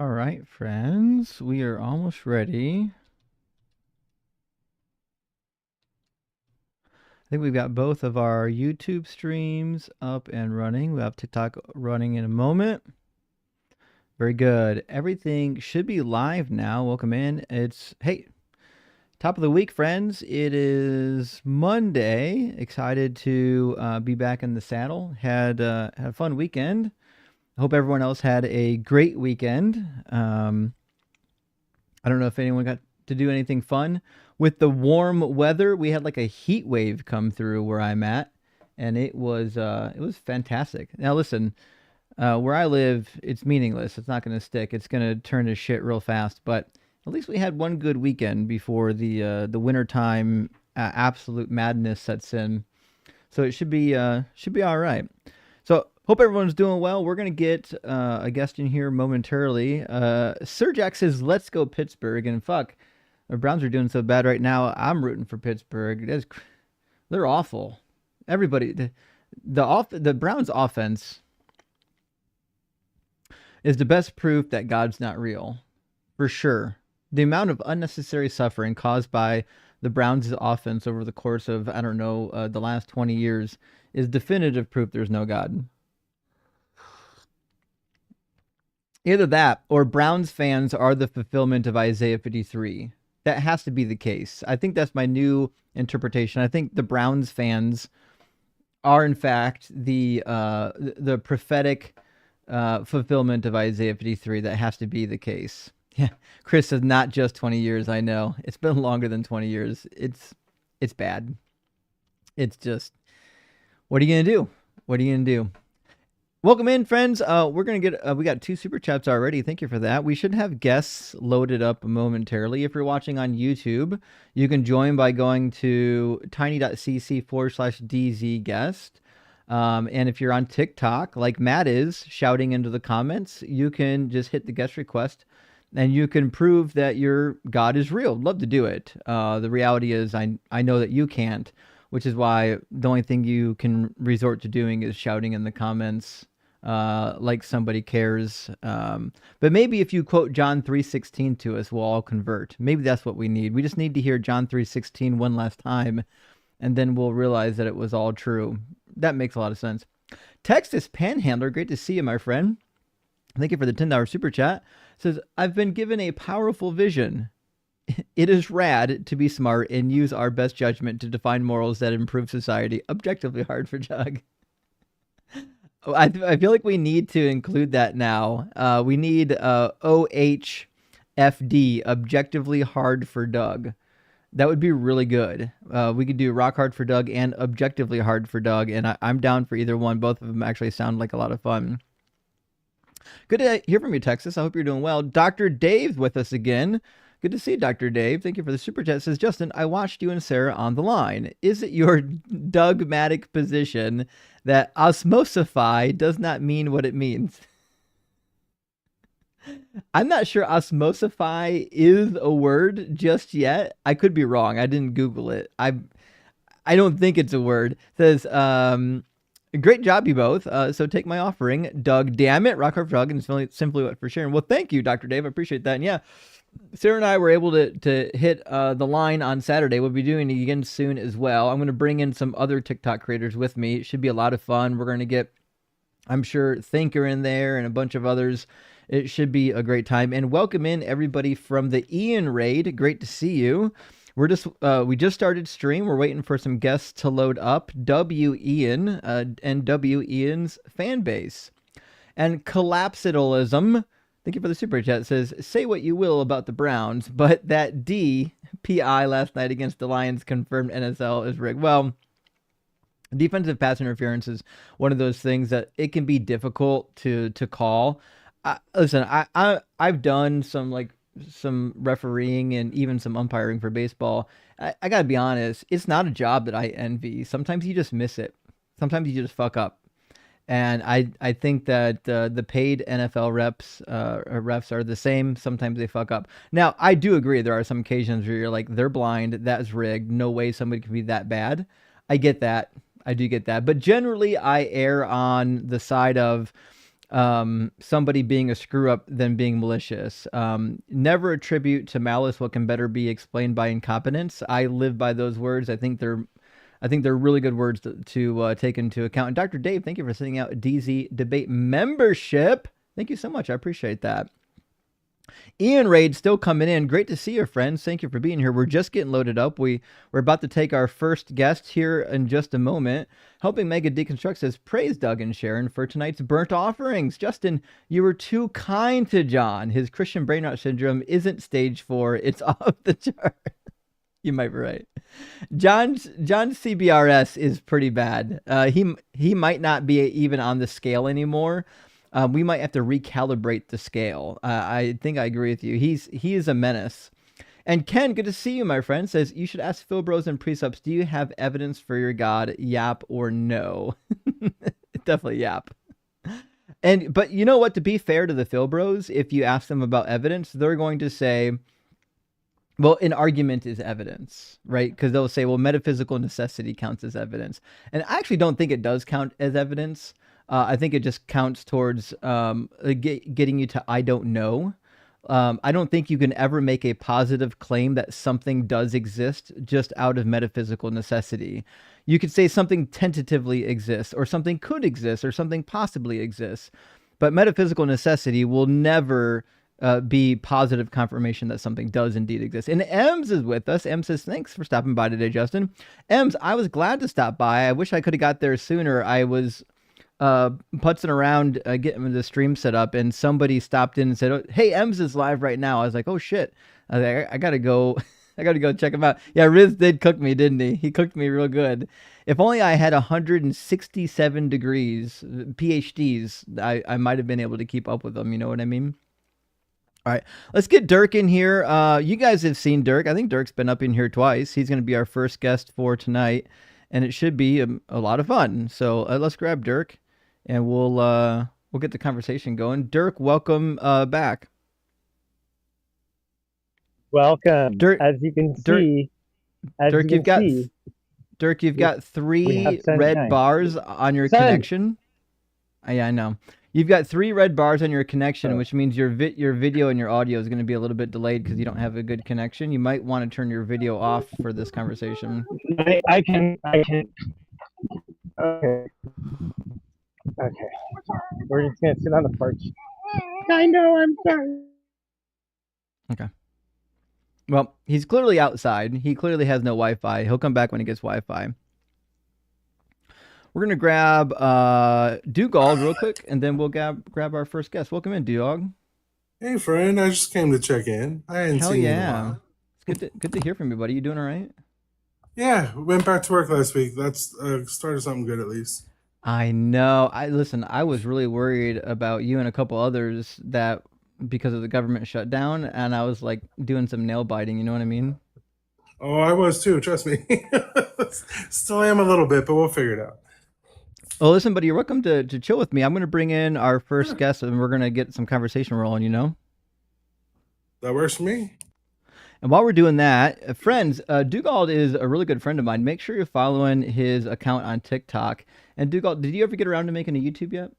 All right, friends, we are almost ready. I think we've got both of our YouTube streams up and running. We'll have TikTok running in a moment. Very good. Everything should be live now. Welcome in. Hey, top of the week, friends. It is Monday. Excited to be back in the saddle. Had a fun weekend. I hope everyone else had a great weekend. I don't know if anyone got to do anything fun. With the warm weather, we had like a heat wave come through where I'm at, and it was fantastic. Now listen, where I live, it's meaningless. It's not going to stick. It's going to turn to shit real fast. But at least we had one good weekend before the wintertime absolute madness sets in. So it should be all right. So hope everyone's doing well. We're gonna get a guest in here momentarily. Sir Jack says, "Let's go Pittsburgh." And fuck, the Browns are doing so bad right now. I'm rooting for Pittsburgh. They're awful. Everybody, the Browns offense is the best proof that God's not real, for sure. The amount of unnecessary suffering caused by the Browns' offense over the course of, I don't know, the last 20 years is definitive proof there's no God. Either that or Browns fans are the fulfillment of Isaiah 53. That has to be the case. I think that's my new interpretation. I think the Browns fans are, in fact, the prophetic fulfillment of Isaiah 53. That has to be the case. Yeah, Chris says not just 20 years. I know it's been longer than 20 years. It's bad. It's just, what are you gonna do? What are you gonna do? Welcome in, friends. We're gonna get. We got 2 super chats already. Thank you for that. We should have guests loaded up momentarily. If you're watching on YouTube, you can join by going to tiny.cc/dzguest. And if you're on TikTok, like Matt is shouting into the comments, you can just hit the guest request, and you can prove that your God is real. Love to do it. The reality is, I know that you can't, which is why the only thing you can resort to doing is shouting in the comments, like somebody cares. But maybe if you quote John 3:16 to us, we'll all convert. Maybe that's what we need. We just need to hear John 3:16 one last time, and then we'll realize that it was all true. That makes a lot of sense. Texas Panhandler, great to see you, my friend. Thank you for the $10 super chat. Says, I've been given a powerful vision. It is rad to be smart and use our best judgment to define morals that improve society. Objectively hard for Doug. I feel like we need to include that now. We need OHFD, objectively hard for Doug. That would be really good. We could do rock hard for Doug and objectively hard for Doug, and I'm down for either one. Both of them actually sound like a lot of fun. Good to hear from you, Texas. I hope you're doing well. Dr. Dave with us again. Good to see you, Dr. Dave. Thank you for the super chat. Says, Justin, I watched you and Sarah on the line. Is it your dogmatic position that osmosify does not mean what it means? I'm not sure osmosify is a word just yet. I could be wrong. I didn't Google it. I don't think it's a word. It says, great job, you both. So take my offering, Doug. Damn it, Rock Hard Doug, and simply what for sharing. Well, thank you, Dr. Dave. I appreciate that. And yeah, Sarah and I were able to hit the line on Saturday. We'll be doing it again soon as well. I'm going to bring in some other TikTok creators with me. It should be a lot of fun. We're going to get, I'm sure, Thinker in there and a bunch of others. It should be a great time. And welcome in everybody from the Ian raid. Great to see you. We just started stream. We're waiting for some guests to load up. W Ian and W Ian's fan base. And Collapsidalism, thank you for the super chat, says, say what you will about the Browns, but that DPI last night against the Lions confirmed NSL is rigged. Well, defensive pass interference is one of those things that it can be difficult to call. Listen, I've done some refereeing and even some umpiring for baseball. I gotta be honest, it's not a job that I envy. Sometimes you just miss it. Sometimes you just fuck up. And I think that the paid NFL refs are the same. Sometimes they fuck up. Now, I do agree there are some occasions where you're like, they're blind, that's rigged, no way somebody can be that bad. I get that. I do get that. But generally, I err on the side of somebody being a screw up than being malicious. Never attribute to malice what can better be explained by incompetence. I live by those words. I think they're really good words to take into account. And Dr. Dave, thank you for sending out a DZ debate membership. Thank you so much. I appreciate that. Ian Raid still coming in. Great to see you, friends. Thank you for being here. We're just getting loaded up. We're about to take our first guest here in just a moment. Helping Mega Deconstruct says, praise Doug and Sharon for tonight's burnt offerings. Justin, you were too kind to John. His Christian brain rot syndrome isn't stage 4. It's off the chart. You might be right. John's CBRS is pretty bad. He might not be even on the scale anymore. We might have to recalibrate the scale. I think I agree with you. He is a menace. And Ken, good to see you, my friend, says you should ask Phil Bros and Precepts, do you have evidence for your God? Yap or no? Definitely yap. But you know what? To be fair to the Phil Bros, if you ask them about evidence, they're going to say, well, an argument is evidence, right? Because they'll say, well, metaphysical necessity counts as evidence. And I actually don't think it does count as evidence. I think it just counts towards getting you to I don't know. I don't think you can ever make a positive claim that something does exist just out of metaphysical necessity. You could say something tentatively exists, or something could exist, or something possibly exists. But metaphysical necessity will never be positive confirmation that something does indeed exist. And Ems is with us. Ems says, thanks for stopping by today, Justin. Ems, I was glad to stop by. I wish I could have got there sooner. I was putzing around getting the stream set up, and somebody stopped in and said, oh, hey, Ems is live right now. I was like, oh shit. I gotta go. I gotta go check him out. Yeah, Riz did cook me, didn't he? He cooked me real good. If only I had 167 degrees PhDs, I might have been able to keep up with them. You know what I mean? All right, let's get Dirk in here. You guys have seen Dirk. I think Dirk's been up in here twice. He's going to be our first guest for tonight, and it should be a lot of fun. So let's grab Dirk, and we'll get the conversation going. Dirk, welcome back. Welcome. Dirk, as you can Dirk, see, Dirk, you've got 3 red bars on your connection. Yeah, I know. You've got 3 red bars on your connection, which means your video and your audio is going to be a little bit delayed because you don't have a good connection. You might want to turn your video off for this conversation. I can. Okay. We're just going to sit on the porch. I know, I'm sorry. Okay. Well, he's clearly outside. He clearly has no Wi-Fi. He'll come back when he gets Wi-Fi. We're going to grab Dugald real quick, and then we'll grab our first guest. Welcome in, Dugald. Hey, friend. I just came to check in. I hadn't seen you in a while. It's good to hear from you, buddy. You doing all right? Yeah, we went back to work last week. That's started something good, at least. I know. Listen, I was really worried about you and a couple others that because of the government shutdown, and I was like doing some nail biting. You know what I mean? Oh, I was too. Trust me. Still am a little bit, but we'll figure it out. Well, listen, buddy, you're welcome to chill with me. I'm going to bring in our first guest, and we're going to get some conversation rolling, you know? That works for me. And while we're doing that, friends, Dugald is a really good friend of mine. Make sure you're following his account on TikTok. And Dugald, did you ever get around to making a YouTube yet?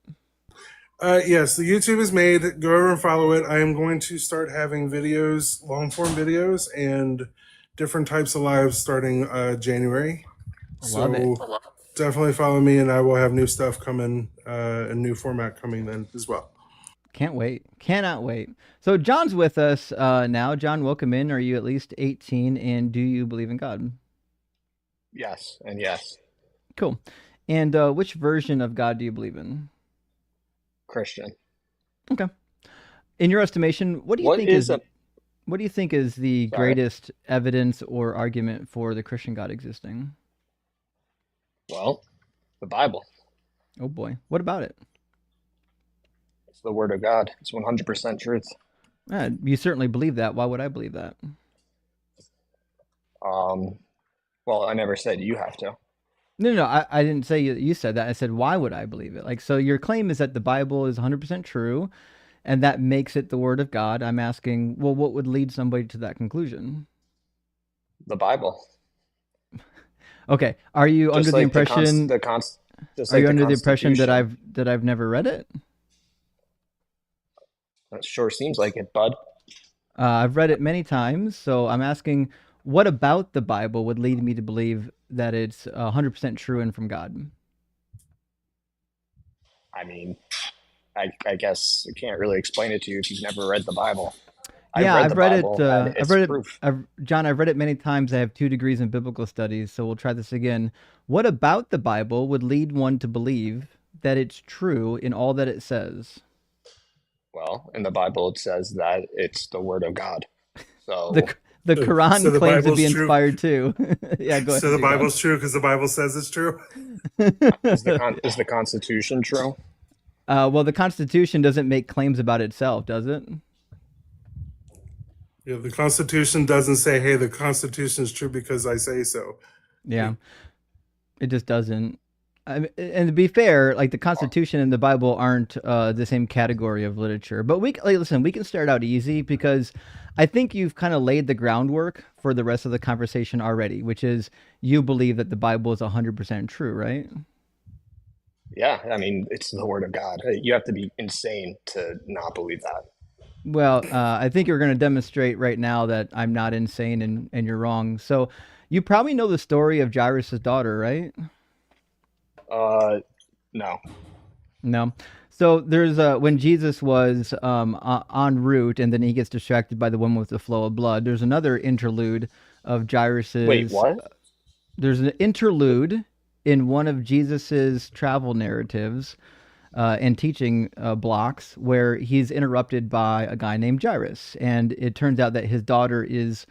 Yes, the YouTube is made. Go over and follow it. I am going to start having videos, long-form videos, and different types of lives starting January. Love it. Definitely follow me, and I will have new stuff coming, a new format coming then as well. Can't wait. Cannot wait. So John's with us now. John, welcome in. Are you at least 18, and do you believe in God? Yes, and yes. Cool. And which version of God do you believe in? Christian. Okay. In your estimation, what do you think is the greatest evidence or argument for the Christian God existing? Well, the Bible. Oh boy. What about it? It's the Word of God. It's 100% truth. You certainly believe that. Why would I believe that? Well, I never said you have to. No, I didn't say you said that. I said, why would I believe it? Like, so your claim is that the Bible is 100% true, and that makes it the Word of God. I'm asking, well, what would lead somebody to that conclusion? The Bible. Okay. Are you under the impression? Are you under the impression that I've never read it? That sure seems like it, bud. I've read it many times, so I'm asking, what about the Bible would lead me to believe that it's 100% true and from God? I mean, I guess I can't really explain it to you if you've never read the Bible. I've Yeah, read I've the read it. Bible and I've it's read it. proof. John, I've read it many times. I have 2 degrees in biblical studies, so we'll try this again. What about the Bible would lead one to believe that it's true in all that it says? Well, in the Bible, it says that it's the word of God. The So the So Quran the claims to be Bible's true. inspired too. Yeah, go So ahead, the Dugal. Bible's true because the Bible says it's true. is the Constitution true? Well, the Constitution doesn't make claims about itself, does it? Yeah, the Constitution doesn't say, "Hey, the Constitution is true because I say so." Yeah, it just doesn't. And to be fair, like the Constitution and the Bible aren't the same category of literature. But listen, we can start out easy because I think you've kind of laid the groundwork for the rest of the conversation already, which is you believe that the Bible is 100% true, right? Yeah, I mean, it's the word of God. You have to be insane to not believe that. Well, I think you're going to demonstrate right now that I'm not insane and you're wrong. So you probably know the story of Jairus' daughter, right? No. No. So there's when Jesus was en route and then he gets distracted by the woman with the flow of blood. There's another interlude of Wait, Jairus's. what? There's an interlude in one of Jesus's travel narratives and teaching blocks where he's interrupted by a guy named Jairus, and it turns out that his daughter is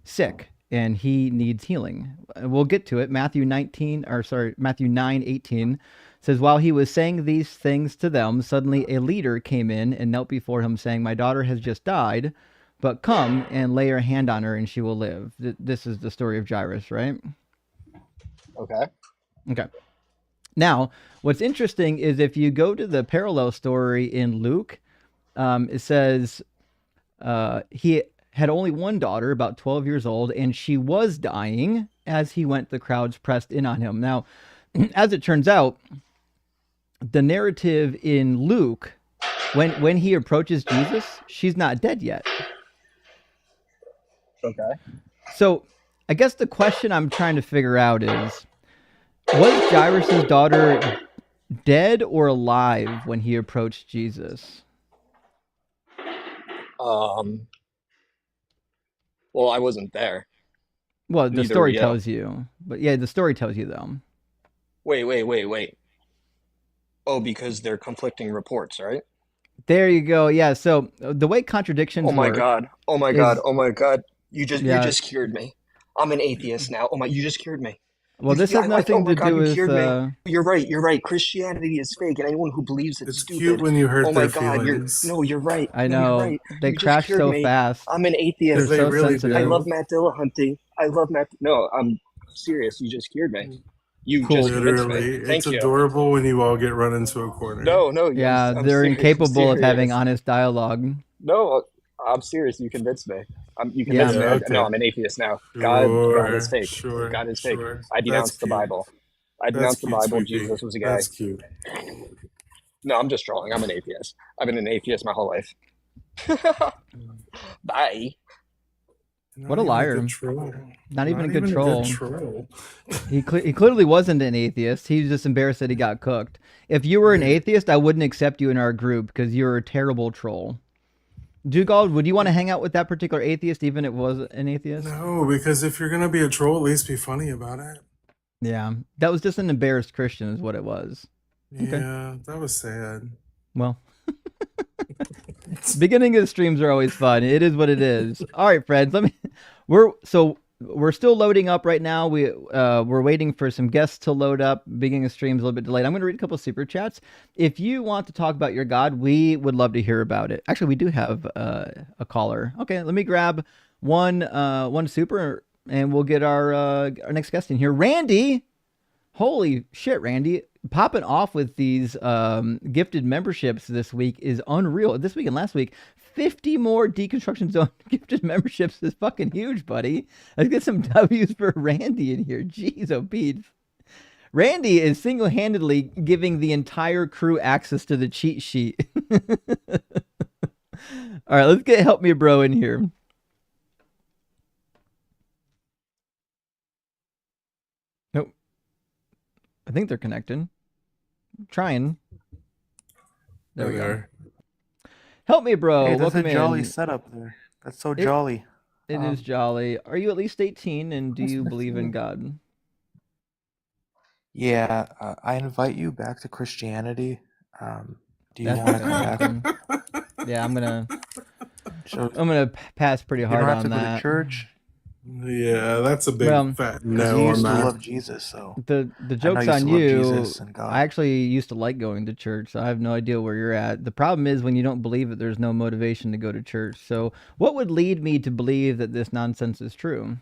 sick and he needs healing. We'll get to it. Matthew 9:18 says, while he was saying these things to them, suddenly a leader came in and knelt before him, saying, my daughter has just died, but come and lay your hand on her and she will live. This is the story of Jairus, right? Okay. Okay. Now, what's interesting is if you go to the parallel story in Luke, it says he had only one daughter, about 12 years old, and she was dying. As he went, the crowds pressed in on him. Now, as it turns out, the narrative in Luke, when he approaches Jesus, she's not dead yet. Okay. So I guess the question I'm trying to figure out is, was Jairus' daughter dead or alive when he approached Jesus? Well, I wasn't there. Well, the Neither were story you. tells you. But yeah, the story tells you though. Wait. Oh, because they're conflicting reports, right? There you go. Yeah, so the way contradictions Oh my work God. Oh my God. is Oh my God. You yeah, just cured me. I'm an atheist now. Oh my, you just cured me. well this has Oh nothing my to God, do you with cured me. You're right. You're right. Christianity is fake, and anyone who believes it's It's cute stupid. when you Oh hurt my their God, feelings you're right. I No, you're know right. they You just crash cured so me. fast. I'm an They're because atheist. they so really I sensitive. love do. Matt Dillahunty. I love Matt. No, I'm serious. You just cured me. You just Cool. convinced me. Literally, it's Thank you. adorable when you all get run into a corner. No, Yeah, I'm they're serious. I'm incapable of having serious. honest dialogue. No, I'm serious. You convinced me. You Yeah. convinced me. Yeah, No, okay. I'm an atheist now. God is Sure, fake. sure, God is fake. sure. I That's denounce the cute. Bible. I That's denounce the cute, Bible. sweet pea. Jesus was a guy. That's cute. No, I'm just trolling. I'm an atheist. I've been an atheist my whole life. Bye. What Not a even a liar. good troll. Not even a Not good even a good troll. troll. He clearly wasn't an atheist. He was just embarrassed that he got cooked. If you were an atheist, I wouldn't accept you in our group because you're a terrible troll. Dugald, would you want to hang out with that particular atheist, even if it was an atheist? No, because if you're gonna be a troll, at least be funny about it. Yeah, that was just an embarrassed Christian, is what it was. Okay. Yeah, that was sad. Well, beginning of the streams are always fun. It is what it is. All right, friends. We're still loading up right now. We're waiting for some guests to load up. Beginning of streams a little bit delayed. I'm going to read a couple of super chats. If you want to talk about your God, we would love to hear about it. Actually, we do have a caller. Okay, let me grab one super, and we'll get our next guest in here. Randy, holy shit, Randy, popping off with these gifted memberships this week is unreal. This week and last week, 50 more Deconstruction Zone gifted memberships is fucking huge, buddy. Let's get some W's for Randy in here. Jeez, oh, Pete. Randy is single-handedly giving the entire crew access to the cheat sheet. All right, let's get Help Me Bro in here. Nope. I think they're connecting. Trying. There we go. Help Me Bro. Hey, that's Welcome a jolly in. setup there. That's so jolly. It is jolly. Are you at least 18 and do you believe in God? Yeah, I invite you back to Christianity. Do you That's want to not come gonna back? happen. Yeah, I'm gonna So pass pretty you hard don't have on to go to that. church. Yeah, that's a big Well, fat Because no you on used to that. love Jesus, so The I know joke's you used on to love you. Jesus and God. I actually used to like going to church, so I have no idea where you're at. The problem is when you don't believe it, there's no motivation to go to church. So, what would lead me to believe that this nonsense is true?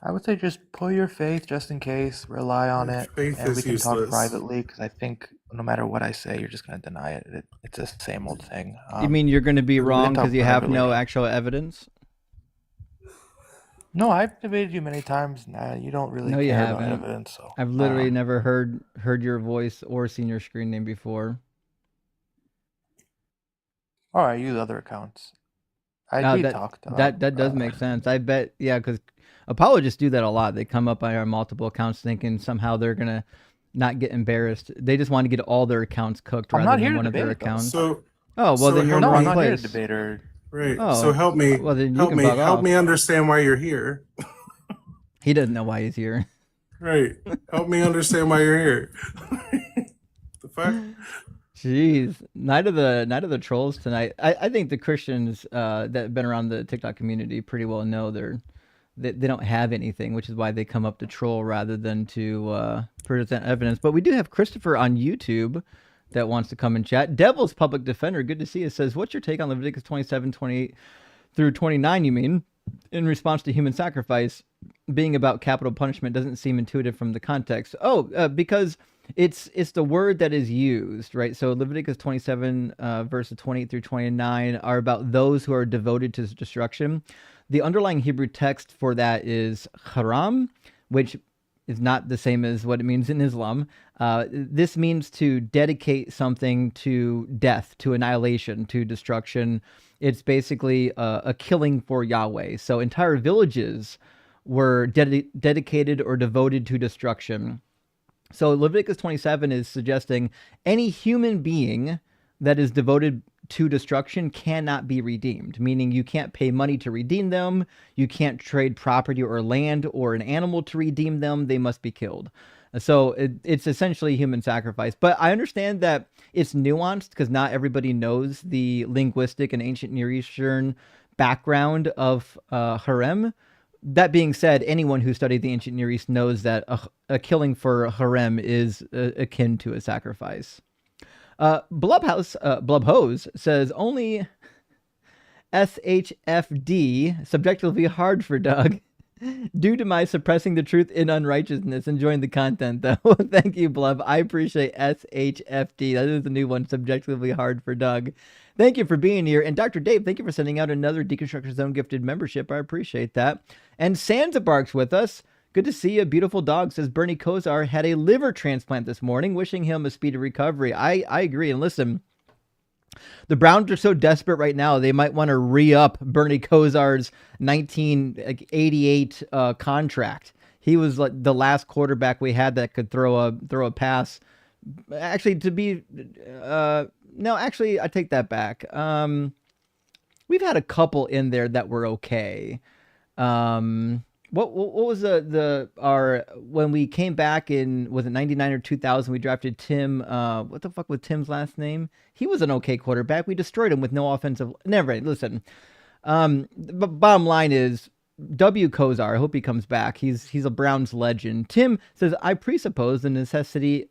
I would say just put your faith just in case, rely on it, Faith and we is can talk useless. privately because I think no matter what I say, you're just going to deny it. It's the same old thing. You mean you're going to be we can wrong talk because you have privately. no actual evidence? No, I've debated you many times. Nah, you don't really No, you care about haven't. evidence. So I've literally never heard your voice or seen your screen name before. all right, use other accounts. We talked about That does make sense. I bet, yeah, because apologists do that a lot. They come up on our multiple accounts thinking somehow they're gonna not get embarrassed. They just want to get all their accounts cooked I'm rather not than here to one of their debate, though. accounts. So Oh, well, so then you're in the No, wrong I'm not here place. to debate or. right. Oh, So help me. well, then you help can me. bug Help off. me understand why you're here. He doesn't know why he's here. Right. Help me understand why you're here. The fuck? Jeez, night of the trolls tonight. I think the Christians that have been around the TikTok community pretty well know they don't have anything, which is why they come up to troll rather than to present evidence. But we do have Christopher on YouTube that wants to come and chat. Devil's Public Defender, good to see you, says, what's your take on Leviticus 27, 28 through 29, you mean? In response to human sacrifice being about capital punishment doesn't seem intuitive from the context. Because it's the word that is used, right? So Leviticus 27 verses 28 through 29 are about those who are devoted to destruction. The underlying Hebrew text for that is haram, which is not the same as what it means in Islam. This means to dedicate something to death, to annihilation, to destruction. It's basically a killing for Yahweh. So entire villages were dedicated or devoted to destruction. So Leviticus 27 is suggesting any human being that is devoted to destruction cannot be redeemed, meaning you can't pay money to redeem them. You can't trade property or land or an animal to redeem them. They must be killed. So it's essentially human sacrifice. But I understand that it's nuanced because not everybody knows the linguistic and ancient Near Eastern background of harem. That being said, anyone who studied the ancient Near East knows that a killing for harem is akin to a sacrifice. Blubhose says only SHFD, subjectively hard for Doug, due to my suppressing the truth in unrighteousness. Enjoying the content, though. Thank you, Blub. I appreciate SHFD. That is the new one, subjectively hard for Doug. Thank you for being here. And Dr. Dave, thank you for sending out another Deconstruction Zone gifted membership. I appreciate that. And Sansabark's with us. Good to see you. Beautiful dog, says Bernie Kosar had a liver transplant this morning. Wishing him a speedy recovery. I agree. And listen, the Browns are so desperate right now, they might want to re-up Bernie Kosar's 1988 contract. He was like the last quarterback we had that could throw a pass. Actually, no, actually, I take that back. We've had a couple in there that were okay. What was our when we came back in, was it 99 or 2000, we drafted Tim, what the fuck was Tim's last name? He was an okay quarterback. We destroyed him with no offensive. Never mind. Listen. But bottom line is W. Kosar, I hope he comes back. He's a Browns legend. Tim says, I presuppose the necessary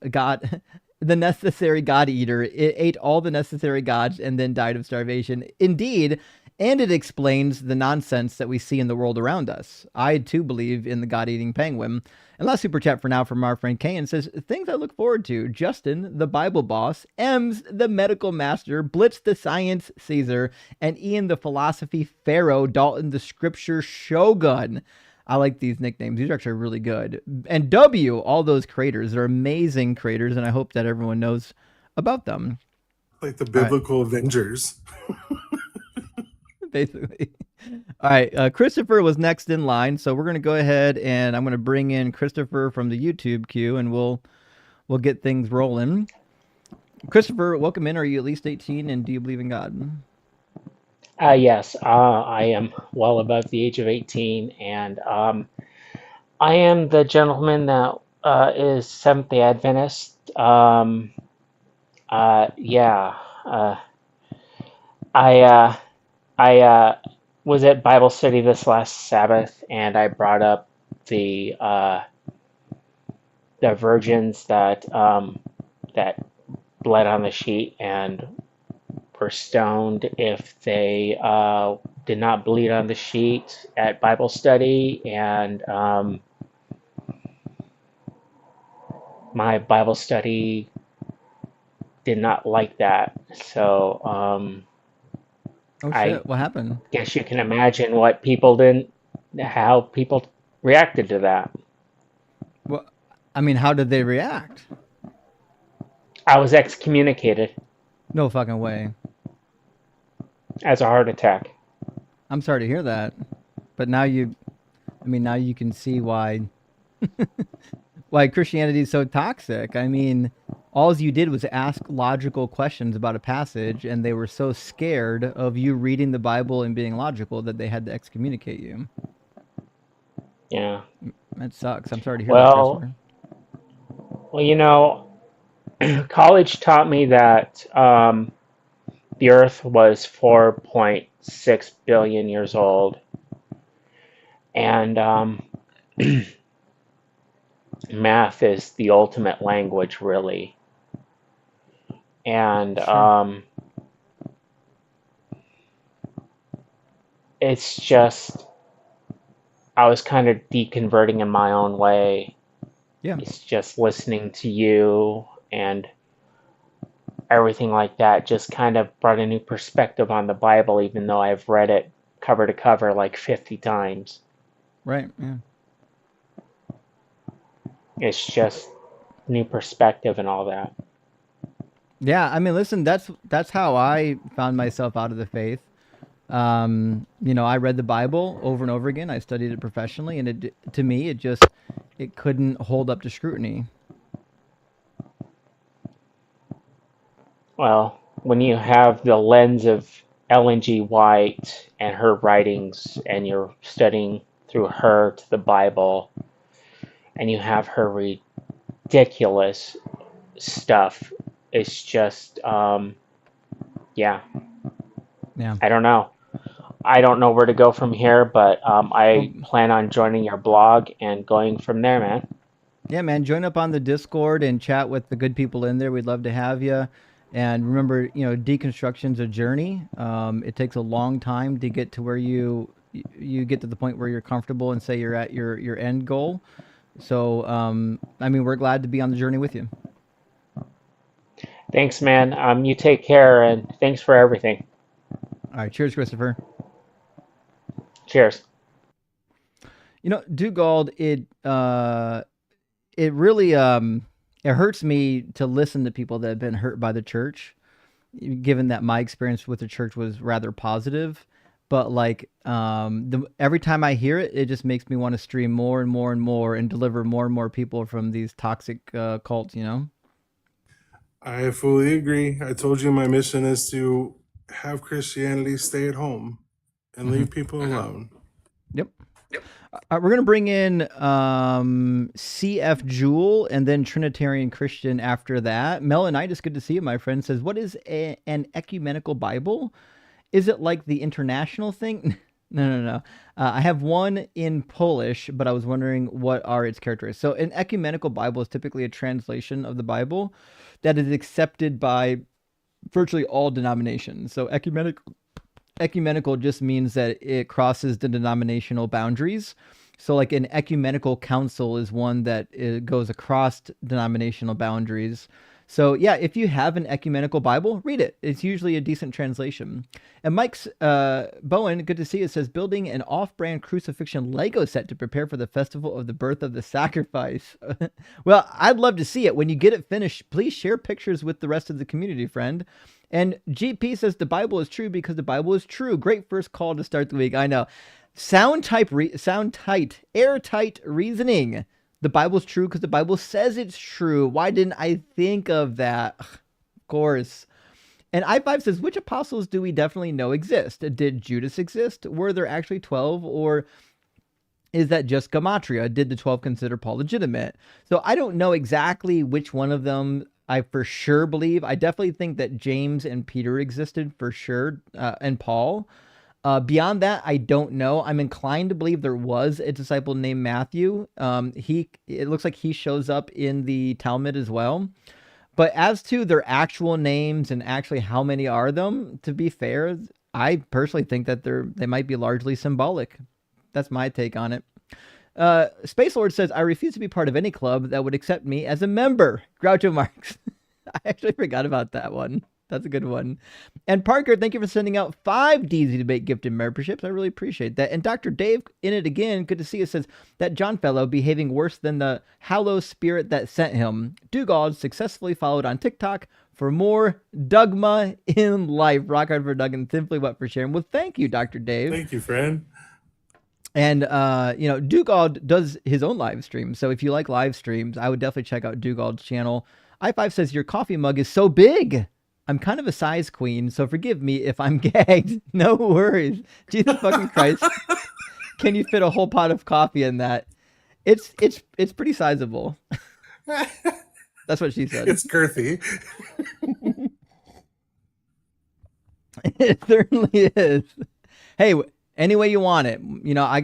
God eater. It ate all the necessary gods and then died of starvation. Indeed. And it explains the nonsense that we see in the world around us. I, too, believe in the God-eating penguin. And last super chat for now from our friend Kayan says, things I look forward to. Justin, the Bible boss. Ems, the medical master. Blitz, the science Caesar. And Ian, the philosophy pharaoh. Dalton, the scripture shogun. I like these nicknames. These are actually really good. And W, all those creators. They're amazing creators, and I hope that everyone knows about them. Like the right. biblical Avengers. Basically. All right. Christopher was next in line, so we're gonna go ahead and I'm gonna bring in Christopher from the YouTube queue, and we'll get things rolling. Christopher, welcome in. Are you at least 18, and do you believe in God? Yes, I am well above the age of 18, and I am the gentleman that is Seventh-day Adventist. Yeah, I I was at Bible study this last Sabbath, and I brought up the virgins that bled on the sheet and were stoned if they did not bleed on the sheet at Bible study, and my Bible study did not like that. So Oh I shit! What happened? guess you can imagine how people reacted to that. Well, I mean, how did they react? I was excommunicated No fucking way. as a heart attack. I'm sorry to hear that, but now now you can see why why Christianity is so toxic. I mean, all you did was ask logical questions about a passage, and they were so scared of you reading the Bible and being logical that they had to excommunicate you. Yeah. That sucks. I'm sorry to hear that, Well, Christopher. well, college taught me that the Earth was 4.6 billion years old, and math is the ultimate language, really. And Sure. it's just, I was kind of deconverting in my own way. Yeah. It's just listening to you and everything like that just kind of brought a new perspective on the Bible, even though I've read it cover to cover like 50 times. Right. Yeah. It's just new perspective and all that. Yeah. I mean, listen, that's how I found myself out of the faith. I read the Bible over and over again. I studied it professionally, and to me, it couldn't hold up to scrutiny. Well, when you have the lens of Ellen G. White and her writings, and you're studying through her to the Bible, and you have her ridiculous stuff, it's just, yeah, Yeah. I don't know. I don't know where to go from here, but I Well, plan on joining your blog and going from there, man. yeah, man, join up on the Discord and chat with the good people in there. We'd love to have you. And remember, deconstruction's a journey. It takes a long time to get to where you get to the point where you're comfortable and say you're at your end goal. So, we're glad to be on the journey with you. Thanks, man. You take care, and thanks for everything. All right, cheers, Christopher. Cheers. Dugald, it really it hurts me to listen to people that have been hurt by the church, given that my experience with the church was rather positive. But like every time I hear it, it just makes me want to stream more and more and more and deliver more and more people from these toxic cults. I fully agree. I told you my mission is to have Christianity stay at home and leave people alone. Yep. We're going to bring in CF Jewel and then Trinitarian Christian after that. Melanitis, good to see you, my friend, says, what is an ecumenical Bible? Is it like the international thing? No. I have one in Polish, but I was wondering what are its characteristics. So an ecumenical Bible is typically a translation of the Bible that is accepted by virtually all denominations. So ecumenical just means that it crosses the denominational boundaries. So like an ecumenical council is one that goes across denominational boundaries. So yeah, if you have an ecumenical Bible, read it. It's usually a decent translation. And Mike's Bowen, good to see you, says building an off-brand crucifixion Lego set to prepare for the festival of the birth of the sacrifice. Well, I'd love to see it. When you get it finished, please share pictures with the rest of the community, friend. And GP says the Bible is true because the Bible is true. Great first call to start the week. I know. Sound tight, airtight reasoning. The Bible's true because the Bible says it's true. Why didn't I think of that? Of course. And I5 says, which apostles do we definitely know exist? Did Judas exist? Were there actually 12? Or is that just gematria? Did the 12 consider Paul legitimate? So I don't know exactly which one of them I for sure believe. I definitely think that James and Peter existed for sure, and Paul. Beyond that, I don't know. I'm inclined to believe there was a disciple named Matthew. It looks like he shows up in the Talmud as well. But as to their actual names and actually how many are them, to be fair, I personally think that they might be largely symbolic. That's my take on it. Space Lord says, I refuse to be part of any club that would accept me as a member. Groucho Marx. I actually forgot about that one. That's a good one. And Parker, thank you for sending out 5 DZ Debate gifted memberships. I really appreciate that. And Dr. Dave, in it again, good to see you, says that John fellow behaving worse than the hallow spirit that sent him. Dugald successfully followed on TikTok for more dogma in life. Rock hard for Doug and simply what for sharing. Well, thank you, Dr. Dave. Thank you, friend. And, Dugald does his own live stream. So if you like live streams, I would definitely check out Dugald's channel. I5 says your coffee mug is so big. I'm kind of a size queen, so forgive me if I'm gagged. No worries. Jesus fucking Christ. Can you fit a whole pot of coffee in that? It's pretty sizable. That's what she said. It's girthy. It certainly is. Hey, any way you want it. I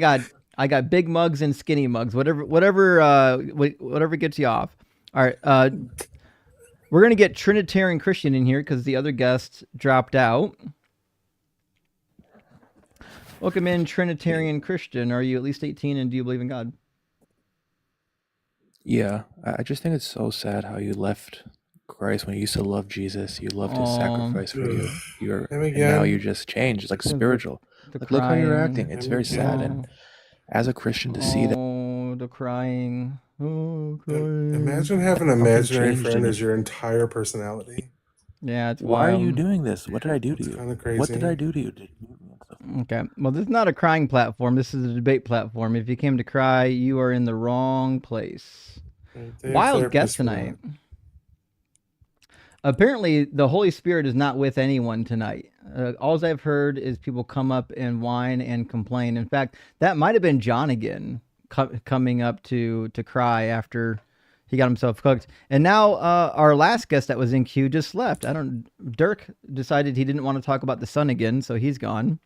got big mugs and skinny mugs. Whatever gets you off. All right. We're going to get Trinitarian Christian in here because the other guest dropped out. Welcome in, Trinitarian Christian. Are you at least 18 and do you believe in God? Yeah, I just think it's so sad how you left Christ when you used to love Jesus. You loved his sacrifice for you. And now you just changed. It's like spiritual. Like, look how you're acting. It's very sad. And as a Christian to see that. Oh, the crying. Oh, crying. Imagine having an imaginary friend as your entire personality. Yeah, it's Why wild. are you doing this? What did I do to you? Kind of crazy. What did I do to you? Okay. Well, this is not a crying platform. This is a debate platform. If you came to cry, you are in the wrong place. Wild guest tonight. Apparently, the Holy Spirit is not with anyone tonight. All I've heard is people come up and whine and complain. In fact, that might have been John again coming up to cry after he got himself cooked. And now our last guest that was in queue just left. Dirk decided he didn't want to talk about the sun again, so he's gone.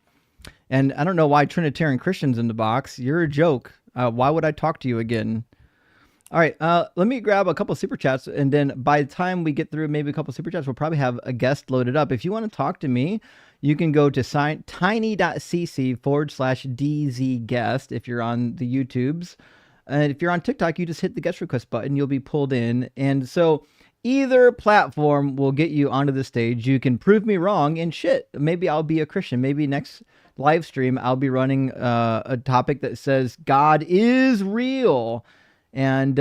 And I don't know why Trinitarian Christian's in the box. You're a joke. Why would I talk to you again? All right, let me grab a couple super chats, and then by the time we get through maybe a couple super chats, we'll probably have a guest loaded up. If you want to talk to me, you can go to tiny.cc/DZ guest if you're on the YouTubes. And if you're on TikTok, you just hit the guest request button. You'll be pulled in. And so either platform will get you onto the stage. You can prove me wrong, and shit, maybe I'll be a Christian. Maybe next live stream, I'll be running a topic that says God is real. And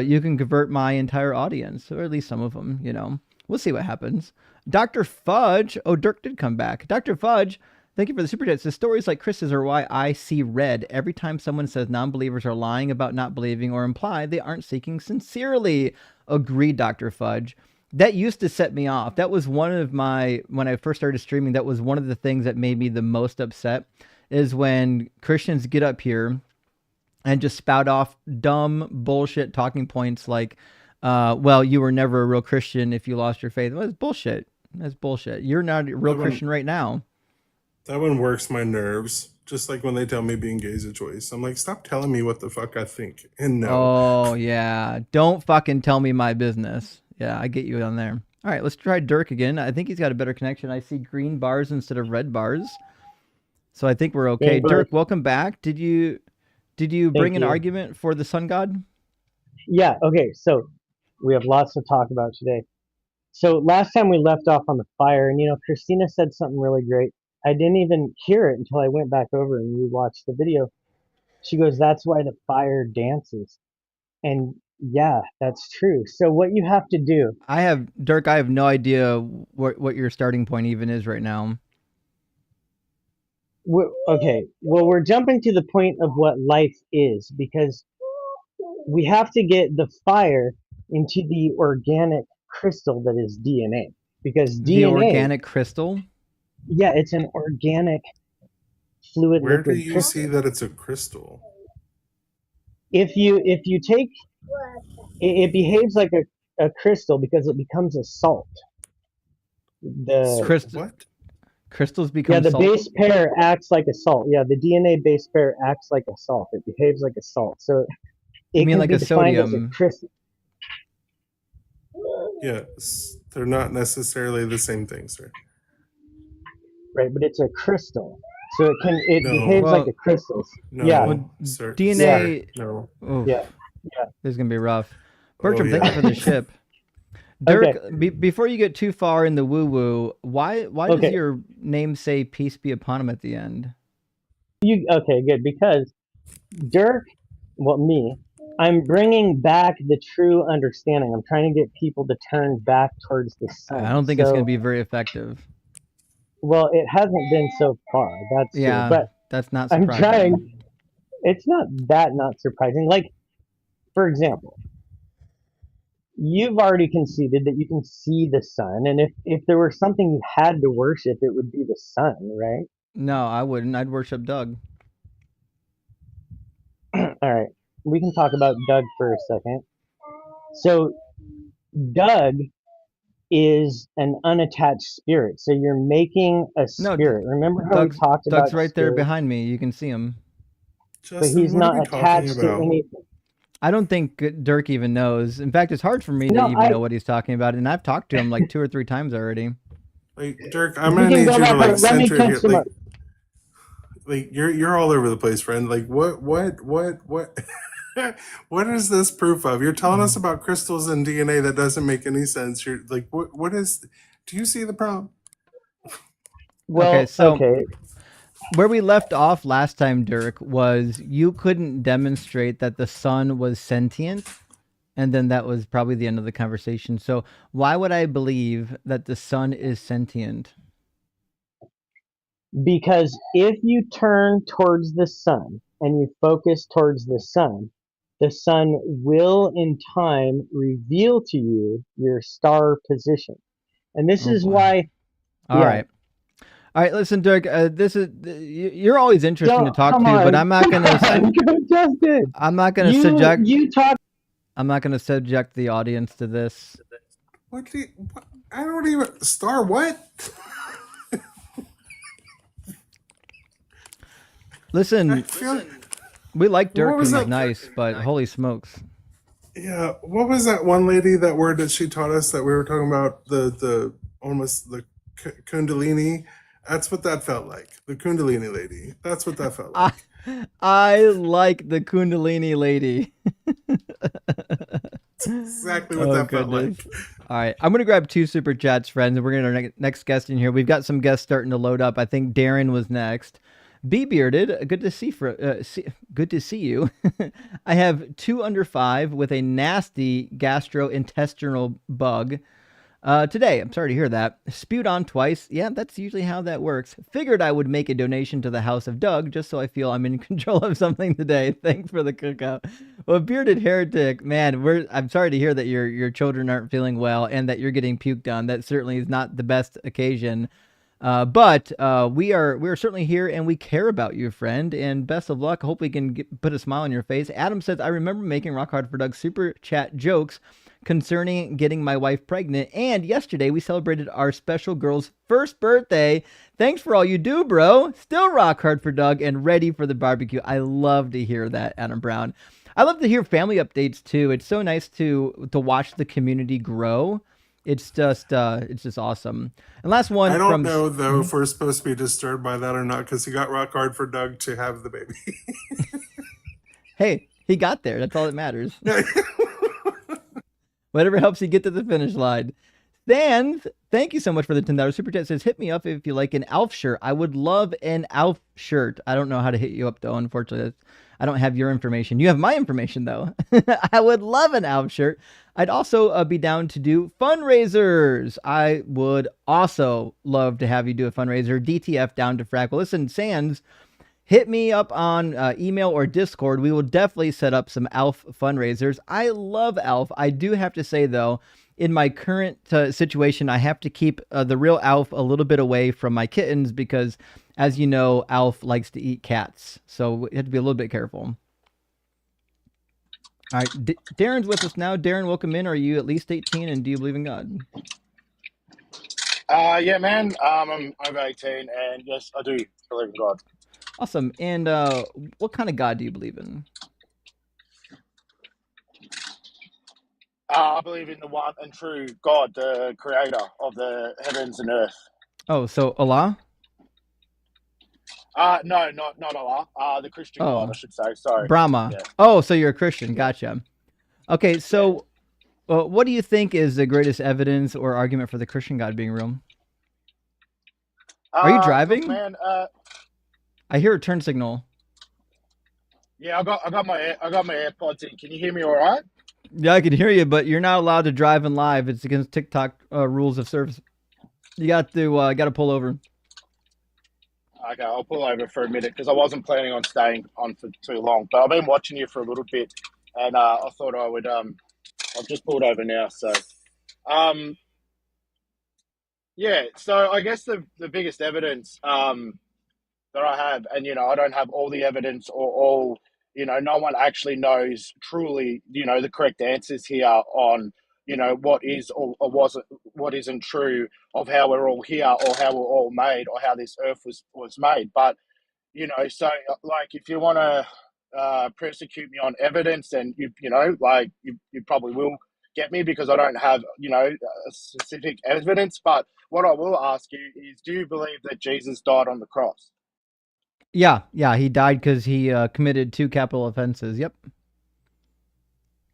you can convert my entire audience, or at least some of them, We'll see what happens. Dr. Fudge. Oh, Dirk did come back. Dr. Fudge, thank you for the super chat. The stories like Chris's are why I see red every time someone says non-believers are lying about not believing or imply they aren't seeking sincerely. Agreed, Dr. Fudge. That used to set me off. That was one of when I first started streaming, that was one of the things that made me the most upset, is when Christians get up here and just spout off dumb bullshit talking points like, well, you were never a real Christian if you lost your faith. Well, that's bullshit. That's bullshit. You're not a real Christian right now. That one works my nerves. Just like when they tell me being gay is a choice. I'm like, stop telling me what the fuck I think. And no. Oh, yeah. Don't fucking tell me my business. Yeah, I get you on there. All right, let's try Dirk again. I think he's got a better connection. I see green bars instead of red bars. So I think we're okay. Hey, Dirk, welcome back. Did you bring an argument for the sun god? Yeah, okay, so we have lots to talk about today. So last time we left off on the fire, and Christina said something really great. I didn't even hear it until I went back over and rewatched the video. She goes, that's why the fire dances. And Yeah, that's true. So what you have to do, Dirk, I have no idea what your starting point even is right now. okay, well, we're jumping to the point of what life is because we have to get the fire into the organic crystal that is DNA. Because The DNA, organic crystal? yeah, it's an organic fluid Where do liquid you crystal. see that it's a crystal? If you take it behaves like a crystal because it becomes a salt. Sir, what? Crystals become Yeah, the salty? base pair acts like a salt. Yeah, the DNA base pair acts like a salt. It behaves like a salt. So You it mean can like be a defined as a sodium? crystal. Yes, they're not necessarily the same thing, sir. Right, but it's a crystal. So it No, behaves like Well, a crystal. no, Yeah, sir, yeah, sir, DNA. no. Oof, yeah, yeah. this is gonna be rough. Oh Bertram, thank you yeah. for the ship. Okay, Dirk, before you get too far in the woo woo, why does okay. your name say "peace be upon him" at the end? Okay, good. Because Dirk, well, me, I'm bringing back the true understanding. I'm trying to get people to turn back towards the I sun. don't think it's gonna So, be very effective. well, it hasn't been so far. That's true. Yeah, But that's not I'm surprising. trying. It's not surprising. Like, for example, you've already conceded that you can see the sun, and if there were something you had to worship, it would be the sun, right? No, I wouldn't. I'd worship Doug. All right, we can talk about Doug for a second. So Doug is an unattached spirit. So you're making a No, spirit. Remember how we talked Doug's about right there spirit, behind me. You can see him. but Justin, he's what are not we talking attached to about? anything. I don't think Dirk even knows. In fact, it's hard for me to No, even know what he's talking about, and I've talked to him like 2 or 3 times already. Like, Dirk, I'm we gonna can need go you to back. like Let me center here. catch him up. Like you're all over the place, friend. Like what what is this proof of? You're telling us about crystals and DNA that doesn't make any sense. You're like what is do you see the problem? Okay, Well, so okay. where we left off last time, Dirk, was you couldn't demonstrate that the sun was sentient, and then that was probably the end of the conversation. So why would I believe that the sun is sentient? Because if you turn towards the sun and you focus towards the sun will in time reveal to you your star position. And this Oh is boy. why, All yeah, right. All right, listen, Dirk. This is you're always interesting to don't, talk come to, but on, I'm not gonna. Justin, I'm not gonna subject. you talk. I'm not gonna subject the audience to this. What do you, what, I don't even star what? Listen, we like Dirk what was because he's that? nice, but holy smokes. Yeah, what was that one lady, that word that she taught us that we were talking about, the almost the kundalini? That's what that felt like. The kundalini lady. That's what that felt like. I like the Kundalini lady. Exactly what that felt like. All right, I'm gonna grab 2 super chats, friends, and we're gonna next guest in here. We've got some guests starting to load up. I think Darren was next. Be bearded, good to see. Good to see you. I have 2 under 5 with a nasty gastrointestinal bug. Today, I'm sorry to hear that. Spewed on twice. Yeah, that's usually how that works. Figured I would make a donation to the House of Doug just so I feel I'm in control of something today. Thanks for the cookout. Well, bearded heretic, man, I'm sorry to hear that your children aren't feeling well and that you're getting puked on. That certainly is not the best occasion. But we are certainly here and we care about you, friend. And best of luck. Hope we can put a smile on your face. Adam says, I remember making Rock Hard for Doug super chat jokes concerning getting my wife pregnant. And yesterday we celebrated our special girl's first birthday. Thanks for all you do, bro. Still rock hard for Doug and ready for the barbecue. I love to hear that, Adam Brown. I love to hear family updates too. It's so nice to watch the community grow. It's just awesome. And last one, I don't know though if we're supposed to be disturbed by that or not, because he got rock hard for Doug to have the baby. Hey, he got there. That's all that matters. Whatever helps you get to the finish line. Sans, thank you so much for the $10 super chat. Says, hit me up if you like an Alf shirt. I would love an Alf shirt. I don't know how to hit you up though. Unfortunately, I don't have your information. You have my information though. I would love an Alf shirt. I'd also be down to do fundraisers. I would also love to have you do a fundraiser. DTF down to frack. Well, listen, Sans, hit me up on email or Discord. We will definitely set up some Alf fundraisers. I love Alf. I do have to say, though, in my current situation, I have to keep the real Alf a little bit away from my kittens because, as you know, Alf likes to eat cats. So we have to be a little bit careful. All right, Darren's with us now. Darren, welcome in. Are you at least 18 and do you believe in God? Yeah, man. I'm over 18 and yes, I do believe in God. Awesome. And what kind of God do you believe in? I believe in the one and true God, the creator of the heavens and earth. Oh, so Allah? No, not Allah. The Christian God, I should say. Sorry. Brahma. Yeah. Oh, so you're a Christian. Gotcha. Okay, so what do you think is the greatest evidence or argument for the Christian God being real? Are you driving? Look, man, I hear a turn signal. Yeah, I got my AirPods in. Can you hear me all right? Yeah, I can hear you, but you're not allowed to drive in live. It's against TikTok rules of service. You got to pull over. Okay, I'll pull over for a minute because I wasn't planning on staying on for too long. But I've been watching you for a little bit, and I thought I would. I've just pulled over now, so. Yeah, so I guess the biggest evidence that I have, and I don't have all the evidence or all, no one actually knows truly, the correct answers here on, what is or wasn't, what isn't true of how we're all here or how we're all made or how this earth was made. But, so like if you want to persecute me on evidence, and you probably will get me because I don't have, specific evidence. But what I will ask you is, do you believe that Jesus died on the cross? Yeah, he died because he committed 2 capital offenses. Yep.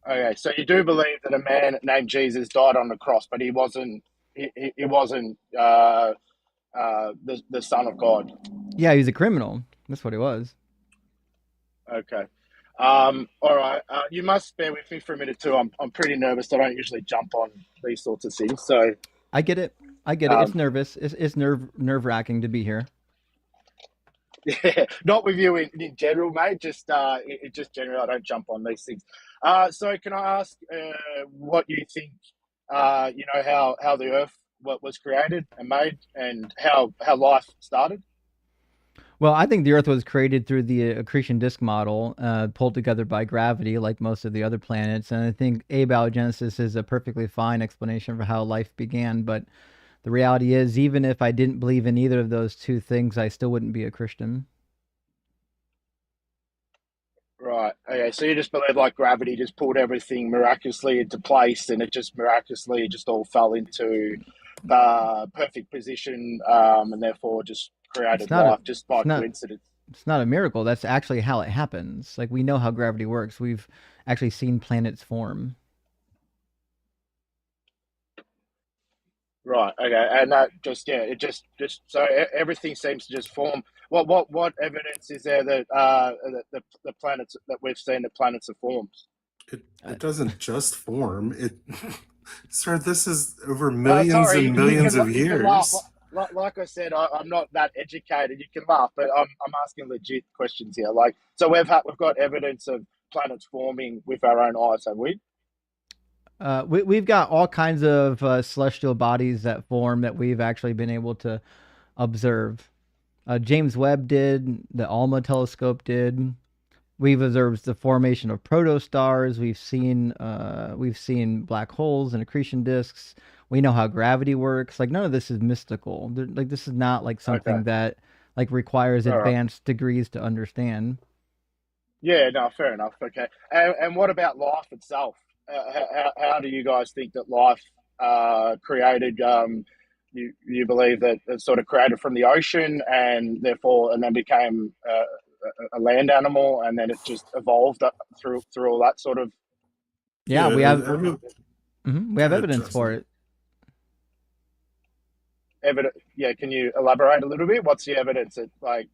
Okay, so you do believe that a man named Jesus died on the cross, but he wasn't. He wasn't the Son of God. Yeah, he was a criminal. That's what he was. Okay. All right. You must bear with me for a minute too. I'm pretty nervous. I don't usually jump on these sorts of things. So I get it. It's nervous. It's nerve wracking to be here. Yeah, not with you in general, mate. Just just generally, I don't jump on these things. So can I ask what you think? How the Earth was created and made, and how life started. Well, I think the Earth was created through the accretion disk model, pulled together by gravity, like most of the other planets. And I think abiogenesis is a perfectly fine explanation for how life began. But the reality is, even if I didn't believe in either of those two things, I still wouldn't be a Christian. Right. Okay. So you just believe like gravity just pulled everything miraculously into place, and it just miraculously just all fell into perfect position, and therefore just created life just by coincidence. It's not a miracle. That's actually how it happens. Like, we know how gravity works. We've actually seen planets form. Right. Okay. And that it just so everything seems to just form. What evidence is there that the planets that we've seen, the planets have formed? It doesn't just form. It, sir, this is over millions and millions of years. Like I said, I'm not that educated. You can laugh, but I'm asking legit questions here. Like, so we've got evidence of planets forming with our own eyes, have we? We've got all kinds of celestial bodies that form that we've actually been able to observe. James Webb did, the ALMA telescope did. We've observed the formation of protostars. We've seen black holes and accretion disks. We know how gravity works. Like, none of this is mystical. Like, this is not like something that like requires advanced degrees to understand. Yeah, no, fair enough. Okay, and what about life itself? How do you guys think that life created? You believe that it's sort of created from the ocean and then became a land animal, and then it just evolved through all that sort of. Yeah, we have evidence for it. evidence? Yeah, can you elaborate a little bit? What's the evidence that like?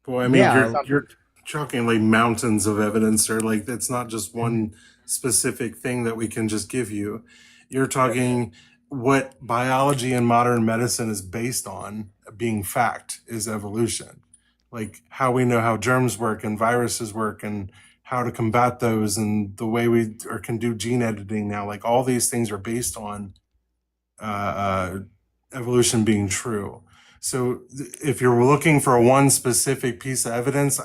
Well, I mean, you're talking like mountains of evidence, or like it's not just one specific thing that we can just give you. You're talking what biology and modern medicine is based on being fact is evolution. Like how we know how germs work and viruses work and how to combat those and the way we or can do gene editing now. Like all these things are based on evolution being true. So if you're looking for one specific piece of evidence,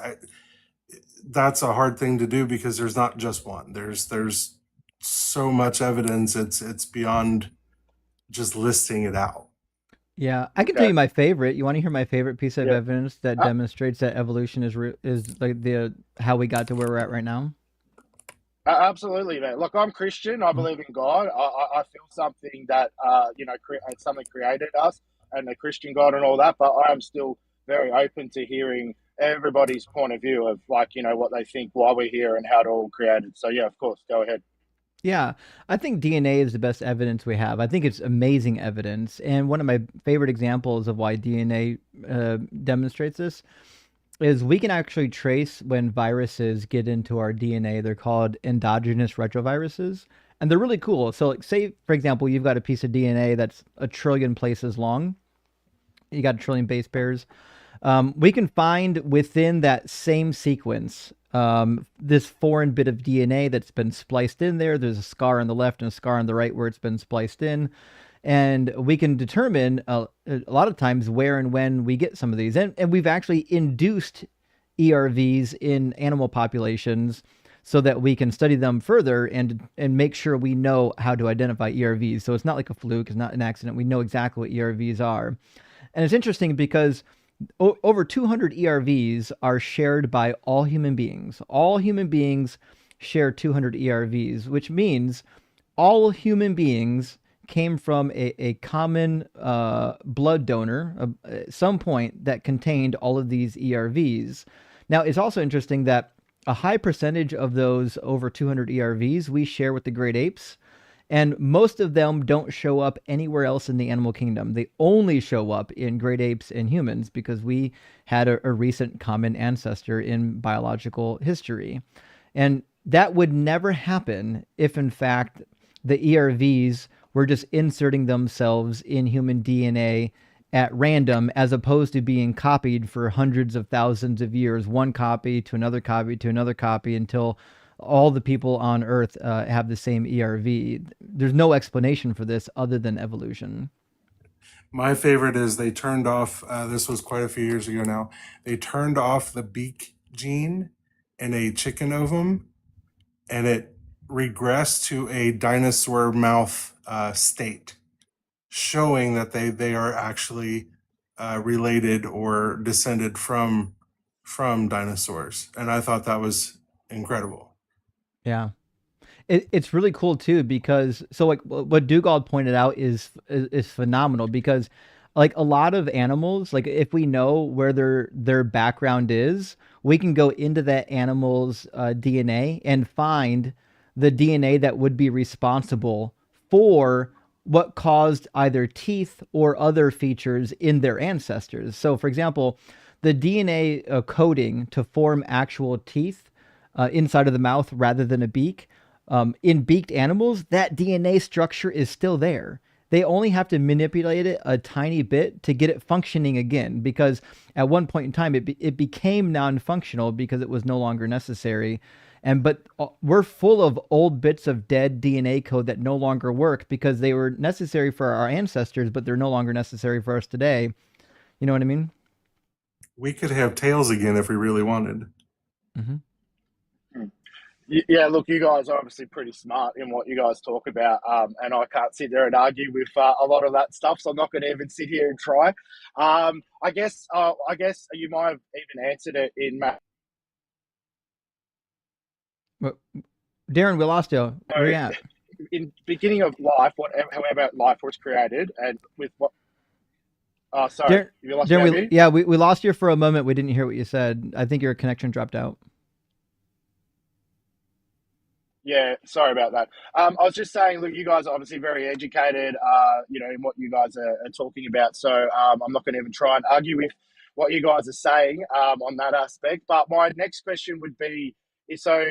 that's a hard thing to do because there's not just one. There's so much evidence. It's beyond just listing it out. Yeah, I can tell you my favorite. You want to hear my favorite piece of evidence that demonstrates that evolution is like how we got to where we're at right now? Absolutely, man. Look, I'm Christian. I believe in God. I feel something that something created us and the Christian God and all that. But I am still very open to hearing everybody's point of view of what they think, why we're here, and how it all created. So yeah, of course, go ahead. Yeah, I think DNA is the best evidence we have. I think it's amazing evidence, and one of my favorite examples of why DNA demonstrates this is we can actually trace when viruses get into our DNA. They're called endogenous retroviruses, and they're really cool. So, like, say, for example, you've got a piece of DNA that's 1 trillion places long. You got 1 trillion base pairs. We can find within that same sequence this foreign bit of DNA that's been spliced in there. There's a scar on the left and a scar on the right where it's been spliced in. And we can determine a lot of times where and when we get some of these. And we've actually induced ERVs in animal populations so that we can study them further and make sure we know how to identify ERVs. So it's not like a fluke, it's not an accident. We know exactly what ERVs are. And it's interesting because over 200 ERVs are shared by all human beings. All human beings share 200 ERVs, which means all human beings came from a common blood donor at some point that contained all of these ERVs. Now, it's also interesting that a high percentage of those over 200 ERVs we share with the great apes, and most of them don't show up anywhere else in the animal kingdom. They only show up in great apes and humans because we had a recent common ancestor in biological history. And that would never happen if, in fact, the ERVs were just inserting themselves in human DNA at random, as opposed to being copied for hundreds of thousands of years, one copy to another copy to another copy, until all the people on Earth have the same ERV. There's no explanation for this other than evolution. My favorite is they turned off, this was quite a few years ago now, they turned off the beak gene in a chicken ovum, and it regress to a dinosaur mouth state, showing that they are actually related or descended from dinosaurs. And I thought that was incredible. Yeah. It's really cool too, because so like what Dugald pointed out is phenomenal, because like a lot of animals, like if we know where their background is, we can go into that animal's DNA and find the DNA that would be responsible for what caused either teeth or other features in their ancestors. So, for example, the DNA coding to form actual teeth inside of the mouth rather than a beak, in beaked animals, that DNA structure is still there. They only have to manipulate it a tiny bit to get it functioning again, because at one point in time it became non-functional because it was no longer necessary. But we're full of old bits of dead DNA code that no longer work because they were necessary for our ancestors, but they're no longer necessary for us today. You know what I mean? We could have tails again if we really wanted. Mm-hmm. Yeah, look, you guys are obviously pretty smart in what you guys talk about, and I can't sit there and argue with a lot of that stuff, so I'm not going to even sit here and try. I guess you might have even answered it in Matt. Darren, we lost you. Where are you at? In beginning of life, however life was created, and with what? Oh, sorry, Darren, you lost Darren, we lost you for a moment. We didn't hear what you said. I think your connection dropped out. Yeah, sorry about that. I was just saying, look, you guys are obviously very educated, in what you guys are talking about. So I'm not going to even try and argue with what you guys are saying on that aspect. But my next question would be, so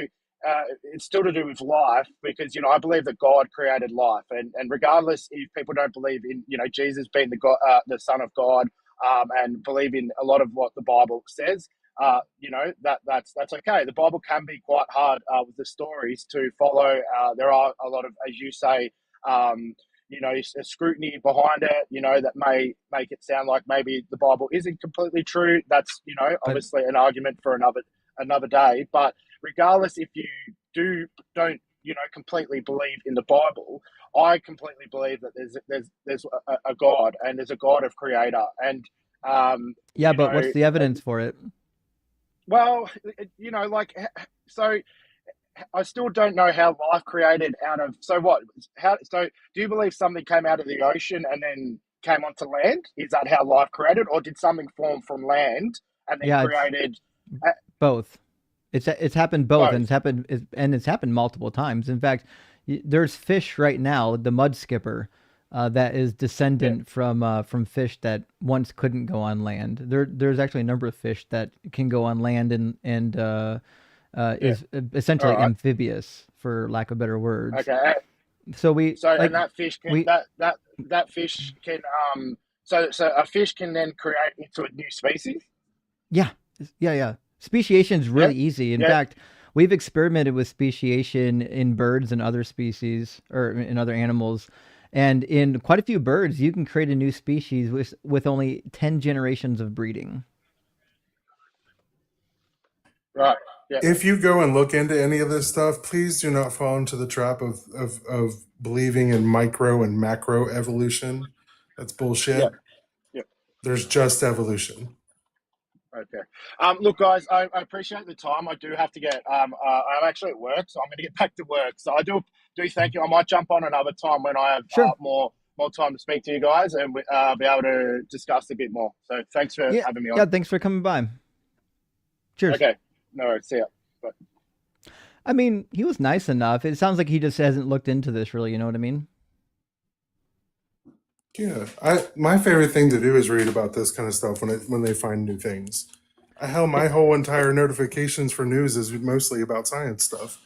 it's still to do with life because, I believe that God created life. And regardless if people don't believe in, Jesus being the Son of God and believe in a lot of what the Bible says, that's okay. The Bible can be quite hard with the stories to follow. There are a lot of, as you say, a scrutiny behind it. That may make it sound like maybe the Bible isn't completely true. That's But obviously an argument for another day. But regardless, if you don't completely believe in the Bible, I completely believe that there's a God and there's a God of Creator and yeah, but what's the evidence for it? well, so I still don't know how life created out of. So what? So do you believe something came out of the ocean and then came onto land? Is that how life created, or did something form from land and then Yeah, it's created both. It's happened both, both? and it's happened multiple times. In fact, there's fish right now, the mud skipper, that is Yeah. descendant from fish that once couldn't go on land. There's actually a number of fish that can go on land and Yeah. is All essentially right. amphibious, for lack of better words. Okay. So we So like and that fish can we that fish can so a fish can then create into a new species. Yeah, yeah. Speciation is Yeah. really easy. In Yeah. fact, we've experimented with speciation in birds and other species or in other animals. And in quite a few birds, you can create a new species with only 10 generations of breeding. Right. Yeah. If you go and look into any of this stuff, please do not fall into the trap of believing in micro and macro evolution. That's Yeah. bullshit. Yeah. There's just evolution. Okay. Look, guys, I appreciate the time. I do have to get. I'm actually at work, so I'm going to get back to work. So I do thank you. I might jump on another time when I have Sure. more time to speak to you guys and be able to discuss a bit more. So thanks for Yeah. having me Yeah. on. Thanks for coming by. Cheers. Okay. No worries. See ya. Bye. I mean, he was nice enough. It sounds like he just hasn't looked into this really. You know what I mean? Yeah, my favorite thing to do is read about this kind of stuff when they find new things. Hell, my whole entire notifications for news is mostly about science stuff.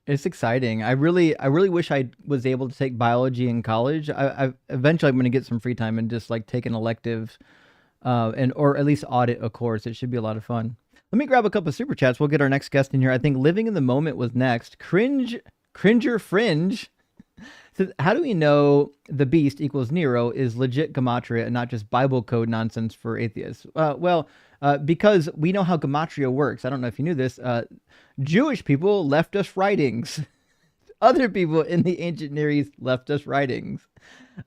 It's exciting. I really wish I was able to take biology in college. I eventually I'm going to get some free time and just like take an elective, and or at least audit a course. It should be a lot of fun. Let me grab a couple of super chats. We'll get our next guest in here. I think living in the moment was next. Cringer Fringe. So how do we know the beast equals Nero is legit gematria and not just Bible code nonsense for atheists? Because we know how gematria works. I don't know if you knew this. Jewish people left us writings. Other people in the ancient Near East left us writings.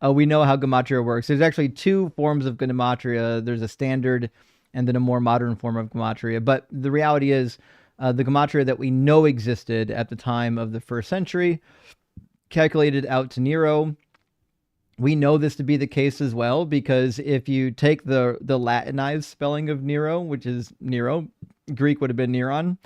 We know how gematria works. There's actually two forms of gematria. There's a standard and then a more modern form of gematria. But the reality is the gematria that we know existed at the time of the 1st century calculated out to Nero. We know this to be the case as well because if you take the Latinized spelling of Nero, which is Nero, Greek would have been Neron,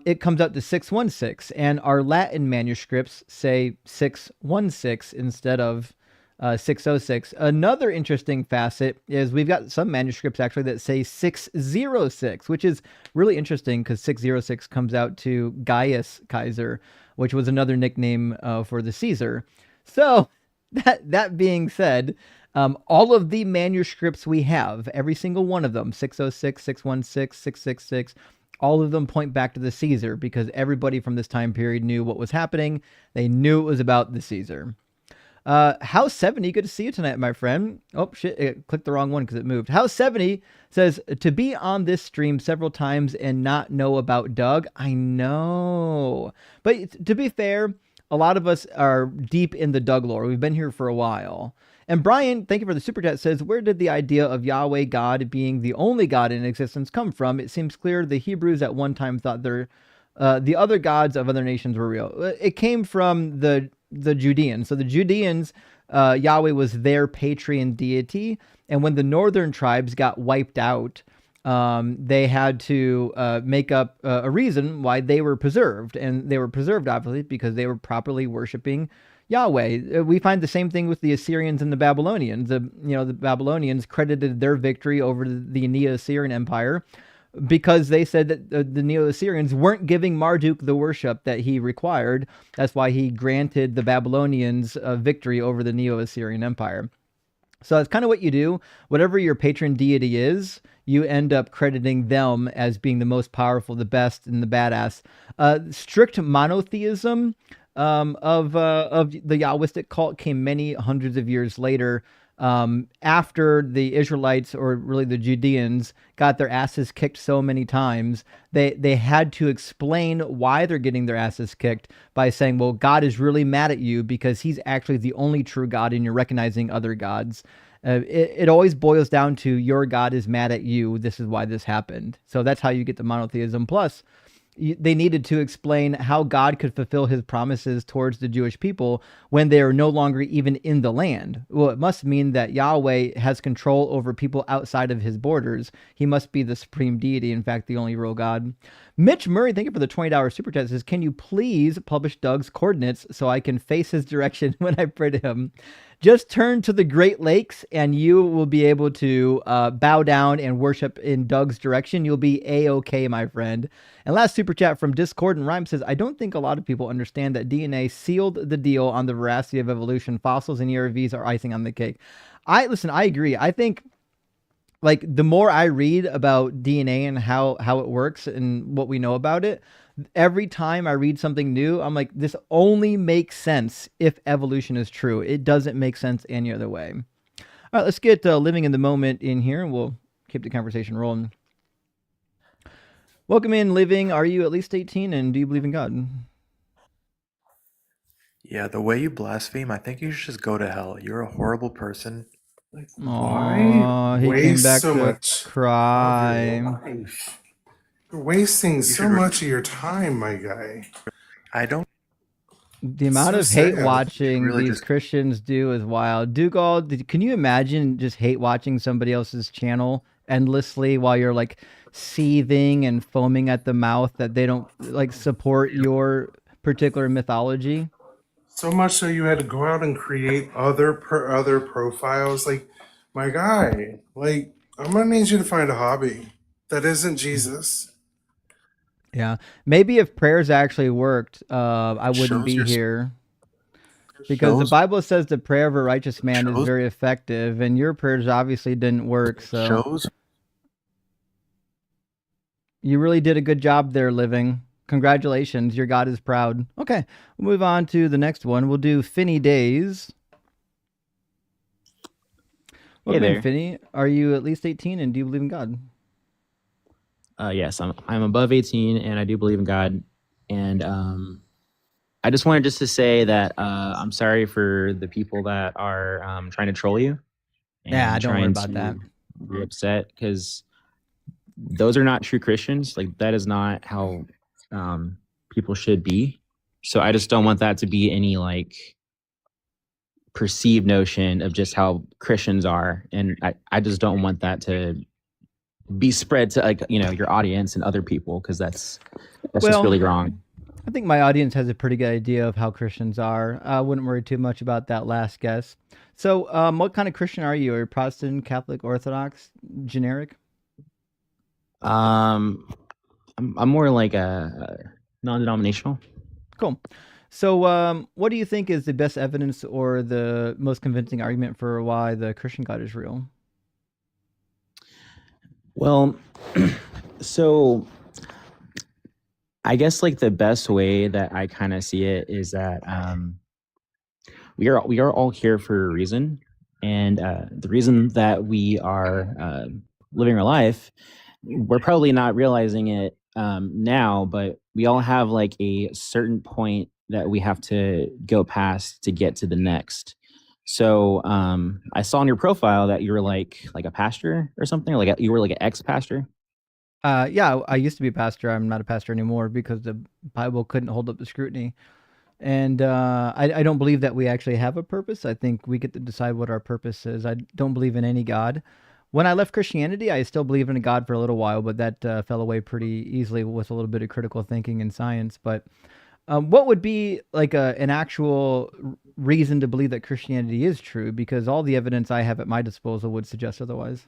it comes out to 616, and our Latin manuscripts say 616 instead of 606. Another interesting facet is we've got some manuscripts actually that say 606, which is really interesting because 606 comes out to Gaius Kaiser, which was another nickname for the Caesar. So that being said, all of the manuscripts we have, every single one of them, 606, 616, 666, all of them point back to the Caesar because everybody from this time period knew what was happening. They knew it was about the Caesar. House 70, good to see you tonight, my friend. Oh, shit, I clicked the wrong one because it moved. House 70 says, to be on this stream several times and not know about Doug. I know. But to be fair, a lot of us are deep in the Doug lore. We've been here for a while. And Brian, thank you for the super chat, says, where did the idea of Yahweh God being the only God in existence come from? It seems clear the Hebrews at one time thought the other gods of other nations were real. It came from the Judeans. So the Judeans, Yahweh was their patron deity. And when the northern tribes got wiped out they had to make up a reason why they were preserved. And they were preserved, obviously, because they were properly worshiping Yahweh. We find the same thing with the Assyrians and the Babylonians. The Babylonians credited their victory over the Neo-Assyrian Empire because they said that the Neo-Assyrians weren't giving Marduk the worship that he required. That's why he granted the Babylonians a victory over the Neo-Assyrian Empire. So that's kind of what you do. Whatever your patron deity is, you end up crediting them as being the most powerful, the best, and the badass. Strict monotheism of the Yahwistic cult came many hundreds of years later, after the Israelites, or really the Judeans, got their asses kicked so many times. They had to explain why they're getting their asses kicked by saying, well, God is really mad at you because he's actually the only true God and you're recognizing other gods. It always boils down to your God is mad at you. This is why this happened. So that's how you get the monotheism. Plus, they needed to explain how God could fulfill his promises towards the Jewish people when they are no longer even in the land. Well, it must mean that Yahweh has control over people outside of his borders. He must be the supreme deity, in fact, the only real God. Mitch Murray, thank you for the $20 super chat, says, can you please publish Doug's coordinates so I can face his direction when I pray to him? Just turn to the Great Lakes and you will be able to bow down and worship in Doug's direction. You'll be A-okay, my friend. And last super chat from Discord and Rhyme says, I don't think a lot of people understand that DNA sealed the deal on the veracity of evolution. Fossils and ERVs are icing on the cake. I agree. I think, like, the more I read about DNA and how it works and what we know about it, every time I read something new, I'm like, this only makes sense if evolution is true. It doesn't make sense any other way. All right, let's get living in the moment in here, and we'll keep the conversation rolling. Welcome in, Living. Are you at least 18, and do you believe in God? Yeah, the way you blaspheme, I think you should just go to hell. You're a horrible person. Why he came waste back so to much cry. of your life? You're wasting so much of your time, my guy. I don't. The amount of hate watching really these Christians do is wild. Dougal, can you imagine just hate watching somebody else's channel endlessly while you're like seething and foaming at the mouth that they don't like support your particular mythology? So much so you had to go out and create other profiles. Like, my guy, like, I'm gonna need you to find a hobby that isn't Jesus. Yeah, maybe if prayers actually worked, I wouldn't be here. Because the Bible says the prayer of a righteous man is very effective, and your prayers obviously didn't work. So you really did a good job there, Living. Congratulations, your God is proud. Okay, we'll move on to the next one. We'll do Finney Days. Welcome in, Finney. Are you at least 18, and do you believe in God? Yes, I'm above 18, and I do believe in God. And I just wanted to say that I'm sorry for the people that are trying to troll you. Yeah, don't worry about that. Be upset because those are not true Christians. Like, that is not how people should be. So I just don't want that to be any like perceived notion of just how Christians are, and I just don't want that to be spread to, like, your audience and other people, because that's just really wrong. I think my audience has a pretty good idea of how Christians are. I wouldn't worry too much about that last guess. So what kind of Christian are you? Are you Protestant, Catholic, Orthodox, generic? I'm more like a non-denominational. Cool. So what do you think is the best evidence or the most convincing argument for why the Christian God is real? Well, so I guess like the best way that I kind of see it is that we are all here for a reason, and the reason that we are living our life, we're probably not realizing it now, but we all have like a certain point that we have to go past to get to the next. So I saw on your profile that you were like a pastor or something, or like you were like an ex-pastor. Yeah, I used to be a pastor. I'm not a pastor anymore because the Bible couldn't hold up the scrutiny. And I don't believe that we actually have a purpose. I think we get to decide what our purpose is. I don't believe in any God. When I left Christianity, I still believed in a God for a little while, but that fell away pretty easily with a little bit of critical thinking and science. But what would be like an actual reason to believe that Christianity is true? Because all the evidence I have at my disposal would suggest otherwise.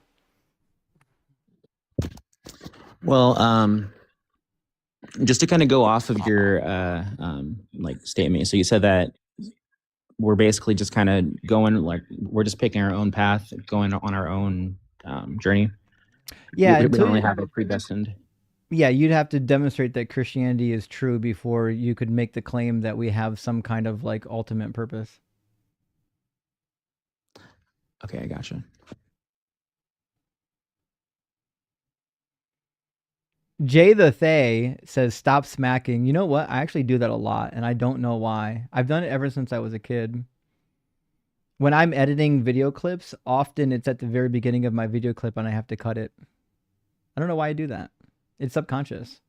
Well, just to kind of go off of your like statement. So you said that we're basically just kind of going, like, we're just picking our own path, going on our own journey. Yeah, we don't really have it predestined. Yeah, you'd have to demonstrate that Christianity is true before you could make the claim that we have some kind of like ultimate purpose. Okay, I gotcha. Jay the Thay says, stop smacking. You know what? I actually do that a lot, and I don't know why. I've done it ever since I was a kid. When I'm editing video clips, often it's at the very beginning of my video clip and I have to cut it. I don't know why I do that. It's subconscious.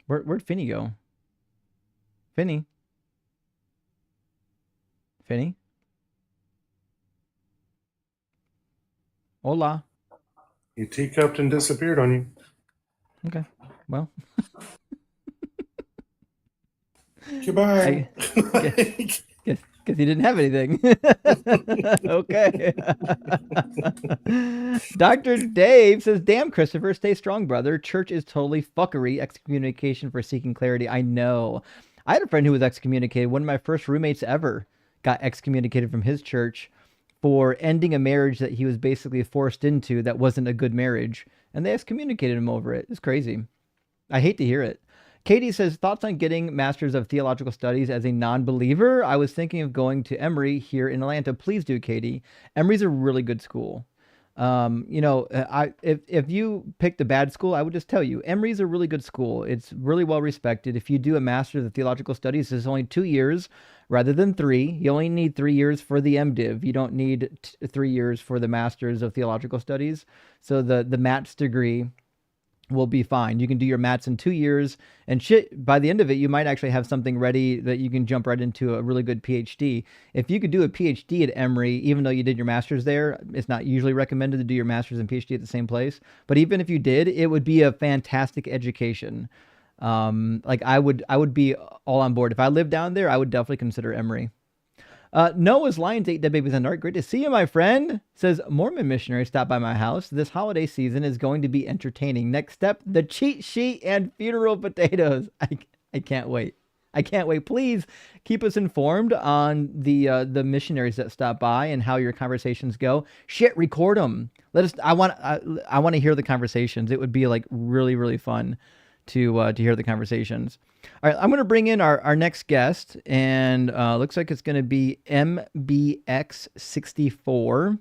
Where'd Finny go? Finny? Finny? Hola. You teacupped and disappeared on you. Okay. Well. Goodbye. Guess he didn't have anything. Okay. Dr. Dave says, damn, Christopher, stay strong, brother. Church is totally fuckery. Excommunication for seeking clarity. I know. I had a friend who was excommunicated. One of my first roommates ever got excommunicated from his church for ending a marriage that he was basically forced into that wasn't a good marriage. And they excommunicated him over it. It's crazy. I hate to hear it. Katie says, thoughts on getting Masters of Theological Studies as a non-believer? I was thinking of going to Emory here in Atlanta. Please do, Katie. Emory's a really good school. If you picked a bad school, I would just tell you, Emory's a really good school. It's really well respected. If you do a Master's of Theological Studies, it's only 2 years rather than 3. You only need 3 years for the MDiv. You don't need 3 years for the Master's of Theological Studies. So the MATS degree will be fine. You can do your mats in 2 years, and shit, by the end of it, you might actually have something ready that you can jump right into a really good PhD. If you could do a PhD at Emory, even though you did your master's there, it's not usually recommended to do your master's and PhD at the same place. But even if you did, it would be a fantastic education. I would be all on board. If I lived down there, I would definitely consider Emory. Noah's Lions 8 Dead Babies on Dark. Great to see you, my friend. Says, Mormon missionary stopped by my house. This holiday season is going to be entertaining. Next step, the cheat sheet and funeral potatoes. I can't wait. I can't wait. Please keep us informed on the missionaries that stop by and how your conversations go. Shit, record them. Let us. I want to hear the conversations. It would be like really, really fun to hear the conversations. All right, I'm going to bring in our next guest, and looks like it's going to be MBX64.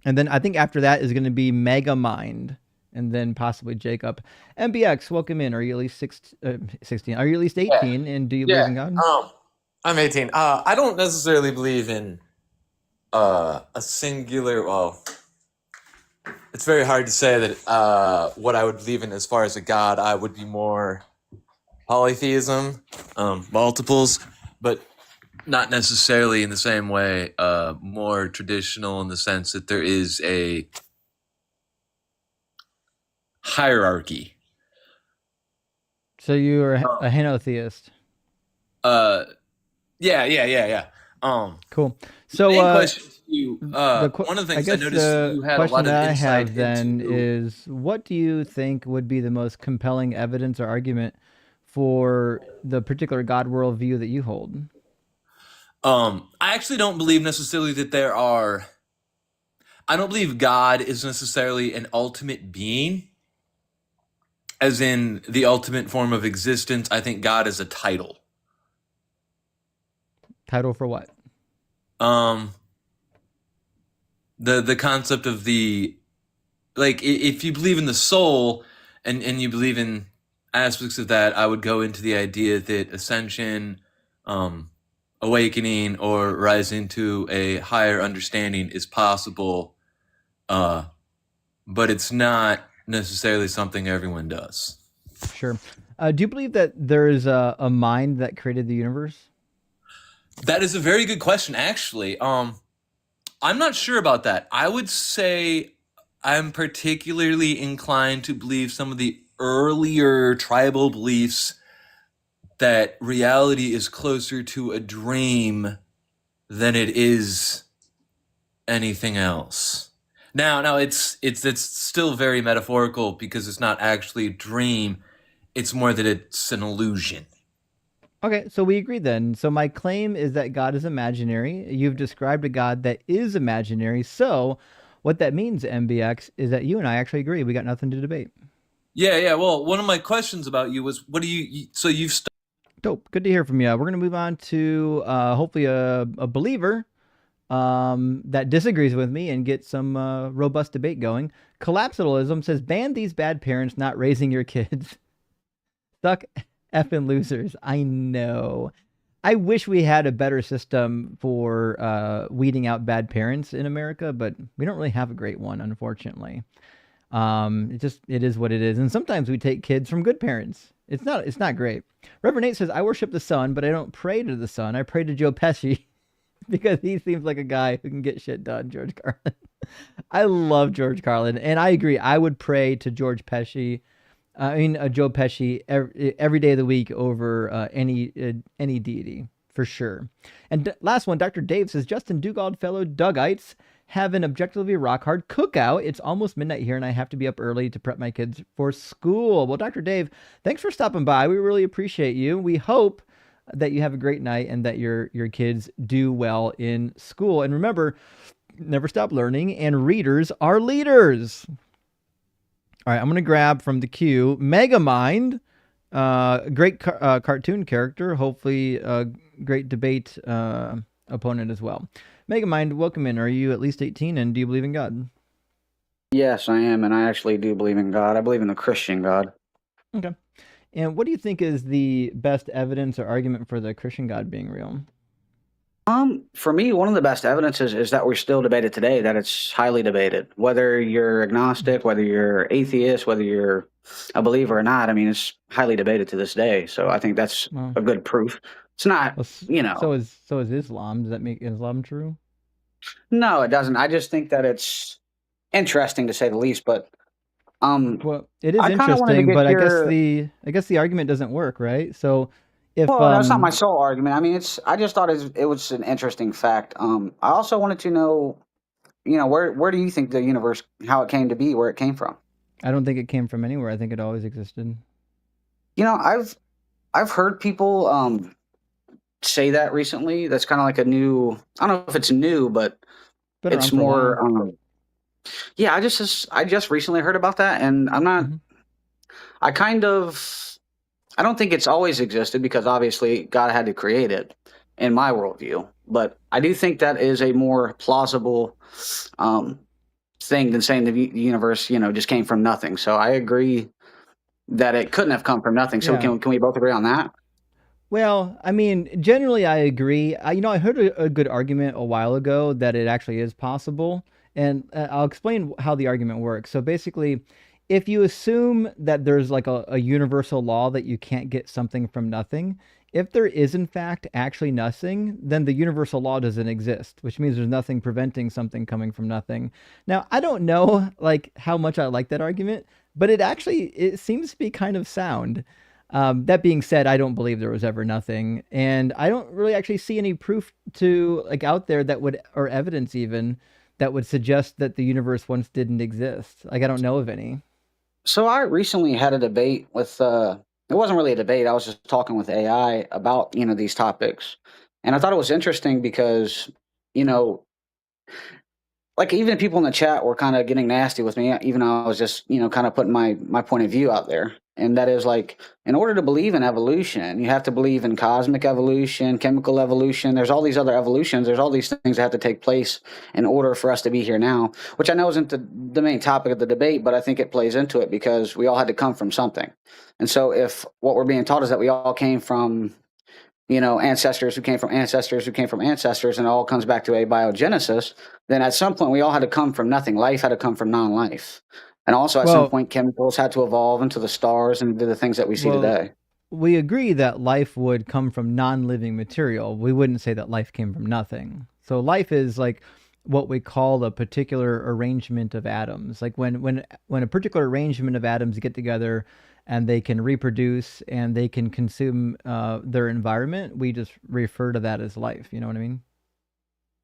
And then I think after that is going to be Megamind, and then possibly Jacob. MBX, welcome in. Are you at least 16? Are you at least 18? And do you believe in God? I'm 18. I don't necessarily believe in a singular, well, it's very hard to say that what I would believe in as far as a God. I would be more polytheism, multiples, but not necessarily in the same way, more traditional in the sense that there is a hierarchy. So you're a henotheist. Yeah. Cool. So question to you, one of the things I noticed you had a lot of insight into. Then is, what do you think would be the most compelling evidence or argument for the particular God worldview that you hold? I actually don't believe necessarily that there are. I don't believe God is necessarily an ultimate being, as in the ultimate form of existence. I think God is a title. Title for what? The concept of the, like, if you believe in the soul and you believe in aspects of that, I would go into the idea that ascension, awakening, or rising to a higher understanding is possible, but it's not necessarily something everyone does. Sure. Do you believe that there is a mind that created the universe? That is a very good question, actually. I'm not sure about that. I would say I'm particularly inclined to believe some of the earlier tribal beliefs that reality is closer to a dream than it is anything else. Now it's still very metaphorical because it's not actually a dream. It's more that it's an illusion. Okay, so we agree then. So my claim is that God is imaginary. You've described a God that is imaginary. So what that means, MBX, is that you and I actually agree. We got nothing to debate. Yeah. Well, one of my questions about you was, what do you? So you've. Dope. Good to hear from you. We're gonna move on to hopefully a believer that disagrees with me and get some robust debate going. Collapsalism says ban these bad parents not raising your kids. Suck effing losers. I know. I wish we had a better system for weeding out bad parents in America, but we don't really have a great one, unfortunately. It is what it is, and sometimes we take kids from good parents. It's not great. Reverend Nate says, I worship the sun, but I don't pray to the sun. I pray to Joe Pesci because he seems like a guy who can get shit done. George Carlin. I love George Carlin, and I agree. I would pray to George Pesci. Joe Pesci every day of the week over any deity for sure. And last one, Dr. Dave says, Justin Dugald, fellow Dougites, have an objectively rock hard cookout. It's almost midnight here, and I have to be up early to prep my kids for school. Well, Dr. Dave, thanks for stopping by. We really appreciate you. We hope that you have a great night and that your kids do well in school. And remember, never stop learning, and readers are leaders. All right, I'm going to grab from the queue Megamind, great cartoon character, hopefully a great debate opponent as well. Megamind, welcome in. Are you at least 18 and do you believe in God? Yes, I am, and I actually do believe in God. I believe in the Christian God. Okay. And what do you think is the best evidence or argument for the Christian God being real? For me, one of the best evidences is that we're still debated today, that it's highly debated. Whether you're agnostic, whether you're atheist, whether you're a believer or not, I mean, it's highly debated to this day. So I think that's a good proof. It's not, So is Islam. Does that make Islam true? No, it doesn't. I just think that it's interesting to say the least, but well, it is interesting, but I guess the argument doesn't work, right? So if that's not my sole argument. I mean, I just thought it was an interesting fact. I also wanted to know, where do you think the universe, how it came to be, where it came from? I don't think it came from anywhere. I think it always existed. I've heard people say that recently. That's kind of like a new. I don't know if it's new, but it's more. Yeah, I just recently heard about that, and I'm not. I don't think it's always existed because obviously God had to create it, in my worldview. But I do think that is a more plausible thing than saying the universe, just came from nothing. So I agree that it couldn't have come from nothing. So can we both agree on that? Well, I mean, generally I agree. I heard a good argument a while ago that it actually is possible. And I'll explain how the argument works. So basically, if you assume that there's like a universal law that you can't get something from nothing, if there is in fact actually nothing, then the universal law doesn't exist, which means there's nothing preventing something coming from nothing. Now, I don't know like how much I like that argument, but it seems to be kind of sound. That being said, I don't believe there was ever nothing, and I don't really actually see any proof to like out there that would, or evidence even, that would suggest that the universe once didn't exist. Like I don't know of any. So I recently had a debate with it wasn't really a debate. I was just talking with AI about, these topics. And I thought it was interesting because, like even people in the chat were kind of getting nasty with me, even though I was just, kind of putting my point of view out there. And that is like, in order to believe in evolution, you have to believe in cosmic evolution, chemical evolution. There's all these other evolutions. There's all these things that have to take place in order for us to be here now, which I know isn't the main topic of the debate, but I think it plays into it because we all had to come from something. And so if what we're being taught is that we all came from, ancestors who came from ancestors who came from ancestors, and it all comes back to abiogenesis, then at some point we all had to come from nothing. Life had to come from non-life. And also at some point chemicals had to evolve into the stars and into the things that we see today. we agree that life would come from non-living material. We wouldn't say that life came from nothing. So life is like what we call a particular arrangement of atoms. Like when a particular arrangement of atoms get together and they can reproduce and they can consume their environment, we just refer to that as life. You know what I mean?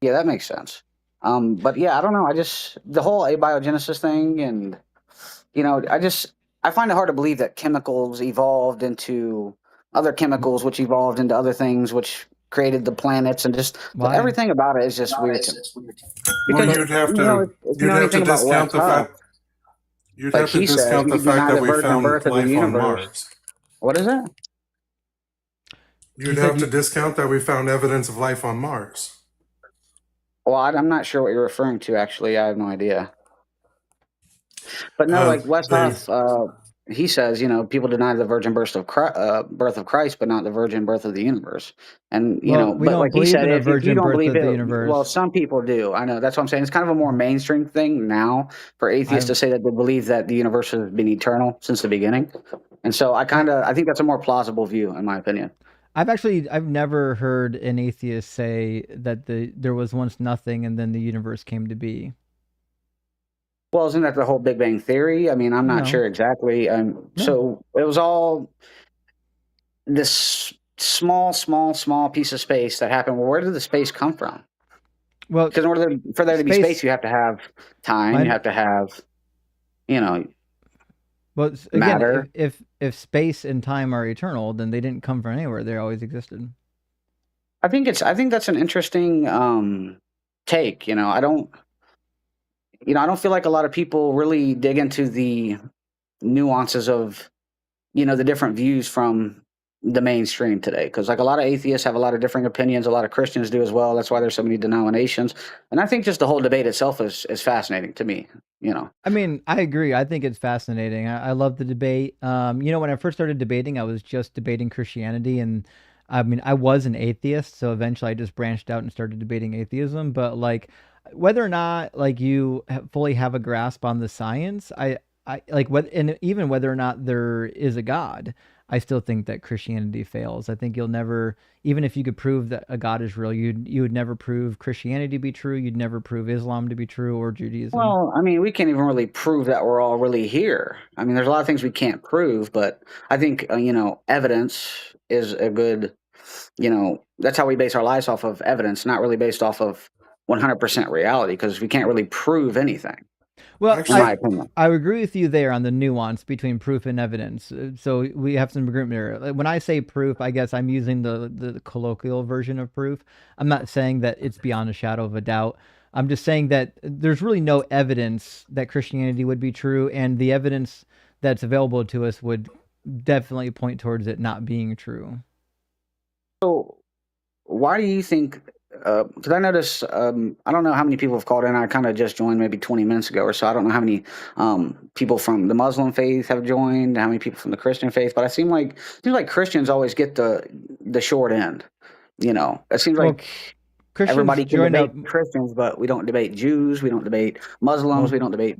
Yeah, that makes sense. But yeah, I don't know. I just the whole abiogenesis thing, and I find it hard to believe that chemicals evolved into other chemicals, which evolved into other things, which created the planets, and just Why? everything about it is just weird to me. Well, Because if you know anything about Wes Huff, you'd like have to he says, discount you the can fact deny that the we virgin found birth of the life on universe. Mars. What is it? You'd have to discount that we found evidence of life on Mars. Well, I'm not sure what you're referring to. Actually, I have no idea. But no, like Wes Huff, he says, people deny the virgin birth of Christ, but not the virgin birth of the universe. And Well, we but don't like he believe said, in a if you virgin don't birth believe of it, the well, universe. some people do. I know that's what I'm saying. It's kind of a more mainstream thing now for atheists to say that they believe that the universe has been eternal since the beginning. And so I think that's a more plausible view, in my opinion. I've never heard an atheist say that there was once nothing and then the universe came to be. Well, isn't that the whole Big Bang Theory? I mean, I'm not sure exactly. So it was all this small piece of space that happened. Well, where did the space come from? Well, because in order for there to be space, you have to have time. You have to have, Well, matter. again, if space and time are eternal, then they didn't come from anywhere. They always existed. I think that's an interesting take. I don't feel like a lot of people really dig into the nuances of the different views from the mainstream today, because like a lot of atheists have a lot of different opinions, a lot of Christians do as well. That's why there's so many denominations, and I think just the whole debate itself is fascinating to me. I mean, I agree. I think it's fascinating. I love the debate. When I first started debating, I was just debating Christianity, and I mean, I was an atheist, so eventually I just branched out and started debating atheism. But like, whether or not like you fully have a grasp on the science, I like and even whether or not there is a God, I still think that Christianity fails. I think you'll never, even if you could prove that a God is real, you would never prove Christianity to be true. You'd never prove Islam to be true or Judaism. Well, I mean, we can't even really prove that we're all really here. I mean, there's a lot of things we can't prove, but I think evidence is a good, that's how we base our lives off of evidence, not really based off of 100% reality, because we can't really prove anything. Well, in my opinion. I agree with you there on the nuance between proof and evidence. So we have some agreement there. When I say proof, I guess I'm using the colloquial version of proof. I'm not saying that it's beyond a shadow of a doubt. I'm just saying that there's really no evidence that Christianity would be true, and the evidence that's available to us would definitely point towards it not being true. So why do you think, because I noticed, I don't know how many people have called in. I kind of just joined maybe 20 minutes ago or so. I don't know how many people from the Muslim faith have joined, how many people from the Christian faith, but it seems like Christians always get the short end. It seems like everybody can debate Christians, but we don't debate Jews, we don't debate Muslims, we don't debate,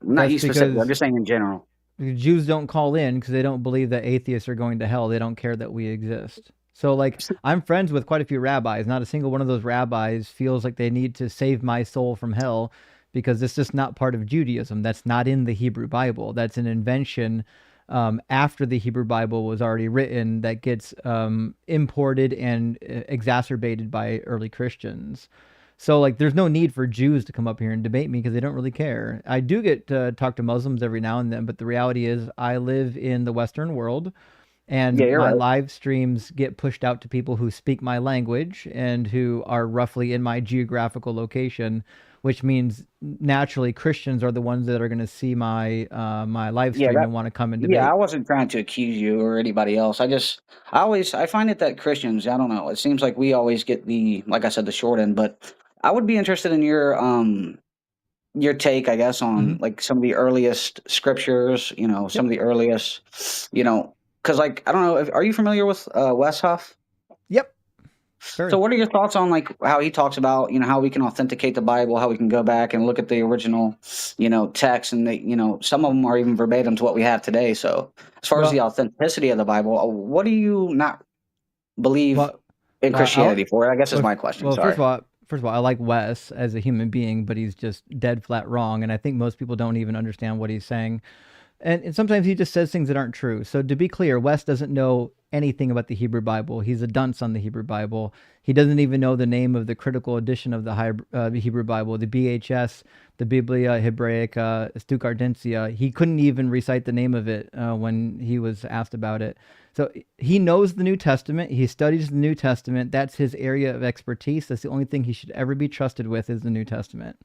not you specifically, I'm just saying in general. Jews don't call in because they don't believe that atheists are going to hell. They don't care that we exist. So like, I'm friends with quite a few rabbis. Not a single one of those rabbis feels like they need to save my soul from hell, because it's just not part of Judaism. That's not in the Hebrew Bible. That's an invention after the Hebrew Bible was already written that gets imported and exacerbated by early Christians. So like, there's no need for Jews to come up here and debate me because they don't really care. I do get to talk to Muslims every now and then, but the reality is I live in the Western world. And my live streams get pushed out to people who speak my language and who are roughly in my geographical location, which means naturally Christians are the ones that are going to see my my live stream and want to come and debate. Yeah, I wasn't trying to accuse you or anybody else. I find it that Christians, I don't know, it seems like we always get like I said, the short end. But I would be interested in your take, I guess, on like some of the earliest scriptures. Some of the earliest, because like, I don't know, are you familiar with Wes Huff? Yep. So what are your thoughts on like how he talks about, how we can authenticate the Bible, how we can go back and look at the original, text, and some of them are even verbatim to what we have today. So as far as the authenticity of the Bible, what do you not believe in Christianity for? I guess is my question. Well, Sorry. First of all, I like Wes as a human being, but he's just dead flat wrong, and I think most people don't even understand what he's saying. And sometimes he just says things that aren't true. So to be clear, Wes doesn't know anything about the Hebrew Bible. He's a dunce on the Hebrew Bible. He doesn't even know the name of the critical edition of the Hebrew Bible, the BHS, the Biblia Hebraica Stuttgartensia. He couldn't even recite the name of it when he was asked about it. So he knows the New Testament. He studies the New Testament. That's his area of expertise. That's the only thing he should ever be trusted with is the New Testament.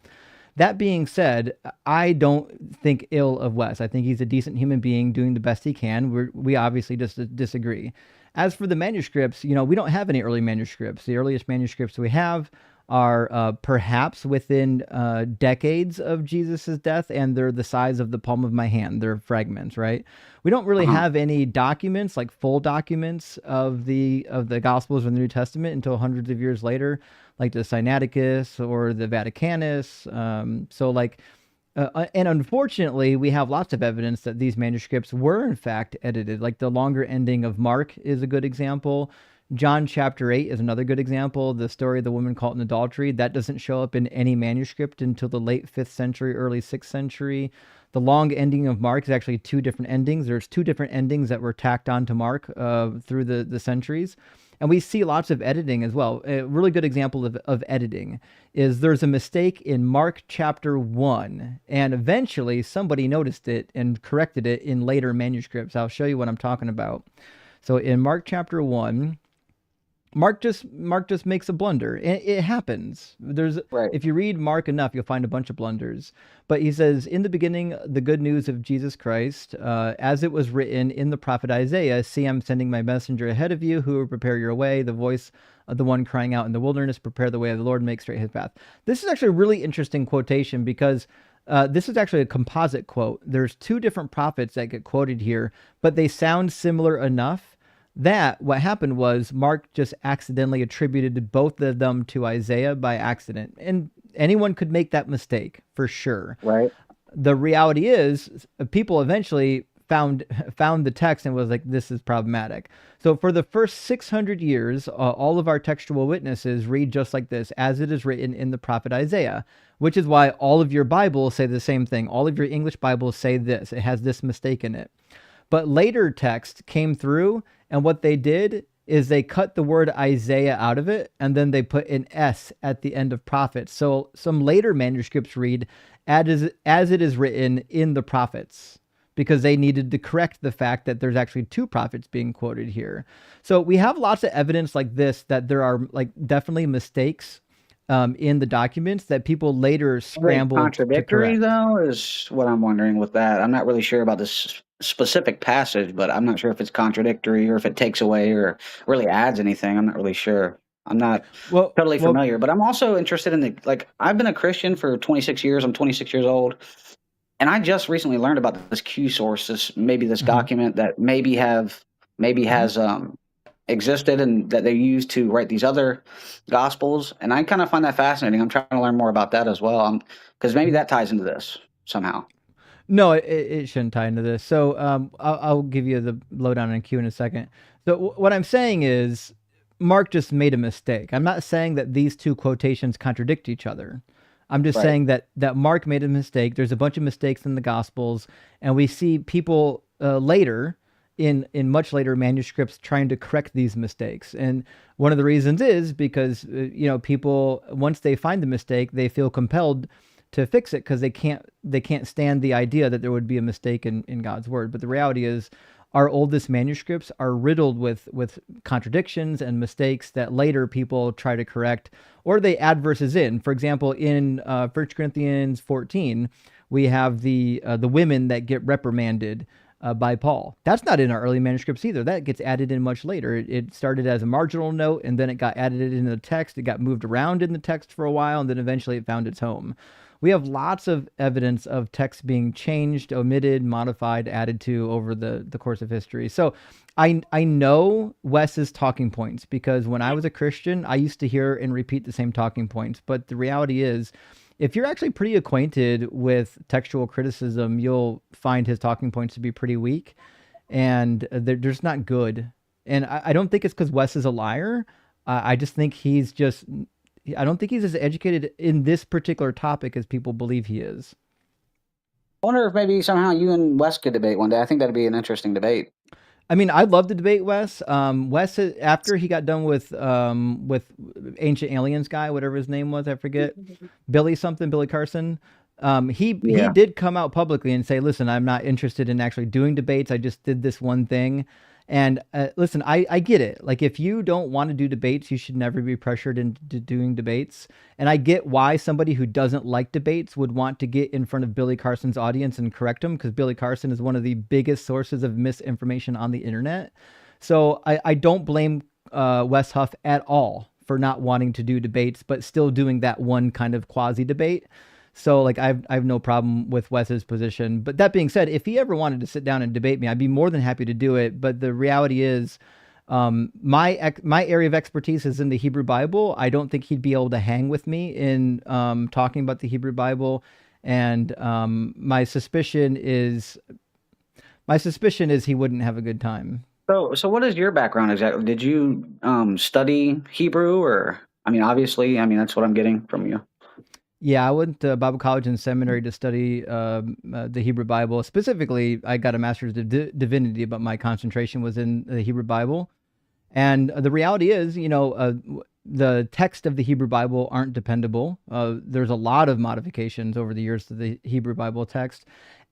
That being said, I don't think ill of Wes. I think he's a decent human being doing the best he can. We obviously just disagree. As for the manuscripts, we don't have any early manuscripts. The earliest manuscripts we have are perhaps within decades of Jesus's death, and they're the size of the palm of my hand. They're fragments, right? We don't really have any documents, like full documents of the Gospels or the New Testament until hundreds of years later, like the Sinaiticus or the Vaticanus. And unfortunately, we have lots of evidence that these manuscripts were in fact edited. Like the longer ending of Mark is a good example. John chapter 8 is another good example. The story of the woman caught in adultery, that doesn't show up in any manuscript until the late 5th century, early 6th century. The long ending of Mark is actually two different endings. There's two different endings that were tacked onto Mark through the centuries. And we see lots of editing as well. A really good example of editing is there's a mistake in Mark chapter 1, and eventually somebody noticed it and corrected it in later manuscripts. I'll show you what I'm talking about. So in Mark chapter 1, Mark just makes a blunder. It happens. If you read Mark enough, you'll find a bunch of blunders. But he says, in the beginning, the good news of Jesus Christ, as it was written in the prophet Isaiah, see, I'm sending my messenger ahead of you who will prepare your way, the voice of the one crying out in the wilderness, prepare the way of the Lord, make straight his path. This is actually a really interesting quotation because this is actually a composite quote. There's two different prophets that get quoted here, but they sound similar enough that what happened was Mark just accidentally attributed both of them to Isaiah by accident. And anyone could make that mistake for sure. Right. The reality is people eventually found the text and was like, this is problematic. So for the first 600 years, all of our textual witnesses read just like this, as it is written in the prophet Isaiah, which is why all of your Bibles say the same thing. All of your English Bibles say this. It has this mistake in it. But later text came through, and what they did is they cut the word Isaiah out of it, and then they put an S at the end of prophets. So some later manuscripts read, as it is written in the prophets, because they needed to correct the fact that there's actually two prophets being quoted here. So we have lots of evidence like this, that there are like definitely mistakes in the documents that people later scrambled contradictory, to correct. Though, is what I'm wondering with that. I'm not really sure about this specific passage, but I'm not sure if it's contradictory or if it takes away or really adds anything. I'm not really sure. I'm not totally familiar, but I'm also interested in I've been a Christian for 26 years. I'm 26 years old. And I just recently learned about this Q source, this document that maybe has existed and that they used to write these other gospels. And I kind of find that fascinating. I'm trying to learn more about that as well, because maybe that ties into this somehow. No, it shouldn't tie into this. So I'll give you the lowdown on Q in a second. So what I'm saying is Mark just made a mistake. I'm not saying that these two quotations contradict each other. I'm just saying that Mark made a mistake. There's a bunch of mistakes in the Gospels, and we see people later in much later manuscripts trying to correct these mistakes. And one of the reasons is because people, once they find the mistake, they feel compelled to fix it because they can't stand the idea that there would be a mistake in God's word. But the reality is our oldest manuscripts are riddled with contradictions and mistakes that later people try to correct, or they add verses in. For example, in 1 Corinthians 14, we have the women that get reprimanded by Paul. That's not in our early manuscripts either. That gets added in much later. It started as a marginal note, and then it got added into the text. It got moved around in the text for a while, and then eventually it found its home. we have lots of evidence of text being changed, omitted, modified, added to over the course of history. So I know Wes's talking points because when I was a Christian, I used to hear and repeat the same talking points. But the reality is, if you're actually pretty acquainted with textual criticism, you'll find his talking points to be pretty weak, and they're just not good. And I don't think it's because Wes is a liar. I just think I don't think he's as educated in this particular topic as people believe he is. I wonder if maybe somehow you and Wes could debate one day. I think that'd be an interesting debate. I mean, I'd love to debate Wes. Wes, after he got done with Ancient Aliens guy, whatever his name was, I forget, Billy Carson. He did come out publicly and say, "Listen, I'm not interested in actually doing debates. I just did this one thing." And listen, I get it. Like, if you don't want to do debates, you should never be pressured into doing debates. And I get why somebody who doesn't like debates would want to get in front of Billy Carson's audience and correct him, because Billy Carson is one of the biggest sources of misinformation on the internet. So I don't blame Wes Huff at all for not wanting to do debates, but still doing that one kind of quasi debate. So like I have no problem with Wes's position. But that being said, if he ever wanted to sit down and debate me, I'd be more than happy to do it. But the reality is, my area of expertise is in the Hebrew Bible. I don't think he'd be able to hang with me in talking about the Hebrew Bible. And my suspicion is he wouldn't have a good time. So what is your background exactly? Did you study Hebrew, or I mean, obviously, that's what I'm getting from you. Yeah, I went to Bible college and seminary to study the Hebrew Bible. Specifically, I got a master's of divinity, but my concentration was in the Hebrew Bible. And the reality is, the text of the Hebrew Bible aren't dependable. There's a lot of modifications over the years to the Hebrew Bible text.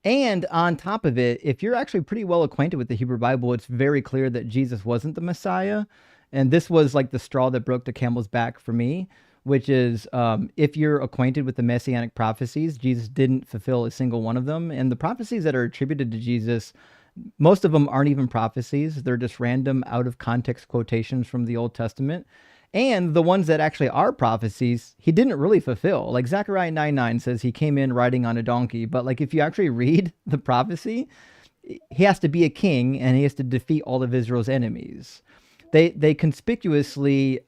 And on top of it, if you're actually pretty well acquainted with the Hebrew Bible, it's very clear that Jesus wasn't the Messiah. And this was like the straw that broke the camel's back for me, which is if you're acquainted with the messianic prophecies, Jesus didn't fulfill a single one of them. And the prophecies that are attributed to Jesus, most of them aren't even prophecies. They're just random out of context quotations from the Old Testament. And the ones that actually are prophecies, he didn't really fulfill. Like Zechariah 9:9 says he came in riding on a donkey. But like if you actually read the prophecy, he has to be a king and he has to defeat all of Israel's enemies. They conspicuously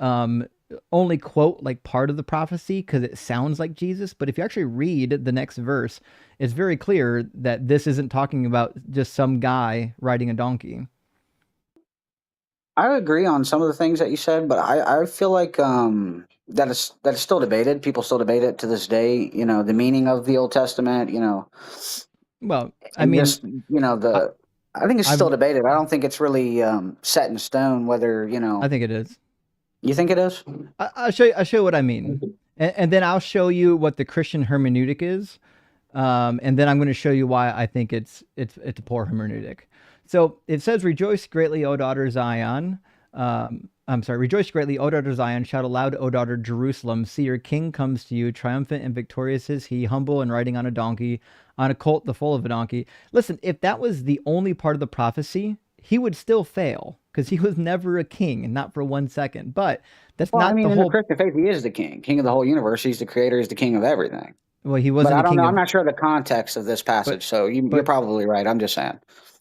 only quote like part of the prophecy because it sounds like Jesus. But if you actually read the next verse, it's very clear that this isn't talking about just some guy riding a donkey. I agree on some of the things that you said, but I feel like that is still debated. People still debate it to this day. The meaning of the Old Testament. Well, I mean, just, I think it's still debated. I don't think it's really set in stone whether I think it is. You think it is? I'll show you what I mean, and then I'll show you what the Christian hermeneutic is, and then I'm going to show you why I think it's a poor hermeneutic. So it says, "Rejoice greatly, O daughter Zion." Rejoice greatly, O daughter Zion. Shout aloud, O daughter Jerusalem. See, your king comes to you, triumphant and victorious is he, humble and riding on a donkey, on a colt, the foal of a donkey. Listen, if that was the only part of the prophecy, he would still fail because he was never a king, and not for 1 second. But that's not the whole. In the Christian faith, he is the king of the whole universe. He's the creator. He's the king of everything. Well, he wasn't. But I don't know. I'm not sure the context of this passage, so you're probably right. I'm just saying.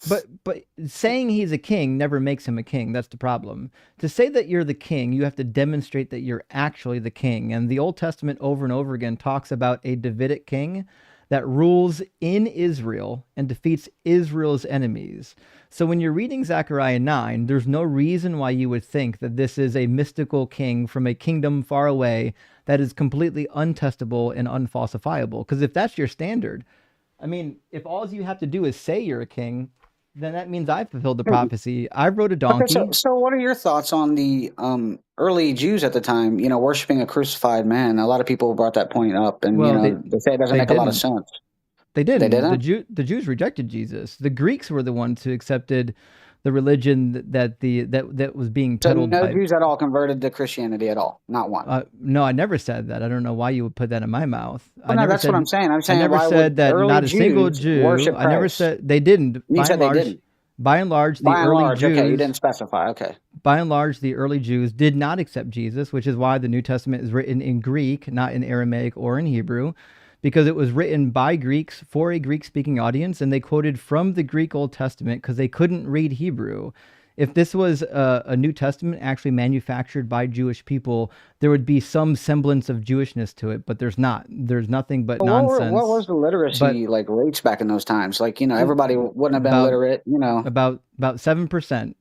But saying he's a king never makes him a king. That's the problem. To say that you're the king, you have to demonstrate that you're actually the king. And the Old Testament over and over again talks about a Davidic king that rules in Israel and defeats Israel's enemies. So when you're reading Zechariah 9, there's no reason why you would think that this is a mystical king from a kingdom far away that is completely untestable and unfalsifiable. Because if that's your standard, I mean, if all you have to do is say you're a king, then that means I fulfilled the prophecy. I rode a donkey. Okay, so what are your thoughts on the early Jews at the time, worshiping a crucified man? A lot of people brought that point up, and they say it doesn't make a lot of sense. They didn't. They didn't? The Jews rejected Jesus. The Greeks were the ones who accepted the religion that was being peddled. So no Jews at all converted to Christianity at all? Not one? No, I never said that. I don't know why you would put that in my mouth. That's what I'm saying. I'm saying I never said that not a single Jew. I never said they didn't. You said they didn't. By and large, the early Jews. Okay, you didn't specify. Okay. By and large, the early Jews did not accept Jesus, which is why the New Testament is written in Greek, not in Aramaic or in Hebrew, because it was written by Greeks for a Greek-speaking audience, and they quoted from the Greek Old Testament because they couldn't read Hebrew. If this was a New Testament actually manufactured by Jewish people, there would be some semblance of Jewishness to it, but there's not. There's nothing but nonsense. What was the literacy like rates back in those times? Like, everybody wouldn't have been literate, About 7%.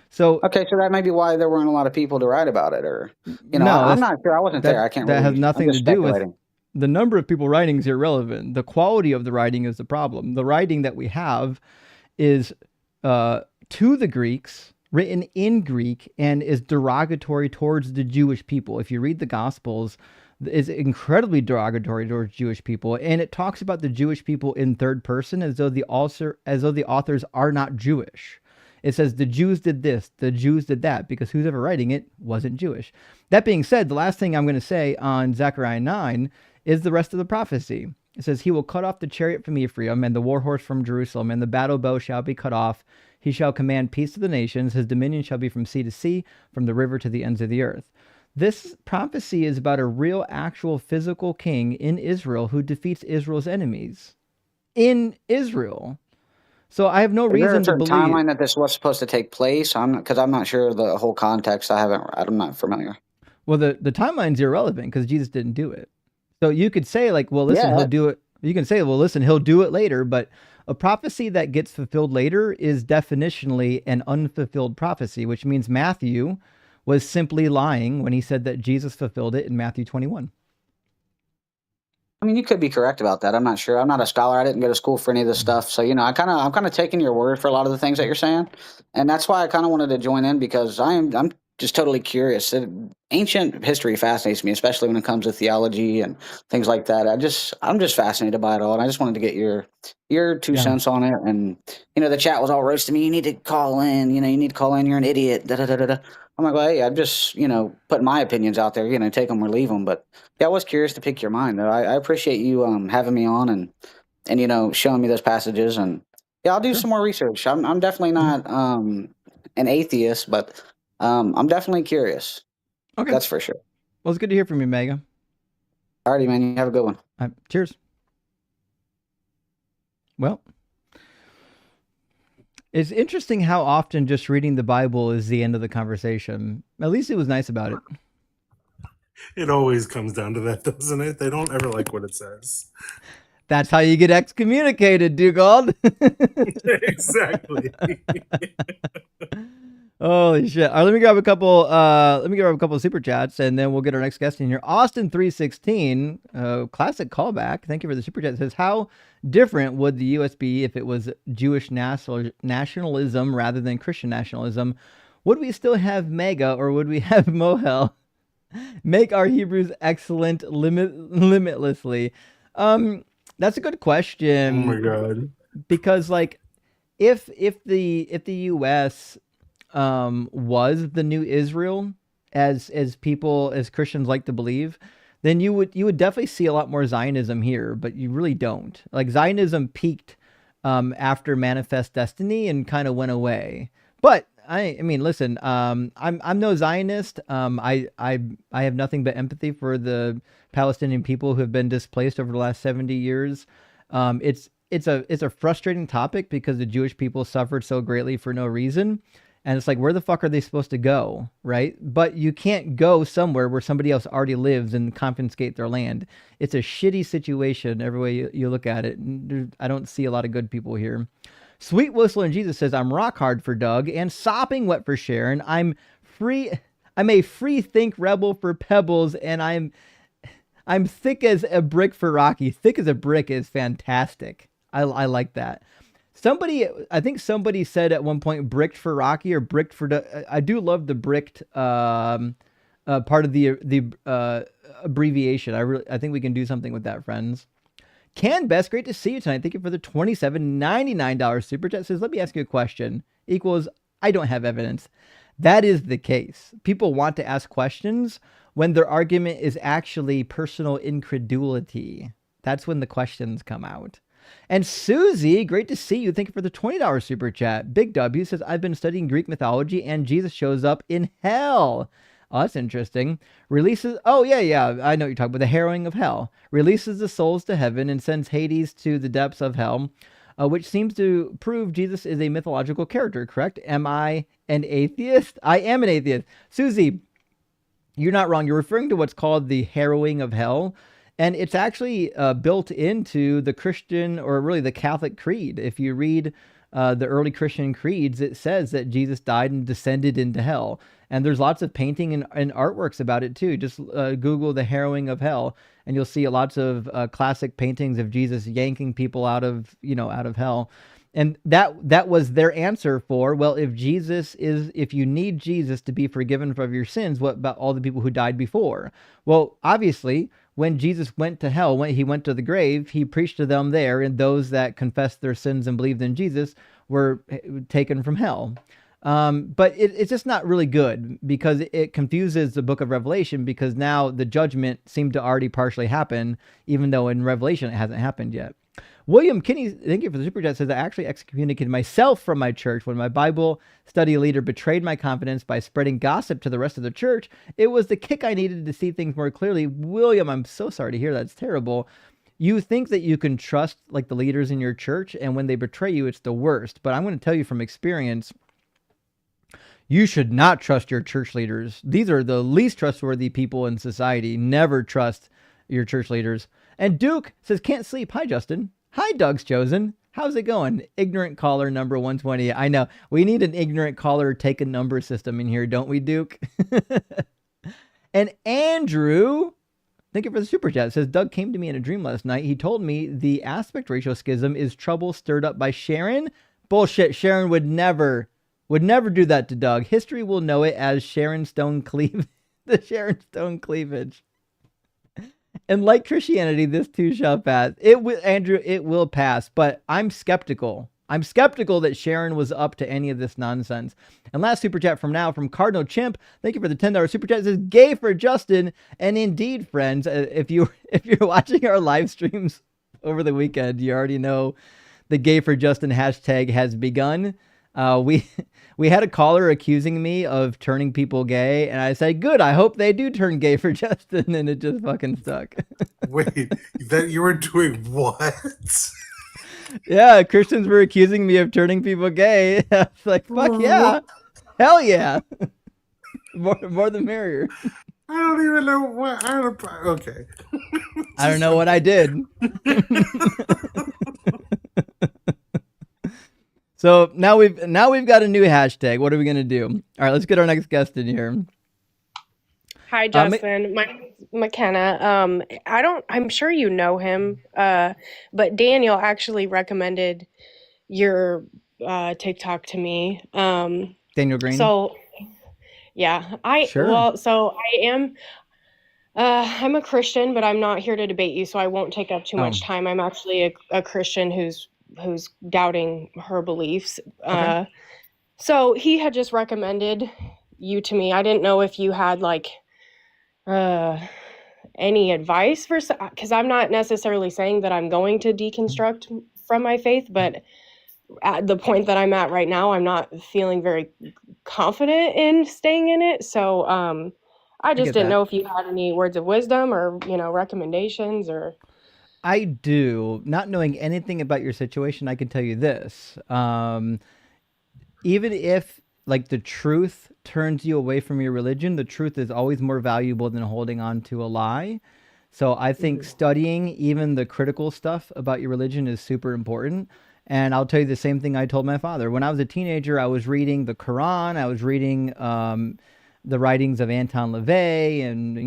So okay, so that may be why there weren't a lot of people to write about it, or I'm not sure. I wasn't there. I can't. That has nothing to do with the number of people writing is irrelevant. The quality of the writing is the problem. The writing that we have is to the Greeks, written in Greek, and is derogatory towards the Jewish people. If you read the Gospels, it's incredibly derogatory towards Jewish people, and it talks about the Jewish people in third person as though the authors are not Jewish. It says the Jews did this, the Jews did that, because who's ever writing it wasn't Jewish. That being said, the last thing I'm going to say on Zechariah 9 is the rest of the prophecy. It says, he will cut off the chariot from Ephraim and the war horse from Jerusalem, and the battle bow shall be cut off. He shall command peace to the nations. His dominion shall be from sea to sea, from the river to the ends of the earth. This prophecy is about a real, actual, physical king in Israel who defeats Israel's enemies. In Israel. So I have no reason to believe. Timeline that this was supposed to take place. I'm not sure the whole context. I'm not familiar. Well, the timeline's irrelevant because Jesus didn't do it. So you could say like, well, listen, he'll do it. You can say, well, listen, he'll do it later. But a prophecy that gets fulfilled later is definitionally an unfulfilled prophecy, which means Matthew was simply lying when he said that Jesus fulfilled it in Matthew 21. I mean, you could be correct about that. I'm not sure. I'm not a scholar. I didn't go to school for any of this stuff. So, I'm kind of taking your word for a lot of the things that you're saying. And that's why I kind of wanted to join in, because I'm just totally curious. Ancient history fascinates me, especially when it comes to theology and things like that. I'm just fascinated by it all. And I just wanted to get your 2 cents on it. And, the chat was all roasting me. You need to call in, you need to call in. You're an idiot. Da, da, da, da, da. I'm like, well, hey, I'm just, putting my opinions out there, take them or leave them. But yeah, I was curious to pick your mind, though. I appreciate you having me on and showing me those passages. And yeah, I'll do some more research. I'm definitely not an atheist, but I'm definitely curious. Okay. That's for sure. Well, it's good to hear from you, Mega. Alrighty, man. You have a good one. Cheers. Well, it's interesting how often just reading the Bible is the end of the conversation. At least it was nice about it. It always comes down to that, doesn't it? They don't ever like what it says. That's how you get excommunicated, Dugald. Exactly. Holy shit! All right, let me grab a couple. Of super chats, and then we'll get our next guest in here. Austin316, classic callback. Thank you for the super chat. It says, how different would the U.S. be if it was Jewish nationalism rather than Christian nationalism? Would we still have Mega, or would we have Mohel? Make our Hebrews excellent limitlessly. That's a good question. Oh my god! Because like, if the U.S. Was the new Israel, as Christians like to believe, then you would definitely see a lot more Zionism here, but you really don't. Like, Zionism peaked after Manifest Destiny and kind of went away. But I mean, listen, I'm no Zionist. I have nothing but empathy for the Palestinian people who have been displaced over the last 70 years. It's a frustrating topic because the Jewish people suffered so greatly for no reason. And it's like, where the fuck are they supposed to go, right? But you can't go somewhere where somebody else already lives and confiscate their land. It's a shitty situation every way you look at it. I don't see a lot of good people here. Sweet Whistle and Jesus says, I'm rock hard for Doug and sopping wet for Sharon. I'm a free think rebel for Pebbles, and I'm thick as a brick for Rocky. Thick as a brick is fantastic. I like that. I think somebody said at one point bricked for Rocky or bricked for, I do love the bricked part of the abbreviation. I think we can do something with that, friends. Can Best, great to see you tonight. Thank you for the $27.99 super chat. Says, let me ask you a question. Equals, I don't have evidence. That is the case. People want to ask questions when their argument is actually personal incredulity. That's when the questions come out. And Susie, great to see you. Thank you for the $20 super chat. Big W says, I've been studying Greek mythology and Jesus shows up in hell. Oh, that's interesting. Releases. Oh, yeah. I know what you're talking about. The harrowing of hell. Releases the souls to heaven and sends Hades to the depths of hell, which seems to prove Jesus is a mythological character, correct? Am I an atheist? I am an atheist. Susie, you're not wrong. You're referring to what's called the harrowing of hell. And it's actually built into the Christian, or really the Catholic creed. If you read the early Christian creeds, it says that Jesus died and descended into hell. And there's lots of painting and artworks about it too. Just Google the harrowing of hell, and you'll see lots of classic paintings of Jesus yanking people out of hell. And that was their answer for, well, if you need Jesus to be forgiven of your sins, what about all the people who died before? Well, obviously, when Jesus went to hell, when he went to the grave, he preached to them there, and those that confessed their sins and believed in Jesus were taken from hell. But it's just not really good, because it confuses the book of Revelation, because now the judgment seemed to already partially happen, even though in Revelation it hasn't happened yet. William Kinney, thank you for the super chat, says, I actually excommunicated myself from my church when my Bible study leader betrayed my confidence by spreading gossip to the rest of the church. It was the kick I needed to see things more clearly. William, I'm so sorry to hear that. It's terrible. You think that you can trust like the leaders in your church, and when they betray you, it's the worst. But I'm going to tell you from experience, you should not trust your church leaders. These are the least trustworthy people in society. Never trust your church leaders. And Duke says, can't sleep. Hi, Justin. Hi, Doug's Chosen. How's it going? Ignorant caller number 120. I know. We need an ignorant caller take a number system in here, don't we, Duke? And Andrew, thank you for the super chat. It says, Doug came to me in a dream last night. He told me the aspect ratio schism is trouble stirred up by Sharon. Bullshit. Sharon would never do that to Doug. History will know it as Sharon Stone cleavage. The Sharon Stone cleavage. And like Christianity, this too shall pass. Andrew, it will pass, but I'm skeptical. I'm skeptical that Sharon was up to any of this nonsense. And last super chat from Cardinal Chimp. Thank you for the $10 super chat. It says, gay for Justin. And indeed, friends, if you're watching our live streams over the weekend, you already know the gay for Justin hashtag has begun. We had a caller accusing me of turning people gay, and I said, good, I hope they do turn gay for Justin, and it just fucking stuck. Wait, that you were doing what? Yeah, Christians were accusing me of turning people gay. I was like, fuck yeah. Hell yeah. More the merrier. I don't even know what. Okay. I don't know what I did. So now we've got a new hashtag. What are we gonna do? All right, let's get our next guest in here. Hi, Justin. My name is McKenna. I'm sure you know him, but Daniel actually recommended your TikTok to me. Daniel Green. So yeah, I am. I'm a Christian, but I'm not here to debate you, so I won't take up too much time. I'm actually a Christian who's doubting her beliefs. Okay. So he had just recommended you to me. I didn't know if you had like any advice for, because I'm not necessarily saying that I'm going to deconstruct from my faith, but at the point that I'm at right now, I'm not feeling very confident in staying in it. So I just didn't know if you had any words of wisdom or, recommendations or. I do. Not knowing anything about your situation, I can tell you this. Even if like the truth turns you away from your religion, the truth is always more valuable than holding on to a lie. So I think studying even the critical stuff about your religion is super important. And I'll tell you the same thing I told my father. When I was a teenager, I was reading the Quran. I was reading the writings of Anton LaVey and,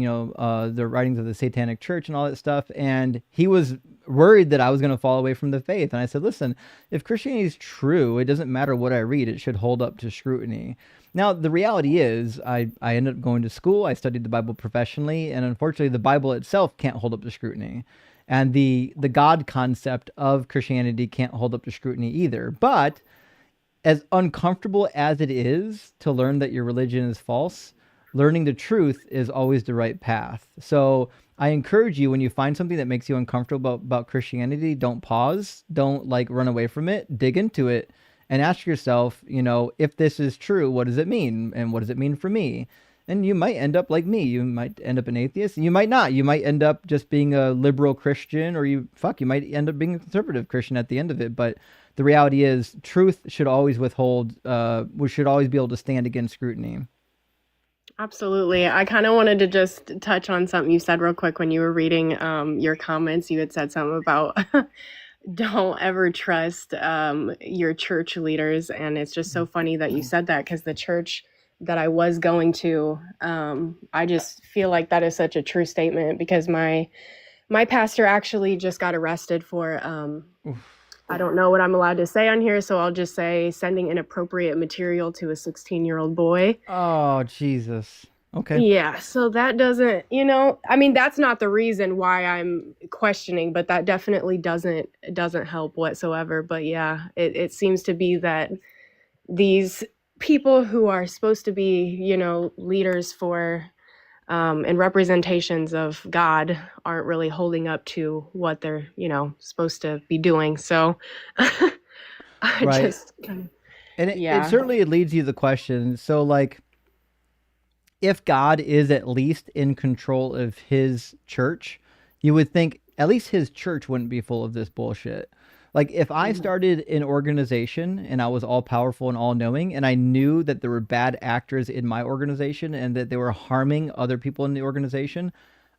the writings of the Satanic Church and all that stuff. And he was worried that I was going to fall away from the faith. And I said, listen, if Christianity is true, it doesn't matter what I read. It should hold up to scrutiny. Now, the reality is I ended up going to school. I studied the Bible professionally. And unfortunately, the Bible itself can't hold up to scrutiny. And the God concept of Christianity can't hold up to scrutiny either. But as uncomfortable as it is to learn that your religion is false, learning the truth is always the right path. So I encourage you, when you find something that makes you uncomfortable about Christianity, don't pause, don't run away from it, dig into it and ask yourself, if this is true, what does it mean? And what does it mean for me? And you might end up like me. You might end up an atheist. And you might not. You might end up just being a liberal Christian, or you might end up being a conservative Christian at the end of it. But the reality is, truth should always withhold. We should always be able to stand against scrutiny. Absolutely. I kind of wanted to just touch on something you said real quick when you were reading your comments. You had said something about don't ever trust your church leaders. And it's just so funny that you said that, because the church that I was going to, I just feel like that is such a true statement, because my pastor actually just got arrested for, I don't know what I'm allowed to say on here, so I'll just say sending inappropriate material to a 16-year-old boy. Oh, Jesus. Okay. Yeah, so that doesn't, I mean, that's not the reason why I'm questioning, but that definitely doesn't help whatsoever. But yeah, it seems to be that these people who are supposed to be, leaders for and representations of God aren't really holding up to what they're, supposed to be doing. So Right. And it certainly leads you to the question. So, like, if God is at least in control of his church, you would think at least his church wouldn't be full of this bullshit. Like, if I started an organization and I was all powerful and all knowing, and I knew that there were bad actors in my organization and that they were harming other people in the organization,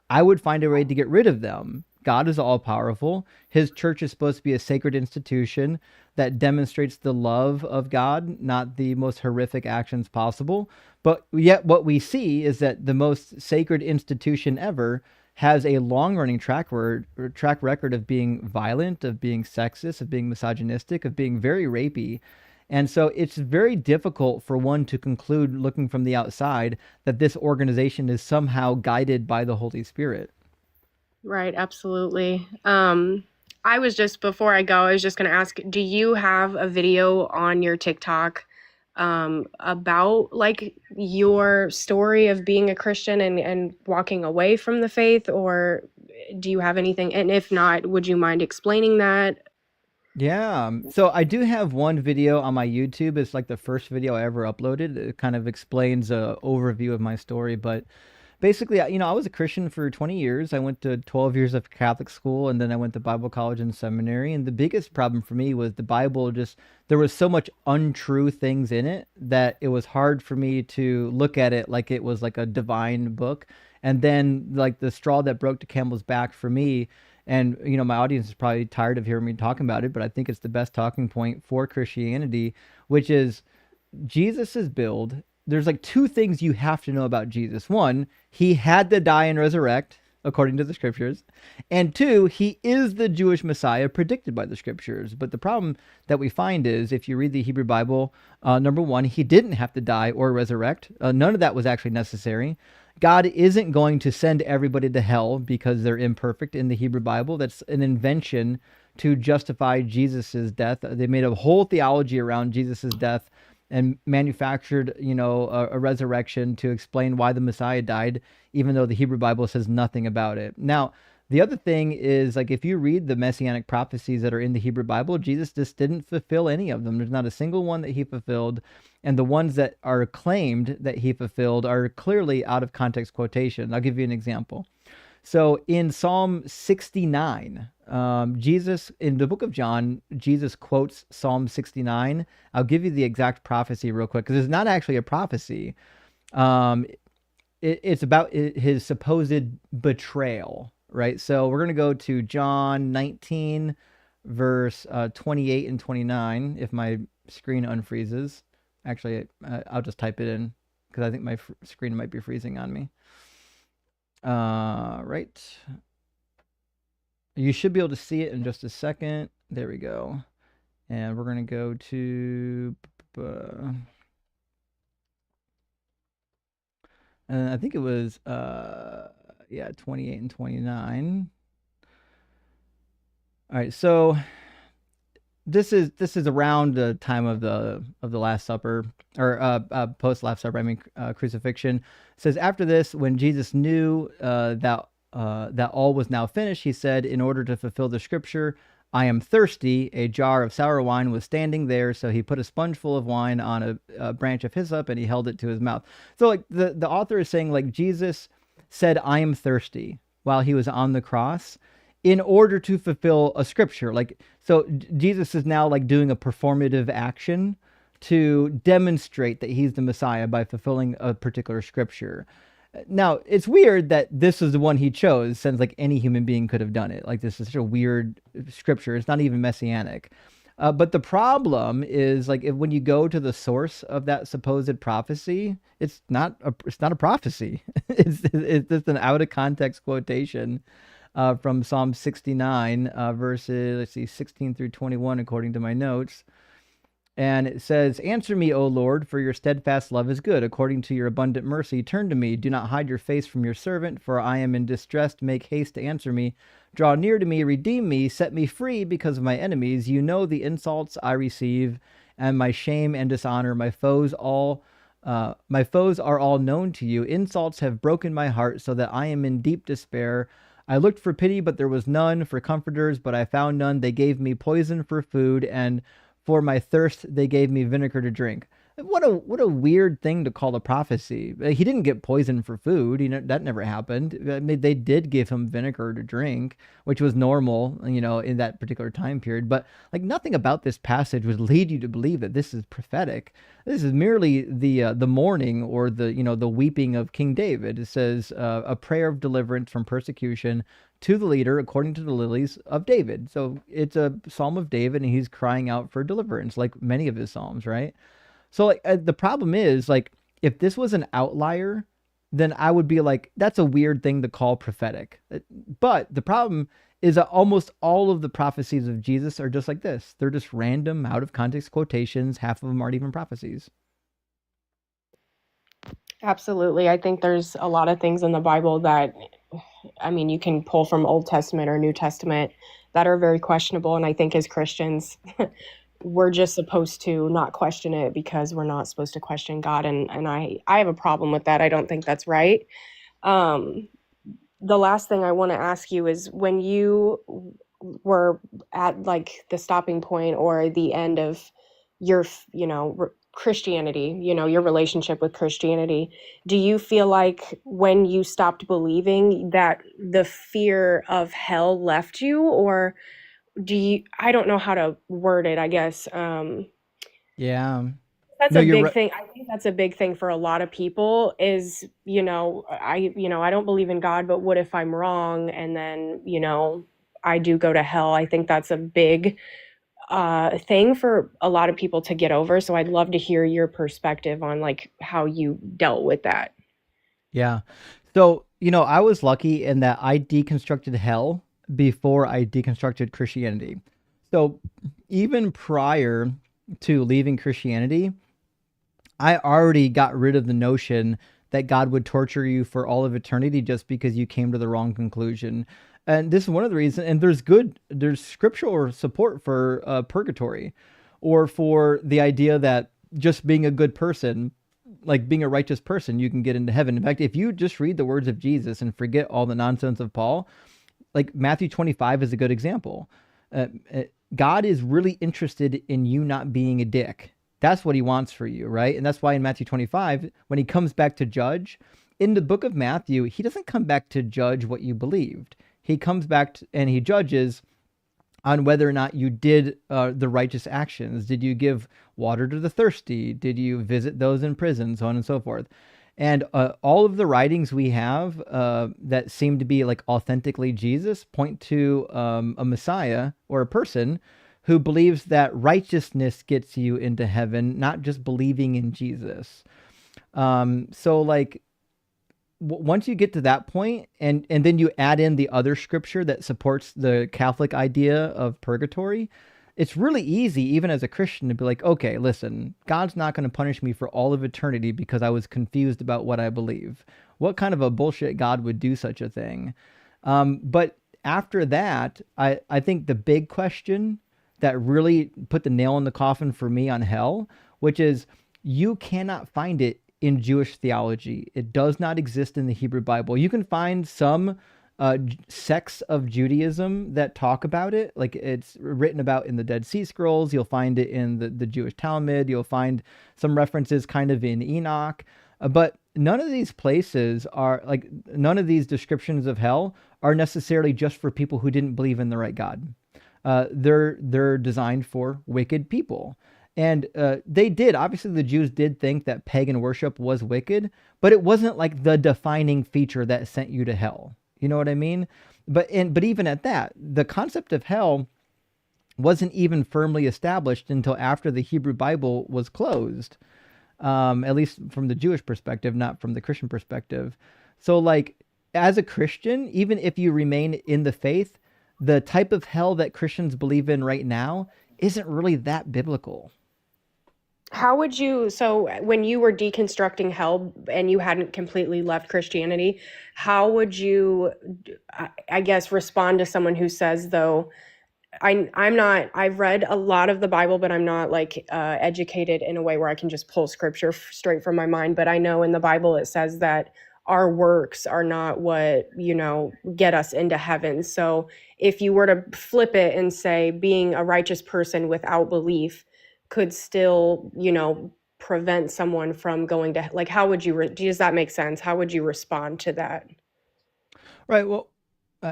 I would find a way to get rid of them. God is all powerful. His church is supposed to be a sacred institution that demonstrates the love of God, not the most horrific actions possible. But yet what we see is that the most sacred institution ever has a long-running track record of being violent, of being sexist, of being misogynistic, of being very rapey. And so it's very difficult for one to conclude, looking from the outside, that this organization is somehow guided by the Holy Spirit. Right, absolutely. I was just, before I go, I was just going to ask, do you have a video on your TikTok about like your story of being a Christian and walking away from the faith, or do you have anything? And if not, would you mind explaining that? Yeah. So I do have one video on my YouTube. It's like the first video I ever uploaded. It kind of explains a overview of my story, but basically, I was a Christian for 20 years. I went to 12 years of Catholic school, and then I went to Bible college and seminary. And the biggest problem for me was the Bible there was so much untrue things in it that it was hard for me to look at it like it was like a divine book. And then, like, the straw that broke the camel's back for me, and, my audience is probably tired of hearing me talking about it, but I think it's the best talking point for Christianity, which is Jesus's build. There's like two things you have to know about Jesus. One, he had to die and resurrect according to the scriptures. And two, he is the Jewish Messiah predicted by the scriptures. But the problem that we find is, if you read the Hebrew Bible, number one, he didn't have to die or resurrect. None of that was actually necessary. God isn't going to send everybody to hell because they're imperfect in the Hebrew Bible. That's an invention to justify Jesus's death. They made a whole theology around Jesus's death and manufactured, a resurrection to explain why the Messiah died, even though the Hebrew Bible says nothing about it. Now, the other thing is, like, if you read the messianic prophecies that are in the Hebrew Bible, Jesus just didn't fulfill any of them. There's not a single one that he fulfilled. And the ones that are claimed that he fulfilled are clearly out of context quotation. I'll give you an example. So in Psalm 69, Jesus, in the book of John, Jesus quotes Psalm 69. I'll give you the exact prophecy real quick, because it's not actually a prophecy. It's about his supposed betrayal, right? So we're going to go to John 19, verse 28 and 29, if my screen unfreezes. Actually, I'll just type it in, because I think my screen might be freezing on me. Right. You should be able to see it in just a second. There we go. And we're going to go to, I think it was, 28 and 29. All right. So this is around the time of the Last Supper, or post Last Supper. I mean, crucifixion. It says, after this, when Jesus knew that all was now finished, he said, "In order to fulfill the scripture, I am thirsty. A jar of sour wine was standing there, so he put a sponge full of wine on a branch of hyssop and he held it to his mouth. So like the author is saying like Jesus said, I am thirsty while he was on the cross in order to fulfill a scripture. Like, so Jesus is now like doing a performative action to demonstrate that he's the Messiah by fulfilling a particular scripture. Now, it's weird that this is the one he chose, since like any human being could have done it. Like, this is such a weird scripture. It's not even messianic. But the problem is, like, when you go to the source of that supposed prophecy, it's not a prophecy. It's just an out of context quotation from Psalm 69, verses, let's see, 16 through 21, according to my notes. And it says, answer me, O Lord, for your steadfast love is good. According to your abundant mercy, turn to me. Do not hide your face from your servant, for I am in distress. Make haste to answer me. Draw near to me, redeem me, set me free because of my enemies. You know the insults I receive, and my shame and dishonor. My foes are all known to you. Insults have broken my heart, so that I am in deep despair. I looked for pity, but there was none, for comforters, but I found none. They gave me poison for food, and for my thirst, they gave me vinegar to drink. What a weird thing to call a prophecy. He didn't get poison for food. That never happened. I mean, they did give him vinegar to drink, which was normal, in that particular time period. But like nothing about this passage would lead you to believe that this is prophetic. This is merely the mourning or the weeping of King David. It says a prayer of deliverance from persecution to the leader according to the lilies of David. So it's a psalm of David, and he's crying out for deliverance, like many of his psalms, right? So like the problem is, like, if this was an outlier, then I would be like, that's a weird thing to call prophetic. But the problem is that almost all of the prophecies of Jesus are just like this. They're just random, out of context quotations. Half of them aren't even prophecies. Absolutely. I think there's a lot of things in the Bible that, I mean, you can pull from Old Testament or New Testament that are very questionable. And I think as Christians, we're just supposed to not question it because we're not supposed to question God. And I have a problem with that. I don't think that's right. The last thing I want to ask you is, when you were at like the stopping point or the end of your, Christianity, your relationship with Christianity, do you feel like when you stopped believing that the fear of hell left you, or I don't know how to word it, I guess. Yeah. That's No, a you're big right. thing. I think that's a big thing for a lot of people is, I don't believe in God, but what if I'm wrong? And then, I do go to hell. I think that's a big thing for a lot of people to get over. So I'd love to hear your perspective on like how you dealt with that. Yeah. So, I was lucky in that I deconstructed hell before I deconstructed Christianity. So even prior to leaving Christianity, I already got rid of the notion that God would torture you for all of eternity just because you came to the wrong conclusion. And this is one of the reasons, and there's scriptural support for purgatory, or for the idea that just being a good person, like being a righteous person, you can get into heaven. In fact, if you just read the words of Jesus and forget all the nonsense of Paul, like Matthew 25 is a good example. God is really interested in you not being a dick. That's what he wants for you, right? And that's why in Matthew 25, when he comes back to judge, in the book of Matthew, he doesn't come back to judge what you believed. He comes back and he judges on whether or not you did the righteous actions. Did you give water to the thirsty? Did you visit those in prison? So on and so forth. And all of the writings we have that seem to be like authentically Jesus point to a Messiah or a person who believes that righteousness gets you into heaven, not just believing in Jesus. So like once you get to that point, and then you add in the other scripture that supports the Catholic idea of purgatory, it's really easy, even as a Christian, to be like, okay, listen, God's not going to punish me for all of eternity because I was confused about what I believe. What kind of a bullshit God would do such a thing? But after that, I think the big question that really put the nail in the coffin for me on hell, which is, you cannot find it in Jewish theology. It does not exist in the Hebrew Bible. You can find some sects of Judaism that talk about it. Like it's written about in the Dead Sea Scrolls. You'll find it in the Jewish Talmud. You'll find some references kind of in Enoch. But none of these places are like, none of these descriptions of hell are necessarily just for people who didn't believe in the right God. They're designed for wicked people. And they did, obviously the Jews did think that pagan worship was wicked, but it wasn't like the defining feature that sent you to hell. You know what I mean? But even at that, the concept of hell wasn't even firmly established until after the Hebrew Bible was closed. At least from the Jewish perspective, not from the Christian perspective. So like, as a Christian, even if you remain in the faith, the type of hell that Christians believe in right now isn't really that biblical. How would you, so when you were deconstructing hell and you hadn't completely left Christianity, how would you, I guess, respond to someone who says, though, I'm not, I've read a lot of the Bible, but I'm not like educated in a way where I can just pull scripture straight from my mind. But I know in the Bible it says that our works are not what, get us into heaven. So if you were to flip it and say being a righteous person without belief could still, prevent someone from going to, like, how would you, does that make sense? How would you respond to that? Right. Well,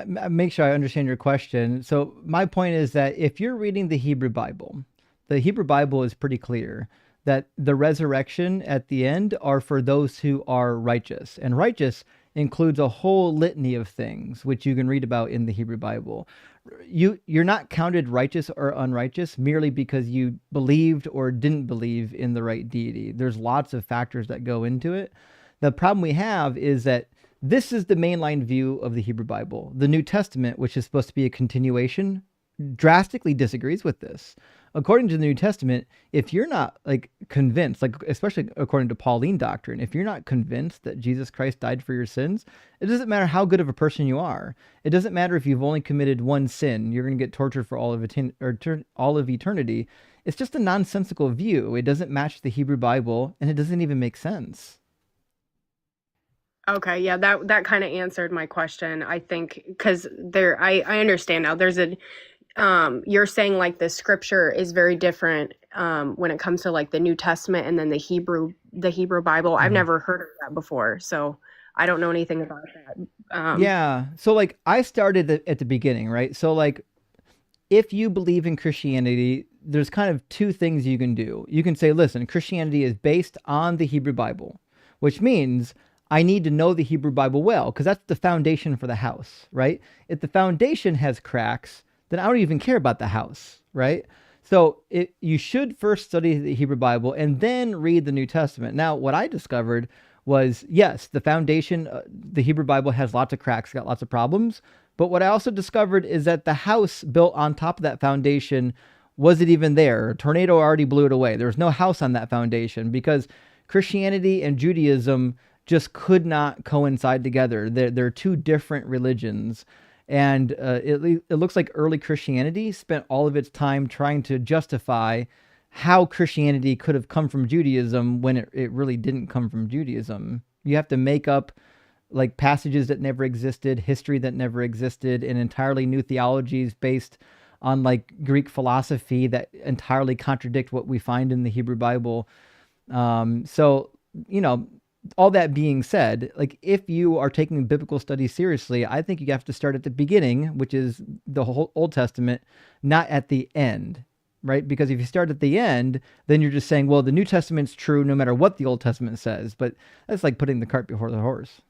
make sure I understand your question. So my point is that if you're reading the Hebrew Bible is pretty clear that the resurrection at the end are for those who are righteous. And righteous includes a whole litany of things, which you can read about in the Hebrew Bible. You're not counted righteous or unrighteous merely because you believed or didn't believe in the right deity. There's lots of factors that go into it. The problem we have is that this is the mainline view of the Hebrew Bible. The New Testament, which is supposed to be a continuation, drastically disagrees with this. According to the New Testament, if you're not like convinced, like especially according to Pauline doctrine, if you're not convinced that Jesus Christ died for your sins, it doesn't matter how good of a person you are. It doesn't matter if you've only committed one sin, you're going to get tortured for all of eternity. It's just a nonsensical view. It doesn't match the Hebrew Bible, and it doesn't even make sense. Okay, yeah, that kind of answered my question. I think because I understand now. There's a you're saying like the scripture is very different when it comes to like the New Testament and then the Hebrew Bible. Mm-hmm. I've never heard of that before, so I don't know anything about that. Yeah, so like I started at the beginning, right? So like, if you believe in Christianity, there's kind of two things you can do. You can say, listen, Christianity is based on the Hebrew Bible, which means I need to know the Hebrew Bible well, because that's the foundation for the house, right? If the foundation has cracks, then I don't even care about the house, right? So you should first study the Hebrew Bible and then read the New Testament. Now, what I discovered was, yes, the foundation, the Hebrew Bible has lots of cracks, got lots of problems. But what I also discovered is that the house built on top of that foundation wasn't even there. A tornado already blew it away. There was no house on that foundation because Christianity and Judaism just could not coincide together. They're two different religions. And it looks like early Christianity spent all of its time trying to justify how Christianity could have come from Judaism when it really didn't come from Judaism. You have to make up like passages that never existed, history that never existed, and entirely new theologies based on like Greek philosophy that entirely contradict what we find in the Hebrew Bible. So, all that being said, like if you are taking biblical studies seriously, I think you have to start at the beginning, which is the whole Old Testament, not at the end, right? Because if you start at the end, then you're just saying, well, the New Testament's true no matter what the Old Testament says. But that's like putting the cart before the horse.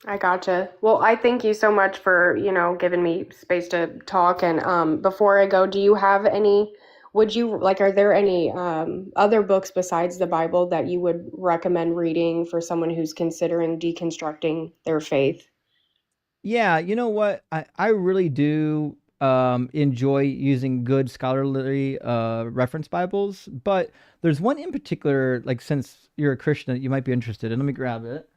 I gotcha. Well, I thank you so much for, giving me space to talk. And before I go, do you have any... are there any other books besides the Bible that you would recommend reading for someone who's considering deconstructing their faith? Yeah, you know what? I really do enjoy using good scholarly reference Bibles, but there's one in particular, like since you're a Christian, that you might be interested in. Let me grab it.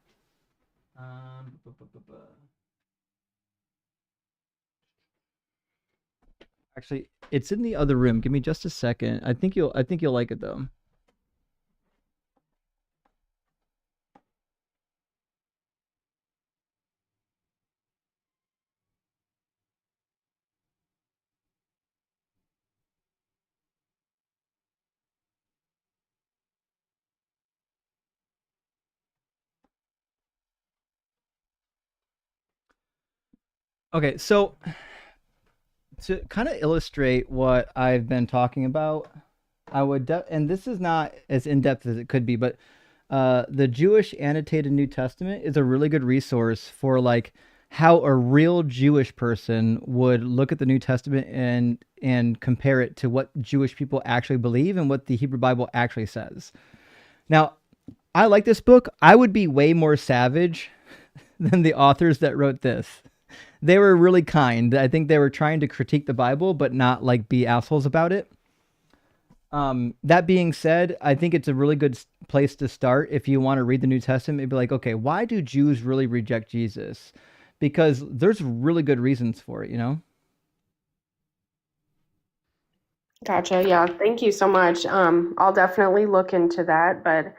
Actually, it's in the other room. Give me just a second. I think you'll like it though. Okay, so to kind of illustrate what I've been talking about, I would, and this is not as in depth as it could be, but the Jewish Annotated New Testament is a really good resource for like how a real Jewish person would look at the New Testament and compare it to what Jewish people actually believe and what the Hebrew Bible actually says. Now, I like this book. I would be way more savage than the authors that wrote this. They were really kind. I think they were trying to critique the Bible, but not like be assholes about it. That being said, I think it's a really good place to start if you want to read the New Testament. Be like, okay, why do Jews really reject Jesus? Because there's really good reasons for it, you know? Gotcha. Yeah. Thank you so much. I'll definitely look into that, but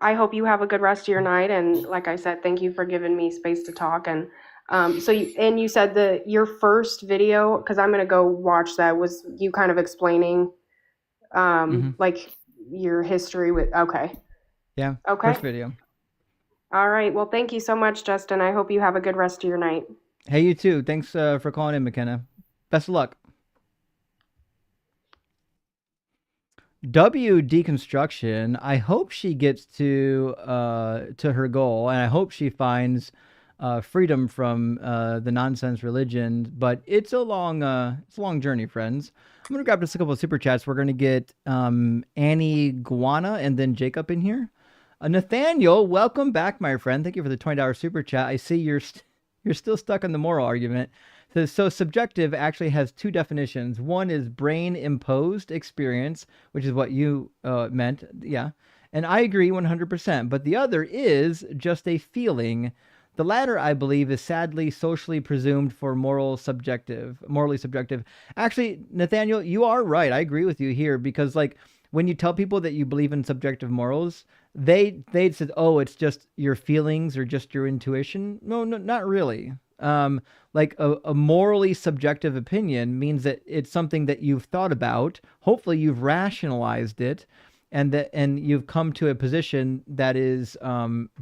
I hope you have a good rest of your night. And like I said, thank you for giving me space to talk. And you said that your first video, because I'm gonna go watch that, was you kind of explaining like your history with. Okay. Yeah. Okay. First video. All right. Well, thank you so much, Justin. I hope you have a good rest of your night. Hey, you too. Thanks for calling in, McKenna. Best of luck. W deconstruction. I hope she gets to her goal, and I hope she finds freedom from the nonsense religion. But it's a long journey, friends. I'm gonna grab just a couple of super chats. We're gonna get Annie Guana and then Jacob in here. Nathaniel, welcome back, my friend. Thank you for the $20 super chat. I see you're still stuck on the moral argument. So subjective actually has two definitions. One is brain imposed experience, which is what you meant. Yeah. And I agree 100%. But the other is just a feeling. The latter, I believe, is sadly socially presumed for morally subjective. Actually, Nathaniel, you are right. I agree with you here because like when you tell people that you believe in subjective morals, they'd say, oh, it's just your feelings or just your intuition. No, not really. Like a morally subjective opinion means that it's something that you've thought about. Hopefully you've rationalized it and you've come to a position that is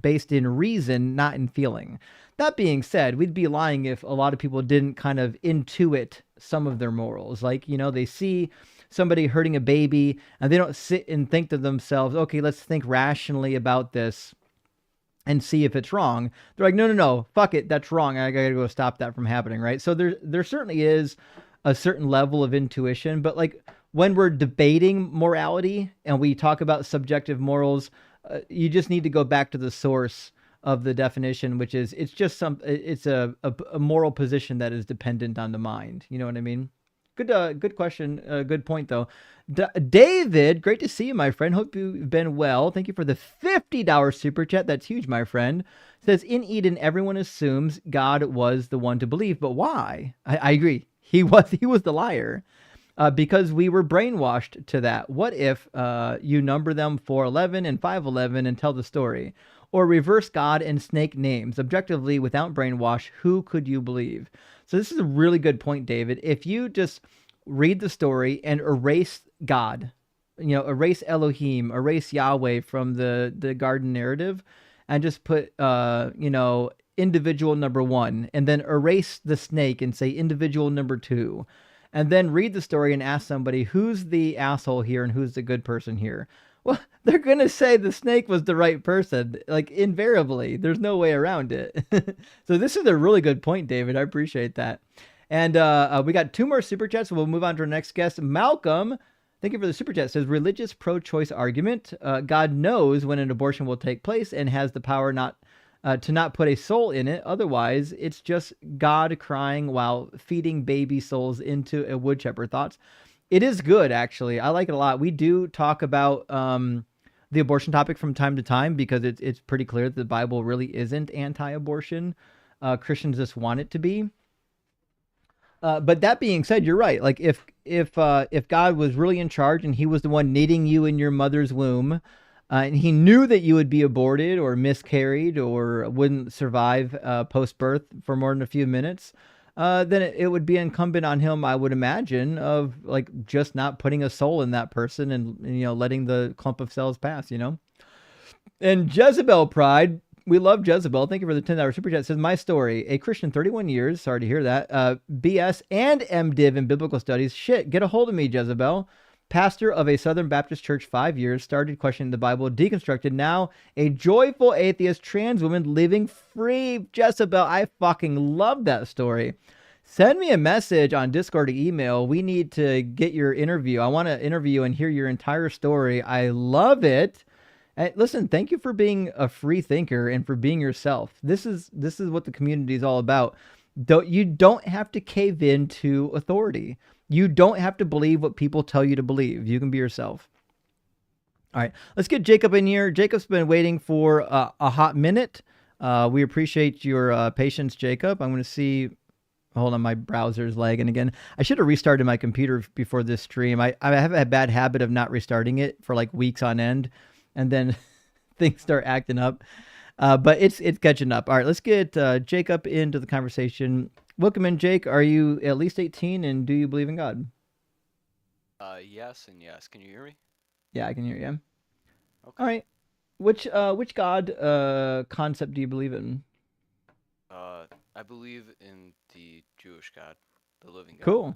based in reason, not in feeling. That being said, we'd be lying if a lot of people didn't kind of intuit some of their morals. Like, you know, they see somebody hurting a baby and they don't sit and think to themselves, okay, let's think rationally about this and see if it's wrong. They're like, no, fuck it, that's wrong. I gotta go stop that from happening, right? So there certainly is a certain level of intuition, but like when we're debating morality and we talk about subjective morals, you just need to go back to the source of the definition, which is it's a moral position that is dependent on the mind. You know what I mean? Good question. Good point though. David, great to see you, my friend. Hope you've been well. Thank you for the $50 super chat. That's huge, my friend. Says in Eden, everyone assumes God was the one to believe, but why? I agree. He was the liar. Because we were brainwashed to that. What if you number them 411 and 511 and tell the story? Or reverse God and snake names. Objectively, without brainwash, who could you believe? So this is a really good point, David. If you just read the story and erase God, you know, erase Elohim, erase Yahweh from the garden narrative, and just put, you know, individual number one, and then erase the snake and say individual number two, and then read the story and ask somebody who's the asshole here and who's the good person here. Well, they're going to say the snake was the right person, like invariably. There's no way around it. So this is a really good point, David. I appreciate that. And we got two more super chats. So we'll move on to our next guest. Malcolm, thank you for the super chat. It says religious pro-choice argument. God knows when an abortion will take place and has the power to not put a soul in it. Otherwise, it's just God crying while feeding baby souls into a wood chipper. Thoughts? It is good, actually. I like it a lot. We do talk about the abortion topic from time to time because it's pretty clear that the Bible really isn't anti-abortion. Christians just want it to be. But that being said, you're right. Like if God was really in charge and he was the one knitting you in your mother's womb, and he knew that you would be aborted or miscarried or wouldn't survive post-birth for more than a few minutes, then it would be incumbent on him, I would imagine, of like just not putting a soul in that person and you know letting the clump of cells pass, you know. And Jezebel Pride, We love Jezebel. Thank you for the $10 super chat. It says, my story, a Christian 31 years. Sorry to hear that. BS and MDiv in biblical studies. Shit, get a hold of me, Jezebel. Pastor of a Southern Baptist church, 5 years. Started questioning the Bible, deconstructed. Now a joyful atheist trans woman living free. Jezebel, I fucking love that story. Send me a message on Discord or email. We need to get your interview. I want to interview you and hear your entire story. I love it. And listen, thank you for being a free thinker and for being yourself. This is what the community is all about. You don't have to cave in to authority. You don't have to believe what people tell you to believe. You can be yourself. All right, let's get Jacob in here. Jacob's been waiting for a hot minute. We appreciate your patience, Jacob. I'm going to see. Hold on, my browser's lagging again. I should have restarted my computer before this stream. I have a bad habit of not restarting it for like weeks on end, and then things start acting up. But it's catching up. All right, let's get Jacob into the conversation. Welcome in, Jake. Are you at least 18, and do you believe in God? Yes and yes. Can you hear me? Yeah, I can hear you. Okay. All right. Which God concept do you believe in? I believe in the Jewish God, the living God. Cool.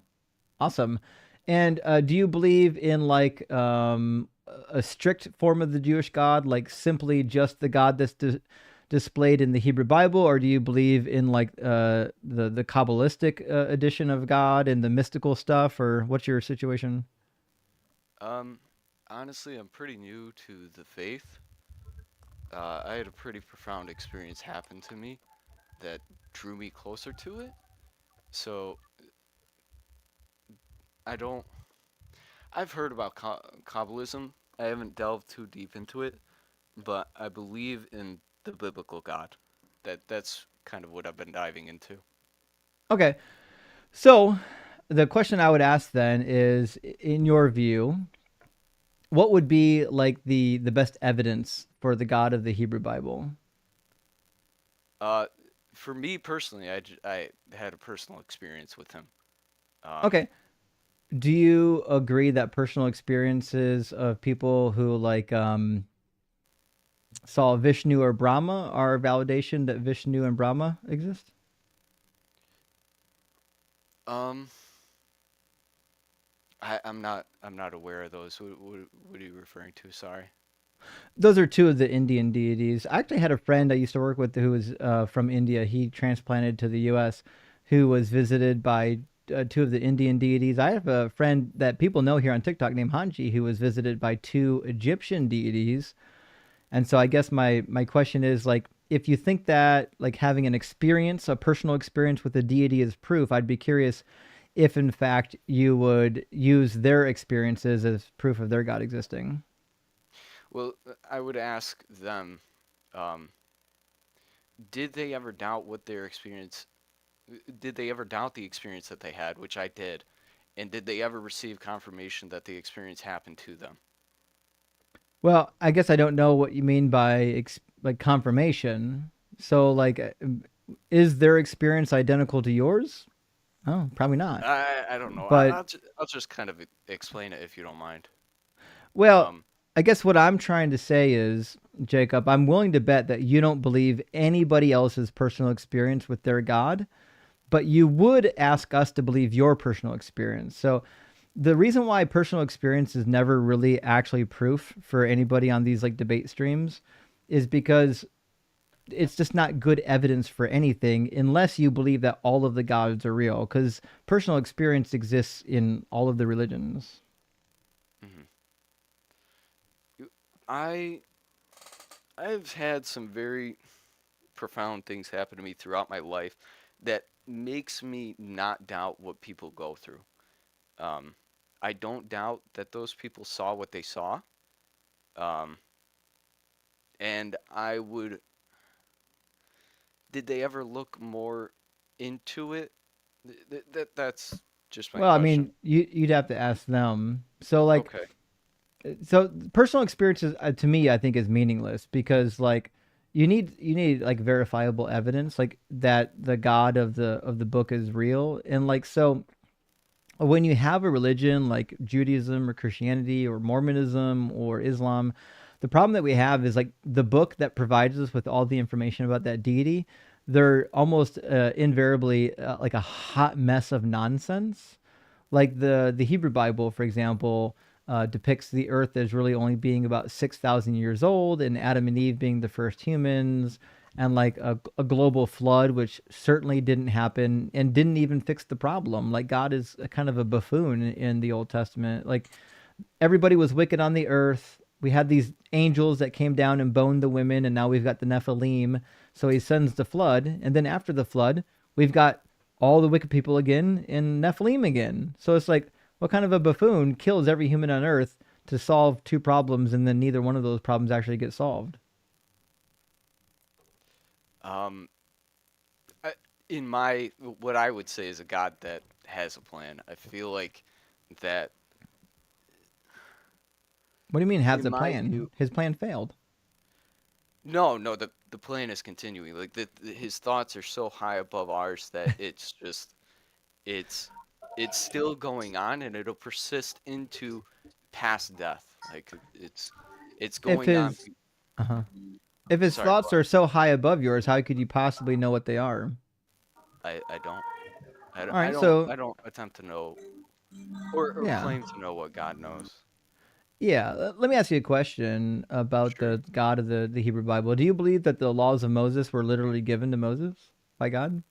Awesome. And do you believe in like a strict form of the Jewish God, like simply just the God that's displayed in the Hebrew Bible, or do you believe in like the Kabbalistic edition of God and the mystical stuff, or what's your situation? Honestly, I'm pretty new to the faith. I had a pretty profound experience happen to me that drew me closer to it. So I've heard about Kabbalism. I haven't delved too deep into it, but I believe in the biblical God. That's kind of what I've been diving into. Okay. So the question I would ask then is, in your view, what would be like the best evidence for the God of the Hebrew Bible? For me personally, I had a personal experience with him. Okay. Do you agree that personal experiences of people who like saw Vishnu or Brahma are validation that Vishnu and Brahma exist? I'm not aware of those. What are you referring to? Sorry. Those are two of the Indian deities. I actually had a friend I used to work with who was from India. He transplanted to the U.S., who was visited by two of the Indian deities. I have a friend that people know here on TikTok named Hanji, who was visited by two Egyptian deities. And so I guess my question is, like, if you think that like having an experience, a personal experience with a deity is proof, I'd be curious if in fact you would use their experiences as proof of their God existing. Well, I would ask them, did they ever doubt what their experience? Did they ever doubt the experience that they had, which I did, and did they ever receive confirmation that the experience happened to them? Well, I guess I don't know what you mean by like confirmation. So, like, is their experience identical to yours? Oh, probably not. I don't know. But I'll just kind of explain it if you don't mind. well, I guess what I'm trying to say is, Jacob, I'm willing to bet that you don't believe anybody else's personal experience with their God, but you would ask us to believe your personal experience. So the reason why personal experience is never really actually proof for anybody on these like debate streams is because it's just not good evidence for anything unless you believe that all of the gods are real, because personal experience exists in all of the religions. I've had some very profound things happen to me throughout my life that makes me not doubt what people go through. I don't doubt that those people saw what they saw. And I would. Did they ever look more into it? That's just my Well, I question. mean, you'd have to ask them. So like, Okay. so personal experiences to me, I think is meaningless because like you need like verifiable evidence like that the God of the book is real. And like, so when you have a religion like Judaism or Christianity or Mormonism or Islam, The problem that we have is like the book that provides us with all the information about that deity, they're almost invariably like a hot mess of nonsense. Like the Hebrew Bible, for example, depicts the earth as really only being about 6,000 years old, and Adam and Eve being the first humans, and like a global flood, which certainly didn't happen and didn't even fix the problem. Like God is a kind of a buffoon in the Old Testament. Like everybody was wicked on the earth. We had these angels that came down and boned the women, and now we've got the Nephilim. So he sends the flood, and then after the flood, we've got all the wicked people again in Nephilim again. So it's like, what kind of a buffoon kills every human on earth to solve two problems, and then neither one of those problems actually get solved? In my, what I would say is a God that has a plan. I feel like that. What do you mean has In a my plan? view, His plan failed. no, the plan is continuing. Like his thoughts are so high above ours that it's it's still going on, and it'll persist into past death. Like it's If going on. his uh-huh. If his Sorry, go thoughts are so high above yours, how could you possibly know what they are? on. I don't. I, All don't- I right, don't so I don't attempt to know or yeah. claim to know what God knows. Yeah, let me ask you a question about Sure. the God of the Hebrew Bible. Do you believe that the laws of Moses were literally given to Moses by God?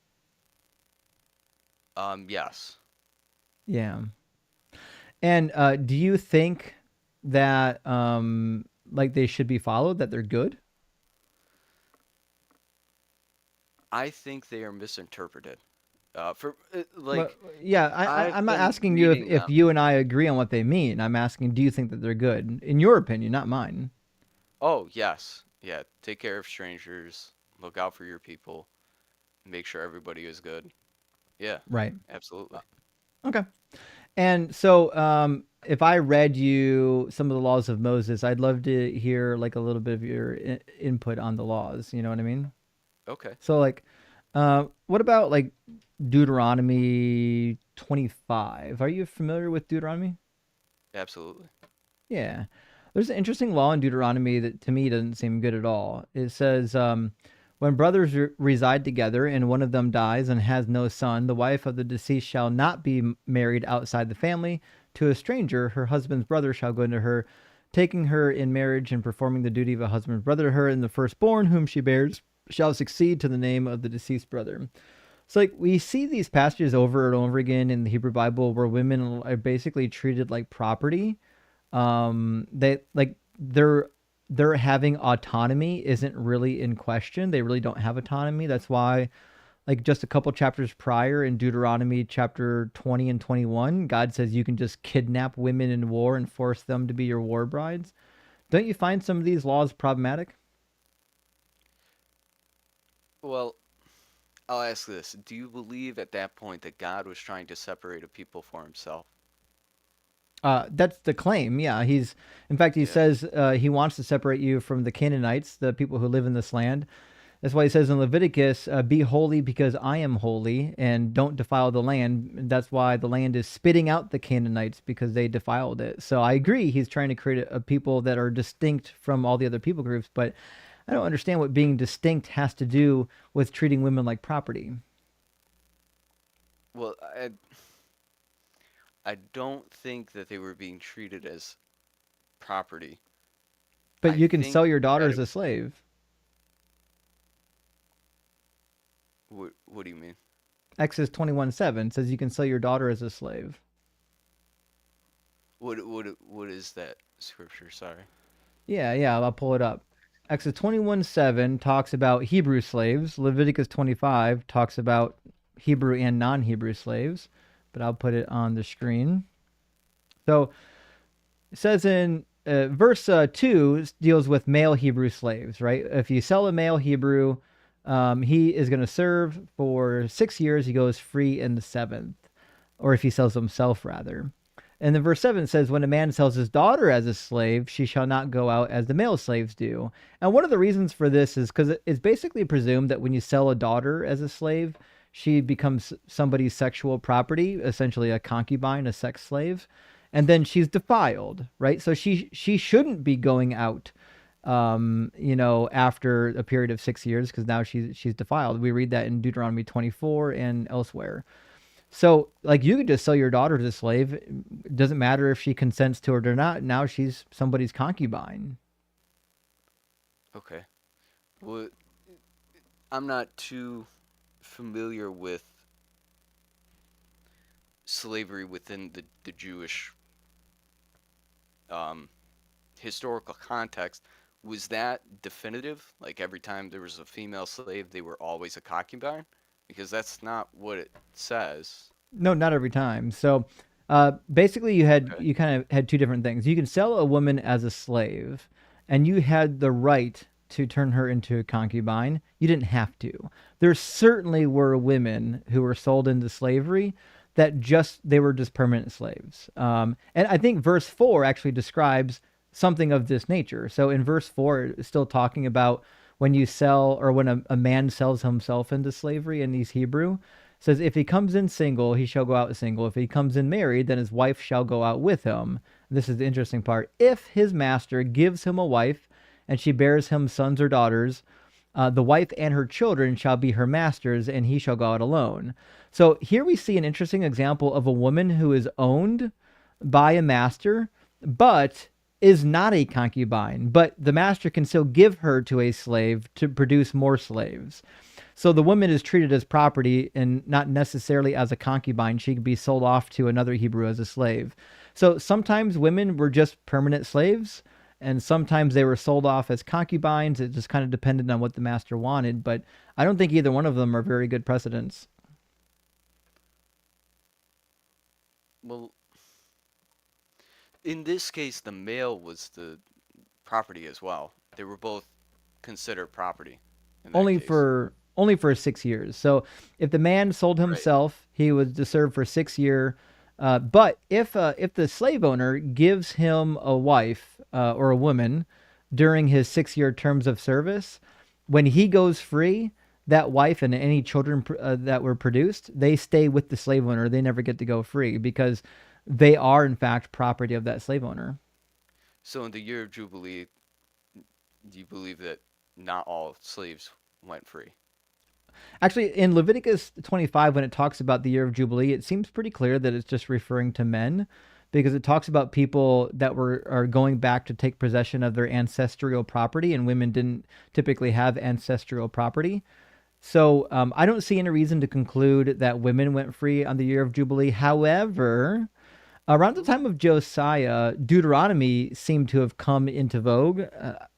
Yes. Yeah. And do you think that like they should be followed, that they're good? I think they are misinterpreted. For Well, like yeah, I've I'm not been asking you reading if them. you and I agree on what they mean. I'm asking, do you think that they're good? In your opinion, not mine. Oh, yes. Yeah, take care of strangers, look out for your people, make sure everybody is good. Yeah, Right. absolutely. Okay. And so, if I read you some of the laws of Moses, I'd love to hear like a little bit of your input on the laws. You know what I mean? Okay. So, like, what about like Deuteronomy 25? Are you familiar with Deuteronomy? Absolutely. Yeah. There's an interesting law in Deuteronomy that to me doesn't seem good at all. It says, when brothers reside together and one of them dies and has no son, the wife of the deceased shall not be married outside the family to a stranger. Her husband's brother shall go into her, taking her in marriage and performing the duty of a husband's brother to her, and the firstborn whom she bears shall succeed to the name of the deceased brother. So, like, we see these passages over and over again in the Hebrew Bible where women are basically treated like property. They like their having autonomy isn't really in question. They really don't have autonomy. That's why, like, just a couple chapters prior in Deuteronomy chapter 20 and 21, God says you can just kidnap women in war and force them to be your war brides. Don't you find some of these laws problematic? Well, I'll ask this. Do you believe at that point that God was trying to separate a people for himself? That's the claim. Yeah, in fact, he Yeah. says he wants to separate you from the Canaanites, the people who live in this land. That's why he says in Leviticus, "Be holy because I am holy, and don't defile the land." And that's why the land is spitting out the Canaanites because they defiled it. So I agree, he's trying to create a people that are distinct from all the other people groups, but I don't understand what being distinct has to do with treating women like property. Well, I don't think that they were being treated as property. But I you can think sell your daughter that as a slave. what do you mean? Exodus 21:7 says you can sell your daughter as a slave. What is that scripture? Sorry. Yeah, I'll pull it up. Exodus 21:7 talks about Hebrew slaves. Leviticus 25 talks about Hebrew and non-Hebrew slaves, but I'll put it on the screen. So it says in verse 2 deals with male Hebrew slaves, right? If you sell a male Hebrew, he is going to serve for 6 years. He goes free in the seventh, or if he sells himself, rather. And then verse 7 says, when a man sells his daughter as a slave, she shall not go out as the male slaves do. And one of the reasons for this is because it's basically presumed that when you sell a daughter as a slave, she becomes somebody's sexual property, essentially a concubine, a sex slave. And then she's defiled, right? So she shouldn't be going out after a period of 6 years, because now she's defiled. We read that in Deuteronomy 24 and elsewhere. So, like, you could just sell your daughter as a slave. It doesn't matter if she consents to it or not. Now she's somebody's concubine. Okay. Well, I'm not too familiar with slavery within the Jewish historical context. Was that definitive? Like every time there was a female slave, they were always a concubine? Because that's not what it says. No, not every time. So, basically, you kind of had two different things. You can sell a woman as a slave, and you had the right to turn her into a concubine. You didn't have to. There certainly were women who were sold into slavery that they were just permanent slaves. And I think verse 4 actually describes something of this nature. So in verse 4, it's still talking about when you sell, or when a man sells himself into slavery in these Hebrew. Says, if he comes in single, he shall go out single. If he comes in married, then his wife shall go out with him. This is the interesting part. If his master gives him a wife, and she bears him sons or daughters, the wife and her children shall be her master's, and he shall go out alone. So here we see an interesting example of a woman who is owned by a master, but is not a concubine. But the master can still give her to a slave to produce more slaves. So the woman is treated as property and not necessarily as a concubine. She could be sold off to another Hebrew as a slave. So sometimes women were just permanent slaves, and sometimes they were sold off as concubines. It just kind of depended on what the master wanted, but I don't think either one of them are very good precedents. Well, in this case, the male was the property as well. They were both considered property. Only for 6 years. So if the man sold himself, he was to serve for 6 years. But if the slave owner gives him a wife or a woman during his 6 year terms of service, when he goes free, that wife and any children that were produced, they stay with the slave owner. They never get to go free because they are, in fact, property of that slave owner. So in the year of Jubilee, do you believe that not all slaves went free? Actually, in Leviticus 25, when it talks about the year of Jubilee, it seems pretty clear that it's just referring to men, because it talks about people that are going back to take possession of their ancestral property, and women didn't typically have ancestral property. So I don't see any reason to conclude that women went free on the year of Jubilee. However, around the time of Josiah, Deuteronomy seemed to have come into vogue.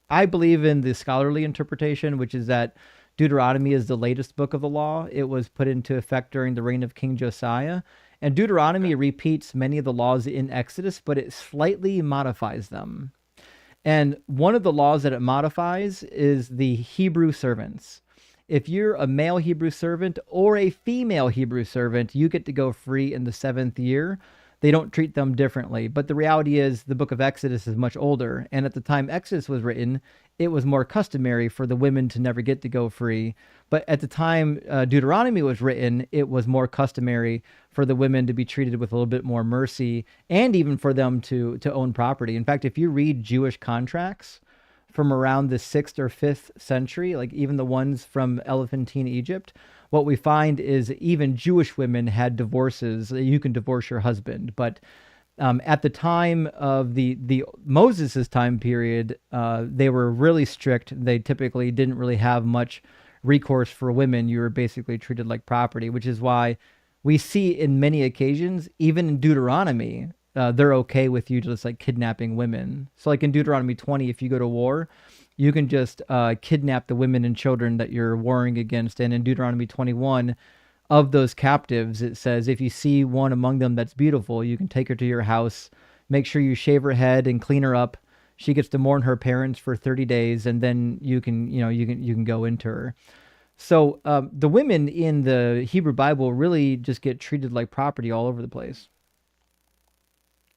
I believe in the scholarly interpretation, which is that Deuteronomy is the latest book of the law. It was put into effect during the reign of King Josiah. And Deuteronomy repeats many of the laws in Exodus, but it slightly modifies them. And one of the laws that it modifies is the Hebrew servants. If you're a male Hebrew servant or a female Hebrew servant, you get to go free in the 7th year. They don't treat them differently. But the reality is the book of Exodus is much older. And at the time Exodus was written, it was more customary for the women to never get to go free. But at the time Deuteronomy was written, it was more customary for the women to be treated with a little bit more mercy, and even for them to own property. In fact, if you read Jewish contracts from around the 6th or 5th century, like even the ones from Elephantine Egypt, what we find is even Jewish women had divorces. You can divorce your husband, but at the time of the Moses's time period, they were really strict. They typically didn't really have much recourse for women. You were basically treated like property, which is why we see in many occasions, even in Deuteronomy, they're okay with you just like kidnapping women. So like in Deuteronomy 20, if you go to war, you can just kidnap the women and children that you're warring against. And in Deuteronomy 21, of those captives, it says, if you see one among them that's beautiful, you can take her to your house, make sure you shave her head and clean her up. She gets to mourn her parents for 30 days, and then you can go into her. So the women in the Hebrew Bible really just get treated like property all over the place.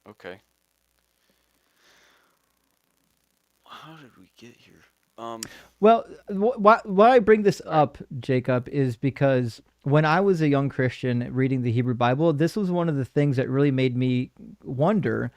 Okay. How did we get here? Well, why I bring this up, Jacob, is because when I was a young Christian reading the Hebrew Bible, this was one of the things that really made me wonder,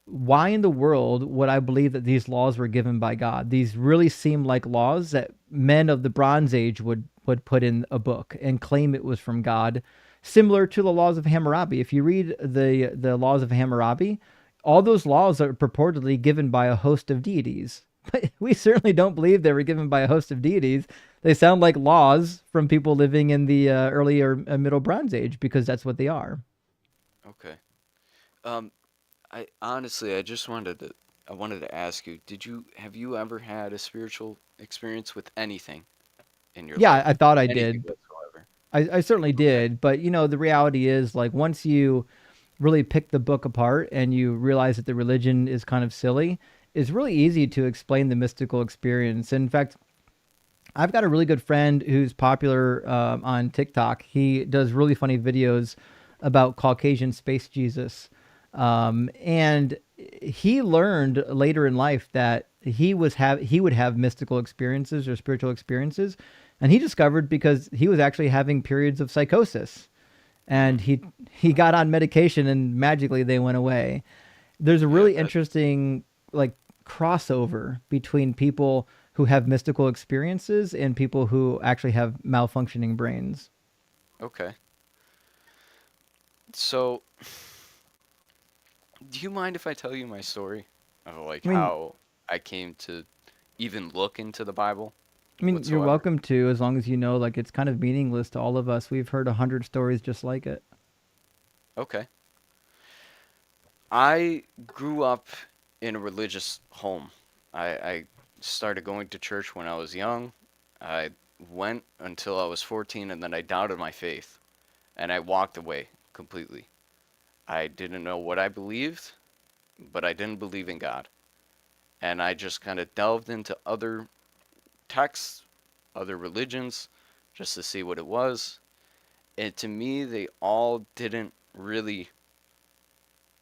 why in the world would I believe that these laws were given by God? These really seem like laws that men of the Bronze Age would put in a book and claim it was from God, similar to the laws of Hammurabi. If you read the laws of Hammurabi, all those laws are purportedly given by a host of deities. But we certainly don't believe they were given by a host of deities. They sound like laws from people living in the early or middle Bronze Age because that's what they are. Okay. Um, I honestly, I wanted to ask you, have you ever had a spiritual experience with anything in your Yeah, life? I thought I Anything did. whatsoever? I certainly Okay. did. But, the reality is, like, once you really pick the book apart and you realize that the religion is kind of silly, it's really easy to explain the mystical experience. In fact, I've got a really good friend who's popular on TikTok. He does really funny videos about Caucasian space Jesus. And he learned later in life that he would have mystical experiences or spiritual experiences, and he discovered because he was actually having periods of psychosis, and Mm. he got on medication and magically they went away. There's a Yeah, really interesting like crossover between people who have mystical experiences and people who actually have malfunctioning brains. okay. So, do you mind if I tell you my story of like I mean, how I came to even look into the Bible you're whatsoever? welcome to, as long as you know, like it's kind of meaningless to all of us. We've heard 100 stories just like it. Okay. I grew up in a religious home. I started going to church when I was young. I went until I was 14 and then I doubted my faith and I walked away completely. I didn't know what I believed, but I didn't believe in God. And I just kind of delved into other texts, other religions, just to see what it was. And to me, they all didn't really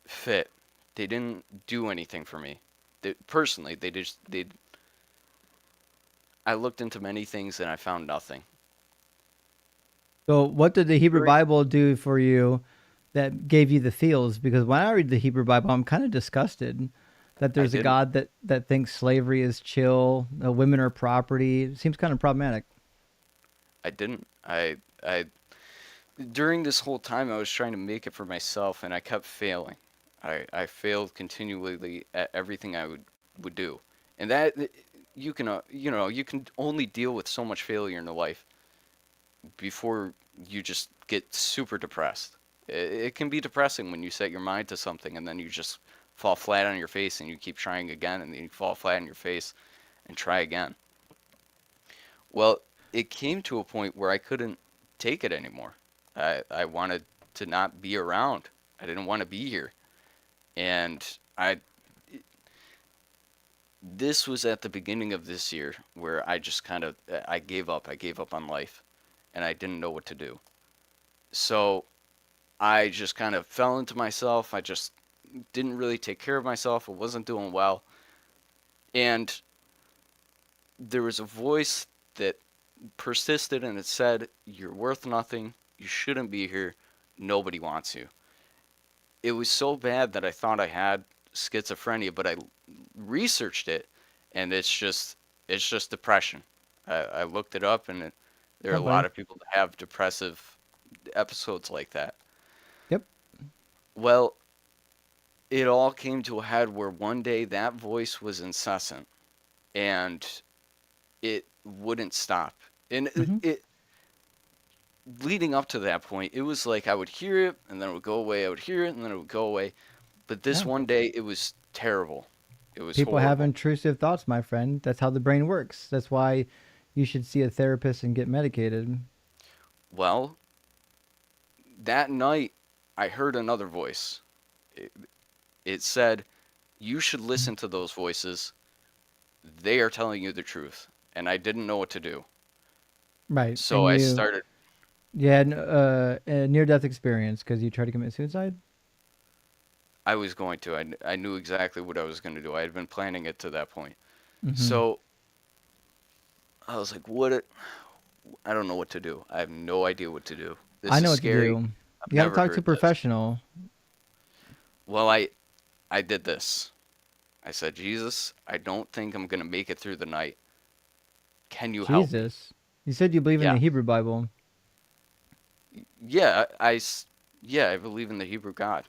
fit. They didn't do anything for me. Personally, they. I looked into many things and I found nothing. So, what did the Hebrew During, Bible do for you that gave you the feels? Because when I read the Hebrew Bible, I'm kind of disgusted that I there's a didn't. God that thinks slavery is chill, women are property. It seems kind of problematic. I didn't. I during this whole time I was trying to make it for myself and I kept failing. I failed continually at everything I would do. And that you can only deal with so much failure in life before you just get super depressed. It can be depressing when you set your mind to something and then you just fall flat on your face and you keep trying again and then you fall flat on your face and try again. Well, it came to a point where I couldn't take it anymore. I wanted to not be around. I didn't want to be here. And I this was at the beginning of this year where I just kind of I gave up. I gave up on life and I didn't know what to do. So I just kind of fell into myself. I just didn't really take care of myself. I wasn't doing well. And there was a voice that persisted and it said, "You're worth nothing. You shouldn't be here. Nobody wants you." It was so bad that I thought I had schizophrenia, but I researched it and it's just depression. I looked it up and there are Oh, a lot buddy. of people that have depressive episodes like that. Yep. Well, it all came to a head where one day that voice was incessant and it wouldn't stop. And Hmm. leading up to that point, it was like I would hear it and then it would go away. I would hear it and then it would go away. But this Yeah. one day, it was terrible. It was People have horrible. intrusive thoughts, my friend. That's how the brain works. That's why you should see a therapist and get medicated. Well, that night, I heard another voice. It, it said, "You should listen to those voices. They are telling you the truth." And I didn't know what to do. Right. So And I started, you had a near death experience because you tried to commit suicide? I was going to. I knew exactly what I was going to do. I had been planning it to that point. Hmm. So I was like, what? I don't know what to do. I have no idea what to do. I This is know what to scary. do. I've You got to never talk to a heard this. professional. Well, I did this. I said, Jesus, I don't think I'm going to make it through the night. Can you help me? Jesus. You said you believe in Yeah. the Hebrew Bible. Yeah, I believe in the Hebrew God.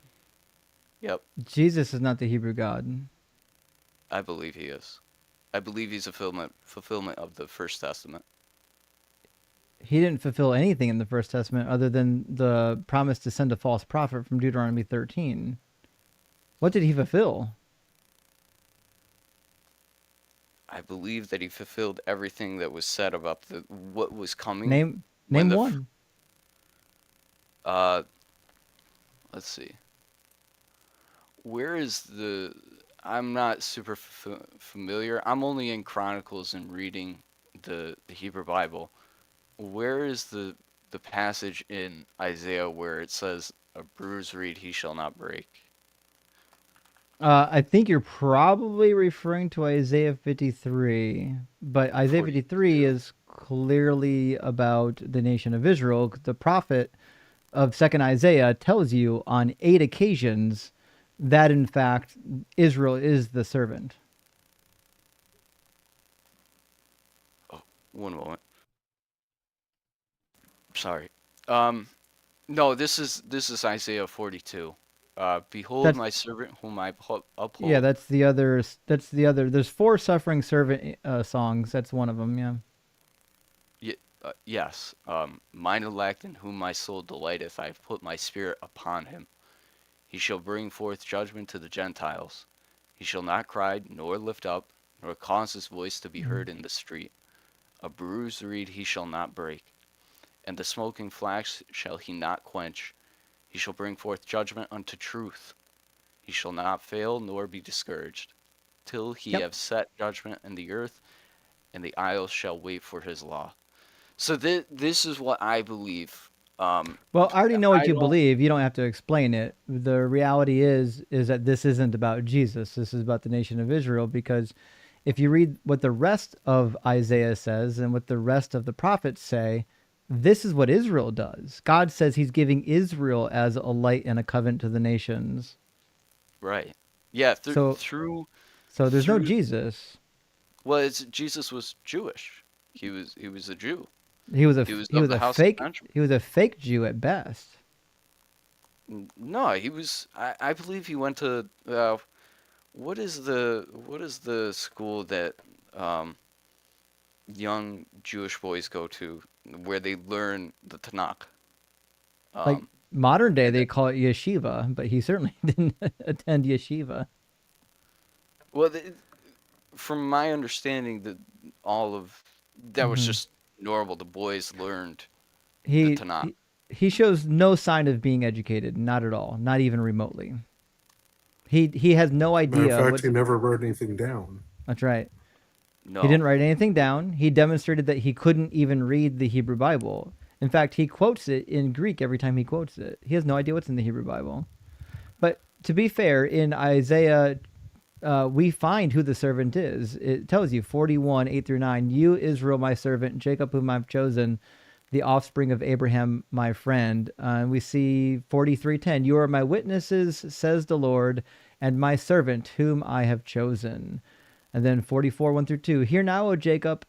Yep, Jesus is not the Hebrew God. I believe he is. I believe he's a fulfillment of the First Testament. He didn't fulfill anything in the First Testament other than the promise to send a false prophet from Deuteronomy 13. What did he fulfill? I believe that he fulfilled everything that was said about what was coming Name when one. uh let's see. Where is the I'm not super familiar. I'm only in Chronicles and reading the Hebrew Bible. Where is the passage in Isaiah where it says, "A bruised reed he shall not break"? I think you're probably referring to Isaiah 53, but Isaiah 53 is clearly about the nation of Israel. The prophet of second Isaiah tells you on 8 occasions that in fact Israel is the servant. Oh, one moment. Sorry. No, this is Isaiah 42. Behold That's my servant whom I uphold. yeah, that's the other. That's the other. There's 4 suffering servant songs. That's one of them. Yeah. Yes. Mine elect in whom my soul delighteth, I have put my spirit upon him. He shall bring forth judgment to the Gentiles. He shall not cry, nor lift up, nor cause his voice to be heard in the street. A bruised reed he shall not break, and the smoking flax shall he not quench. He shall bring forth judgment unto truth. He shall not fail nor be discouraged, till he have set judgment in the earth, and the isles shall wait for his law. So this is what I believe. Well, I already know what you believe. You don't have to explain it. The reality is that this isn't about Jesus. This is about the nation of Israel, because if you read what the rest of Isaiah says and what the rest of the prophets say, this is what Israel does. God says he's giving Israel as a light and a covenant to the nations. Right. Yeah, So there's no Jesus. Well, Jesus was Jewish. He was a Jew. He was of the house of Benjamin. He was a fake Jew at best. No, he was. I believe he went to. What is the school that young Jewish boys go to where they learn the Tanakh? Like modern day, they call it yeshiva, but he certainly didn't attend yeshiva. Well, from my understanding, that all of that was just normal. The boys learned the Tanakh. He shows no sign of being educated, not at all, not even remotely. He has no idea. Matter of fact, he never wrote anything down. That's right. No. He didn't write anything down. He demonstrated that he couldn't even read the Hebrew Bible. In fact, he quotes it in Greek every time he quotes it. He has no idea what's in the Hebrew Bible. But to be fair, in Isaiah, we find who the servant is. It tells you 41, 8 through 9, you, Israel, my servant, Jacob, whom I've chosen, the offspring of Abraham, my friend. We see 43:10, you are my witnesses, says the Lord, and my servant, whom I have chosen. And then 44, 1 through 2, hear now, O Jacob,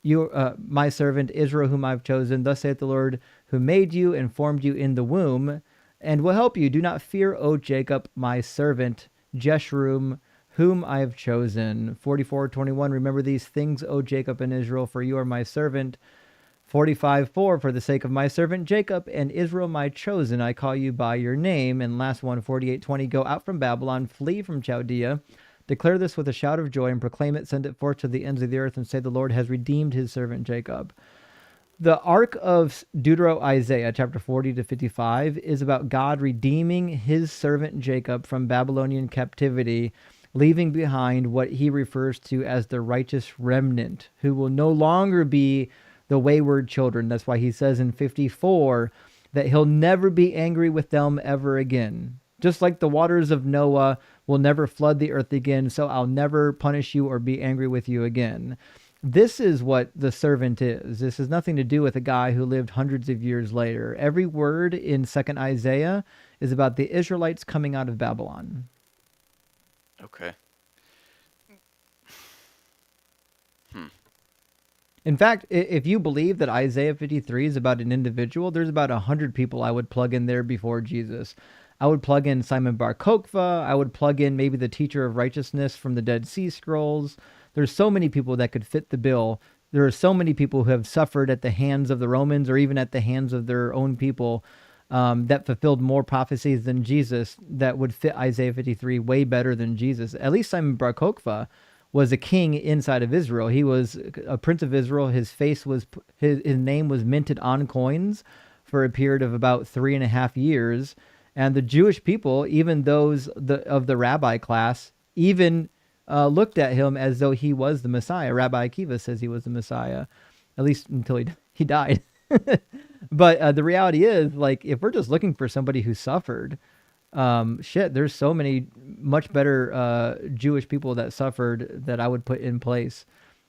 you, my servant, Israel, whom I've chosen. Thus saith the Lord, who made you and formed you in the womb, and will help you. Do not fear, O Jacob, my servant, Jeshurun, whom I have chosen. 44:21, remember these things, O Jacob and Israel, for you are my servant. 45:4, for the sake of my servant Jacob and Israel, my chosen, I call you by your name. And last one, 48:20, go out from Babylon, flee from Chaldea. Declare this with a shout of joy and proclaim it, send it forth to the ends of the earth and say the Lord has redeemed his servant Jacob. The arc of Deutero-Isaiah, chapter 40 to 55, is about God redeeming his servant Jacob from Babylonian captivity, leaving behind what he refers to as the righteous remnant, who will no longer be the wayward children. That's why he says in 54 that he'll never be angry with them ever again. Just like the waters of Noah will never flood the earth again, so I'll never punish you or be angry with you again. This is what the servant is. This has nothing to do with a guy who lived hundreds of years later. Every word in 2nd Isaiah is about the Israelites coming out of Babylon. Okay. In fact, if you believe that Isaiah 53 is about an individual, there's about 100 people I would plug in there before Jesus. I would plug in Simon Bar Kokhba. I would plug in maybe the teacher of righteousness from the Dead Sea Scrolls. There's so many people that could fit the bill. There are so many people who have suffered at the hands of the Romans or even at the hands of their own people that fulfilled more prophecies than Jesus that would fit Isaiah 53 way better than Jesus. At least Simon Bar Kokhba was a king inside of Israel. He was a prince of Israel. His name was minted on coins for a period of about 3.5 years. And the Jewish people, even those of the rabbi class, even looked at him as though he was the Messiah. Rabbi Akiva says he was the Messiah, at least until he died. But the reality is, like, if we're just looking for somebody who suffered, there's so many much better Jewish people that suffered that I would put in place.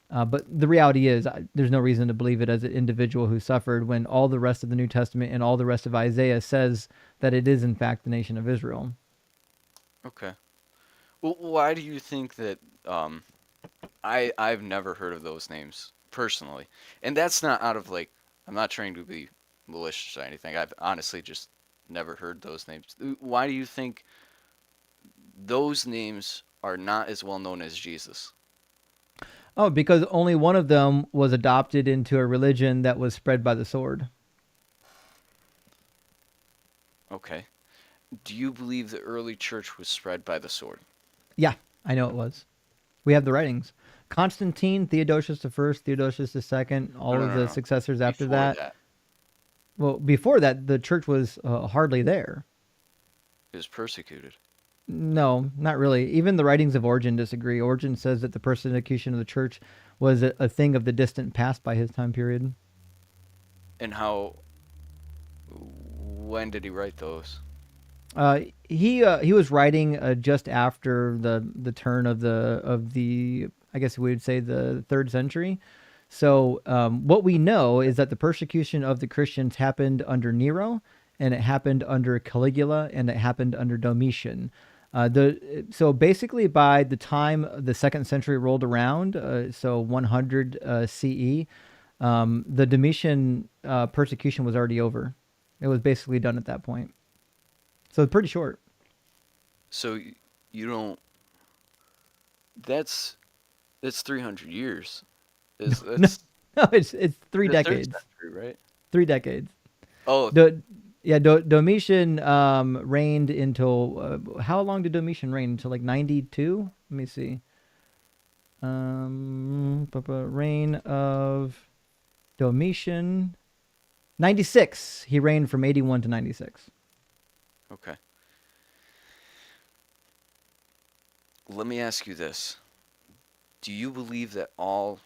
But the reality is, there's no reason to believe it as an individual who suffered when all the rest of the New Testament and all the rest of Isaiah says that it is, in fact, the nation of Israel. Okay. Well, why do you think that I've never heard of those names personally? And that's not out of, like, I'm not trying to be malicious or anything. I've honestly just never heard those names. Why do you think those names are not as well known as Jesus? Oh, because only one of them was adopted into a religion that was spread by the sword. Okay. Do you believe the early church was spread by the sword? Yeah, I know it was. We have the writings. Constantine, Theodosius I, Theodosius II, all of the successors after that. Well, before that, the church was hardly there. It was persecuted. No, not really. Even the writings of Origen disagree. Origen says that the persecution of the church was a thing of the distant past by his time period. And when did he write those? He was writing just after the turn of the I guess we would say the 3rd century. So what we know is that the persecution of the Christians happened under Nero, and it happened under Caligula, and it happened under Domitian. So basically, by the time the 2nd century rolled around, so 100 CE, the Domitian persecution was already over. It was basically done at that point. So it's pretty short. So you don't. That's 300 years. No, it's 3 decades. Century, right? 3 decades. Oh. Domitian reigned until how long did Domitian reign? Until like 92? Let me see. Reign of Domitian 96. He reigned from 81 to 96. Okay. Let me ask you this. Do you believe that all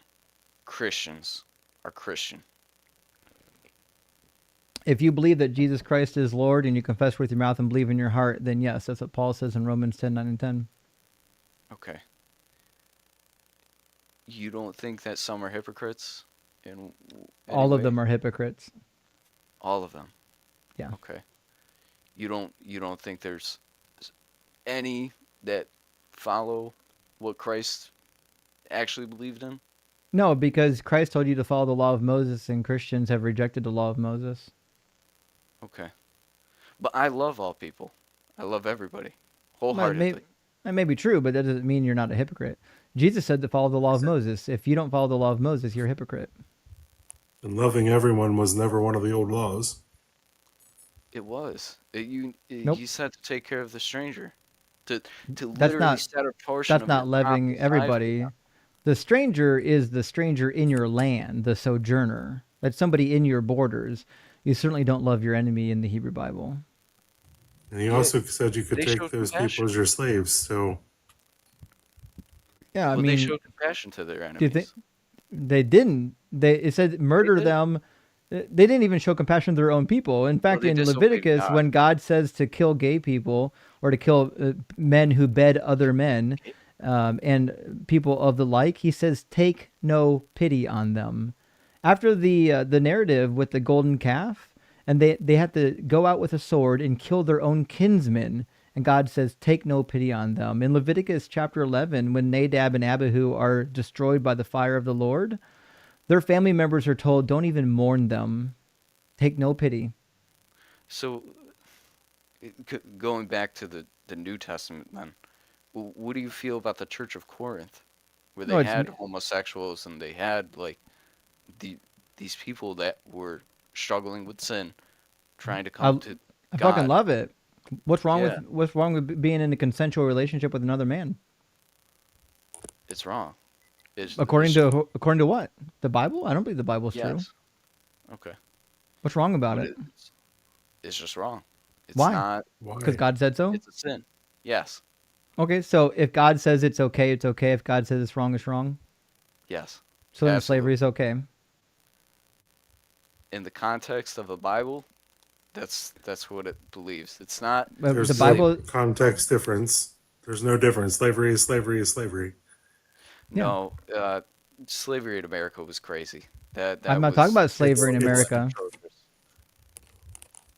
Christians are Christian? If you believe that Jesus Christ is Lord and you confess with your mouth and believe in your heart, then yes, that's what Paul says in Romans 10, 9, and 10. Okay. You don't think that some are hypocrites? All of them are hypocrites. All of them? Yeah. Okay. You don't think there's any that follow what Christ actually believed in? No, because Christ told you to follow the law of Moses, and Christians have rejected the law of Moses. Okay. But I love all people. I love everybody. Wholeheartedly. That may be true, but that doesn't mean you're not a hypocrite. Jesus said to follow the law of Moses. If you don't follow the law of Moses, you're a hypocrite. And loving everyone was never one of the old laws. It was. Nope. You said to take care of the stranger. To literally set a portion That's of not your loving everybody. The stranger is the stranger in your land, the sojourner. That's somebody in your borders. You certainly don't love your enemy in the Hebrew Bible. And he also said you could take those people as your slaves. So, yeah, I mean, they showed compassion to their enemies. Do you think they didn't? It said murder them. They didn't even show compassion to their own people. In fact, in Leviticus, when God says to kill gay people or to kill men who bed other men and people of the like, he says, take no pity on them. After the narrative with the golden calf, and they had to go out with a sword and kill their own kinsmen And God says, take no pity on them. In Leviticus chapter 11, when Nadab and Abihu are destroyed by the fire of the Lord, their family members are told, don't even mourn them. Take no pity. So, going back to the New Testament, then, what do you feel about the Church of Corinth, where No, they it's had homosexuals and they had like the these people that were struggling with sin, trying to come to I fucking God? love it. What's wrong Yeah, with being in a consensual relationship with another man? it's wrong. According It's just, to what? The Bible? I don't believe the Bible's true. yes. Okay. What's wrong about But it? it's just wrong. It's Why? not. Because Why? God said so? It's a sin. Yes. Okay, so if God says it's okay, it's okay. If God says it's wrong. Yes. So then slavery Absolutely. is okay. In the context of the Bible, that's what it believes. It's not But the There's no Bible, slavery. context difference. There's no difference. Slavery is slavery is slavery. yeah. No, slavery in America was crazy. I'm That not talking was about slavery in It's America. atrocious.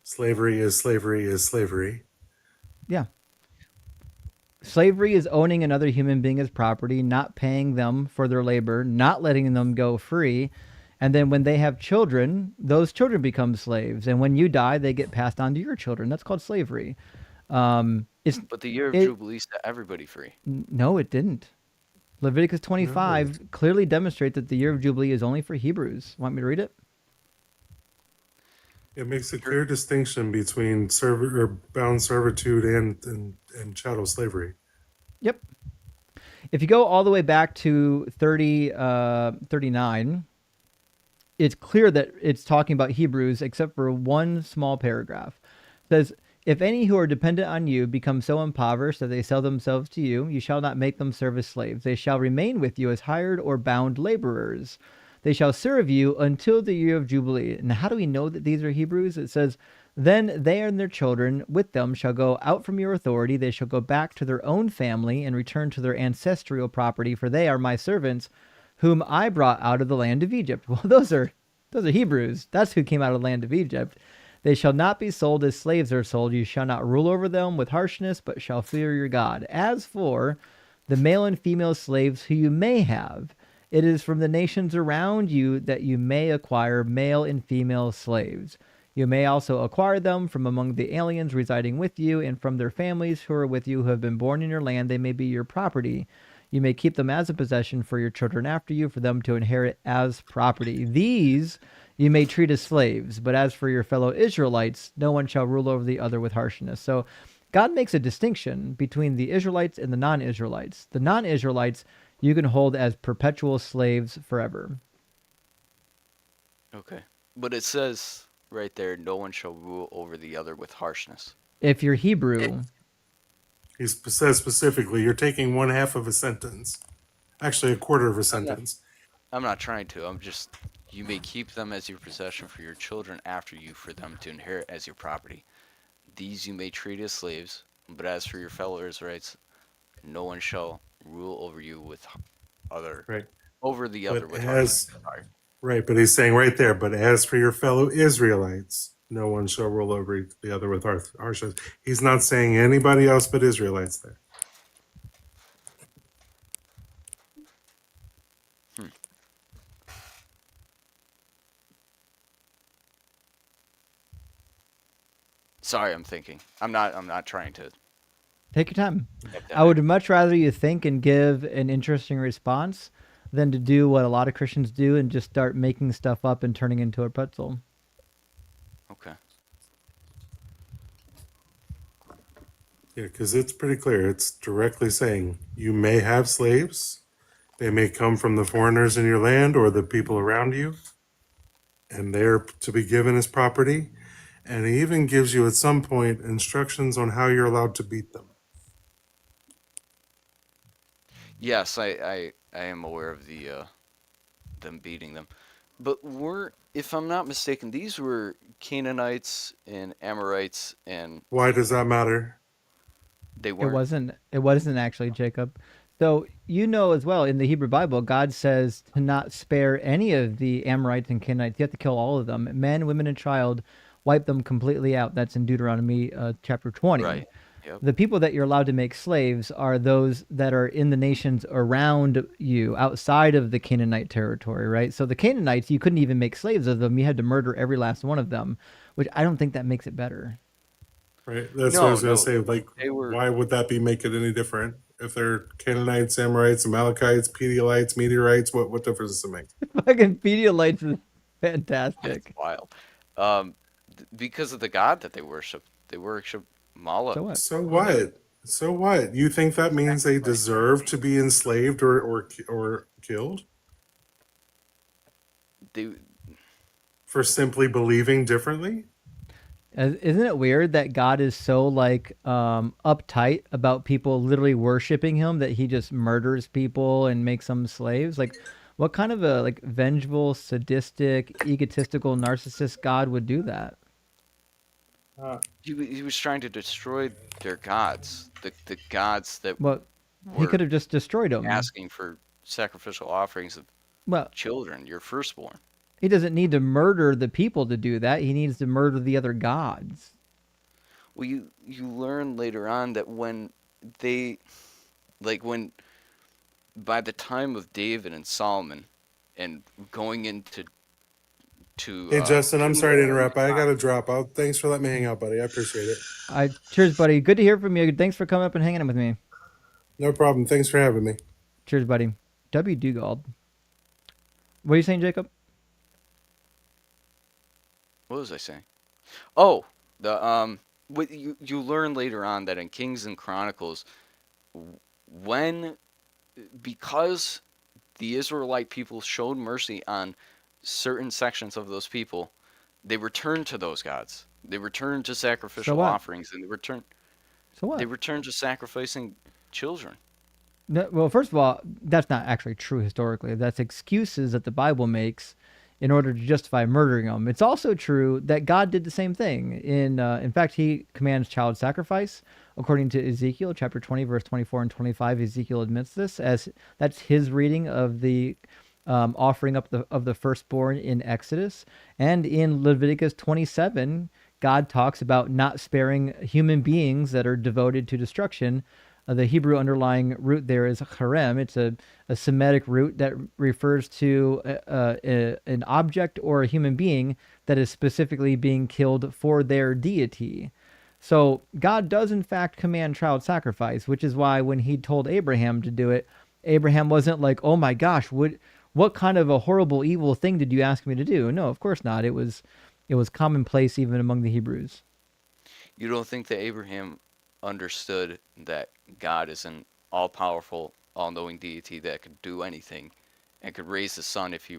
slavery is slavery is slavery. Yeah. Slavery is owning another human being as property, not paying them for their labor, not letting them go free. And then when they have children, those children become slaves. And when you die, they get passed on to your children. That's called slavery. It's But the year of it Jubilee set everybody free. No, it didn't. Leviticus No. 25 clearly demonstrates that the year of Jubilee is only for Hebrews. Want me to read it? It makes a clear distinction between bound servitude and chattel slavery. Yep. If you go all the way back to 39, it's clear that it's talking about Hebrews, except for one small paragraph. It says, if any who are dependent on you become so impoverished that they sell themselves to you, you shall not make them serve as slaves. They shall remain with you as hired or bound laborers. They shall serve you until the year of Jubilee. And how do we know that these are Hebrews? It says, then they and their children with them shall go out from your authority. They shall go back to their own family and return to their ancestral property, for they are my servants, whom I brought out of the land of Egypt. Well, those are Hebrews. That's who came out of the land of Egypt. They shall not be sold as slaves are sold. You shall not rule over them with harshness, but shall fear your God. As for the male and female slaves who you may have, it is from the nations around you that you may acquire male and female slaves. You may also acquire them from among the aliens residing with you and from their families who are with you who have been born in your land. They may be your property. You may keep them as a possession for your children after you, for them to inherit as property. These you may treat as slaves, but as for your fellow Israelites, no one shall rule over the other with harshness. So God makes a distinction between the Israelites and the non-Israelites. The non-Israelites you can hold as perpetual slaves forever. Okay. But it says right there, no one shall rule over the other with harshness. If you're Hebrew, He says specifically, you're taking one half of a sentence, actually a quarter of a I'm not, sentence. I'm not trying to. I'm just, you may keep them as your possession for your children after you, for them to inherit as your property. These you may treat as slaves, but as for your fellow Israelites, no one shall rule over you with other, Right. over the other But with harshness. Sorry. right, but he's saying right there, but as for your fellow Israelites, no one shall rule over the other with harshness. He's not saying anybody else but Israelites there. Hmm. Sorry, I'm thinking. I'm not trying to. take your time. I would much rather you think and give an interesting response than to do what a lot of Christians do and just start making stuff up and turning into a pretzel. Okay. Yeah, because it's pretty clear. It's directly saying you may have slaves. They may come from the foreigners in your land or the people around you, and they're to be given as property. And he even gives you at some point instructions on how you're allowed to beat them. Yes, I am aware of the them beating them. But if I'm not mistaken, these were Canaanites and Amorites, and Why does that matter? they It weren't. wasn't. It wasn't actually, Jacob. So you know as well in the Hebrew Bible, God says to not spare any of the Amorites and Canaanites. You have to kill all of them, men, women, and child. Wipe them completely out. That's in Deuteronomy chapter 20. Right. Yep. The people that you're allowed to make slaves are those that are in the nations around you, outside of the Canaanite territory, right? So the Canaanites, you couldn't even make slaves of them. You had to murder every last one of them, which I don't think that makes it better. Right. That's what I No, was gonna no, say. Like, they were. why would that make it any different? If they're Canaanites, Amorites, Amalekites, Pedialites, Meteorites, what difference does it make? Fucking Pedialites is It's fantastic. wild. Um, because of the god that they worship. They worship Moloch. So what? So what? So what? You think that means they deserve to be enslaved or killed They for simply believing differently? Isn't it weird that God is so like uptight about people literally worshiping him that he just murders people and makes them slaves? Like what kind of a like vengeful, sadistic, egotistical, narcissist God would do that? he was trying to destroy their gods, the gods that Well, he could were have just destroyed them. asking for sacrificial offerings of Well, children, your firstborn. he doesn't need to murder the people to do that. He needs to murder the other gods. Well, you learn later on that when they when by the time of David and Solomon and going into Hey Justin, I'm King sorry to David, interrupt. I gotta drop out. Thanks for letting me hang out, buddy. I appreciate it. Cheers, buddy. Good to hear from you. Thanks for coming up and hanging out with me. No problem. Thanks for having me. Cheers, buddy. W. Dugald. What are you saying, Jacob? what was I saying? Oh, the what you learn later on that in Kings and Chronicles, when because the Israelite people showed mercy on certain sections of those people, they returned to those gods. They returned to sacrificial what? offerings, and So what? they returned to sacrificing children. No, well, first of all, that's not actually true historically. That's excuses that the Bible makes in order to justify murdering them. It's also true that God did the same thing. In fact, he commands child sacrifice. According to Ezekiel chapter 20, verse 24 and 25, Ezekiel admits this as that's his reading of the offering up of the firstborn in Exodus. And in Leviticus 27, God talks about not sparing human beings that are devoted to destruction. The Hebrew underlying root there is harem. It's a Semitic root that refers to an object or a human being that is specifically being killed for their deity. So God does in fact command child sacrifice, which is why when he told Abraham to do it, Abraham wasn't like, "Oh my gosh, what kind of a horrible evil thing did you ask me to do?" No, of course not. It was commonplace even among the Hebrews. You don't think that Abraham understood that God is an all-powerful, all-knowing deity that could do anything and could raise his son if he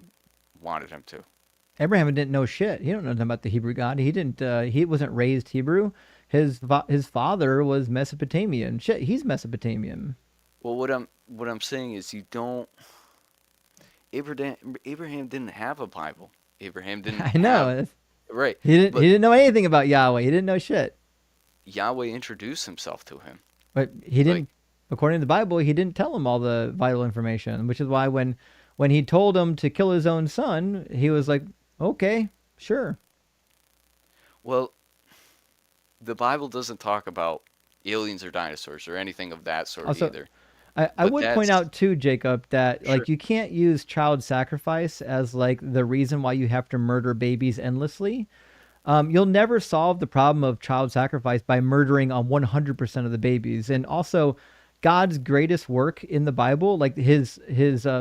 wanted him to? Abraham didn't know shit. He don't know nothing about the Hebrew God. He didn't. He wasn't raised Hebrew. His father was Mesopotamian. Shit, he's Mesopotamian. Well, what I'm saying is you don't. Abraham didn't have a Bible. Abraham didn't I have know. right, He didn't. but He didn't know anything about Yahweh. He didn't know shit. Yahweh introduced himself to him. But he Like, didn't. According to the Bible, he didn't tell him all the vital information, which is why when he told him to kill his own son, he was like, "Okay, sure." well, the Bible doesn't talk about aliens or dinosaurs or anything of that sort Also, either. I But would point that's out too, Jacob, that sure. like you can't use child sacrifice as like the reason why you have to murder babies endlessly. You'll never solve the problem of child sacrifice by murdering on 100% of the babies. And also, God's greatest work in the Bible, like his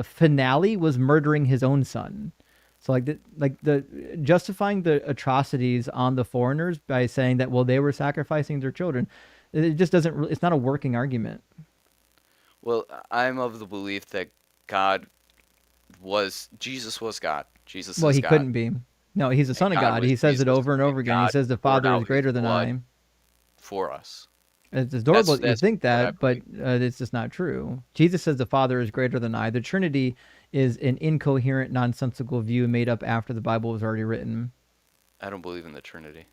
finale, was murdering his own son. So like the justifying the atrocities on the foreigners by saying that well they were sacrificing their children, it just doesn't. It's not a working argument. Well, I'm of the belief that Jesus was God. Jesus Well, is he God, couldn't be. No, he's the and son of God God. was He says it Jesus, over and and over again. He God says the poured Father is out His greater than blood I. for us. It's adorable that you That's think what I that, but believe. it's just not true. Jesus says the Father is greater than I. The Trinity is an incoherent, nonsensical view made up after the Bible was already written. I don't believe in the Trinity.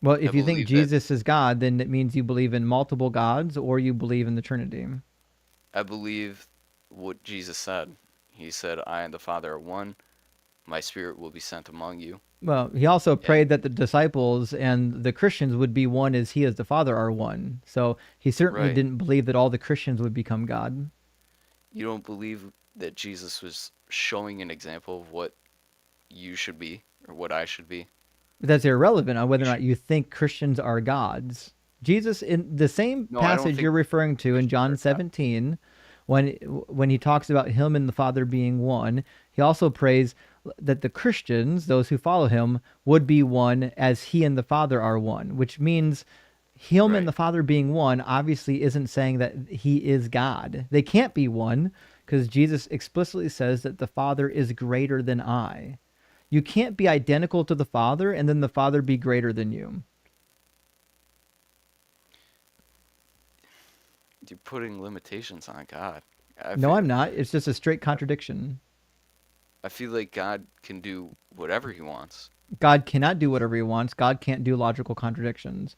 Well, I if you think believe that Jesus is God, then it means you believe in multiple gods or you believe in the Trinity. I believe what Jesus said. He said, "I and the Father are one. My spirit will be sent among you." Well, he also prayed that the disciples and the Christians would be one as he as the Father are one. So he certainly Right. didn't believe that all the Christians would become God. You don't believe that Jesus was showing an example of what you should be or what I should be? But that's irrelevant on whether or not you think Christians are gods. Jesus, in the same No, I don't passage think you're referring to in John 17, when he talks about him and the Father being one, he also prays that the Christians, those who follow him, would be one as he and the Father are one, which means him and the Father being one obviously isn't saying that he is God. They can't be one because Jesus explicitly says that the Father is greater than I. You can't be identical to the Father and then the Father be greater than you. You're putting limitations on God. No, I'm not. It's just a straight contradiction. I feel like God can do whatever he wants. God cannot do whatever he wants. God can't do logical contradictions.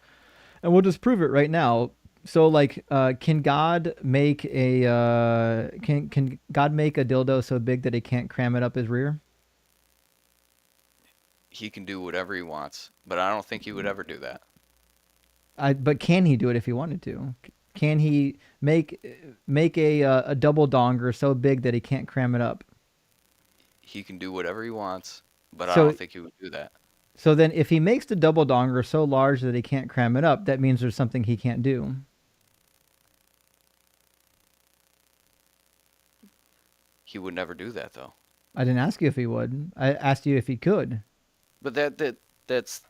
And we'll just prove it right now. So, like, can God make a can God make a dildo so big that he can't cram it up his rear? He can do whatever he wants, but I don't think he would ever do that. But can he do it if he wanted to? Can he make a double donger so big that he can't cram it up? He can do whatever he wants, but I So, don't think he would do that. so then, if he makes the double donger so large that he can't cram it up, that means there's something he can't do. He would never do that, though. I didn't ask you if he would. I asked you if he could. But that's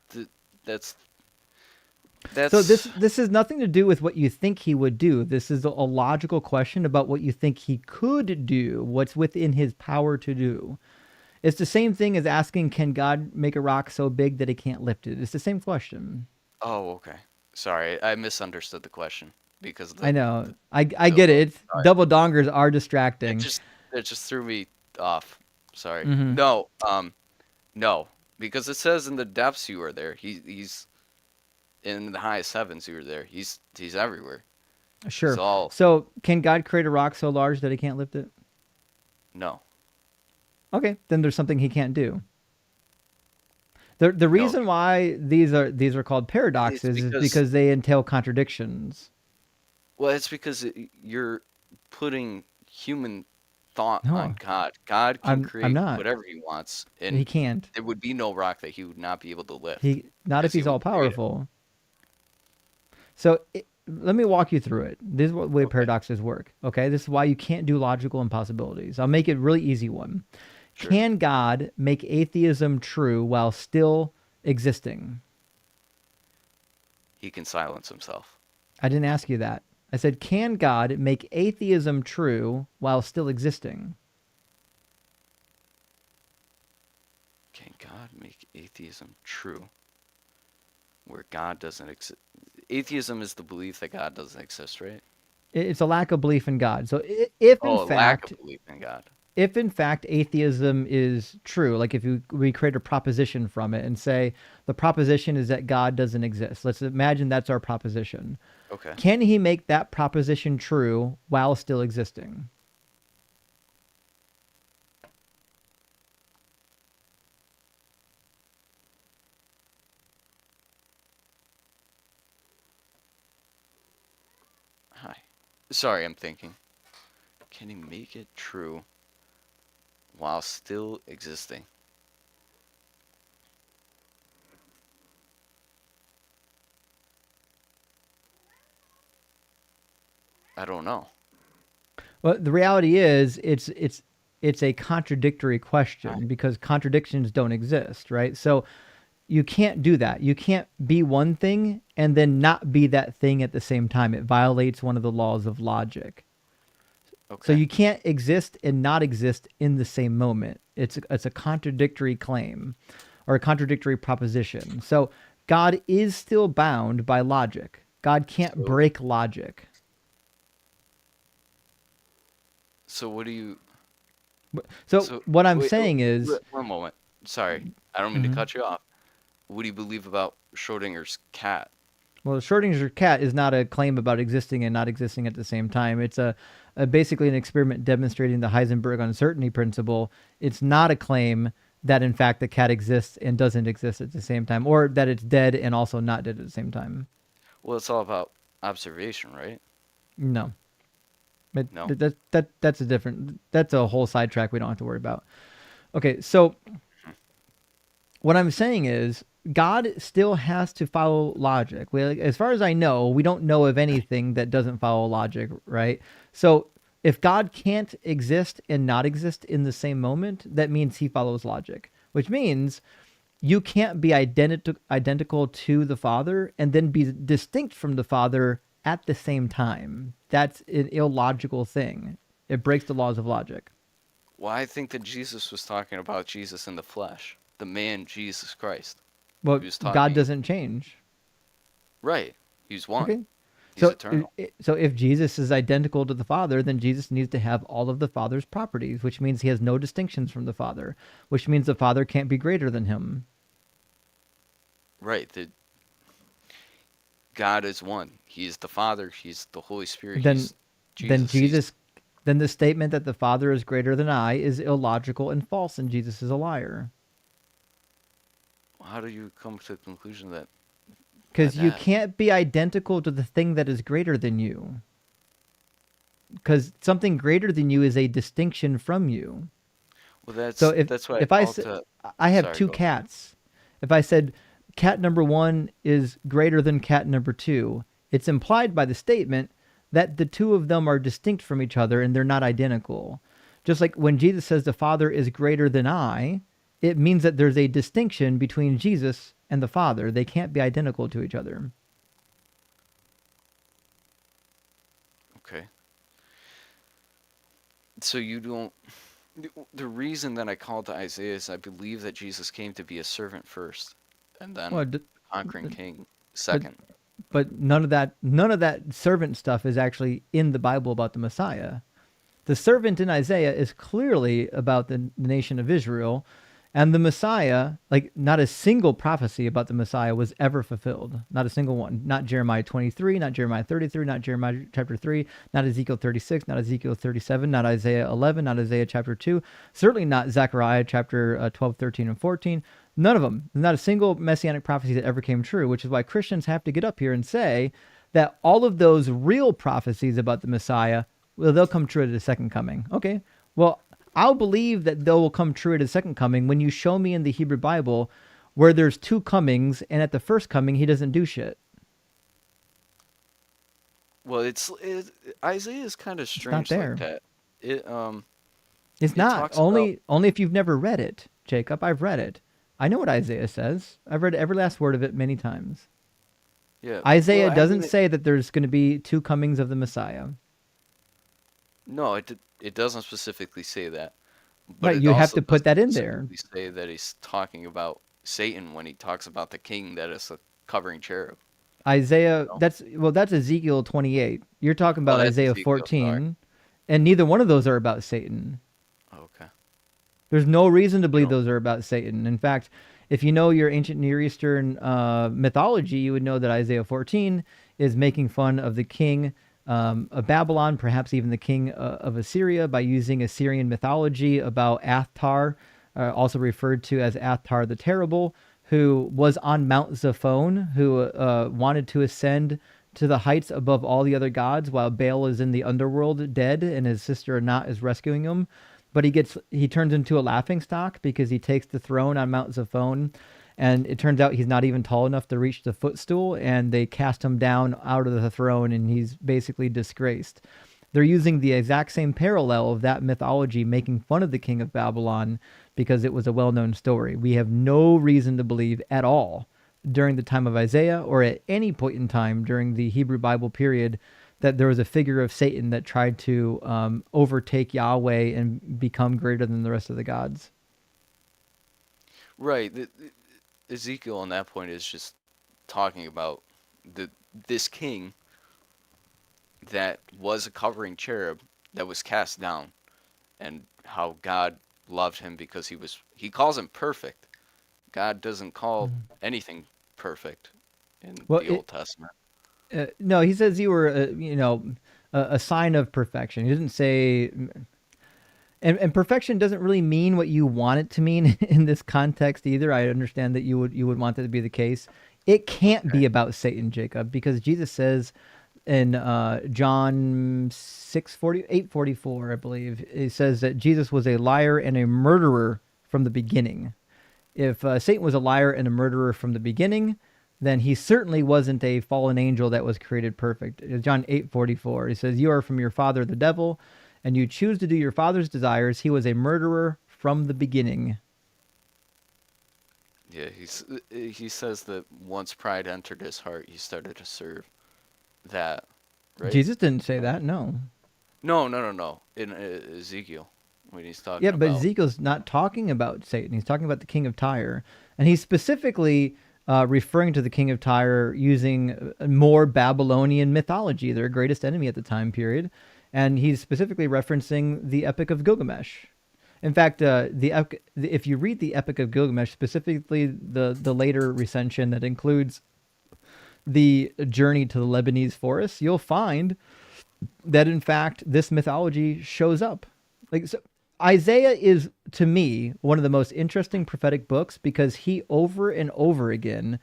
So this has nothing to do with what you think he would do. This is a logical question about what you think he could do, what's within his power to do. It's the same thing as asking, can God make a rock so big that he can't lift it? It's the same question. Oh, okay. Sorry, I misunderstood the question because I know. I get it. Double dongers are distracting. It just threw me off. Sorry. Mhm. No, because it says in the depths you are there. He's in the highest heavens. You are there. He's everywhere. Sure. He's all So can God create a rock so large that he can't lift it? no. Okay, then there's something he can't do. The reason why these are called paradoxes is because they entail contradictions. Well, it's because you're putting human thought No, on God. God can I'm create not. whatever he wants, and He can't. there would be no rock that he would not be able to lift. Not if because he he's all would create it. powerful. So let me walk you through it. This is what way paradoxes work. Okay, this is why you can't do logical impossibilities. I'll make it a really easy one. Sure. Can God make atheism true while still existing? He can silence himself. I didn't ask you that. I said, can God make atheism true while still existing? Can God make atheism true where God doesn't exist? Atheism is the belief that God doesn't exist, right? It's a lack of belief in God. So if in lack fact, of belief in God. if in fact atheism is true, like if we create a proposition from it and say the proposition is that God doesn't exist. Let's imagine that's our proposition. Okay. Can he make that proposition true while still existing? Hi. Sorry, I'm thinking. Can he make it true while still existing? I don't know. Well, the reality is it's a contradictory question because contradictions don't exist, right? So you can't do that. You can't be one thing and then not be that thing at the same time. It violates one of the laws of logic. Okay. So you can't exist and not exist in the same moment. It's a contradictory claim or a contradictory proposition. So God is still bound by logic. God can't break logic. So what do you? So what I'm wait, saying is, one moment. Sorry, I don't mean to cut you off. What do you believe about Schrodinger's cat? well, Schrodinger's cat is not a claim about existing and not existing at the same time. It's a basically an experiment demonstrating the Heisenberg uncertainty principle. It's not a claim that in fact the cat exists and doesn't exist at the same time, or that it's dead and also not dead at the same time. Well, it's all about observation, right? No. But No. that's a different, that's a whole sidetrack we don't have to worry about. Okay, so what I'm saying is God still has to follow logic. As far as I know, we don't know of anything that doesn't follow logic, right? So if God can't exist and not exist in the same moment, that means he follows logic, which means you can't be identical to the Father and then be distinct from the Father at the same time. That's an illogical thing. It breaks the laws of logic. Well, I think that Jesus was talking about Jesus in the flesh, the man Jesus Christ. Well, He was God talking. doesn't change. Right. He's one. Okay. He's eternal. So if Jesus is identical to the Father, then Jesus needs to have all of the Father's properties, which means he has no distinctions from the Father, which means the Father can't be greater than him. Right. God is one. He's the Father. He's the Holy Spirit. Then, he's Jesus. Then the statement that the Father is greater than I is illogical and false, and Jesus is a liar. How do you come to the conclusion that? Because you can't be identical to the thing that is greater than you. Because something greater than you is a distinction from you. Well, that's why if I have two cats, if I said cat number 1 is greater than cat number 2, it's implied by the statement that the two of them are distinct from each other and they're not identical. Just like when Jesus says the Father is greater than I, it means that there's a distinction between Jesus and the Father. They can't be identical to each other. Okay. So you don't. The reason that I called to Isaiah is I believe that Jesus came to be a servant first, and then conquering king second. But none of that servant stuff is actually in the Bible about the Messiah. The servant in Isaiah is clearly about the nation of Israel, and the Messiah, like not a single prophecy about the Messiah was ever fulfilled. Not a single one. Not Jeremiah 23, not Jeremiah 33, not Jeremiah chapter 3, not Ezekiel 36, not Ezekiel 37, not Isaiah 11, not Isaiah chapter 2, certainly not Zechariah chapter 12, 13, and 14. None of them. Not a single messianic prophecy that ever came true, which is why Christians have to get up here and say that all of those real prophecies about the Messiah, well, they'll come true at the second coming. Okay, well, I'll believe that they will come true at his second coming when you show me in the Hebrew Bible where there's two comings, and at the first coming, he doesn't do shit. Well, Isaiah is kind of strange like that. It's not. Only if you've never read it, Jacob. I've read it. I know what Isaiah says. I've read every last word of it many times. Yeah. Isaiah doesn't say that there's going to be two comings of the Messiah. No, it doesn't specifically say that. But right, you have to put that in there. Say that he's talking about Satan when he talks about the king that is a covering cherub. Isaiah, that's Ezekiel 28. You're talking about Isaiah 14, and neither one of those are about Satan. Okay. There's no reason to believe those are about Satan. In fact, if you know your ancient Near Eastern mythology, you would know that Isaiah 14 is making fun of the king of Babylon, perhaps even the king of Assyria, by using Assyrian mythology about Athtar, also referred to as Athtar the Terrible, who was on Mount Zaphon, who wanted to ascend to the heights above all the other gods, while Baal is in the underworld dead, and his sister Anat is rescuing him. But he turns into a laughingstock because he takes the throne on Mount Zaphon, and it turns out he's not even tall enough to reach the footstool, and they cast him down out of the throne, and he's basically disgraced. They're using the exact same parallel of that mythology, making fun of the king of Babylon because it was a well-known story. We have no reason to believe at all during the time of Isaiah or at any point in time during the Hebrew Bible period that there was a figure of Satan that tried to overtake Yahweh and become greater than the rest of the gods. Right. Ezekiel on that point is just talking about this king that was a covering cherub that was cast down, and how God loved him because he calls him perfect. God doesn't call anything perfect in the Old Testament. No, he says you were, a sign of perfection. He didn't say. And perfection doesn't really mean what you want it to mean in this context either. I understand that you would want that to be the case. It can't be about Satan, Jacob, because Jesus says in John 8:44, I believe, it says that Jesus was a liar and a murderer from the beginning. If Satan was a liar and a murderer from the beginning, then he certainly wasn't a fallen angel that was created perfect. John 8:44, he says, "You are from your father, the devil, and you choose to do your father's desires. He was a murderer from the beginning." Yeah, he says that once pride entered his heart, he started to serve that, right? Jesus didn't say that, no. No. In Ezekiel, when he's talking Yeah, but about. Ezekiel's not talking about Satan. He's talking about the king of Tyre. And he's specifically referring to the king of Tyre using more Babylonian mythology, their greatest enemy at the time period. And he's specifically referencing the Epic of Gilgamesh. In fact, if you read the Epic of Gilgamesh, specifically the later recension that includes the journey to the Lebanese forest, you'll find that in fact this mythology shows up. Like, so Isaiah is, to me, one of the most interesting prophetic books because he over and over again,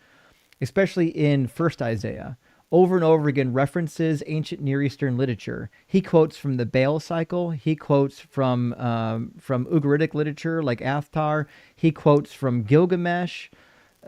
especially in First Isaiah, over and over again references ancient Near Eastern literature. He quotes from the Baal cycle. He quotes from Ugaritic literature like Athtar. He quotes from Gilgamesh.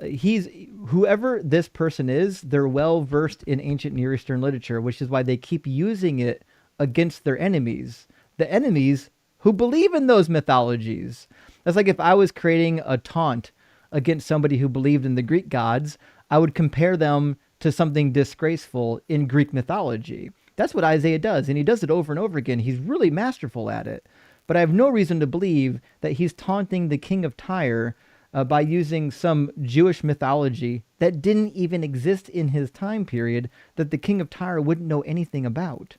He's whoever this person is, they're well versed in ancient Near Eastern literature, which is why they keep using it against their enemies. The enemies who believe in those mythologies. That's like if I was creating a taunt against somebody who believed in the Greek gods, I would compare them to something disgraceful in Greek mythology. That's what Isaiah does, and he does it over and over again. He's really masterful at it. But I have no reason to believe that he's taunting the king of Tyre by using some Jewish mythology that didn't even exist in his time period, that the king of Tyre wouldn't know anything about.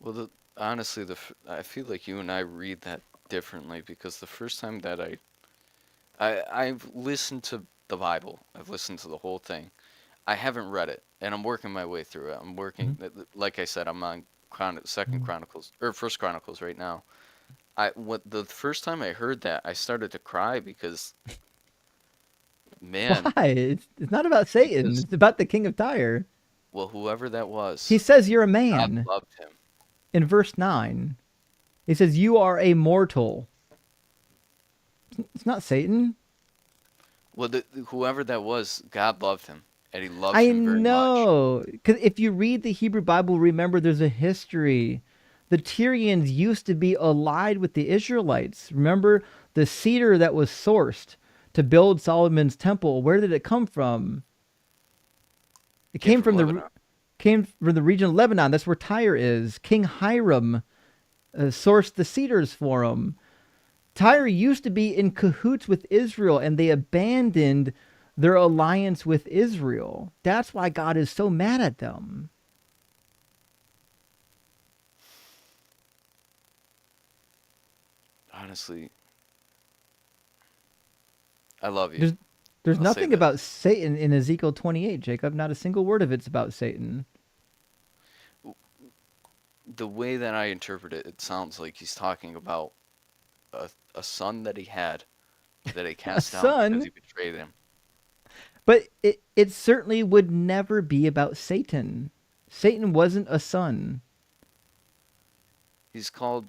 Well, honestly, I feel like you and I read that differently because the first time that I've listened to the Bible, I've listened to the whole thing. I haven't read it, and I'm working my way through it. I'm working, like I said, I'm on Second Chronicles or First Chronicles right now. The first time I heard that, I started to cry because, man, Why? It's not about Satan. It's about the king of Tyre. well, whoever that was, He says you're a God man. loved him. In verse 9, he says, "You are a mortal." It's not Satan. Well, whoever that was, God loved him, and He loves I him very much. know. Because if you read the Hebrew Bible, remember there's a history. The Tyrians used to be allied with the Israelites. Remember the cedar that was sourced to build Solomon's temple? Where did it come from? It came from the region of Lebanon. That's where Tyre is. King Hiram sourced the cedars for him. Tyre used to be in cahoots with Israel, and they abandoned their alliance with Israel. That's why God is so mad at them. Honestly, I love you. There's nothing about Satan in Ezekiel 28, Jacob. Not a single word of it's about Satan. The way that I interpret it, it sounds like he's talking about a son that he had that he cast down because he betrayed him. But it certainly would never be about Satan. Satan wasn't a son. He's called,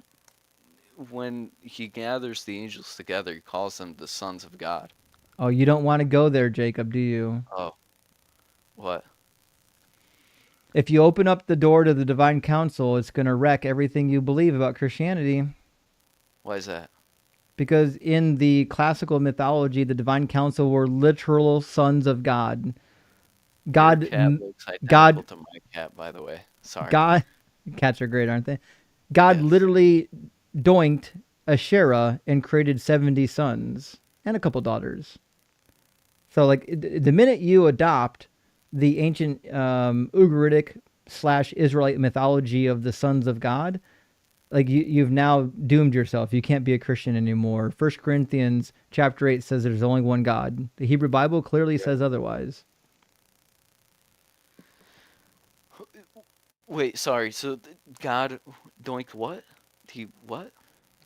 when he gathers the angels together, he calls them the sons of God. Oh, you don't want to go there, Jacob, do you? Oh. What? If you open up the door to the divine council, it's going to wreck everything you believe about Christianity. Why is that? Because in the classical mythology, the divine council were literal sons of God. Your cat looks identical to my cat, by the way. Sorry. Cats are great, aren't they? God literally doinked Asherah and created 70 sons and a couple daughters. So, like, the minute you adopt the ancient Ugaritic / Israelite mythology of the sons of God, like you've now doomed yourself. You can't be a Christian anymore. 1 Corinthians chapter 8 says there's only one God. The Hebrew Bible clearly says otherwise. Wait, sorry. So God doinked what? He what?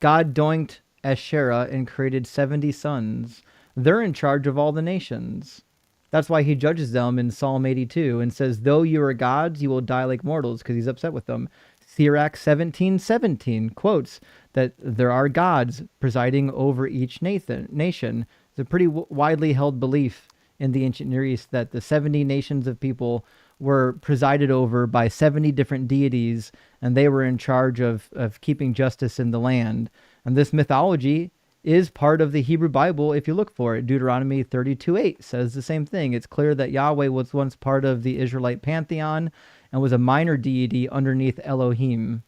God doinked Asherah and created 70 sons. They're in charge of all the nations. That's why he judges them in Psalm 82 and says, though you are gods, you will die like mortals, because he's upset with them. Sirach 17:17 quotes that there are gods presiding over each nation. It's a pretty widely held belief in the ancient Near East that the 70 nations of people were presided over by 70 different deities, and they were in charge of keeping justice in the land. And this mythology is part of the Hebrew Bible if you look for it. Deuteronomy 32:8 says the same thing. It's clear that Yahweh was once part of the Israelite pantheon and was a minor deity underneath Elohim.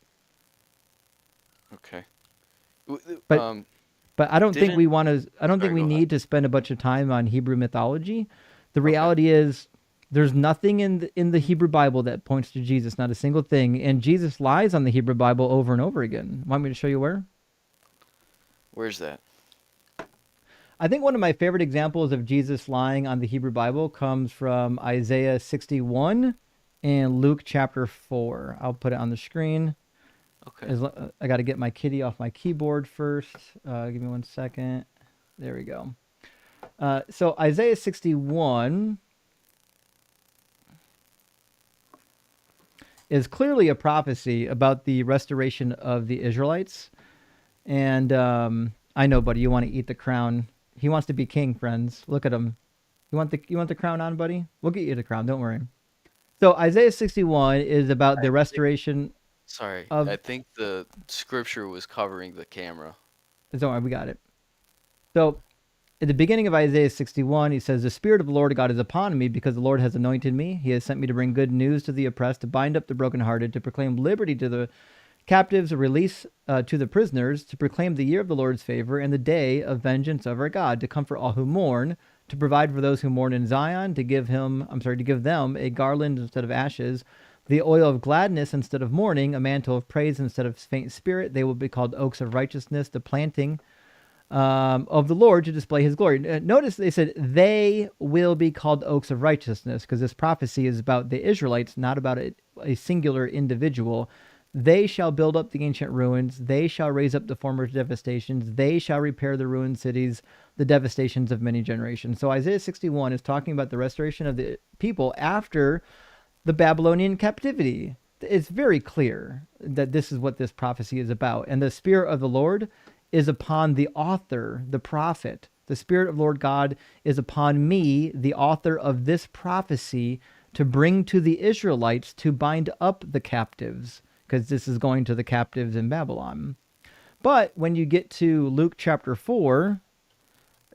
Okay. But I don't think we want to. I don't think we need to spend a bunch of time on Hebrew mythology. The reality is, there's nothing in the Hebrew Bible that points to Jesus. Not a single thing. And Jesus lies on the Hebrew Bible over and over again. Want me to show you where? Where's that? I think one of my favorite examples of Jesus lying on the Hebrew Bible comes from Isaiah 61 and Luke chapter 4. I'll put it on the screen. Okay. I got to get my kitty off my keyboard first. Give me 1 second. There we go. So Isaiah 61 is clearly a prophecy about the restoration of the Israelites. And I know, buddy, you want to eat the crown. He wants to be king, friends. Look at him. You want the crown on, buddy? We'll get you the crown. Don't worry. So Isaiah 61 is about the restoration. Sorry, I think the scripture was covering the camera. Don't worry, we got it. So at the beginning of Isaiah 61, he says, the Spirit of the Lord God is upon me because the Lord has anointed me. He has sent me to bring good news to the oppressed, to bind up the brokenhearted, to proclaim liberty to the captives, a release to the prisoners, to proclaim the year of the Lord's favor and the day of vengeance of our God, to comfort all who mourn, to provide for those who mourn in Zion, to give them a garland instead of ashes, the oil of gladness instead of mourning, a mantle of praise instead of faint spirit. They will be called oaks of righteousness, the planting of the Lord to display his glory. Notice they said they will be called oaks of righteousness, because this prophecy is about the Israelites, not about a singular individual. They shall build up the ancient ruins. They shall raise up the former devastations. They shall repair the ruined cities, the devastations of many generations. So Isaiah 61 is talking about the restoration of the people after the Babylonian captivity. It's very clear that this is what this prophecy is about. And the Spirit of the Lord is upon the author, the prophet. The Spirit of Lord God is upon me, the author of this prophecy, to bring to the Israelites to bind up the captives, because this is going to the captives in Babylon. But when you get to Luke chapter 4,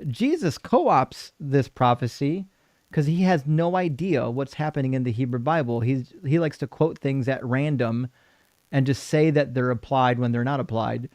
Jesus co-opts this prophecy because he has no idea what's happening in the Hebrew Bible. He likes to quote things at random and just say that they're applied when they're not applied.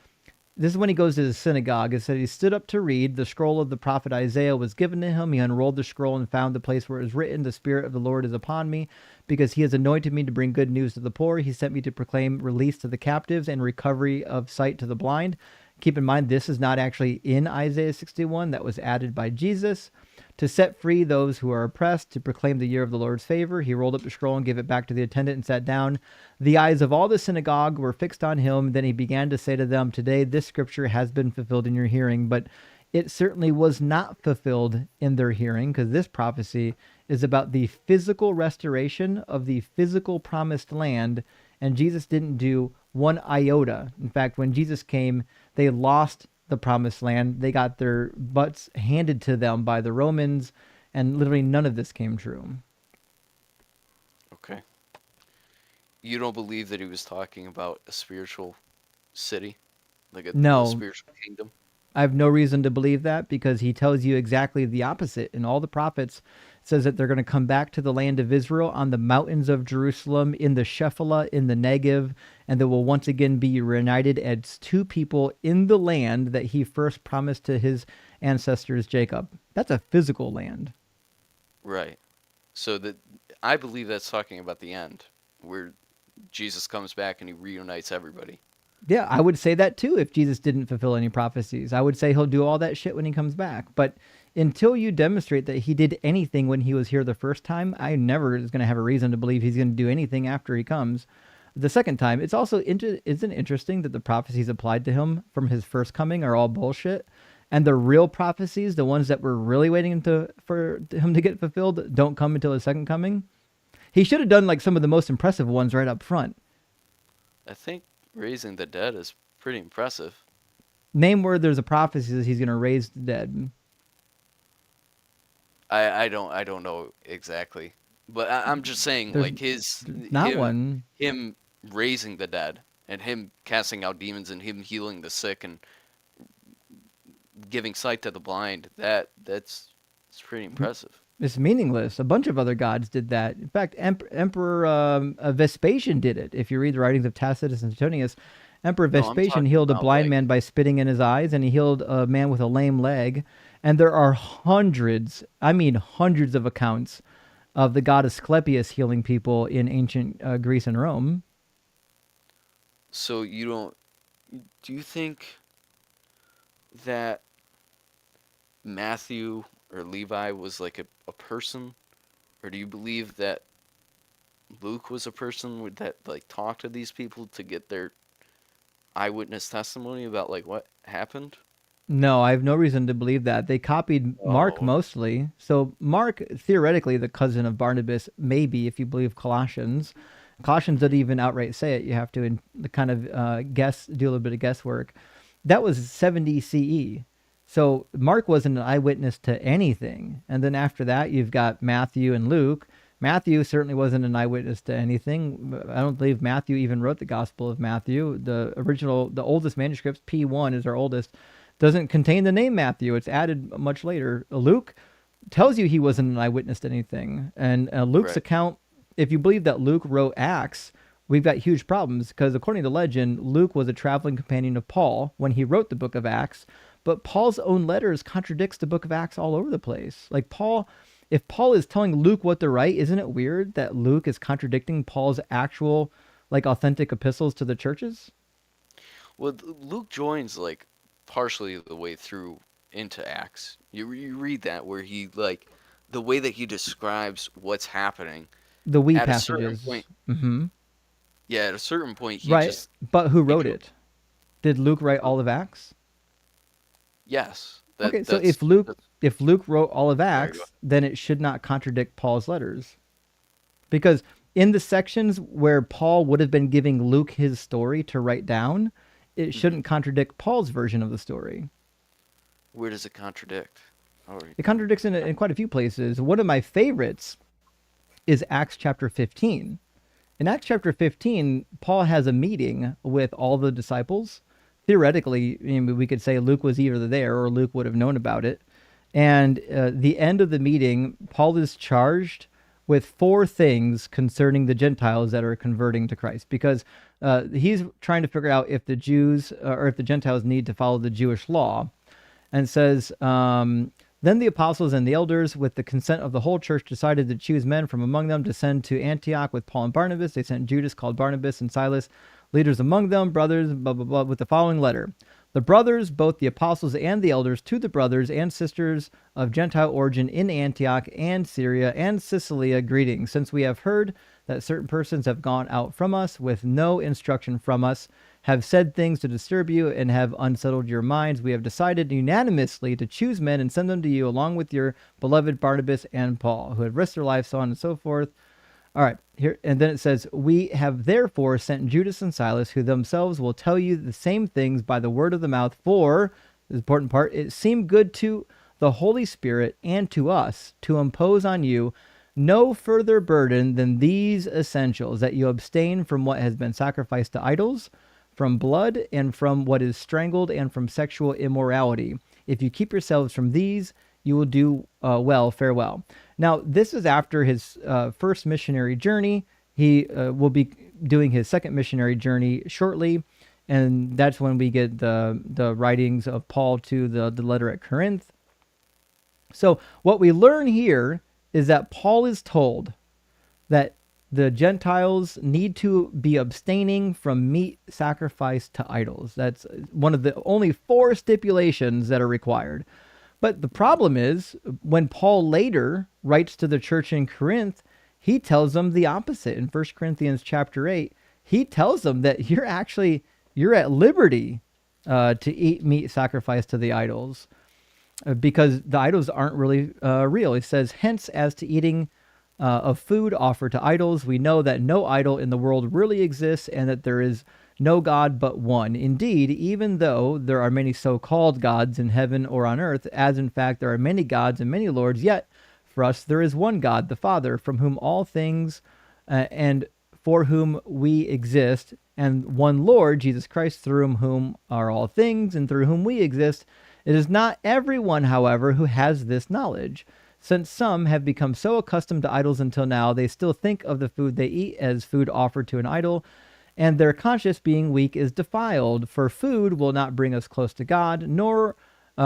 This is when he goes to the synagogue. It said he stood up to read. The scroll of the prophet Isaiah was given to him. He unrolled the scroll and found the place where it was written, the Spirit of the Lord is upon me, because he has anointed me to bring good news to the poor. He sent me to proclaim release to the captives and recovery of sight to the blind. Keep in mind, this is not actually in Isaiah 61. That was added by Jesus. To set free those who are oppressed, to proclaim the year of the Lord's favor. He rolled up the scroll and gave it back to the attendant and sat down. The eyes of all the synagogue were fixed on him. Then he began to say to them, today this scripture has been fulfilled in your hearing. But it certainly was not fulfilled in their hearing, because this prophecy is about the physical restoration of the physical promised land. And Jesus didn't do one iota. In fact, when Jesus came, they lost the promised land. They got their butts handed to them by the Romans, and literally none of this came true. Okay. You don't believe that he was talking about a spiritual city? Like a spiritual kingdom? I have no reason to believe that, because he tells you exactly the opposite. In all the prophets, it says that they're going to come back to the land of Israel on the mountains of Jerusalem, in the Shephelah, in the Negev, and they will once again be reunited as two people in the land that he first promised to his ancestors, Jacob. That's a physical land. Right. So that I believe that's talking about the end, where Jesus comes back and he reunites everybody. Yeah, I would say that too if Jesus didn't fulfill any prophecies. I would say he'll do all that shit when he comes back. But until you demonstrate that he did anything when he was here the first time, I never is going to have a reason to believe he's going to do anything after he comes. the second time. It's also isn't it interesting that the prophecies applied to him from his first coming are all bullshit, and the real prophecies, the ones that we're really waiting for him to get fulfilled, don't come until his second coming. He should have done like some of the most impressive ones right up front. I think raising the dead is pretty impressive. Name where there's a prophecy that he's going to raise the dead. I don't know exactly, but I'm just saying There's like not one. him raising the dead and him casting out demons and him healing the sick and giving sight to the blind. That's pretty impressive. It's meaningless. A bunch of other gods did that. In fact, Emperor Vespasian did it. If you read the writings of Tacitus and Suetonius, Emperor Vespasian healed a blind man by spitting in his eyes, and he healed a man with a lame leg. And there are hundreds, I mean hundreds of accounts of the god Asclepius healing people in ancient Greece and Rome. So do you think that Matthew or Levi was like a person? Or do you believe that Luke was a person that like talked to these people to get their eyewitness testimony about like what happened? No, I have no reason to believe that. They copied Mark mostly. So Mark, theoretically, the cousin of Barnabas, maybe, if you believe Colossians. Colossians doesn't even outright say it. You have to kind of do a little bit of guesswork. That was 70 CE. So Mark wasn't an eyewitness to anything. And then after that, you've got Matthew and Luke. Matthew certainly wasn't an eyewitness to anything. I don't believe Matthew even wrote the Gospel of Matthew. The oldest manuscripts, P1 is our oldest, doesn't contain the name Matthew. It's added much later. Luke tells you he wasn't an eyewitness to anything. And Luke's account, if you believe that Luke wrote Acts, we've got huge problems because according to legend, Luke was a traveling companion of Paul when he wrote the book of Acts. But Paul's own letters contradicts the book of Acts all over the place. Like if Paul is telling Luke what to write, isn't it weird that Luke is contradicting Paul's actual, like, authentic epistles to the churches? Well, Luke joins like partially the way through into Acts. You read that where he like the way that he describes what's happening. The we at passages. A certain point, yeah, at a certain point, he just. But who wrote it? Did Luke write all of Acts? Yes. Okay, so if Luke wrote all of Acts, then it should not contradict Paul's letters, because in the sections where Paul would have been giving Luke his story to write down, it shouldn't contradict Paul's version of the story. Where does it contradict? It contradicts in quite a few places. One of my favorites is Acts chapter 15. In Acts chapter 15, Paul has a meeting with all the disciples. Theoretically, we could say Luke was either there or Luke would have known about it. And the end of the meeting, Paul is charged with 4 things concerning the Gentiles that are converting to Christ, because he's trying to figure out if the Jews or if the Gentiles need to follow the Jewish law, and says, then the apostles and the elders, with the consent of the whole church, decided to choose men from among them to send to Antioch with Paul and Barnabas. They sent Judas, called Barnabas, and Silas, leaders among them, brothers, blah, blah, blah, with the following letter. The brothers, both the apostles and the elders, to the brothers and sisters of Gentile origin in Antioch and Syria and Cilicia, greetings. Since we have heard that certain persons have gone out from us with no instruction from us, have said things to disturb you, and have unsettled your minds, we have decided unanimously to choose men and send them to you along with your beloved Barnabas and Paul, who have risked their lives, so on and so forth. All right, here, and then it says, we have therefore sent Judas and Silas, who themselves will tell you the same things by the word of the mouth, for, the important part, it seemed good to the Holy Spirit and to us to impose on you no further burden than these essentials, that you abstain from what has been sacrificed to idols, from blood, and from what is strangled, and from sexual immorality. If you keep yourselves from these, you will do well. Farewell. Now, this is after his first missionary journey. He will be doing his second missionary journey shortly, and that's when we get the writings of Paul to the letter at Corinth. So what we learn here is that Paul is told that the Gentiles need to be abstaining from meat sacrificed to idols. That's one of the only 4 stipulations that are required. But the problem is, when Paul later writes to the church in Corinth, he tells them the opposite. In 1 Corinthians chapter 8, he tells them that you're at liberty to eat meat sacrificed to the idols, because the idols aren't really real. He says, hence, as to eating of food offered to idols, we know that no idol in the world really exists, and that there is no God but one. Indeed, even though there are many so-called gods in heaven or on earth, as in fact there are many gods and many lords, yet for us there is one God, the Father, from whom all things and for whom we exist, and one Lord, Jesus Christ, through whom are all things and through whom we exist. It is not everyone, however, who has this knowledge. Since some have become so accustomed to idols until now, they still think of the food they eat as food offered to an idol, and their conscience, being weak, is defiled. For food will not bring us close to God, nor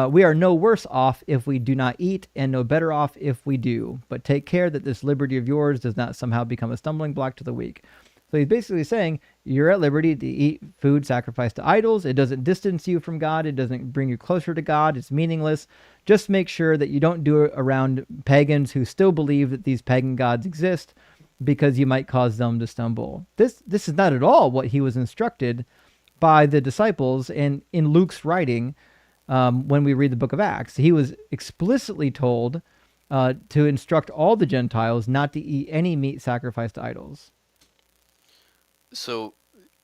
we are no worse off if we do not eat, and no better off if we do. But take care that this liberty of yours does not somehow become a stumbling block to the weak. So he's basically saying you're at liberty to eat food sacrificed to idols. It doesn't distance you from God. It doesn't bring you closer to God. It's meaningless. Just make sure that you don't do it around pagans who still believe that these pagan gods exist, because you might cause them to stumble. This is not at all what he was instructed by the disciples in Luke's writing. When we read the book of Acts, he was explicitly told to instruct all the Gentiles not to eat any meat sacrificed to idols. So,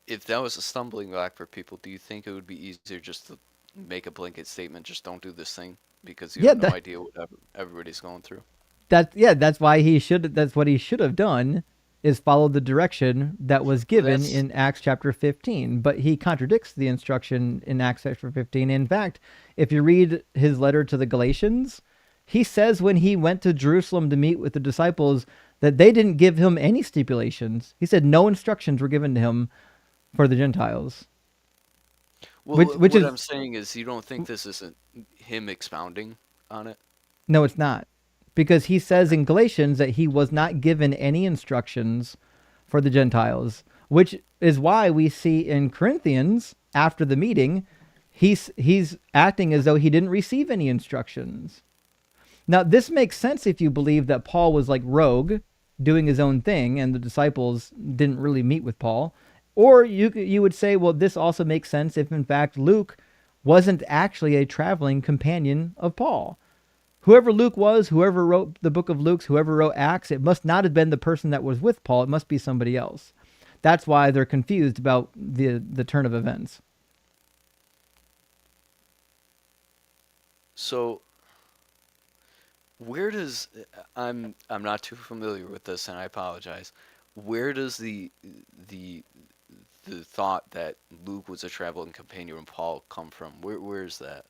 if that was a stumbling block for people, do you think it would be easier just to make a blanket statement, just don't do this thing, because you have no idea what everybody's going through? That's why that's what he should have done, is follow the direction that was given in Acts chapter 15. But he contradicts the instruction in Acts chapter 15. In fact, if you read his letter to the Galatians, he says when he went to Jerusalem to meet with the disciples that they didn't give him any stipulations. He said no instructions were given to him for the Gentiles. Well, what I'm saying is, you don't think this isn't him expounding on it? No, it's not. Because he says in Galatians that he was not given any instructions for the Gentiles, which is why we see in Corinthians, after the meeting, he's acting as though he didn't receive any instructions. Now, this makes sense if you believe that Paul was like rogue, doing his own thing, and the disciples didn't really meet with Paul. Or you would say, well, this also makes sense if, in fact, Luke wasn't actually a traveling companion of Paul. Whoever Luke was, whoever wrote the book of Luke, whoever wrote Acts, it must not have been the person that was with Paul. It must be somebody else. That's why they're confused about the turn of events. So, where does I'm not too familiar with this, and I apologize. Where does the thought that Luke was a traveling companion of Paul come from? Where is that?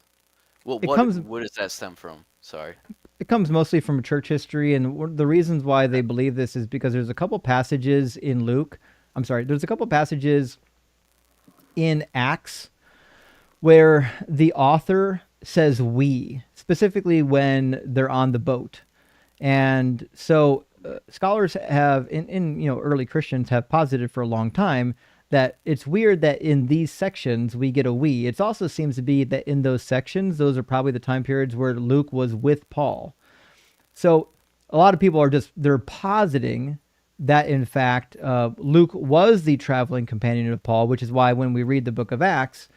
Well, what does that stem from? Sorry. It comes mostly from church history, and the reasons why they believe this is because there's a couple passages in Luke. There's a couple passages in Acts where the author says we, specifically when they're on the boat. And so scholars have, in early Christians have posited for a long time that it's weird that in these sections we get a we. It also seems to be that in those sections, those are probably the time periods where Luke was with Paul. So a lot of people they're positing that in fact Luke was the traveling companion of Paul, which is why when we read the book of Acts,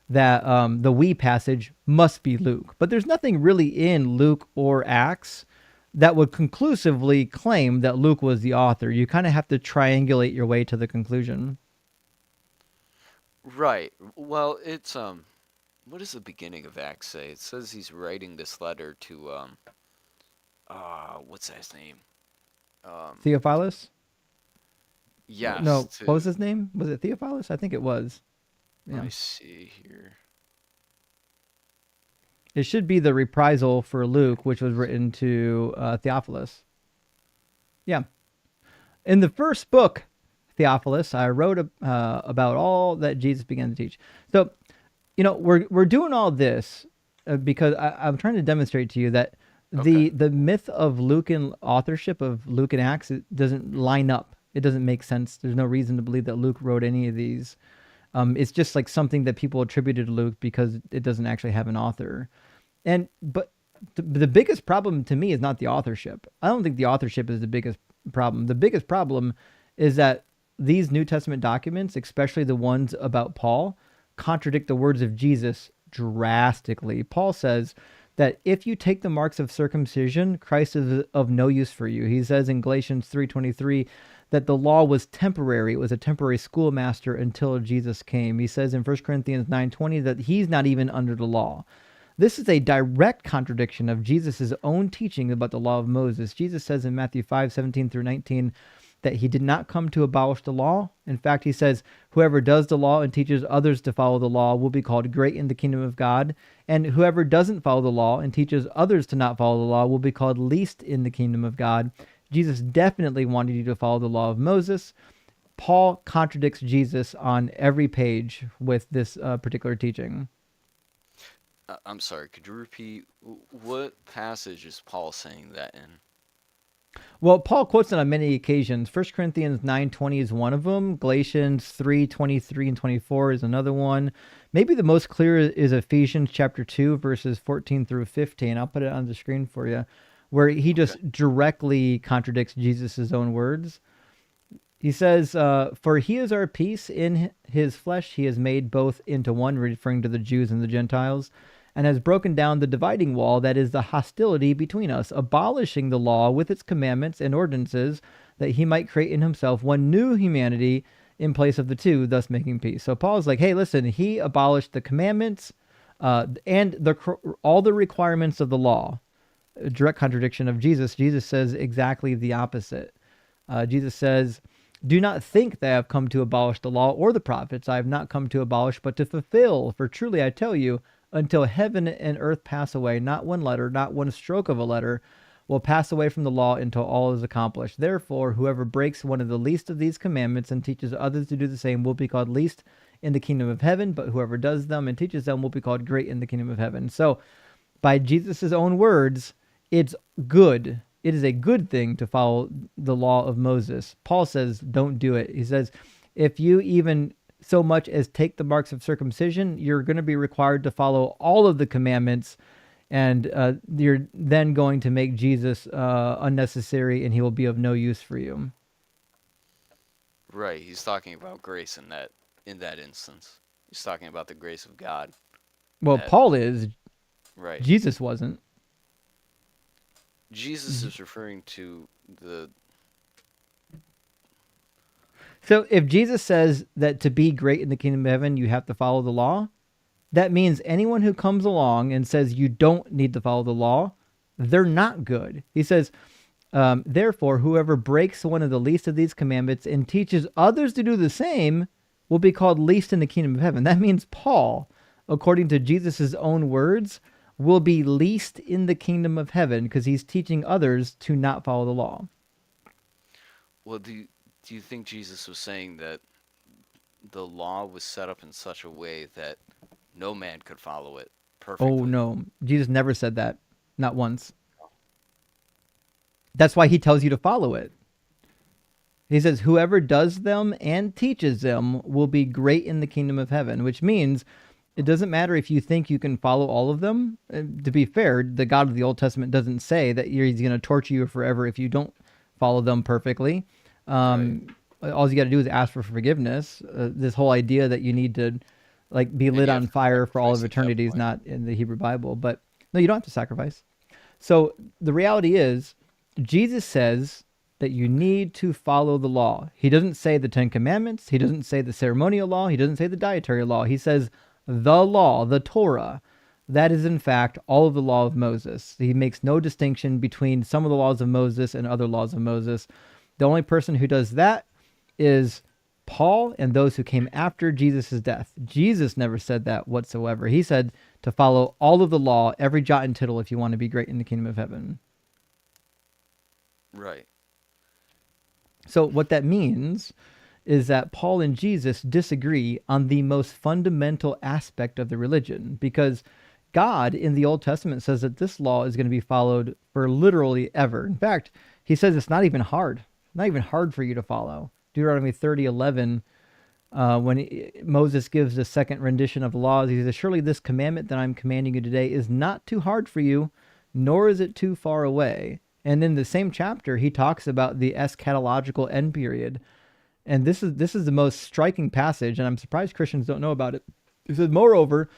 that the we passage must be Luke. But there's nothing really in Luke or Acts that would conclusively claim that Luke was the author. You kind of have to triangulate your way to the conclusion. Right. Well, it's what does the beginning of Acts say? It says he's writing this letter to what's his name? Theophilus? Yes. No, what was his name? Was it Theophilus? I think it was. Yeah. Let me see here. It should be the reprisal for Luke, which was written to Theophilus. Yeah. In the first book, Theophilus, I wrote about all that Jesus began to teach. So, we're doing all this because I'm trying to demonstrate to you that the myth of Lucan authorship of Luke and Acts, it doesn't line up. It doesn't make sense. There's no reason to believe that Luke wrote any of these. It's just like something that people attributed to Luke because it doesn't actually have an author. But the biggest problem to me is not the authorship. I don't think the authorship is the biggest problem. The biggest problem is that these New Testament documents, especially the ones about Paul, contradict the words of Jesus drastically. Paul says that if you take the marks of circumcision, Christ is of no use for you. He says in Galatians 3:23 that the law was temporary. It was a temporary schoolmaster until Jesus came. He says in 1 Corinthians 9:20 that he's not even under the law. This is a direct contradiction of Jesus' own teaching about the law of Moses. Jesus says in Matthew 5:17 through 19 that he did not come to abolish the law. In fact, he says, whoever does the law and teaches others to follow the law will be called great in the kingdom of God. And whoever doesn't follow the law and teaches others to not follow the law will be called least in the kingdom of God. Jesus definitely wanted you to follow the law of Moses. Paul contradicts Jesus on every page with this particular teaching. I'm sorry, could you repeat what passage is Paul saying that in? Well, Paul quotes it on many occasions. 1 Corinthians 9:20 is one of them. Galatians 3:23 and 24 is another one. Maybe the most clear is Ephesians chapter 2, verses 14 through 15. I'll put it on the screen for you, where he just directly contradicts Jesus' own words. He says, for he is our peace. In his flesh he has made both into one, referring to the Jews and the Gentiles, and has broken down the dividing wall, that is the hostility between us, abolishing the law with its commandments and ordinances, that he might create in himself one new humanity in place of the two, thus making peace. So Paul's like, hey, listen, he abolished the commandments and all the requirements of the law. A direct contradiction of Jesus. Jesus says exactly the opposite. Jesus says, do not think that I have come to abolish the law or the prophets. I have not come to abolish, but to fulfill. For truly I tell you, until heaven and earth pass away, not one letter, not one stroke of a letter will pass away from the law until all is accomplished. Therefore, whoever breaks one of the least of these commandments and teaches others to do the same will be called least in the kingdom of heaven, but whoever does them and teaches them will be called great in the kingdom of heaven. So, by Jesus' own words, it's good. It is a good thing to follow the law of Moses. Paul says, don't do it. He says, if you even so much as take the marks of circumcision, you're going to be required to follow all of the commandments, and you're then going to make Jesus unnecessary, and he will be of no use for you. Right, he's talking about grace in that instance. He's talking about the grace of God. Well, Paul is. Right. Jesus wasn't. Jesus is referring to the... So if Jesus says that to be great in the kingdom of heaven, you have to follow the law, that means anyone who comes along and says you don't need to follow the law, they're not good. He says, therefore, whoever breaks one of the least of these commandments and teaches others to do the same will be called least in the kingdom of heaven. That means Paul, according to Jesus' own words, will be least in the kingdom of heaven because he's teaching others to not follow the law. Well, do you think Jesus was saying that the law was set up in such a way that no man could follow it perfectly? Oh, no. Jesus never said that. Not once. That's why he tells you to follow it. He says, whoever does them and teaches them will be great in the kingdom of heaven, which means it doesn't matter if you think you can follow all of them. To be fair, the God of the Old Testament doesn't say that he's going to torture you forever if you don't follow them perfectly. Right. All you got to do is ask for forgiveness. This whole idea that you need to be lit on fire for all of eternity is not in the Hebrew Bible. But no, you don't have to sacrifice. So the reality is, Jesus says that you need to follow the law. He doesn't say the Ten Commandments. He doesn't say the ceremonial law. He doesn't say the dietary law. He says the law, the Torah. That is, in fact, all of the law of Moses. He makes no distinction between some of the laws of Moses and other laws of Moses. The only person who does that is Paul and those who came after Jesus' death. Jesus never said that whatsoever. He said to follow all of the law, every jot and tittle, if you want to be great in the kingdom of heaven. Right. So what that means is that Paul and Jesus disagree on the most fundamental aspect of the religion, because God in the Old Testament says that this law is going to be followed for literally ever. In fact, he says it's not even hard for you to follow. Deuteronomy 30:11, when Moses gives the second rendition of the laws, he says, surely this commandment that I'm commanding you today is not too hard for you, nor is it too far away. And in the same chapter, he talks about the eschatological end period. And this is the most striking passage, and I'm surprised Christians don't know about it. It says, "Moreover,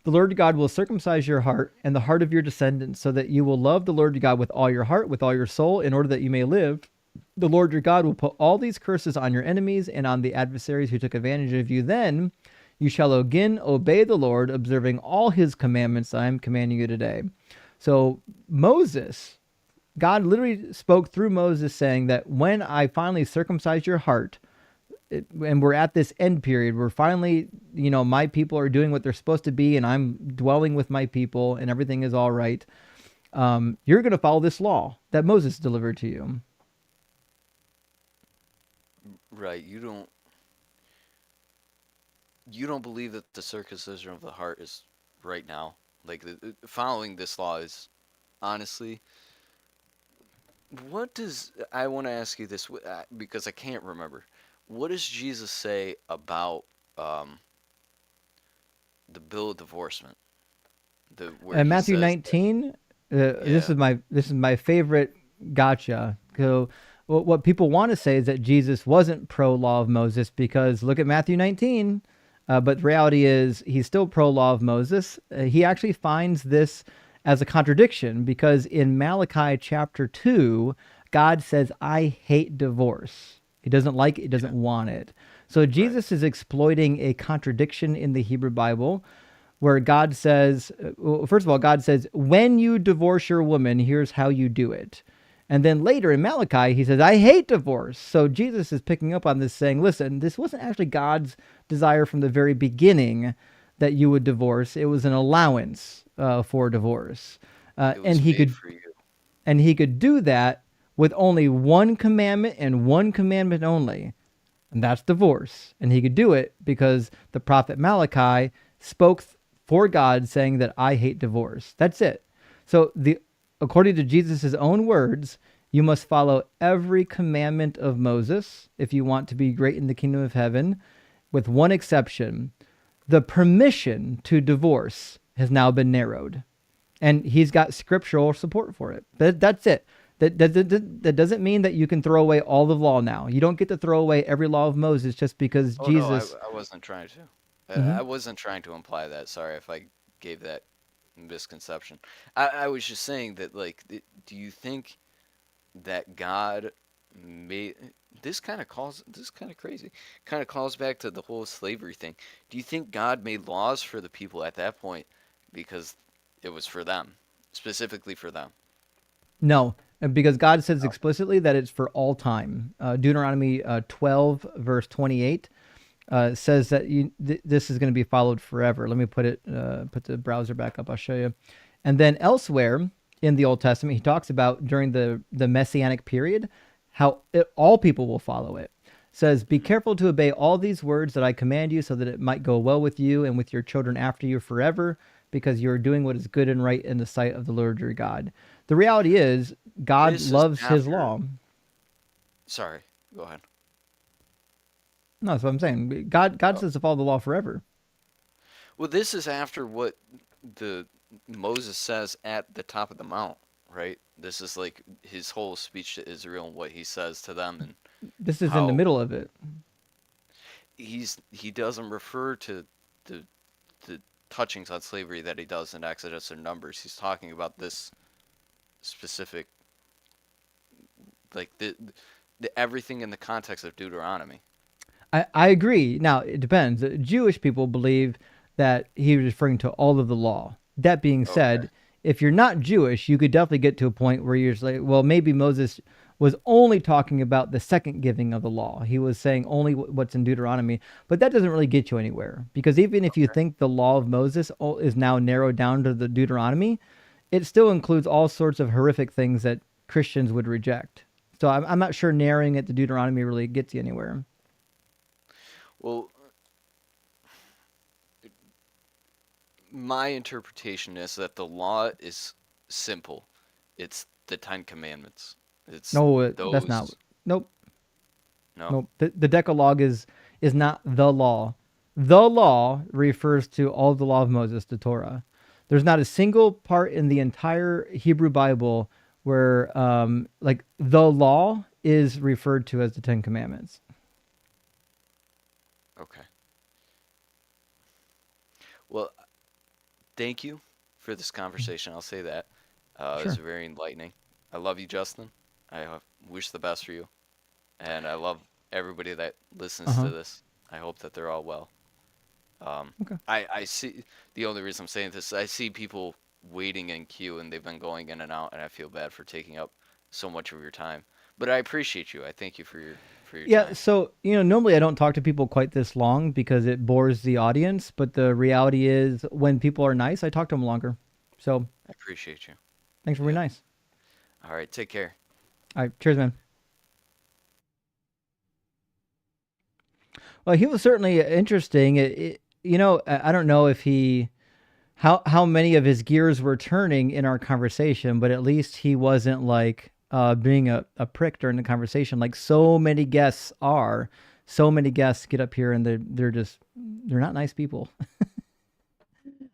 the Lord God will circumcise your heart and the heart of your descendants, so that you will love the Lord your God with all your heart, with all your soul, in order that you may live. The Lord your God will put all these curses on your enemies and on the adversaries who took advantage of you. Then you shall again obey the Lord, observing all his commandments I am commanding you today." So Moses, God literally spoke through Moses saying that when I finally circumcise your heart, and we're at this end period, we're finally, my people are doing what they're supposed to be, and I'm dwelling with my people, and everything is all right. You're going to follow this law that Moses delivered to you. Right. You don't believe that the circumcision of the heart is right now. Like following this law is honestly. I want to ask you this because I can't remember. What does Jesus say about the bill of divorcement? Where he Matthew says, 19, yeah, this is my favorite gotcha. So what people want to say is that Jesus wasn't pro law of Moses because look at Matthew 19. But the reality is he's still pro law of Moses. He actually finds this as a contradiction because in Malachi chapter 2, God says, "I hate divorce." He doesn't like it, he doesn't want it. So Jesus is exploiting a contradiction in the Hebrew Bible where God says, well, first of all, God says, when you divorce your woman, here's how you do it. And then later in Malachi, he says, "I hate divorce." So Jesus is picking up on this saying, listen, this wasn't actually God's desire from the very beginning that you would divorce. It was an allowance for divorce. it was made for you. And he could do that with only one commandment and one commandment only. And that's divorce. And he could do it because the prophet Malachi spoke for God saying that I hate divorce. That's it. So according to Jesus' own words, you must follow every commandment of Moses if you want to be great in the kingdom of heaven, with one exception. The permission to divorce has now been narrowed. And he's got scriptural support for it. That's it. That doesn't mean that you can throw away all the law now. You don't get to throw away every law of Moses just because Jesus... No, I wasn't trying to. Mm-hmm. I wasn't trying to imply that. Sorry if I gave that misconception. I was just saying that, like, do you think that God made this kind of crazy, kind of calls back to the whole slavery thing? Do you think God made laws for the people at that point because it was for them, specifically for them? No, because God says explicitly that it's for all time. Deuteronomy 12, verse 28 says that this is going to be followed forever. Let me put the browser back up. I'll show you. And then elsewhere in the Old Testament, he talks about during the Messianic period, how all people will follow it. Says, "Be careful to obey all these words that I command you, so that it might go well with you and with your children after you forever, because you are doing what is good and right in the sight of the Lord your God." The reality is, God loves his law. Sorry, go ahead. No, that's what I'm saying. God says to follow the law forever. Well, this is after what the Moses says at the top of the mount, right? This is like his whole speech to Israel and what he says to them, and this is in the middle of it. He doesn't refer to the touchings on slavery that he does in Exodus or Numbers. He's talking about this specific, like the everything in the context of Deuteronomy. I agree. Now, it depends. Jewish people believe that he was referring to all of the law. That being said, if you're not Jewish, you could definitely get to a point where you're just like, well, maybe Moses was only talking about the second giving of the law. He was saying only what's in Deuteronomy, but that doesn't really get you anywhere, because even if you think the law of Moses is now narrowed down to the Deuteronomy, it still includes all sorts of horrific things that Christians would reject. So I'm not sure narrowing it to Deuteronomy really gets you anywhere. Well, my interpretation is that the law is simple. It's the 10 Commandments. It's that's not. Nope. No. Nope. The Decalogue is not the law. The law refers to all the law of Moses, the Torah. There's not a single part in the entire Hebrew Bible where like the law is referred to as the 10 Commandments. Well, thank you for this conversation. I'll say that. It was very enlightening. I love you, Justin. I wish the best for you. And I love everybody that listens to this. I hope that they're all well. I see, the only reason I'm saying this, I see people waiting in queue and they've been going in and out, and I feel bad for taking up so much of your time. But I appreciate you. I thank you for your time. So, normally I don't talk to people quite this long because it bores the audience, but the reality is when people are nice, I talk to them longer. So I appreciate you. Thanks for being nice. All right, take care. All right, cheers, man. Well, he was certainly interesting. I don't know if how many of his gears were turning in our conversation, but at least he wasn't like being a prick during the conversation, like so many guests are. So many guests get up here and they're not nice people.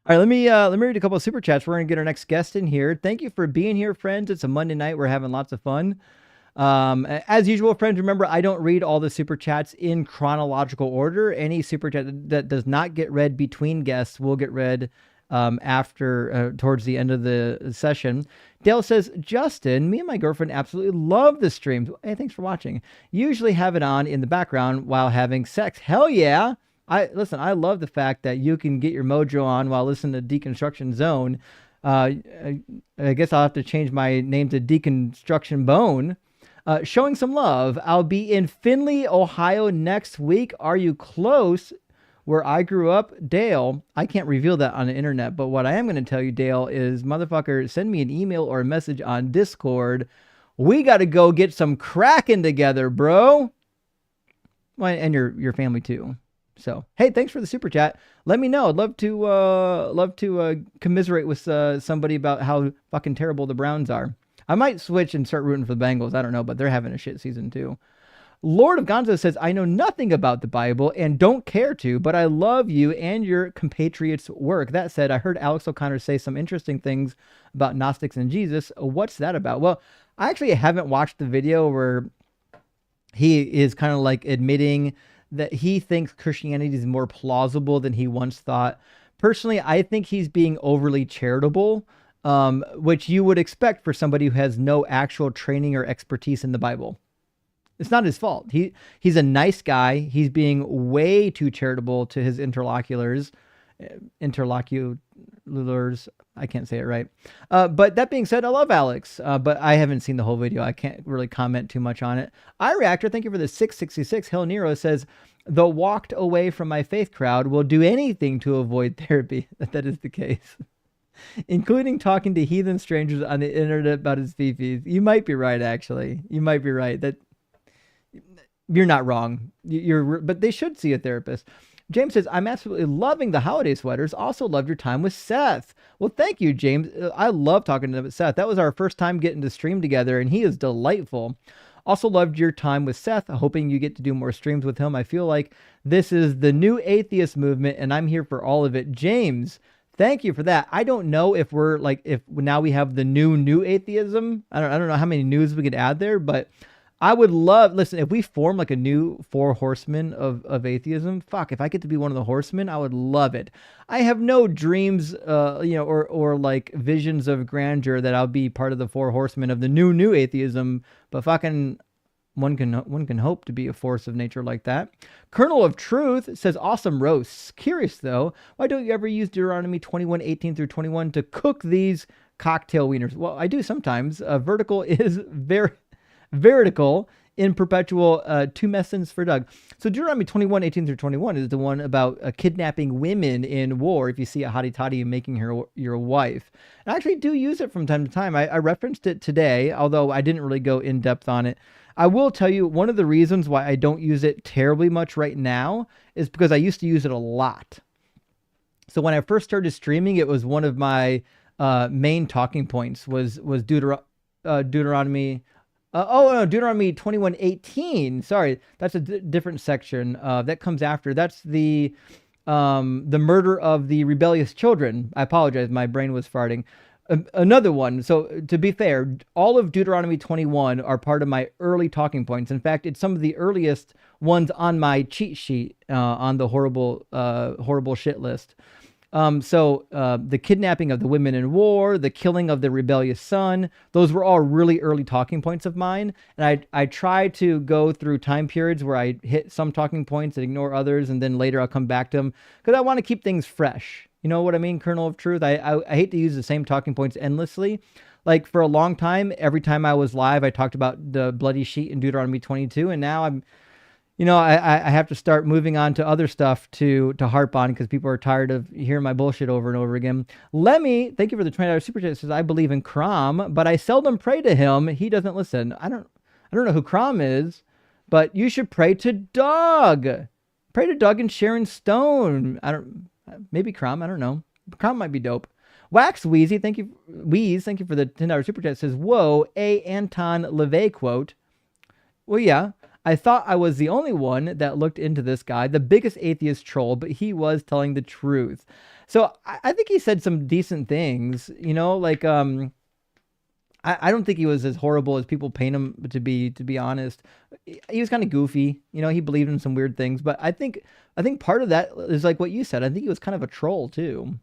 All right, let me read a couple of super chats. We're gonna get our next guest in here. Thank you for being here, friends. It's a Monday night. We're having lots of fun. As usual, friends, remember, I don't read all the super chats in chronological order. Any super chat that does not get read between guests will get read after towards the end of the session. Dale says, Justin, me and my girlfriend absolutely love the streams. Hey, thanks for watching. Usually have it on in the background while having sex. Hell yeah. I love the fact that you can get your mojo on while listening to Deconstruction Zone. I guess I'll have to change my name to Deconstruction Bone. Showing some love. I'll be in Findlay, Ohio next week. Are you close? Where I grew up, Dale. I can't reveal that on the internet, but what I am going to tell you, Dale, is motherfucker, send me an email or a message on Discord. We got to go get some cracking together, bro. Well, and your family too. So, hey, thanks for the super chat. Let me know. I'd love to commiserate with somebody about how fucking terrible the Browns are. I might switch and start rooting for the Bengals. I don't know, but they're having a shit season too. Lord of Gonzo says, I know nothing about the Bible and don't care to, but I love you and your compatriots' work. That said, I heard Alex O'Connor say some interesting things about Gnostics and Jesus. What's that about? Well, I actually haven't watched the video where he is kind of like admitting that he thinks Christianity is more plausible than he once thought. Personally, I think he's being overly charitable, which you would expect for somebody who has no actual training or expertise in the Bible. It's not his fault. He's a nice guy. He's being way too charitable to his interlocutors. I can't say it right. But that being said, I love Alex, but I haven't seen the whole video. I can't really comment too much on it. iReactor, thank you for the 666. Hill Nero says, the walked away from my faith crowd will do anything to avoid therapy. That is the case. Including talking to heathen strangers on the internet about his fifis. You might be right, actually. You might be right. That you're not wrong. But they should see a therapist. James says, I'm absolutely loving the holiday sweaters. Also loved your time with Seth. Well, thank you, James. I love talking to Seth. That was our first time getting to stream together, and he is delightful. Also loved your time with Seth. Hoping you get to do more streams with him. I feel like this is the new atheist movement, and I'm here for all of it. James, thank you for that. I don't know if if now we have the new atheism. I don't know how many news we could add there, but I would love, listen, if we form like a new 4 horsemen of atheism, fuck, if I get to be one of the horsemen, I would love it. I have no dreams, or like visions of grandeur that I'll be part of the 4 horsemen of the new atheism, but fucking one can hope to be a force of nature like that. Kernel of Truth says, awesome roasts. Curious though, why don't you ever use Deuteronomy 21:18 through 21 to cook these cocktail wieners? Well, I do sometimes. Vertical is Verical in perpetual tumescence for Doug. So Deuteronomy 21:18 through 21 is the one about kidnapping women in war if you see a hottie toddy making her your wife. And I actually do use it from time to time. I referenced it today, although I didn't really go in depth on it. I will tell you one of the reasons why I don't use it terribly much right now is because I used to use it a lot. So when I first started streaming, it was one of my main talking points was Deuteronomy. Deuteronomy 21:18. Sorry, that's a different section that comes after. That's the murder of the rebellious children. I apologize, my brain was farting. Another one. So to be fair, all of Deuteronomy 21 are part of my early talking points. In fact, it's some of the earliest ones on my cheat sheet on the horrible shit list. So the kidnapping of the women in war, the killing of the rebellious son, those were all really early talking points of mine. And I try to go through time periods where I hit some talking points and ignore others, and then later I'll come back to them because I want to keep things fresh. You know what I mean? Kernel of truth. I hate to use the same talking points endlessly. Like for a long time, every time I was live, I talked about the bloody sheet in Deuteronomy 22, and now I have to start moving on to other stuff to harp on because people are tired of hearing my bullshit over and over again. Lemmy, thank you for the $20 super chat. Says I believe in Crom, but I seldom pray to him. He doesn't listen. I don't know who Crom is, but you should pray to Doug. Pray to Doug and Sharon Stone. Maybe Crom. I don't know. Crom might be dope. Wax Wheezy, thank you. Thank you for the $10 super chat. Says, whoa, a Anton LaVey quote. Well, yeah. I thought I was the only one that looked into this guy, the biggest atheist troll, but he was telling the truth. So I think he said some decent things, like, I don't think he was as horrible as people paint him to be honest. He was kind of goofy, he believed in some weird things, but I think part of that is like what you said. I think he was kind of a troll too.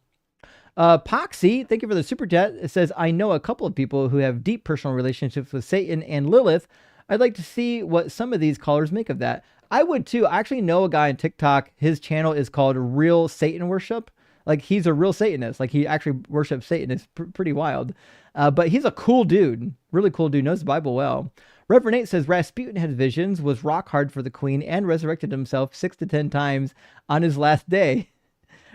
Poxy, thank you for the super chat. It says, I know a couple of people who have deep personal relationships with Satan and Lilith. I'd like to see what some of these callers make of that. I would too. I actually know a guy on TikTok. His channel is called Real Satan Worship. Like he's a real Satanist. Like he actually worships Satan. It's pretty wild. But he's a cool dude. Really cool dude. Knows the Bible well. Reverend Nate says Rasputin had visions, was rock hard for the queen, and resurrected himself 6 to 10 times on his last day.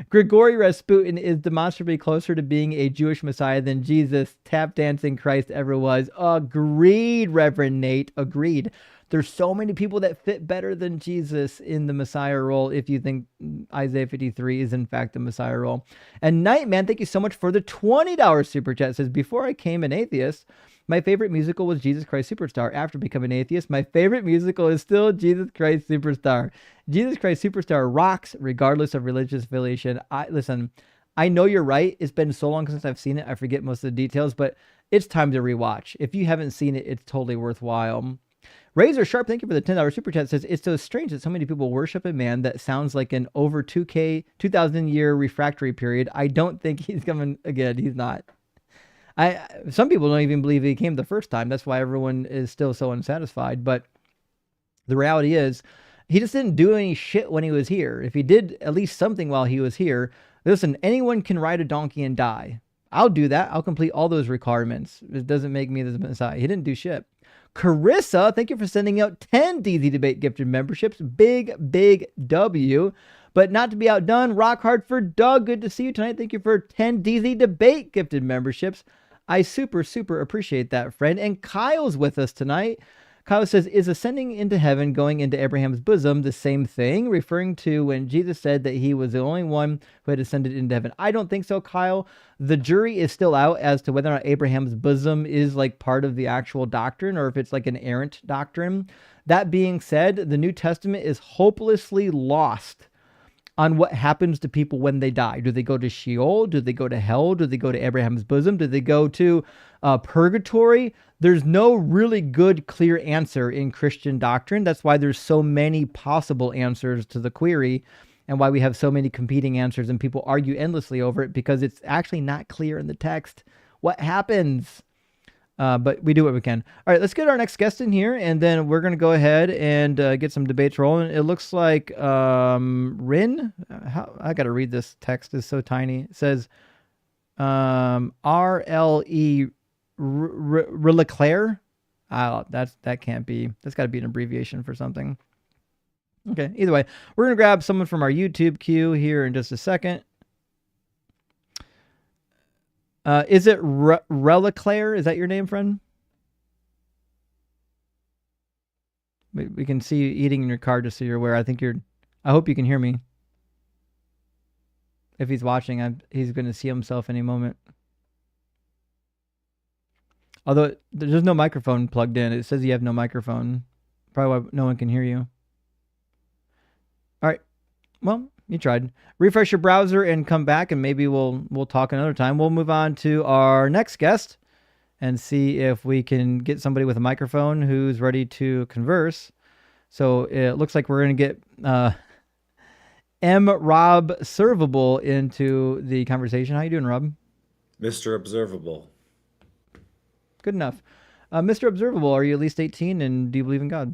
Grigory Rasputin is demonstrably closer to being a Jewish Messiah than Jesus, tap dancing Christ ever was. Agreed, Reverend Nate. Agreed. There's so many people that fit better than Jesus in the Messiah role if you think Isaiah 53 is in fact the Messiah role. And Nightman, thank you so much for the $20 super chat. It says, before I came an atheist, my favorite musical was Jesus Christ Superstar. After becoming an atheist, my favorite musical is still Jesus Christ Superstar. Jesus Christ Superstar rocks regardless of religious affiliation. Listen, I know you're right. It's been so long since I've seen it. I forget most of the details, but it's time to rewatch. If you haven't seen it, it's totally worthwhile. Razor Sharp, thank you for the $10 super chat. Says, it's so strange that so many people worship a man that sounds like an over 2,000 year refractory period. I don't think he's coming again. He's not. Some people don't even believe he came the first time. That's why everyone is still so unsatisfied. But the reality is, he just didn't do any shit when he was here. If he did at least something while he was here, listen, anyone can ride a donkey and die. I'll do that. I'll complete all those requirements. It doesn't make me the Messiah. He didn't do shit. Carissa, thank you for sending out 10 DZ Debate gifted memberships. Big W. But not to be outdone, rock hard for Doug. Good to see you tonight. Thank you for 10 DZ Debate gifted memberships. I super appreciate that, friend. And Kyle's with us tonight. Kyle says, is ascending into heaven, going into Abraham's bosom, the same thing? Referring to when Jesus said that he was the only one who had ascended into heaven. I don't think so, Kyle. The jury is still out as to whether or not Abraham's bosom is like part of the actual doctrine or if it's like an errant doctrine. That being said, the New Testament is hopelessly lost on what happens to people when they die. Do they go to Sheol? Do they go to hell? Do they go to Abraham's bosom? Do they go to purgatory? There's no really good, clear answer in Christian doctrine. That's why there's so many possible answers to the query and why we have so many competing answers and people argue endlessly over it because it's actually not clear in the text what happens. But we do what we can. All right, let's get our next guest in here, and then we're going to go ahead and get some debates rolling. It looks like Rin, I got to read this text. It's so tiny. It says R-L-E Releclaire. That can't be. That's got to be an abbreviation for something. Okay, either way, we're going to grab someone from our YouTube queue here in just a second. Is it Releclaire? Is that your name, friend? We can see you eating in your car just so you're aware. I hope you can hear me. If he's watching, he's going to see himself any moment. Although there's no microphone plugged in. It says you have no microphone. Probably why no one can hear you. All right. Well, you tried. Refresh your browser and come back, and maybe we'll talk another time. We'll move on to our next guest and see if we can get somebody with a microphone who's ready to converse. So it looks like we're going to get M. Rob Servable into the conversation. How you doing, Rob? Mr. Observable. Good enough. Mr. Observable, are you at least 18 and do you believe in God?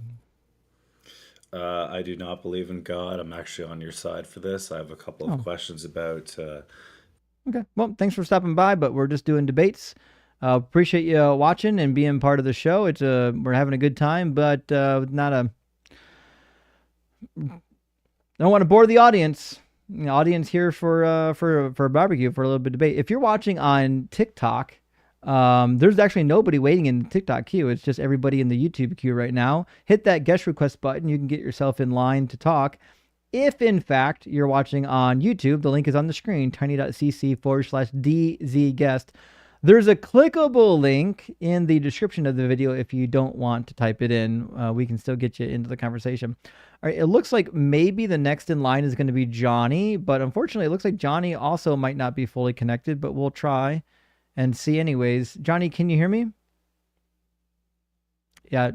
I do not believe in God. I'm actually on your side for this. I have a couple of questions about. Okay. Well, thanks for stopping by, but we're just doing debates. Appreciate you watching and being part of the show. We're having a good time, but not a. Don't want to bore the audience. The audience here for a barbecue, for a little bit of debate. If you're watching on TikTok, there's actually nobody waiting in the TikTok queue. It's just everybody in the YouTube queue right now. Hit that guest request button. You can get yourself in line to talk. If in fact you're watching on YouTube, the link is on the screen, tiny.cc/dzguest. There's a clickable link in the description of the video if you don't want to type it in. We can still get you into the conversation. All right, it looks like maybe the next in line is going to be Johnny, but unfortunately it looks like Johnny also might not be fully connected, but we'll try and see anyways. Johnny, can you hear me? Yeah,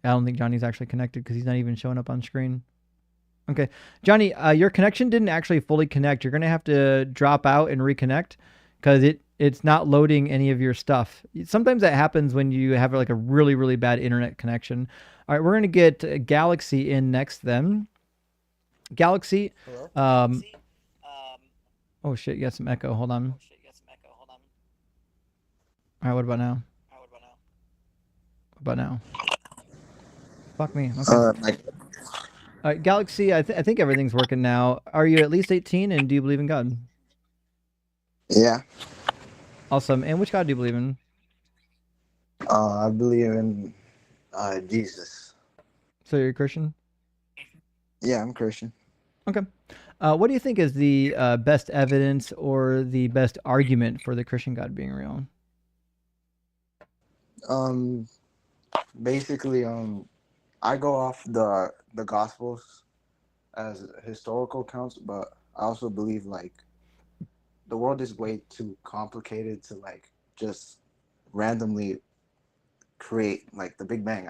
I don't think Johnny's actually connected because he's not even showing up on screen. Okay, Johnny, your connection didn't actually fully connect. You're going to have to drop out and reconnect because it's not loading any of your stuff. Sometimes that happens when you have like a really, really bad internet connection. All right, we're going to get Galaxy in next then. Galaxy. Oh, shit, you got some echo. Hold on. All right, what about now? What about now? Fuck me. Okay. All right, Galaxy, I think everything's working now. Are you at least 18 and do you believe in God? Yeah. Awesome. And which God do you believe in? I believe in Jesus. So you're a Christian? Yeah, I'm Christian. Okay. What do you think is the best evidence or the best argument for the Christian God being real? Basically, I go off the Gospels as historical accounts, but I also believe like the world is way too complicated to like just randomly create like the Big Bang.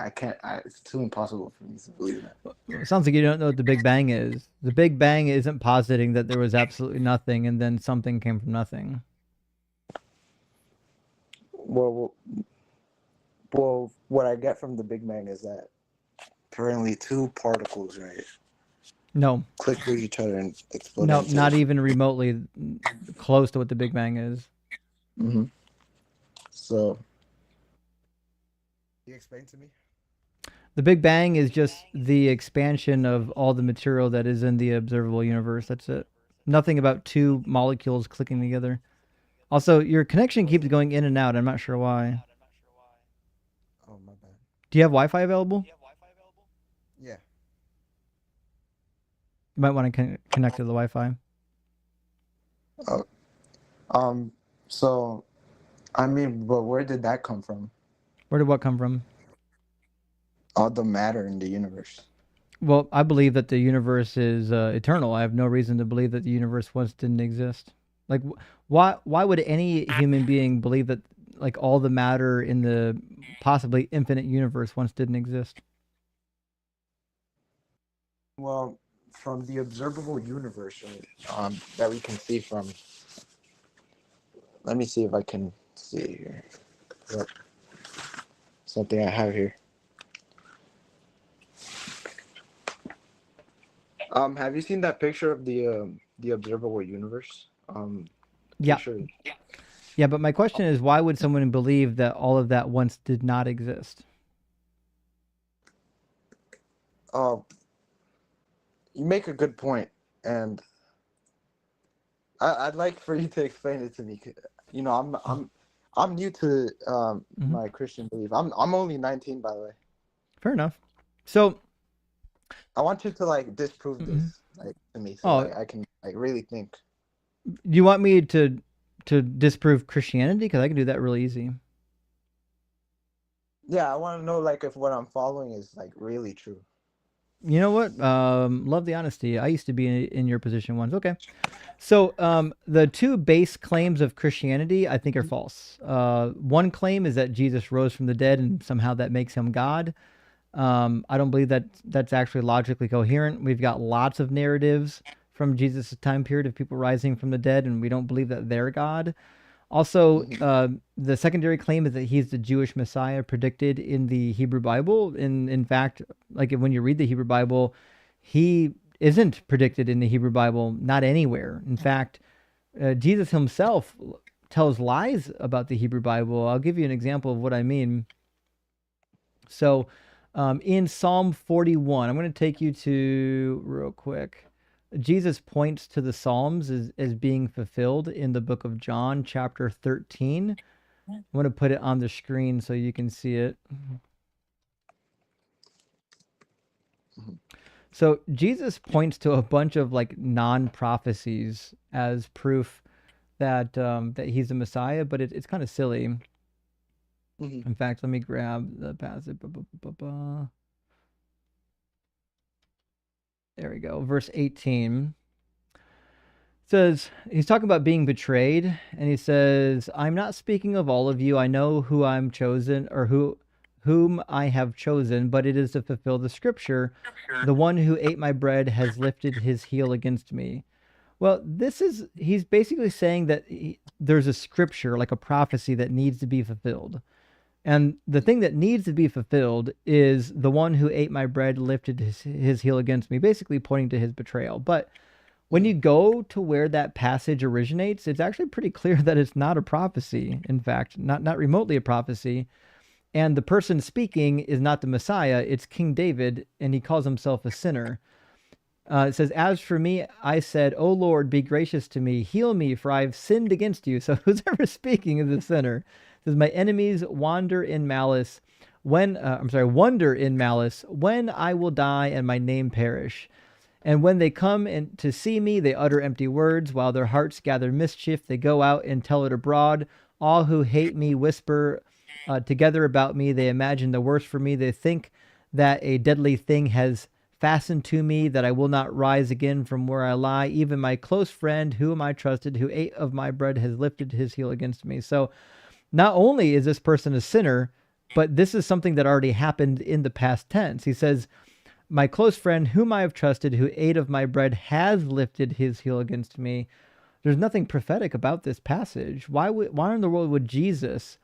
It's too impossible for me to believe that. It sounds like you don't know what the Big Bang is. The Big Bang isn't positing that there was absolutely nothing and then something came from nothing. Well, what I get from the Big Bang is that apparently two particles, right? No. Click with each other and explode. No, not even remotely close to what the Big Bang is. Mm-hmm. So, can you explain to me? The Big Bang is just the expansion of all the material that is in the observable universe. That's it. Nothing about two molecules clicking together. Also, your connection keeps going in and out. I'm not sure why. Oh, my bad. Do you have Wi-Fi available? Yeah. You might want to connect to the Wi-Fi. So, I mean, but where did that come from? Where did what come from? All the matter in the universe. Well, I believe that the universe is eternal. I have no reason to believe that the universe once didn't exist. Like, why would any human being believe that like all the matter in the possibly infinite universe once didn't exist? Well, from the observable universe, right, that we can see from. Let me see if I can see it here. Yep. Something I have here. Have you seen that picture of the observable universe? Yeah. Picture? Yeah, but my question is, why would someone believe that all of that once did not exist? You make a good point, and I'd like for you to explain it to me. You know, I'm new to my Christian belief. I'm only 19, by the way. Fair enough. So I want you to like disprove this like to me, so like, I can like really think. Do you want me to disprove Christianity? Because I can do that really easy. Yeah, I want to know like if what I'm following is like really true. You know what? Love the honesty. I used to be in your position once. Okay. So the two base claims of Christianity, I think, are false. One claim is that Jesus rose from the dead and somehow that makes him God. I don't believe that that's actually logically coherent. We've got lots of narratives from Jesus' time period of people rising from the dead, and we don't believe that they're God. Also, the secondary claim is that he's the Jewish Messiah predicted in the Hebrew Bible. In fact, like when you read the Hebrew Bible, he isn't predicted in the Hebrew Bible, not anywhere. In fact, Jesus himself tells lies about the Hebrew Bible. I'll give you an example of what I mean. So in Psalm 41, I'm going to take you to real quick. Jesus points to the Psalms as being fulfilled in the book of John, chapter 13. I'm going to put it on the screen so you can see it. So Jesus points to a bunch of like non-prophecies as proof that that he's the Messiah, but it's kind of silly. In fact, let me grab the passage. There we go. Verse 18 says, he's talking about being betrayed, and he says, I'm not speaking of all of you. I know who I'm chosen, or whom I have chosen, but it is to fulfill the scripture. The one who ate my bread has lifted his heel against me. Well, he's basically saying that there's a scripture, like a prophecy that needs to be fulfilled. And the thing that needs to be fulfilled is the one who ate my bread lifted his heel against me, basically pointing to his betrayal. But when you go to where that passage originates, it's actually pretty clear that it's not a prophecy. In fact, not remotely a prophecy. And the person speaking is not the Messiah, it's King David, and he calls himself a sinner. It says, as for me, I said, O Lord, be gracious to me, heal me, for I have sinned against you. So who's ever speaking is a sinner. It says, my enemies wonder in malice wonder in malice when I will die and my name perish. And when they come in to see me, they utter empty words. While their hearts gather mischief, they go out and tell it abroad. All who hate me whisper together about me. They imagine the worst for me. They think that a deadly thing has fastened to me, that I will not rise again from where I lie. Even my close friend, whom I trusted, who ate of my bread, has lifted his heel against me. So not only is this person a sinner, but this is something that already happened in the past tense. He says, my close friend, whom I have trusted, who ate of my bread, has lifted his heel against me. There's nothing prophetic about this passage. Why in the world would Jesus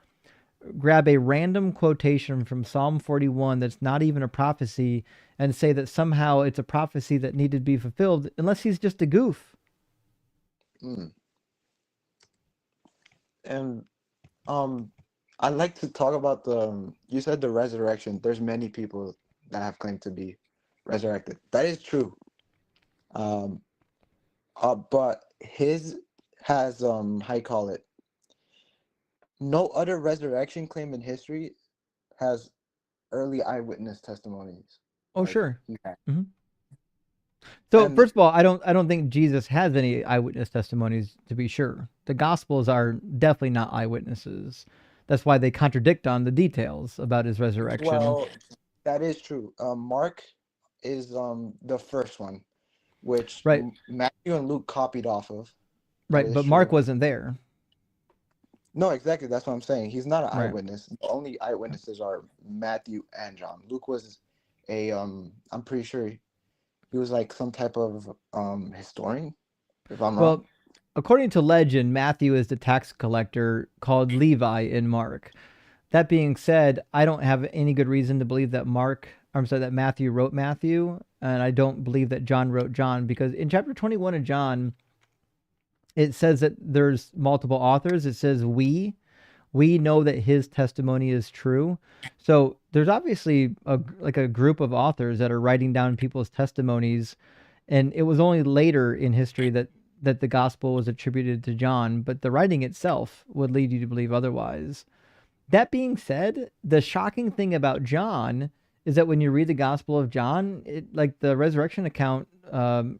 grab a random quotation from Psalm 41 that's not even a prophecy and say that somehow it's a prophecy that needed to be fulfilled, unless he's just a goof? And I'd like to talk about you said the resurrection. There's many people that have claimed to be resurrected. That is true. But his has how you call it? No other resurrection claim in history has early eyewitness testimonies. Oh, sure. So first of all, I don't think Jesus has any eyewitness testimonies, to be sure. The Gospels are definitely not eyewitnesses. That's why they contradict on the details about his resurrection. Well, that is true. Mark is the first one, which Matthew and Luke copied off of. Right, but Mark wasn't there. No, exactly. That's what I'm saying. He's not an eyewitness. The only eyewitnesses are Matthew and John. Luke was I'm pretty sure he was like some type of historian, if I'm wrong. Well, according to legend, Matthew is the tax collector called Levi in Mark. That being said, I don't have any good reason to believe that that Matthew wrote Matthew, and I don't believe that John wrote John, because in chapter 21 of John, it says that there's multiple authors. It says we know that his testimony is true. So there's obviously a group of authors that are writing down people's testimonies, and it was only later in history that the gospel was attributed to John, but the writing itself would lead you to believe otherwise. That being said, the shocking thing about John is that when you read the Gospel of John, the resurrection account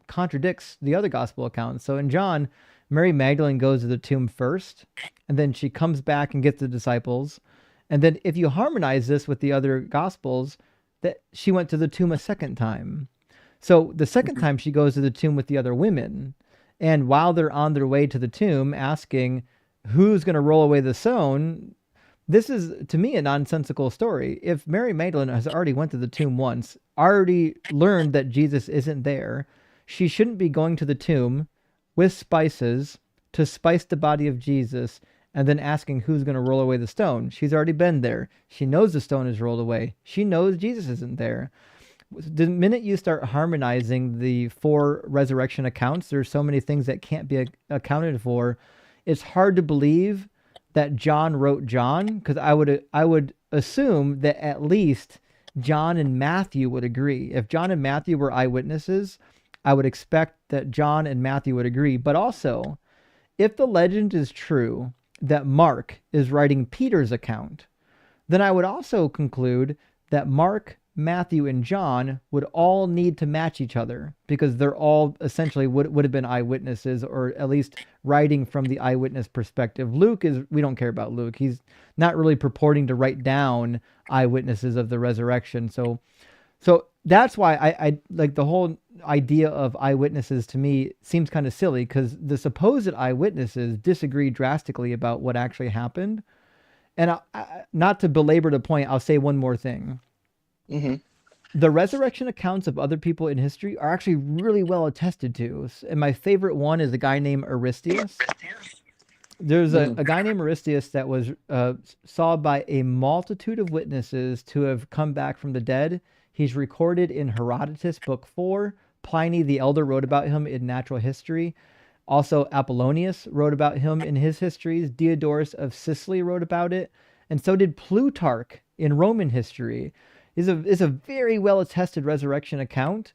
contradicts the other gospel accounts. So in John, Mary Magdalene goes to the tomb first, and then she comes back and gets the disciples. And then if you harmonize this with the other gospels, that she went to the tomb a second time. So the second time she goes to the tomb with the other women. And while they're on their way to the tomb asking who's going to roll away the stone, this is, to me, a nonsensical story. If Mary Magdalene has already went to the tomb once, already learned that Jesus isn't there, she shouldn't be going to the tomb with spices to spice the body of Jesus and then asking who's going to roll away the stone. She's already been there. She knows the stone is rolled away. She knows Jesus isn't there. The minute you start harmonizing the 4 resurrection accounts, there's so many things that can't be accounted for. It's hard to believe that John wrote John, because I would assume that at least John and Matthew would agree. If John and Matthew were eyewitnesses, I would expect that John and Matthew would agree. But also, if the legend is true that Mark is writing Peter's account, then I would also conclude that Mark, Matthew, and John would all need to match each other because they're all essentially would have been eyewitnesses, or at least writing from the eyewitness perspective. Luke we don't care about Luke. He's not really purporting to write down eyewitnesses of the resurrection. So that's why I like the whole idea of eyewitnesses. To me seems kind of silly because the supposed eyewitnesses disagree drastically about what actually happened. And not to belabor the point, I'll say one more thing. Mm-hmm. The resurrection accounts of other people in history are actually really well attested to. And my favorite one is a guy named Aristeas. There's a guy named Aristeas that was saw by a multitude of witnesses to have come back from the dead. He's recorded in Herodotus, Book 4. Pliny the Elder wrote about him in Natural History. Also, Apollonius wrote about him in his histories. Diodorus of Sicily wrote about it. And so did Plutarch in Roman history. Is a very well-attested resurrection account.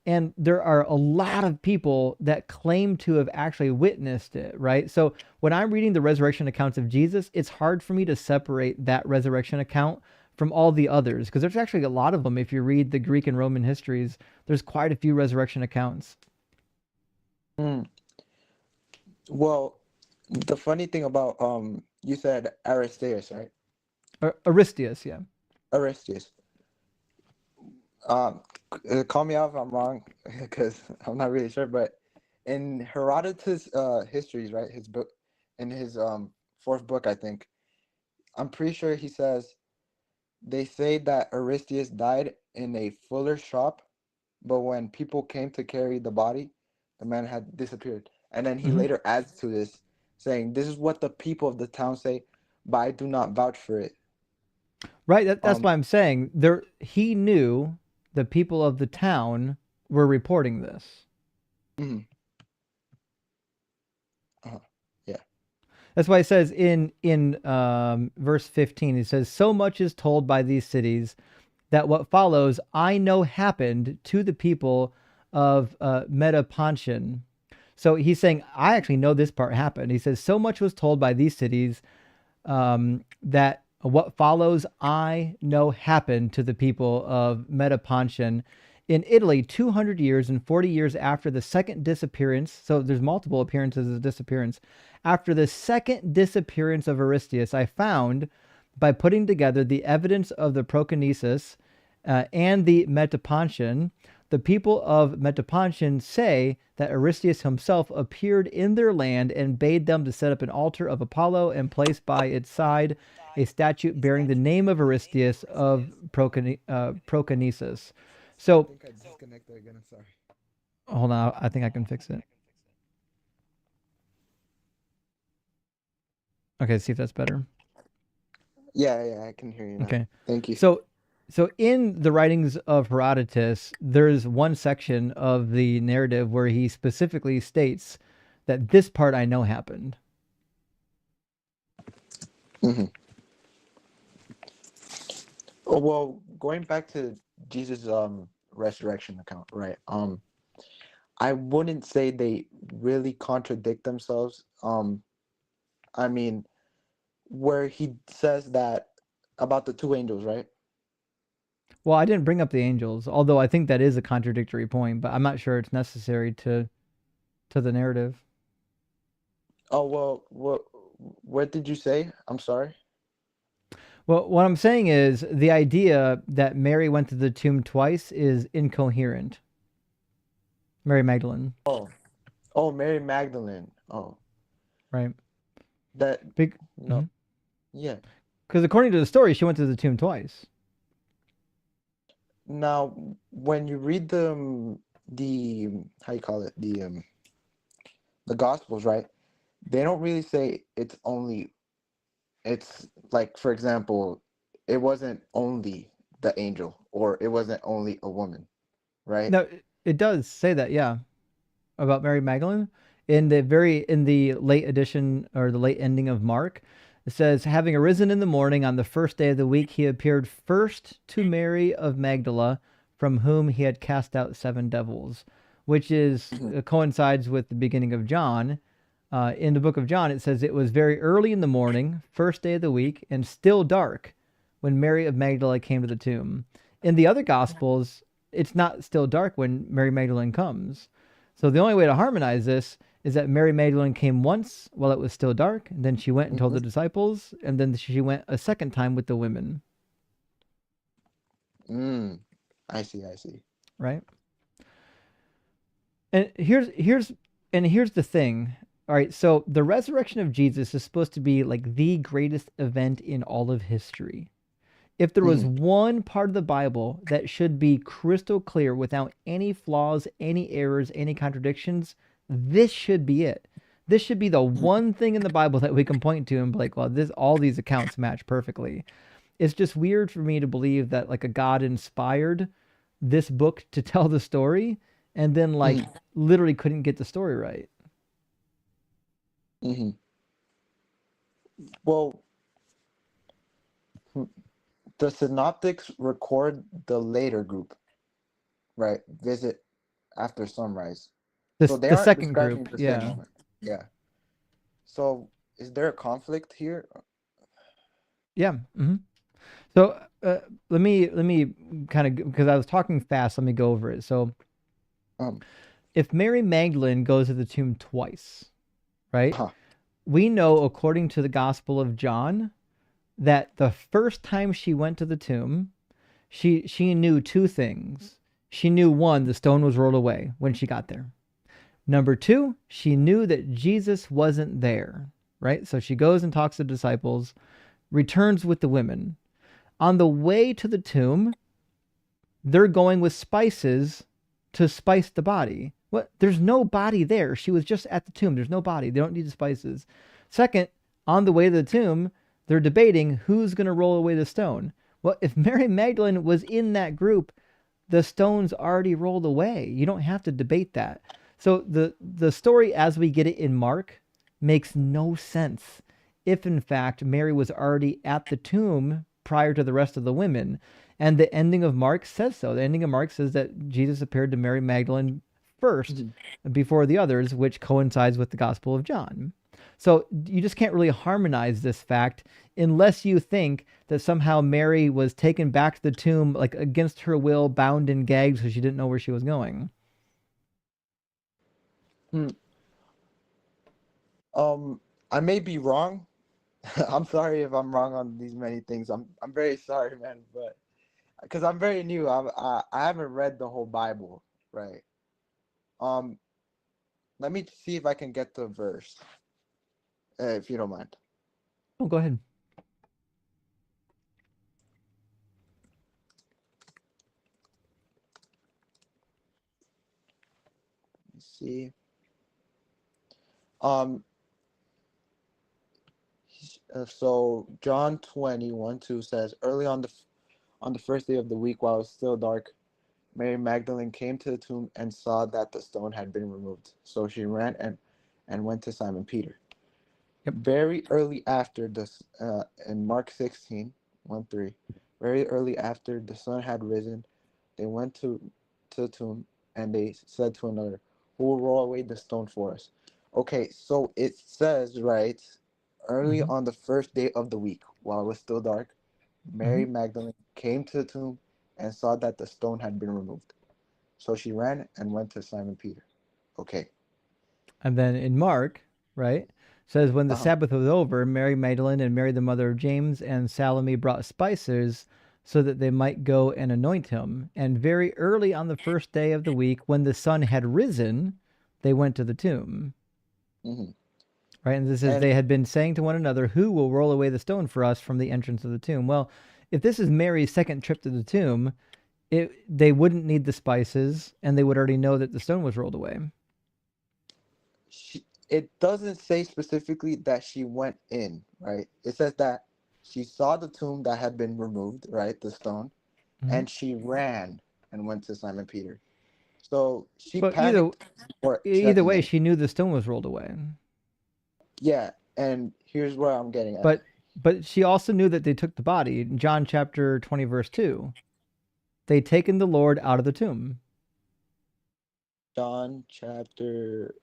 And there are a lot of people that claim to have actually witnessed it, right? So when I'm reading the resurrection accounts of Jesus, it's hard for me to separate that resurrection account from all the others, because there's actually a lot of them. If you read the Greek and Roman histories, there's quite a few resurrection accounts. Well, the funny thing about you said Aristeas, right? Aristeas, yeah. Aristeas. Call me out if I'm wrong, because I'm not really sure. But in Herodotus' histories, right, his book, in his 4th book, I think, I'm pretty sure he says they say that Aristeas died in a fuller's shop, but when people came to carry the body, the man had disappeared. And then he later adds to this, saying, "This is what the people of the town say, but I do not vouch for it." Right. That's why I'm saying he knew the people of the town were reporting this. Mm-hmm. Yeah. That's why it says in verse 15, it says, "So much is told by these cities that what follows I know happened to the people of Metapontion." So he's saying, I actually know this part happened. He says, "So much was told by these cities that what follows I know happened to the people of Metapontion in Italy 200 years and 40 years after the second disappearance." So there's multiple appearances of disappearance. "After the second disappearance of Aristeas, I found, by putting together the evidence of the Proconnesus and the Metapontion, the people of Metapontion say that Aristeas himself appeared in their land and bade them to set up an altar of Apollo and place by its side a statue bearing the name of Aristeas of Proconnesus." So, I think I disconnected again. I'm sorry. Hold on, I think I can fix it. Okay, see if that's better. Yeah, I can hear you now. Okay. Thank you. So in the writings of Herodotus, there's one section of the narrative where he specifically states that this part I know happened. Mm-hmm. Oh, well, going back to Jesus' resurrection account, right? I wouldn't say they really contradict themselves. I mean, where he says that about the 2 angels, right? Well, I didn't bring up the angels, although I think that is a contradictory point, but I'm not sure it's necessary to the narrative. Oh, well, what did you say? I'm sorry. Well, what I'm saying is the idea that Mary went to the tomb twice is incoherent. Mary Magdalene. Oh, Mary Magdalene. Oh. Right. That Big. No. Mm-hmm. Yeah. Because according to the story, she went to the tomb twice. Now, when you read the the how you call it the Gospels, right? They don't really say it's only. It's like, for example, it wasn't only the angel, or it wasn't only a woman, right? No, it does say that, yeah, about Mary Magdalene in the late edition or the late ending of Mark. It says, having arisen in the morning on the first day of the week, he appeared first to Mary of Magdala, from whom he had cast out 7 devils, which is coincides with the beginning of John. In the book of John, it says it was very early in the morning, first day of the week, and still dark when Mary of Magdala came to the tomb. In the other Gospels, it's not still dark when Mary Magdalene comes. So the only way to harmonize this is that Mary Magdalene came once while it was still dark, and then she went and told the disciples, and then she went a second time with the women. I see. Right? And here's the thing. All right, so the resurrection of Jesus is supposed to be like the greatest event in all of history. If there was one part of the Bible that should be crystal clear without any flaws, any errors, any contradictions, this should be it. This should be the one thing in the Bible that we can point to and be like, well, all these accounts match perfectly. It's just weird for me to believe that like a God inspired this book to tell the story and then like literally couldn't get the story right. Well, the synoptics record the later group, right? Visit after sunrise. So they The aren't second describing group, the yeah. same moment. Yeah. So is there a conflict here? Yeah. So let me kind of, because I was talking fast, let me go over it. So if Mary Magdalene goes to the tomb twice, right? We know, according to the Gospel of John, that the first time she went to the tomb, she knew 2 things. She knew, 1, the stone was rolled away when she got there. Number 2, she knew that Jesus wasn't there, right? So she goes and talks to the disciples, returns with the women. On the way to the tomb, they're going with spices to spice the body. What? There's no body there. She was just at the tomb. There's no body. They don't need the spices. Second, on the way to the tomb, they're debating who's going to roll away the stone. Well, if Mary Magdalene was in that group, the stone's already rolled away. You don't have to debate that. So the story as we get it in Mark makes no sense if in fact Mary was already at the tomb prior to the rest of the women. And the ending of Mark says so. The ending of Mark says that Jesus appeared to Mary Magdalene first before the others, which coincides with the Gospel of John. So you just can't really harmonize this fact unless you think that somehow Mary was taken back to the tomb like against her will, bound and gagged, so she didn't know where she was going. I may be wrong. I'm sorry if I'm wrong on these many things. I'm very sorry, man, but because I'm very new, I haven't read the whole Bible, right? Let me see if I can get the verse, if you don't mind. Oh, go ahead. Let's see. So John 20:1-2 says, early on the first day of the week, while it was still dark, Mary Magdalene came to the tomb and saw that the stone had been removed. So she ran and went to Simon Peter. Very early after this, in Mark 16:1-3, very early after the sun had risen, they went to the tomb and they said to another, who will roll away the stone for us? Okay, so it says, right, early on the first day of the week, while it was still dark, Mary Magdalene came to the tomb and saw that the stone had been removed. So she ran and went to Simon Peter. Okay. And then in Mark, right, says when the Sabbath was over, Mary Magdalene and Mary the mother of James and Salome brought spices so that they might go and anoint him. And very early on the first day of the week, when the sun had risen, they went to the tomb. Right, and this is, they had been saying to one another, who will roll away the stone for us from the entrance of the tomb? Well, if this is Mary's second trip to the tomb, they wouldn't need the spices, and they would already know that the stone was rolled away. It doesn't say specifically that she went in, right? It says that she saw the tomb that had been removed, right, the stone, and she ran and went to Simon Peter. So she But panicked before either checking way, in. she knew the stone was rolled away. Yeah, and here's where I'm getting at. But she also knew that they took the body. In John chapter 20, verse 2, they'd taken the Lord out of the tomb. John chapter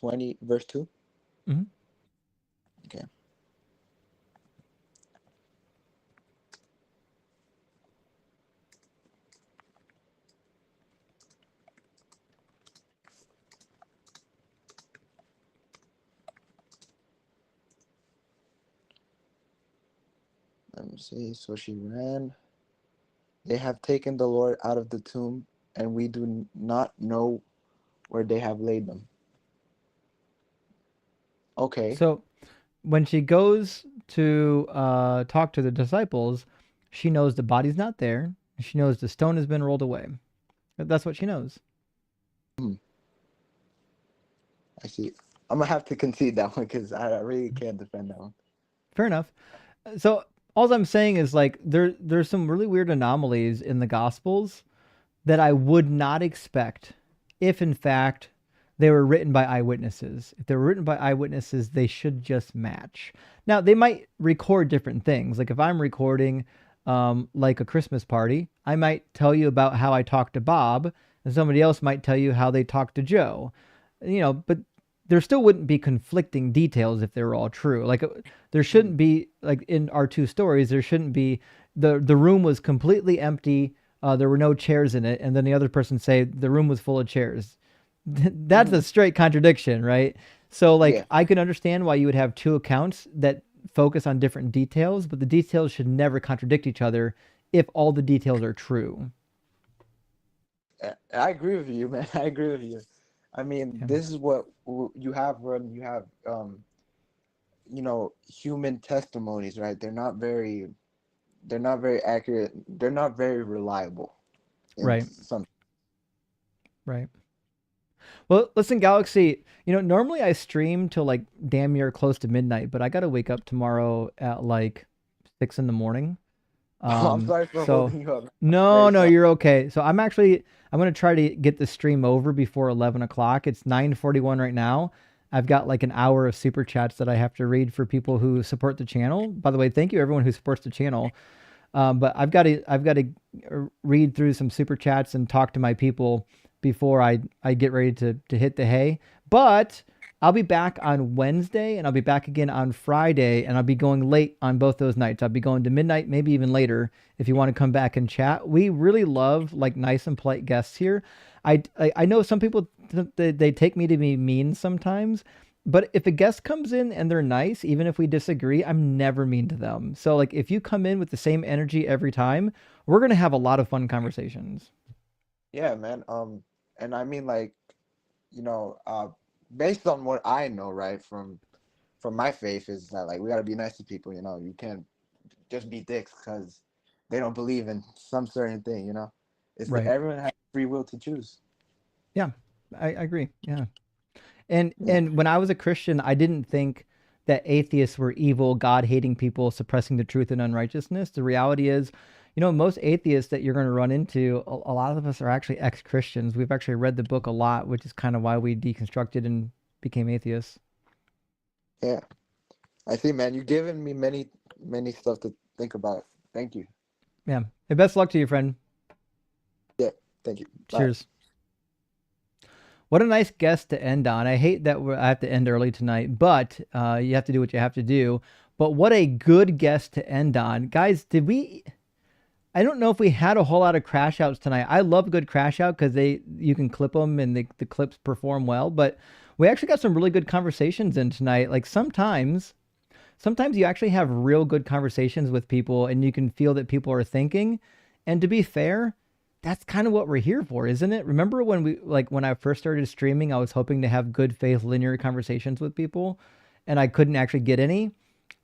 20, verse 2? Mm-hmm. Okay. Let me see. So she ran. They have taken the Lord out of the tomb, and we do not know where they have laid them. Okay. So when she goes to talk to the disciples, she knows the body's not there. She knows the stone has been rolled away. That's what she knows. I see. I'm going to have to concede that one because I really can't defend that one. Fair enough. So all I'm saying is like there's some really weird anomalies in the Gospels that I would not expect if in fact they were written by eyewitnesses. If they were written by eyewitnesses, they should just match. Now they might record different things. Like if I'm recording like a Christmas party, I might tell you about how I talked to Bob, and somebody else might tell you how they talked to Joe. But there still wouldn't be conflicting details if they were all true. Like there shouldn't be, like in our two stories, there shouldn't be the room was completely empty. There were no chairs in it, and then the other person say the room was full of chairs. That's a straight contradiction, right? So like I can understand why you would have two accounts that focus on different details, but the details should never contradict each other if all the details are true. I agree with you, man. I agree with you. I mean, this is what you have when you have, human testimonies, right? They're not very accurate. They're not very reliable. Right. Right. Well, listen, Galaxy, normally I stream till like damn near close to midnight, but I got to wake up tomorrow at like 6 a.m. I'm sorry for holding you up. No, you're okay. So I'm going to try to get the stream over before 11 o'clock. It's 9:41 right now. I've got like an hour of super chats that I have to read for people who support the channel. By the way, thank you everyone who supports the channel. But I've got to read through some super chats and talk to my people before I get ready to hit the hay. But I'll be back on Wednesday, and I'll be back again on Friday, and I'll be going late on both those nights. I'll be going to midnight, maybe even later, if you want to come back and chat. We really love like nice and polite guests here. I know some people they take me to be mean sometimes, but if a guest comes in and they're nice, even if we disagree, I'm never mean to them. So like if you come in with the same energy every time, we're gonna have a lot of fun conversations. Yeah, man. And I mean, like, based on what I know, right, from my faith, is that like we gotta be nice to people. You can't just be dicks because they don't believe in some certain thing. It's right. Everyone has free will to choose. Yeah, I agree. Yeah. And when I was a Christian, I didn't think that atheists were evil, God-hating people suppressing the truth and unrighteousness. The reality is, most atheists that you're going to run into, a lot of us are actually ex-Christians. We've actually read the book a lot, which is kind of why we deconstructed and became atheists. Yeah. I see, man. You've given me many, many stuff to think about. Thank you. Yeah. And best luck to you, friend. Yeah. Thank you. Cheers. Bye. What a nice guest to end on. I hate that I have to end early tonight, but you have to do what you have to do. But what a good guest to end on. Guys, I don't know if we had a whole lot of crash outs tonight. I love a good crash out because you can clip them and the clips perform well, but we actually got some really good conversations in tonight. Like sometimes you actually have real good conversations with people and you can feel that people are thinking. And to be fair, that's kind of what we're here for, isn't it? Remember when I first started streaming, I was hoping to have good faith linear conversations with people and I couldn't actually get any.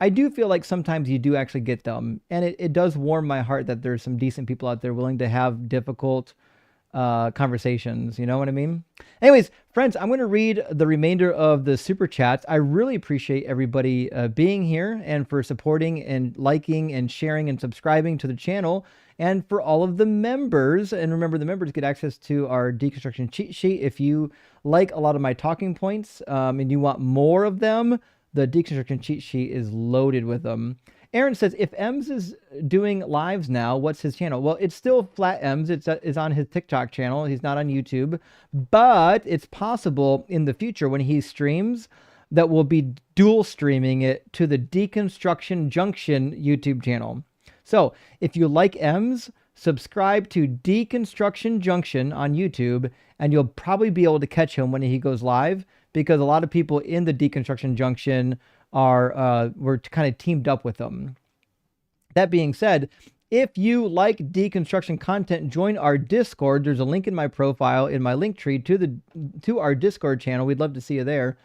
I do feel like sometimes you do actually get them, and it does warm my heart that there's some decent people out there willing to have difficult conversations. You know what I mean? Anyways, friends, I'm going to read the remainder of the super chats. I really appreciate everybody being here and for supporting and liking and sharing and subscribing to the channel, and for all of the members. And remember, the members get access to our deconstruction cheat sheet. If you like a lot of my talking points and you want more of them, the deconstruction cheat sheet is loaded with them. Aaron says, if Ems is doing lives now, what's his channel? Well, it's still Flat Ems. It's on his TikTok channel. He's not on YouTube. But it's possible in the future when he streams that we'll be dual streaming it to the Deconstruction Junction YouTube channel. So if you like Ems, subscribe to Deconstruction Junction on YouTube, and you'll probably be able to catch him when he goes live, because a lot of people in the Deconstruction Junction we're kind of teamed up with them. That being said, if you like deconstruction content, join our Discord. There's a link in my profile in my link tree to our Discord channel. We'd love to see you there.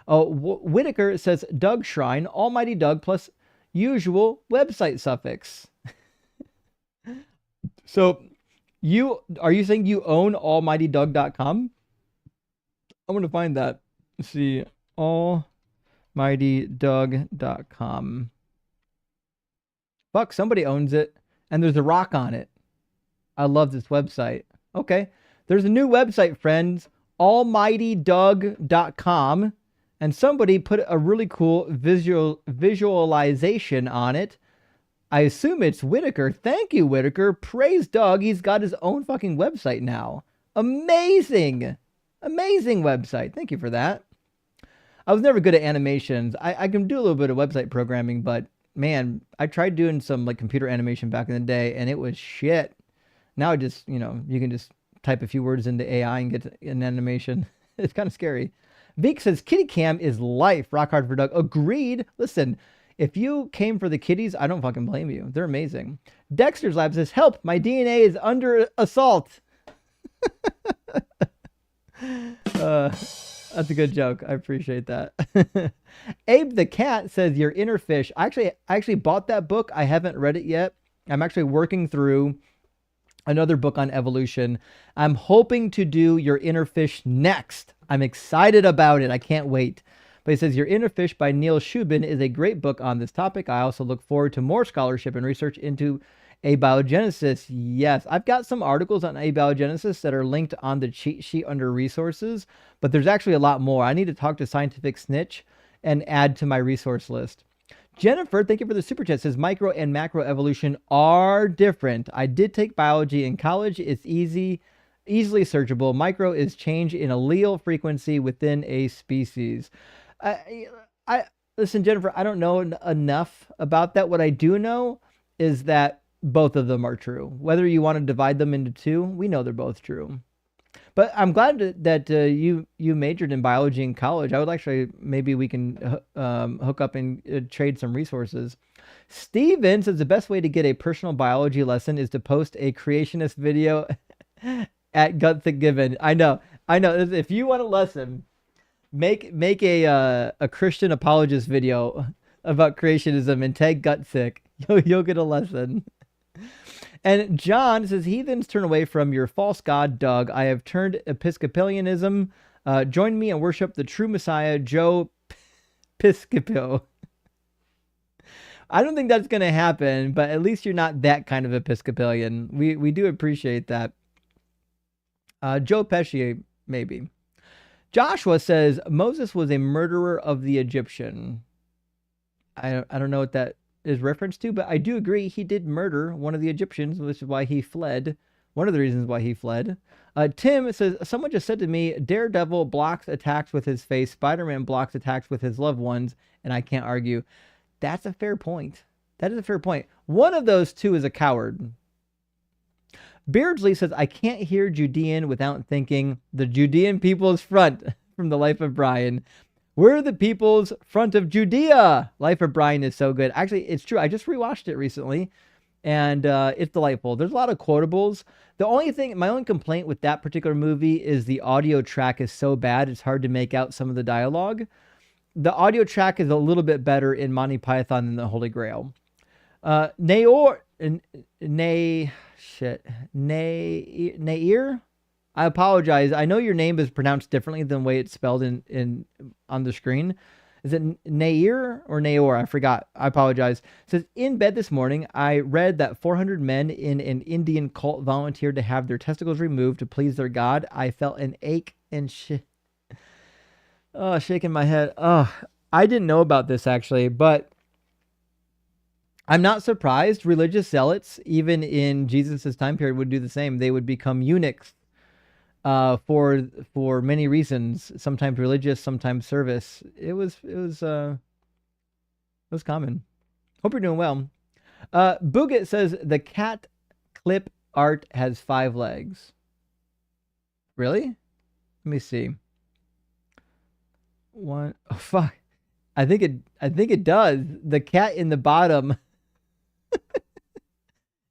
Whitaker says Doug Shrine, Almighty Doug plus usual website suffix. So are you saying you own almightydoug.com? I'm going to find that. Let's see. almightydoug.com. Fuck, somebody owns it, and there's a rock on it. I love this website. Okay, there's a new website, friends, almightydoug.com, and somebody put a really cool visualization on it. I assume it's Whitaker. Thank you, Whitaker. Praise Doug. He's got his own fucking website now. Amazing. Amazing website. Thank you for that. I was never good at animations. I can do a little bit of website programming, but man, I tried doing some like computer animation back in the day, and it was shit. Now I just, you can just type a few words into AI and get an animation. It's kind of scary. Vic says, kitty cam is life. Rock hard for Doug. Agreed. Listen, if you came for the kitties, I don't fucking blame you. They're amazing. Dexter's Lab says, help, my DNA is under assault. That's a good joke. I appreciate that. Abe the Cat says, your inner fish. I actually bought that book. I haven't read it yet. I'm actually working through another book on evolution. I'm hoping to do your inner fish next. I'm excited about it. I can't wait. But he says, your inner fish by Neil Shubin is a great book on this topic. I also look forward to more scholarship and research into abiogenesis. Yes, I've got some articles on abiogenesis that are linked on the cheat sheet under resources, but there's actually a lot more. I need to talk to Scientific Snitch and add to my resource list. Jennifer, thank you for the super chat, says micro and macro evolution are different. I did take biology in college. It's easily searchable. Micro is change in allele frequency within a species. Listen, Jennifer, I don't know enough about that. What I do know is that both of them are true. Whether you want to divide them into two, we know they're both true. But I'm glad that you majored in biology in college. I would actually, maybe we can hook up and trade some resources. Steven says the best way to get a personal biology lesson is to post a creationist video at Gutsick Given. I know. If you want a lesson, make a Christian apologist video about creationism and tag Gutsick. You'll get a lesson. And John says, heathens turn away from your false god, Doug. I have turned Episcopalianism. Join me and worship the true Messiah, Joe Piscopo. I don't think that's going to happen, but at least you're not that kind of Episcopalian. We do appreciate that. Joe Pesci, maybe. Joshua says, Moses was a murderer of the Egyptian. I don't know what that is reference to, but I do agree he did murder one of the Egyptians, which is why he fled. One of the reasons why he fled. Tim says, someone just said to me, Daredevil blocks attacks with his face, Spider-Man blocks attacks with his loved ones, and I can't argue. That's a fair point. That is a fair point. One of those two is a coward. Beardsley says, I can't hear Judean without thinking the Judean People's Front from the Life of Brian. We're the People's Front of Judea. Life of Brian is so good. Actually, it's true. I just rewatched it recently, and it's delightful. There's a lot of quotables. My only complaint with that particular movie is the audio track is so bad, it's hard to make out some of the dialogue. the audio track is a little bit better in Monty Python than the Holy Grail. Nair. I apologize. I know your name is pronounced differently than the way it's spelled in on the screen. Is it Nair or Naor? I forgot. I apologize. It says, in bed this morning, I read that 400 men in an Indian cult volunteered to have their testicles removed to please their god. I felt an ache and shaking my head. Oh, I didn't know about this actually, but I'm not surprised. Religious zealots, even in Jesus's time period, would do the same. They would become eunuchs for many reasons. Sometimes religious, sometimes service. It was common. Hope you're doing well. Booget says the cat clip art has 5 legs. Really? Let me see. One. Oh, fuck. I think it does. The cat in the bottom.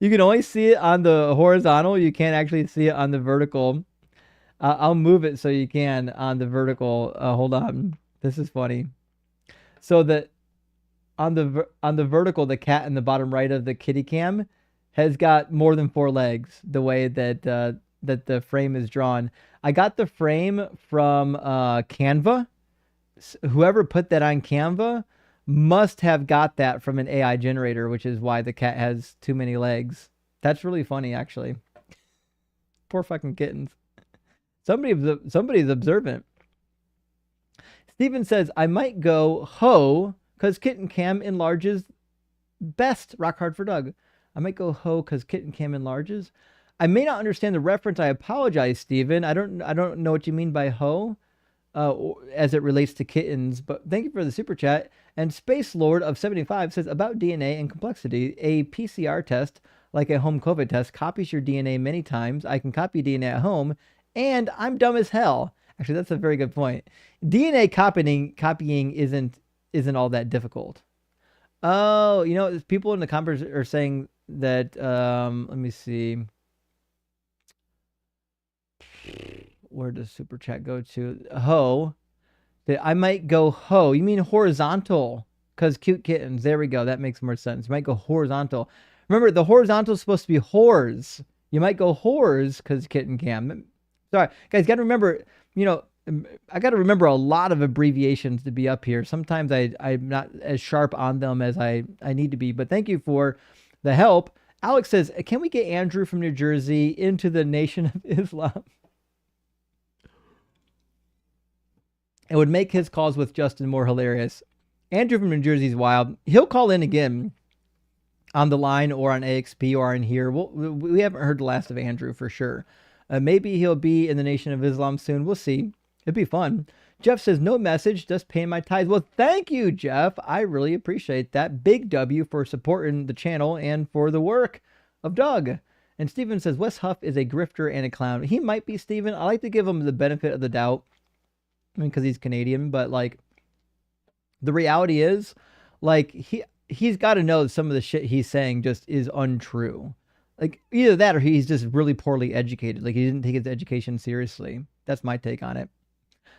You can only see it on the horizontal. You can't actually see it on the vertical. I'll move it so you can on the vertical. Hold on. This is funny. So that on the vertical, the cat in the bottom right of the kitty cam has got more than 4 legs. The way that that the frame is drawn. I got the frame from Canva. Whoever put that on Canva must have got that from an AI generator, which is why the cat has too many legs. That's really funny, actually. Poor fucking kittens. Somebody's observant. Steven says, I might go ho, because kitten cam enlarges best. Rock hard for Doug. I might go ho, because kitten cam enlarges. I may not understand the reference. I apologize, Steven. I don't know what you mean by ho. As it relates to kittens, but thank you for the super chat. And Space Lord of 75 says, about DNA and complexity, a PCR test, like a home COVID test, copies your DNA many times. I can copy DNA at home, and I'm dumb as hell. Actually, that's a very good point. DNA copying isn't all that difficult. Oh, you know, people in the comments are saying that, let me see. Where does super chat go to? Ho. I might go ho. You mean horizontal? Because cute kittens. There we go. That makes more sense. You might go horizontal. Remember, the horizontal is supposed to be whores. You might go whores because kitten cam. Sorry, guys. Got to remember. You know, I got to remember a lot of abbreviations to be up here. Sometimes I'm not as sharp on them as I need to be. But thank you for the help. Alex says, can we get Andrew from New Jersey into the Nation of Islam? It would make his calls with Justin more hilarious. Andrew from New Jersey is wild. He'll call in again on the line or on AXP or in here. We haven't heard the last of Andrew for sure. Maybe he'll be in the Nation of Islam soon. We'll see. It'd be fun. Jeff says, no message, just paying my tithes. Well, thank you, Jeff. I really appreciate that. Big W for supporting the channel and for the work of Doug. And Steven says, Wes Huff is a grifter and a clown. He might be, Steven. I like to give him the benefit of the doubt. I mean, because he's Canadian, but like the reality is, like he's got to know some of the shit he's saying just is untrue. Like either that or he's just really poorly educated. Like he didn't take his education seriously. That's my take on it.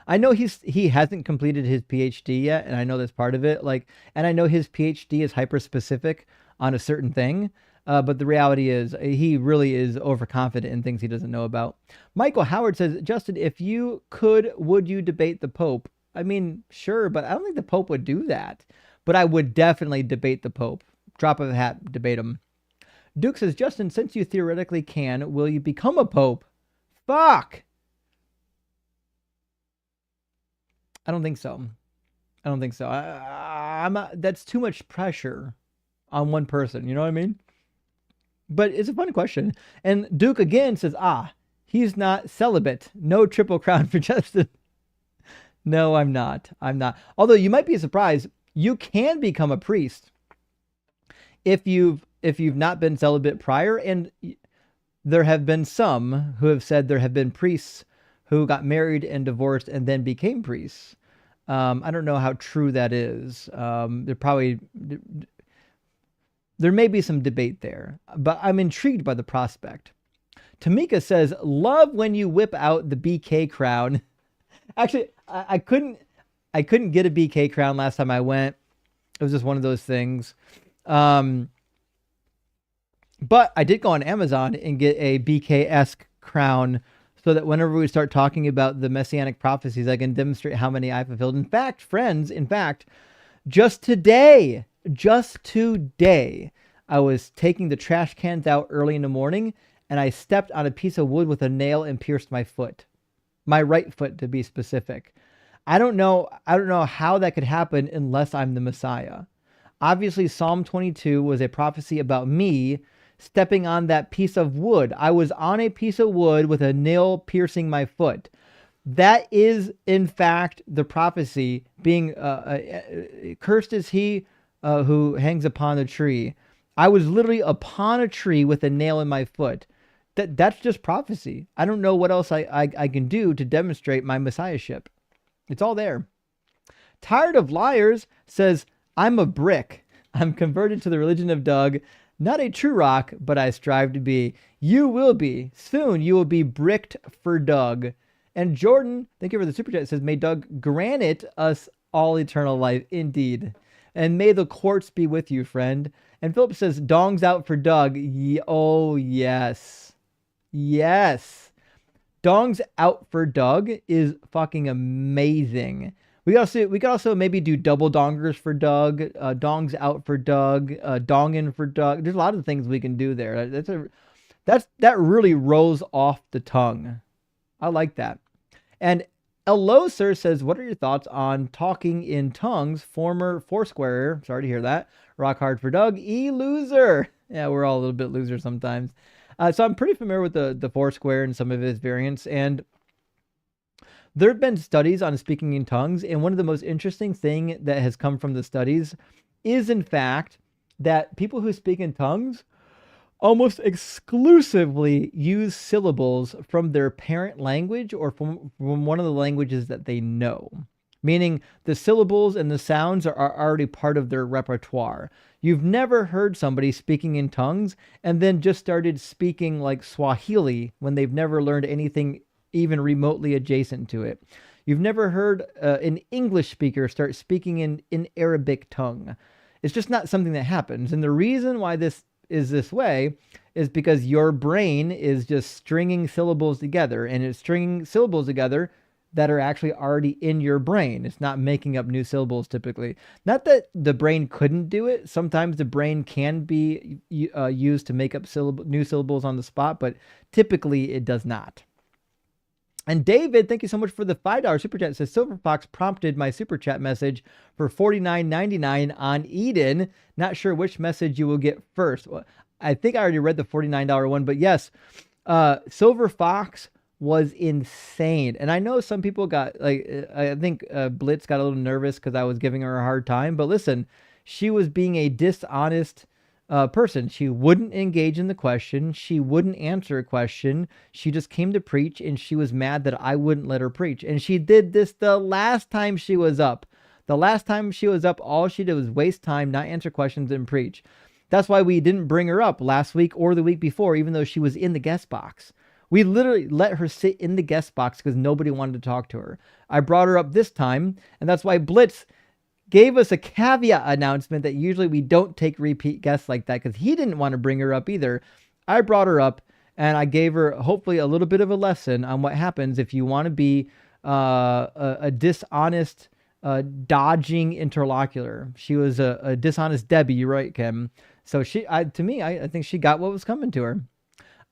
I know he hasn't completed his PhD yet, and I know that's part of it. Like, and I know his PhD is hyper specific on a certain thing. But the reality is he really is overconfident in things he doesn't know about. Michael Howard says, Justin, if you could, would you debate the Pope? I mean, sure, but I don't think the Pope would do that. But I would definitely debate the Pope. Drop of a hat, debate him. Duke says, Justin, since you theoretically can, will you become a Pope? Fuck! I don't think so. I don't think so. I'm not, that's too much pressure on one person. You know what I mean? But it's a fun question. And Duke again says, he's not celibate. No triple crown for Justin. No, I'm not. I'm not. Although you might be surprised, you can become a priest if you've not been celibate prior. And there have been some who have said there have been priests who got married and divorced and then became priests. I don't know how true that is. There may be some debate there, but I'm intrigued by the prospect. Tamika says, love when you whip out the BK crown. Actually, I couldn't I couldn't get a BK crown last time I went. It was just one of those things. But I did go on Amazon and get a BK-esque crown so that whenever we start talking about the messianic prophecies, I can demonstrate how many I fulfilled. In fact, friends, just today, I was taking the trash cans out early in the morning and I stepped on a piece of wood with a nail and pierced my foot. My right foot, to be specific. I don't know how that could happen unless I'm the Messiah. Obviously, Psalm 22 was a prophecy about me stepping on that piece of wood. I was on a piece of wood with a nail piercing my foot. That is, in fact, the prophecy being cursed is he who hangs upon a tree. I was literally upon a tree with a nail in my foot. That's just prophecy. I don't know what else I can do to demonstrate my messiahship. It's all there. Tired of Liars says, I'm a brick. I'm converted to the religion of Doug. Not a true rock, but I strive to be. You will be. Soon you will be bricked for Doug. And Jordan, thank you for the super chat, says, may Doug grant it us all eternal life. Indeed. And may the courts be with you, friend. And Philip says, dongs out for Doug. Oh, yes. Yes. Dongs out for Doug is fucking amazing. We could also maybe do double dongers for Doug, dongs out for Doug, dongin for Doug. There's a lot of things we can do there. That really rolls off the tongue. I like that. And Hello Sir says, what are your thoughts on talking in tongues? Former Foursquare, sorry to hear that. Rock hard for Doug. Loser. Yeah, we're all a little bit losers sometimes. So I'm pretty familiar with the Foursquare and some of his variants, and there have been studies on speaking in tongues, and one of the most interesting thing that has come from the studies is, in fact, that people who speak in tongues almost exclusively use syllables from their parent language or from one of the languages that they know. Meaning the syllables and the sounds are already part of their repertoire. You've never heard somebody speaking in tongues and then just started speaking like Swahili when they've never learned anything even remotely adjacent to it. You've never heard an English speaker start speaking in Arabic tongue. It's just not something that happens. And the reason why this is this way is because your brain is just stringing syllables together, and it's stringing syllables together that are actually already in your brain. It's not making up new syllables typically. Not that the brain couldn't do it. Sometimes the brain can be used to make up new syllables on the spot, but typically it does not. And David, thank you so much for the $5 super chat. It says Silver Fox prompted my super chat message for $49.99 on Eden. Not sure which message you will get first. Well, I think I already read the $49 one, but yes, Silver Fox was insane. And I know some people got I think Blitz got a little nervous because I was giving her a hard time. But listen, she was being a dishonest person. She wouldn't engage in the question. She wouldn't answer a question. She just came to preach, and she was mad that I wouldn't let her preach. And she did this the last time she was up. The last time she was up, all she did was waste time, not answer questions, and preach. That's why we didn't bring her up last week or the week before, even though she was in the guest box. We literally let her sit in the guest box because nobody wanted to talk to her. I brought her up this time, and that's why Blitz gave us a caveat announcement that usually we don't take repeat guests like that because he didn't want to bring her up either. I brought her up, and I gave her hopefully a little bit of a lesson on what happens if you want to be a dishonest, dodging interlocutor. She was a dishonest Debbie, you're right, Kim. So I think she got what was coming to her.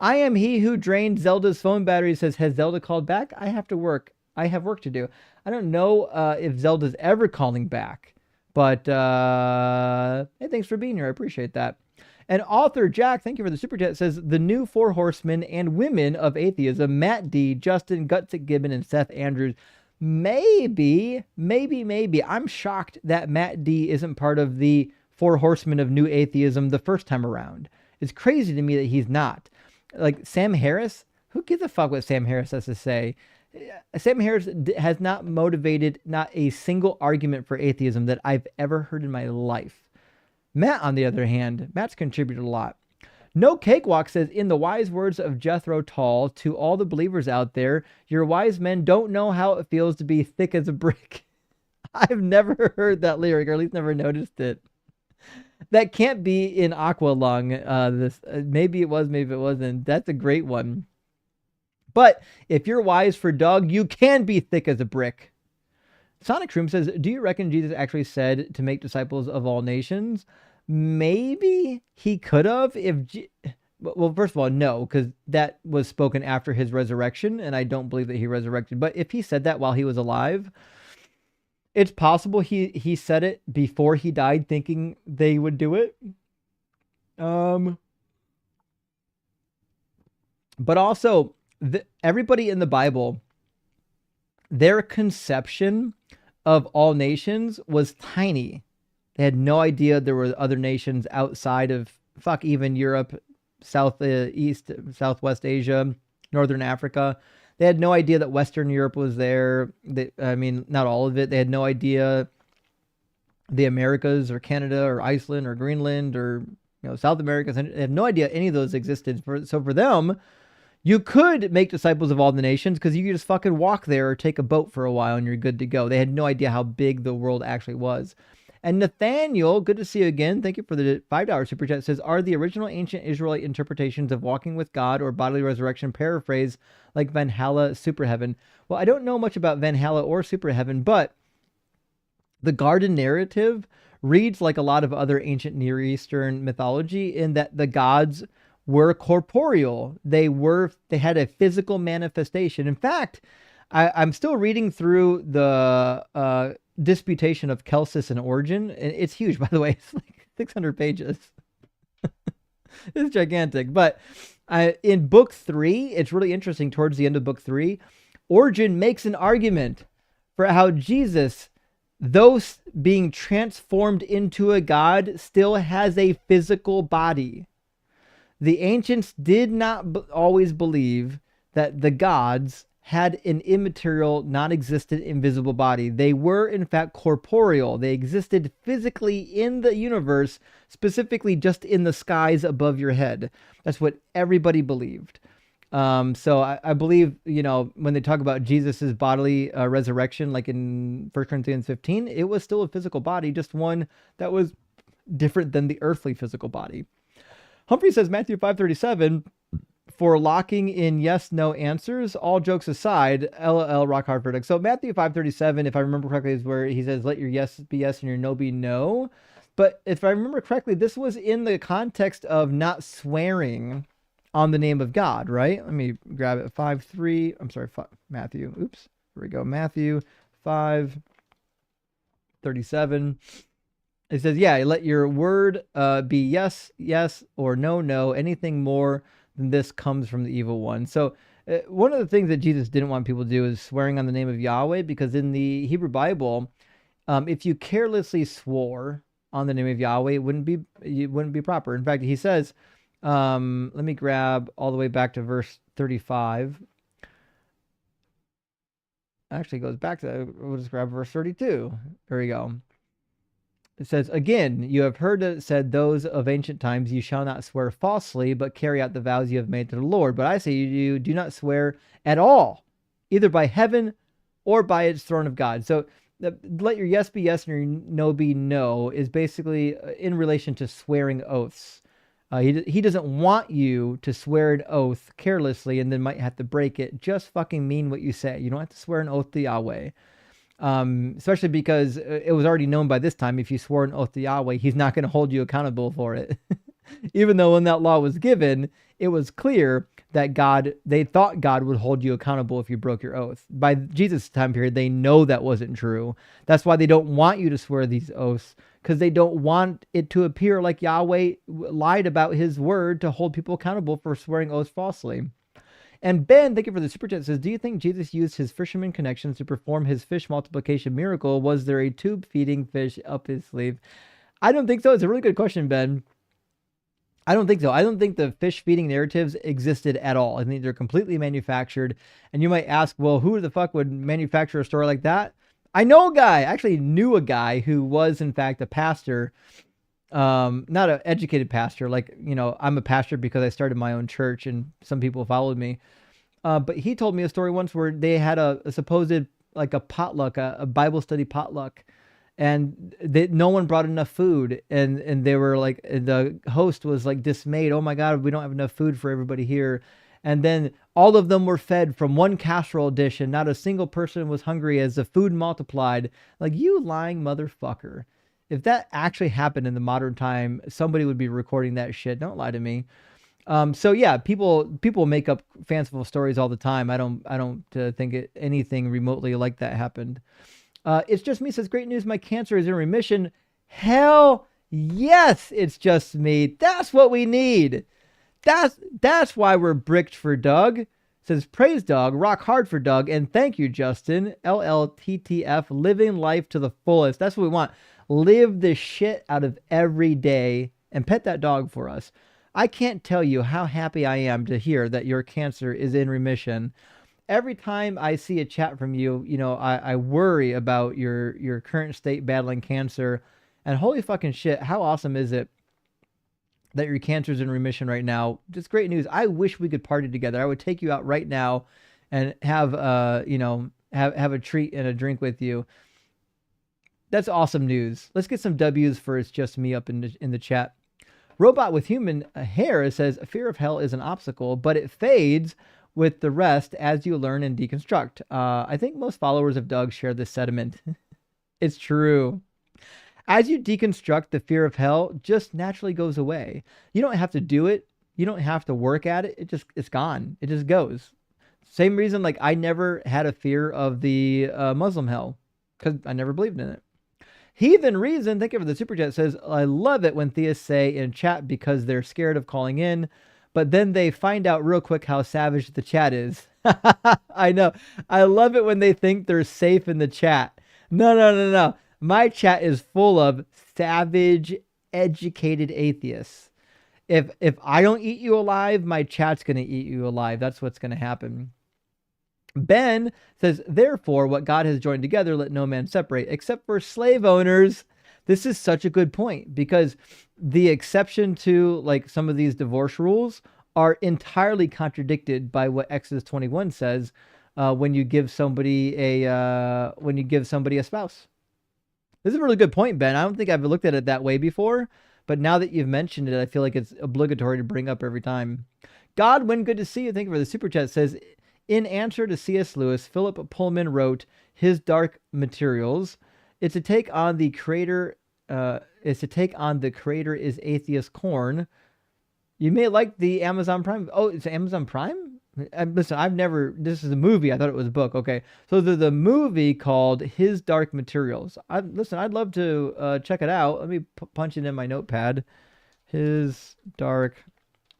I am he who drained Zelda's phone battery, says, has Zelda called back? I have work to do. I don't know if Zelda's ever calling back, but hey, thanks for being here. I appreciate that. And author Jack, thank you for the super chat, says, the new four horsemen and women of atheism, Matt D, Justin, Gutsick Gibbon, and Seth Andrews. Maybe. I'm shocked that Matt D isn't part of the four horsemen of new atheism the first time around. It's crazy to me that he's not. Like Sam Harris, who gives a fuck what Sam Harris has to say? Sam Harris has not motivated not a single argument for atheism that I've ever heard in my life. Matt, on the other hand, Matt's contributed a lot. No Cakewalk says, in the wise words of Jethro Tull, to all the believers out there, your wise men don't know how it feels to be thick as a brick. I've never heard that lyric, or at least never noticed it. That can't be in Aqualung. Maybe it was, maybe it wasn't. That's a great one. But if you're wise for dog, you can be thick as a brick. Sonic Shroom says, do you reckon Jesus actually said to make disciples of all nations? Maybe he could have well, first of all, no, because that was spoken after his resurrection, and I don't believe that he resurrected. But if he said that while he was alive, it's possible he said it before he died thinking they would do it. But also, everybody in the Bible, their conception of all nations was tiny. They had no idea there were other nations outside of, even Europe, Southwest Asia, Northern Africa. They had no idea that Western Europe was there. Not all of it. They had no idea the Americas or Canada or Iceland or Greenland or South America. They have no idea any of those existed. So for them, you could make disciples of all the nations because you could just fucking walk there or take a boat for a while and you're good to go. They had no idea how big the world actually was. And Nathaniel, good to see you again. Thank you for the $5 super chat. Says, are the original ancient Israelite interpretations of walking with God or bodily resurrection paraphrased like Valhalla, Super Heaven? Well, I don't know much about Valhalla or Super Heaven, but the garden narrative reads like a lot of other ancient Near Eastern mythology in that the gods were corporeal. They had a physical manifestation. In fact, I'm still reading through the Disputation of Celsus and Origen. It's huge, by the way. It's like 600 pages. It's gigantic. But in book 3, it's really interesting. Towards the end of book 3, Origen makes an argument for how Jesus, though being transformed into a god, still has a physical body. The ancients did not always believe that the gods had an immaterial, non-existent, invisible body. They were, in fact, corporeal. They existed physically in the universe, specifically just in the skies above your head. That's what everybody believed. So I believe, when they talk about Jesus's bodily resurrection, like in 1 Corinthians 15, it was still a physical body, just one that was different than the earthly physical body. Humphrey says, Matthew 5:37, for locking in yes, no answers, all jokes aside, LOL, rock hard verdict. So Matthew 5:37, if I remember correctly, is where he says, let your yes be yes and your no be no. But if I remember correctly, this was in the context of not swearing on the name of God, right? Let me grab it. Matthew. Oops. Here we go. Matthew 5:37. It says, yeah, let your word be yes, yes, or no, no. Anything more than this comes from the evil one. So one of the things that Jesus didn't want people to do is swearing on the name of Yahweh, because in the Hebrew Bible, if you carelessly swore on the name of Yahweh, it wouldn't be proper. In fact, he says, let me grab all the way back to verse 35. Actually, it goes back to, we'll just grab verse 32. There we go. It says, again, you have heard it said, those of ancient times, you shall not swear falsely, but carry out the vows you have made to the Lord. But I say you do not swear at all, either by heaven or by its throne of God. So let your yes be yes and your no be no is basically in relation to swearing oaths. He doesn't want you to swear an oath carelessly and then might have to break it. Just fucking mean what you say. You don't have to swear an oath to Yahweh. Especially because it was already known by this time, if you swore an oath to Yahweh, he's not going to hold you accountable for it. Even though when that law was given, it was clear that they thought God would hold you accountable if you broke your oath. By Jesus' time period, they know that wasn't true. That's why they don't want you to swear these oaths, because they don't want it to appear like Yahweh lied about his word to hold people accountable for swearing oaths falsely. And Ben, thank you for the super chat, says, do you think Jesus used his fisherman connections to perform his fish multiplication miracle? Was there a tube feeding fish up his sleeve? I don't think so. It's a really good question, Ben. I don't think so. I don't think the fish feeding narratives existed at all. I think they're completely manufactured. And you might ask, well, who the fuck would manufacture a story like that? I know a guy. I actually knew a guy who was, in fact, a pastor. Not an educated pastor, like, I'm a pastor because I started my own church and some people followed me. But he told me a story once where they had a supposed like a potluck, a Bible study potluck, and no one brought enough food, and they were like, the host was like dismayed. Oh my God, we don't have enough food for everybody here. And then all of them were fed from one casserole dish, and not a single person was hungry as the food multiplied. Like, you lying motherfucker. If that actually happened in the modern time, somebody would be recording that shit. Don't lie to me. So yeah, people make up fanciful stories all the time. I don't think anything remotely like that happened. It's just me, says, great news, my cancer is in remission. Hell yes, it's just me. That's what we need. That's why we're bricked for Doug. Says, praise Doug, rock hard for Doug, and thank you, Justin. LLTTF, living life to the fullest. That's what we want. Live the shit out of every day and pet that dog for us. I can't tell you how happy I am to hear that your cancer is in remission. Every time I see a chat from you, I worry about your current state battling cancer. And holy fucking shit, how awesome is it that your cancer's in remission right now? Just great news. I wish we could party together. I would take you out right now and have have a treat and a drink with you. That's awesome news. Let's get some W's for It's Just Me up in the chat. Robot with human hair says, fear of hell is an obstacle, but it fades with the rest as you learn and deconstruct. I think most followers of Doug share this sentiment. It's true. As you deconstruct, the fear of hell just naturally goes away. You don't have to do it. You don't have to work at it. It's gone. It just goes. Same reason, like, I never had a fear of the Muslim hell, because I never believed in it. Heathen Reason, thank you for the super chat, says, I love it when theists say in chat because they're scared of calling in, but then they find out real quick how savage the chat is. I know. I love it when they think they're safe in the chat. No. My chat is full of savage, educated atheists. If I don't eat you alive, my chat's going to eat you alive. That's what's going to happen. Ben says, therefore, what God has joined together, let no man separate, except for slave owners. This is such a good point, because the exception to like some of these divorce rules are entirely contradicted by what Exodus 21 says when you give somebody a spouse. This is a really good point, Ben. I don't think I've looked at it that way before, but now that you've mentioned it, I feel like it's obligatory to bring up every time. Godwin, good to see you. Thank you for the super chat. Says, in answer to C.S. Lewis, Philip Pullman wrote His Dark Materials. It's a take on the creator. Is atheist corn. You may like the Amazon Prime. Oh, it's Amazon Prime? Listen, this is a movie. I thought it was a book. Okay. So there's a movie called His Dark Materials. I'd love to check it out. Let me punch it in my notepad. His Dark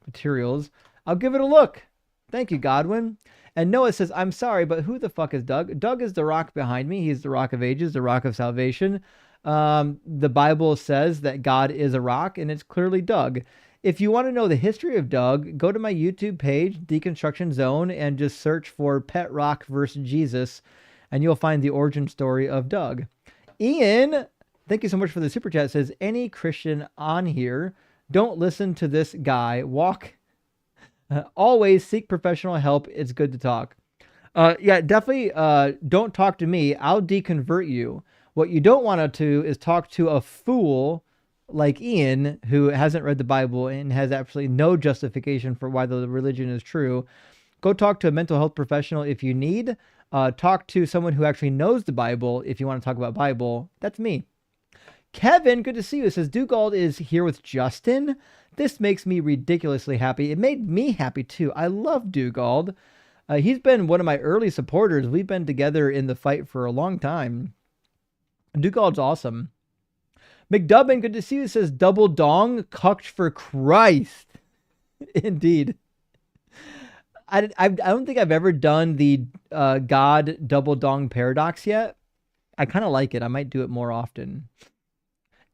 Materials. I'll give it a look. Thank you, Godwin. And Noah says, I'm sorry, but who the fuck is Doug? Doug is the rock behind me. He's the rock of ages, the rock of salvation. The Bible says that God is a rock, and it's clearly Doug. If you want to know the history of Doug, go to my YouTube page, Deconstruction Zone, and just search for Pet Rock versus Jesus, and you'll find the origin story of Doug. Ian, thank you so much for the super chat, says, any Christian on here, don't listen to this guy. Always seek professional help. It's good to talk. Yeah, definitely don't talk to me. I'll deconvert you. What you don't want to is talk to a fool like Ian, who hasn't read the Bible and has absolutely no justification for why the religion is true. Go talk to a mental health professional if you need. Talk to someone who actually knows the Bible if you want to talk about Bible. That's me. Kevin, good to see you. It says, Dugald is here with Justin. This makes me ridiculously happy. It made me happy too. I love Dugald. He's been one of my early supporters. We've been together in the fight for a long time. Dugald's awesome. McDubbin, good to see you. Says, double dong, cucked for Christ. Indeed. I don't think I've ever done the God double dong paradox yet. I kind of like it. I might do it more often.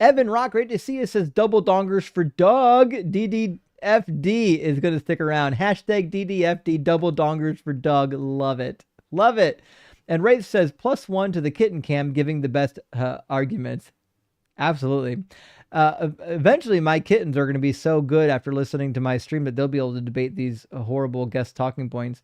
Evan Rock, great to see you. Says, double dongers for Doug. DDFD is going to stick around. Hashtag DDFD, double dongers for Doug. Love it. Love it. And Wraith says, +1 to the kitten cam, giving the best arguments. Absolutely. Eventually, my kittens are going to be so good after listening to my stream that they'll be able to debate these horrible guest talking points.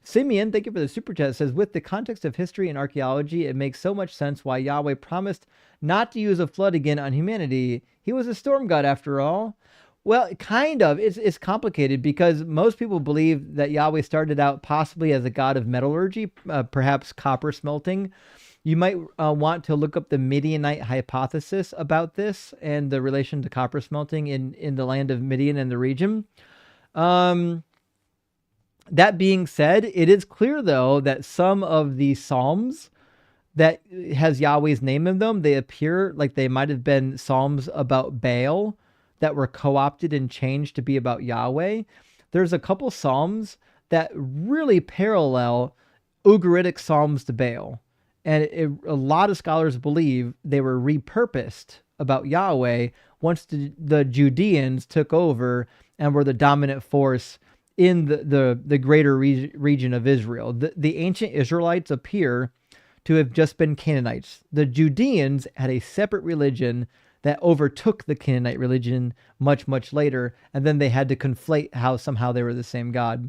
Simeon, thank you for the super chat, says, with the context of history and archaeology, it makes so much sense why Yahweh promised not to use a flood again on humanity. He was a storm god after all. Well, kind of. It's complicated because most people believe that Yahweh started out possibly as a god of metallurgy, perhaps copper smelting. You might want to look up the Midianite hypothesis about this and the relation to copper smelting in the land of Midian and the region. That being said, it is clear, though, that some of the Psalms that has Yahweh's name in them, they appear like they might have been Psalms about Baal that were co-opted and changed to be about Yahweh. There's a couple Psalms that really parallel Ugaritic Psalms to Baal. And a lot of scholars believe they were repurposed about Yahweh once the Judeans took over and were the dominant force in the greater region of Israel. The ancient Israelites appear to have just been Canaanites. The Judeans had a separate religion that overtook the Canaanite religion much, much later, and then they had to conflate how somehow they were the same God.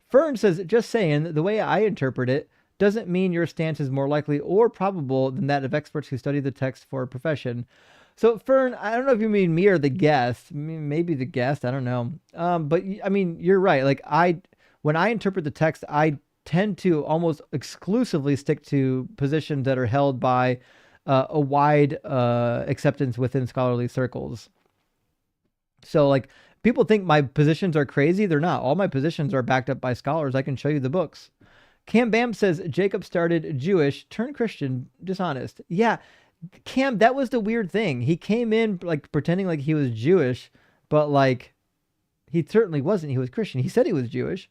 Fern says, just saying, the way I interpret it doesn't mean your stance is more likely or probable than that of experts who study the text for a profession. So, Fern, I don't know if you mean me or the guest. Maybe the guest. I don't know. But I mean, you're right. Like when I interpret the text, I tend to almost exclusively stick to positions that are held by a wide acceptance within scholarly circles. So, like, people think my positions are crazy. They're not. All my positions are backed up by scholars. I can show you the books. Cam Bam says Jacob started Jewish, turned Christian, dishonest. Yeah. Cam, that was the weird thing. He came in like pretending like he was Jewish, but like he certainly wasn't. He was Christian. He said he was Jewish.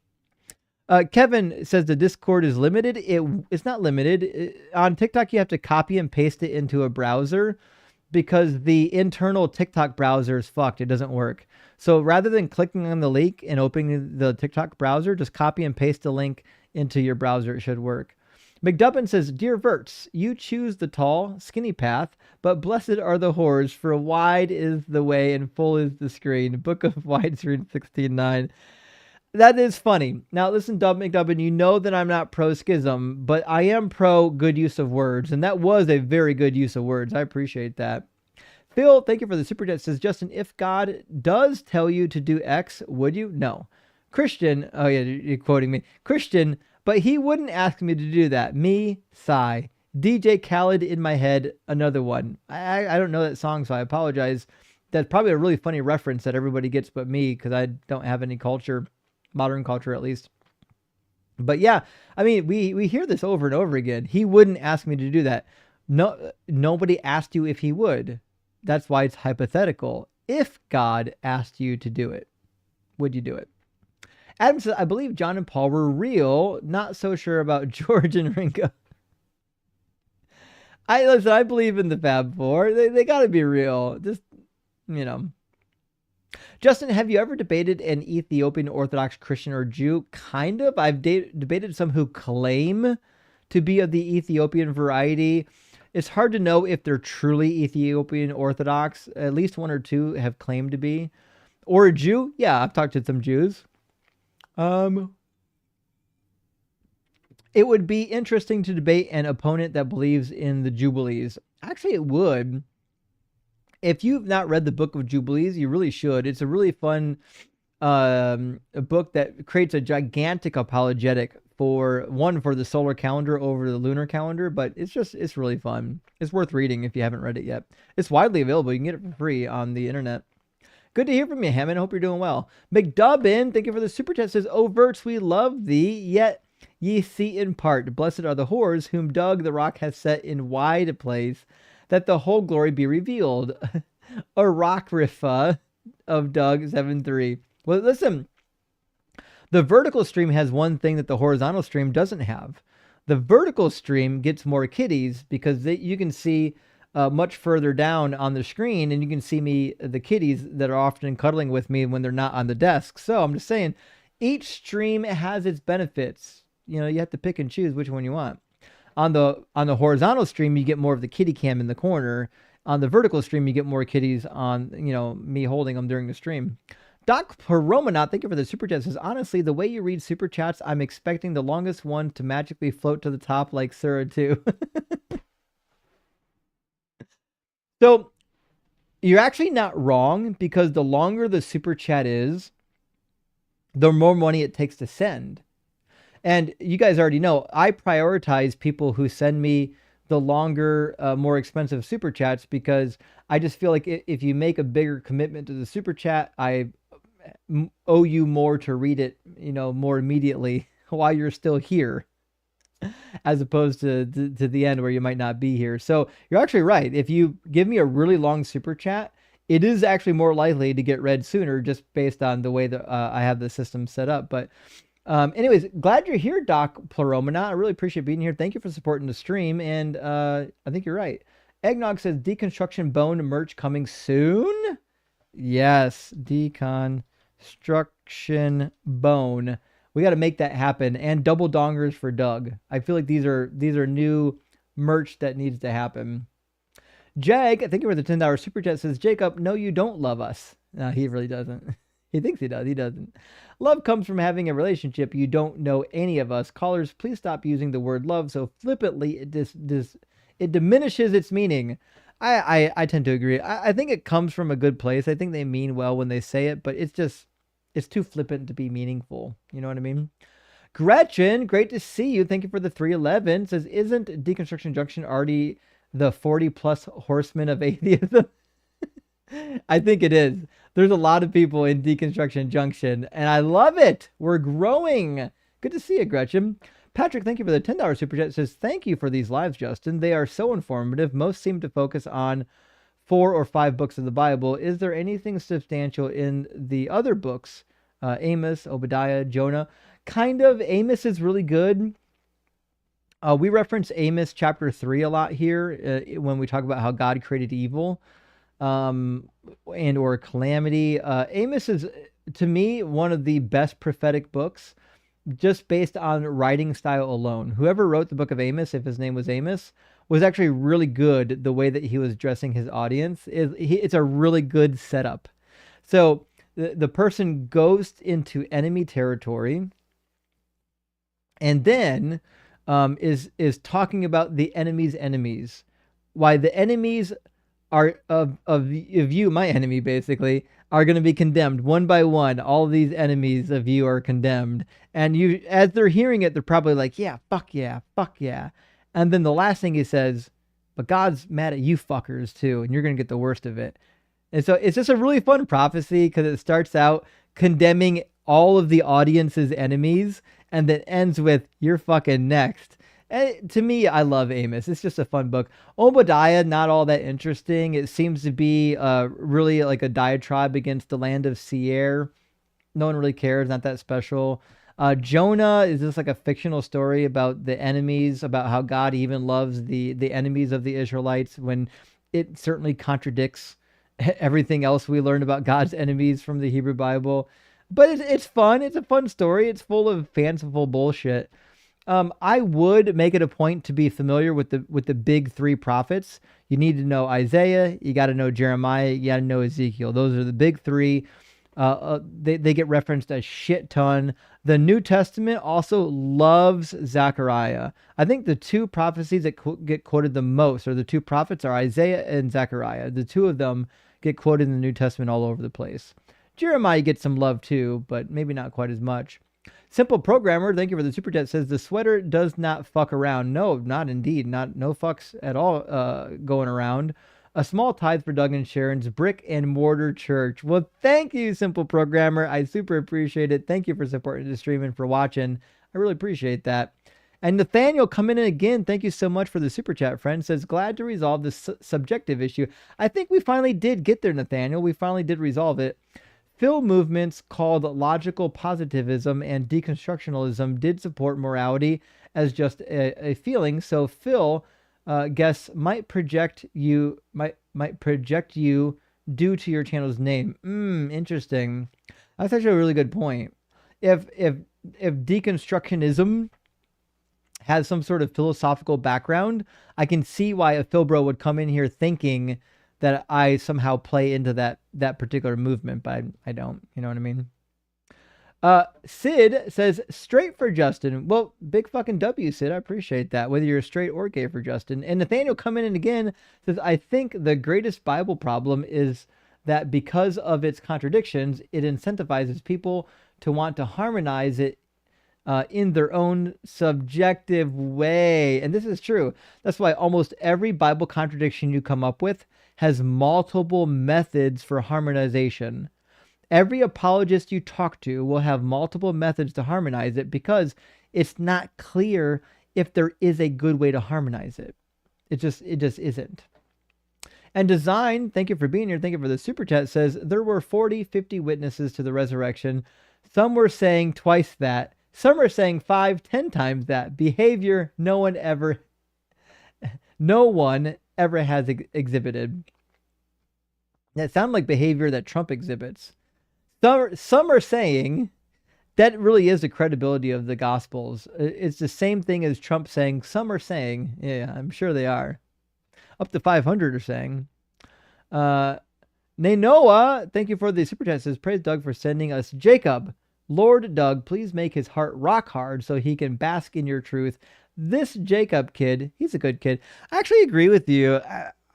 Kevin says the Discord is limited. It's not limited. On TikTok, you have to copy and paste it into a browser because the internal TikTok browser is fucked. It doesn't work. So rather than clicking on the link and opening the TikTok browser, just copy and paste the link into your browser. It should work. McDubbin says, Dear Verts, you choose the tall, skinny path, but blessed are the whores, for wide is the way and full is the screen. Book of Widescreen 16:9. That is funny. Now listen, McDubbin, you know that I'm not pro schism, but I am pro good use of words, and that was a very good use of words. I appreciate that. Phil, thank you for the super chat, says, Justin, if God does tell you to do X, would you? No. Christian, oh yeah, you're quoting me. Christian, but he wouldn't ask me to do that. Me, sigh. DJ Khaled in my head, another one. I don't know that song, so I apologize. That's probably a really funny reference that everybody gets but me, because I don't have any culture, modern culture at least. But yeah, I mean, we hear this over and over again. He wouldn't ask me to do that. No, nobody asked you if he would. That's why it's hypothetical. If God asked you to do it, would you do it? Adam says, I believe John and Paul were real. Not so sure about George and Ringo. I believe in the Fab Four. They got to be real. Just, you know. Justin, have you ever debated an Ethiopian Orthodox Christian or Jew? Kind of. I've debated some who claim to be of the Ethiopian variety. It's hard to know if they're truly Ethiopian Orthodox. At least one or two have claimed to be. Or a Jew. Yeah, I've talked to some Jews. It would be interesting to debate an opponent that believes in the Jubilees. Actually, it would. If you've not read the Book of Jubilees, you really should. It's a really fun a book that creates a gigantic apologetic for the solar calendar over the lunar calendar, but it's really fun. It's worth reading if you haven't read it yet. It's widely available. You can get it for free on the internet. Good to hear from you, Hammond. I hope you're doing well. McDubbin, thank you for the super chat, says, O Verts, we love thee, yet ye see in part. Blessed are the whores, whom Doug the Rock has set in wide place, that the whole glory be revealed. Arachrifa of Doug 7-3. Well, listen, the vertical stream has one thing that the horizontal stream doesn't have. The vertical stream gets more kitties because you can see much further down on the screen, and you can see the kitties that are often cuddling with me when they're not on the desk. So I'm just saying, each stream has its benefits. You know, you have to pick and choose which one you want. On the horizontal stream, you get more of the kitty cam in the corner. On the vertical stream, you get more kitties on, me holding them during the stream. Doc Peromanot, thank you for the super chat. Says, honestly, the way you read super chats, I'm expecting the longest one to magically float to the top like Surah 2. So you're actually not wrong, because the longer the super chat is, the more money it takes to send. And you guys already know, I prioritize people who send me the longer, more expensive super chats, because I just feel like if you make a bigger commitment to the super chat, I owe you more to read it, more immediately while you're still here, as opposed to the end where you might not be here. So you're actually right. If you give me a really long super chat, it is actually more likely to get read sooner, just based on the way that I have the system set up. But anyways, glad you're here, Doc Pluromina. I really appreciate being here. Thank you for supporting the stream. And I think you're right. Eggnog says deconstruction bone merch coming soon. Yes, deconstruction bone. We got to make that happen. And double dongers for Doug. I feel like these are new merch that needs to happen. Jag, thank you for the $10 super chat. Says, Jacob, no, you don't love us. No, he really doesn't. He thinks he does. He doesn't. Love comes from having a relationship. You don't know any of us. Callers, please stop using the word love so flippantly. It diminishes its meaning. I tend to agree. I think it comes from a good place. I think they mean well when they say it, but it's too flippant to be meaningful. You know what I mean? Gretchen, great to see you. Thank you for the 311. Says, isn't Deconstruction Junction already the 40 plus horsemen of atheism? I think it is. There's a lot of people in Deconstruction Junction, and I love it. We're growing. Good to see you, Gretchen. Patrick, thank you for the $10 super chat. Says, thank you for these lives, Justin. They are so informative. Most seem to focus on 4 or 5 books of the Bible. Is there anything substantial in the other books? Amos, Obadiah, Jonah. Kind of. Amos is really good. We reference Amos chapter 3 a lot here when we talk about how God created evil and or calamity. Amos is, to me, one of the best prophetic books, just based on writing style alone. Whoever wrote the book of Amos, if his name was Amos, was actually really good. The way that he was addressing his audience, it's a really good setup. So the person goes into enemy territory, and then is talking about the enemy's enemies, why the enemies are of you, my enemy, basically, are going to be condemned one by one. All these enemies of you are condemned. And you, as they're hearing it, they're probably like, yeah, fuck yeah, fuck yeah. And then the last thing he says, but God's mad at you fuckers too, and you're going to get the worst of it. And so it's just a really fun prophecy, because it starts out condemning all of the audience's enemies and then ends with, you're fucking next. And to me, I love Amos. It's just a fun book. Obadiah, not all that interesting. It seems to be really like a diatribe against the land of Seir. No one really cares. Not that special. Jonah is just like a fictional story about the enemies, about how God even loves the enemies of the Israelites, when it certainly contradicts everything else we learned about God's enemies from the Hebrew Bible. But it's fun. It's a fun story. It's full of fanciful bullshit. I would make it a point to be familiar with the big 3 prophets. You need to know Isaiah, you got to know Jeremiah, you got to know Ezekiel. Those are the big 3. They get referenced a shit ton. The New Testament also loves Zechariah. I think the 2 prophecies that get quoted the most, or the 2 prophets, are Isaiah and Zechariah. The 2 of them get quoted in the New Testament all over the place. Jeremiah gets some love too, but maybe not quite as much. Simple Programmer, thank you for the super chat, says the sweater does not fuck around. No, not indeed. No fucks at all going around. A small tithe for Doug and Sharon's brick and mortar church. Well, thank you, Simple Programmer. I super appreciate it. Thank you for supporting the stream and for watching. I really appreciate that. And Nathaniel coming in again. Thank you so much for the super chat, friend. Says, glad to resolve this subjective issue. I think we finally did get there, Nathaniel. We finally did resolve it. Phil movements called logical positivism and deconstructionalism did support morality as just a feeling. So Phil, guess might project you due to your channel's name. Interesting. That's actually a really good point. If deconstructionism has some sort of philosophical background, I can see why a Phil bro would come in here thinking that I somehow play into that particular movement, but I don't. You know what I mean? Sid says straight for Justin. Well, big fucking W, Sid. I appreciate that. Whether you're straight or gay for Justin. And Nathaniel coming in again says, I think the greatest Bible problem is that because of its contradictions, it incentivizes people to want to harmonize it in their own subjective way. And this is true. That's why almost every Bible contradiction you come up with has multiple methods for harmonization. Every apologist you talk to will have multiple methods to harmonize it because it's not clear if there is a good way to harmonize it. It just isn't. And Design, thank you for being here. Thank you for the super chat, says there were 40, 50 witnesses to the resurrection. Some were saying twice that. Some are saying 5, 10 times that. Behavior no one ever has exhibited. That sounds like behavior that Trump exhibits. Some are saying that really is the credibility of the Gospels. It's the same thing as Trump saying. Some are saying, yeah, I'm sure they are. Up to 500 are saying. Nainoa, thank you for the super chat. Says, praise Doug for sending us Jacob. Lord Doug, please make his heart rock hard so he can bask in your truth. This Jacob kid, he's a good kid. I actually agree with you.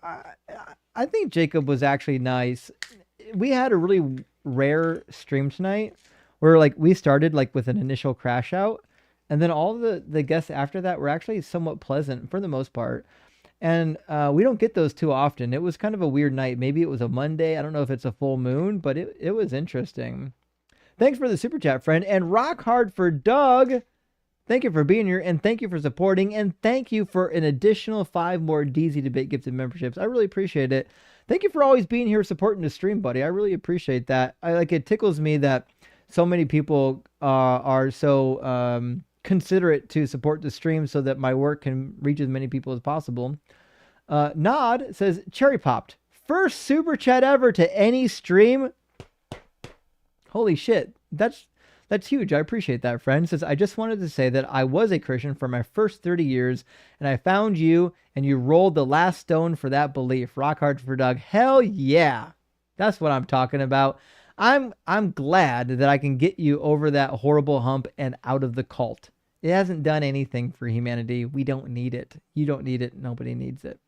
I think Jacob was actually nice. We had a really rare stream tonight where like we started like with an initial crash out, and then all the guests after that were actually somewhat pleasant for the most part. And we don't get those too often. It was kind of a weird night. Maybe it was a Monday. I don't know if it's a full moon, but it was interesting. Thanks for the super chat, friend. And rock hard for Doug. Thank you for being here, and thank you for supporting, and thank you for an additional 5 more DZ Debate gifted memberships. I really appreciate it. Thank you for always being here supporting the stream, buddy. I really appreciate that. It tickles me that so many people are so considerate to support the stream so that my work can reach as many people as possible. Nod says, cherry popped. First super chat ever to any stream. Holy shit. That's huge. I appreciate that, friend. Says, I just wanted to say that I was a Christian for my first 30 years, and I found you, and you rolled the last stone for that belief. Rock hard for Doug. Hell yeah. That's what I'm talking about. I'm glad that I can get you over that horrible hump and out of the cult. It hasn't done anything for humanity. We don't need it. You don't need it. Nobody needs it.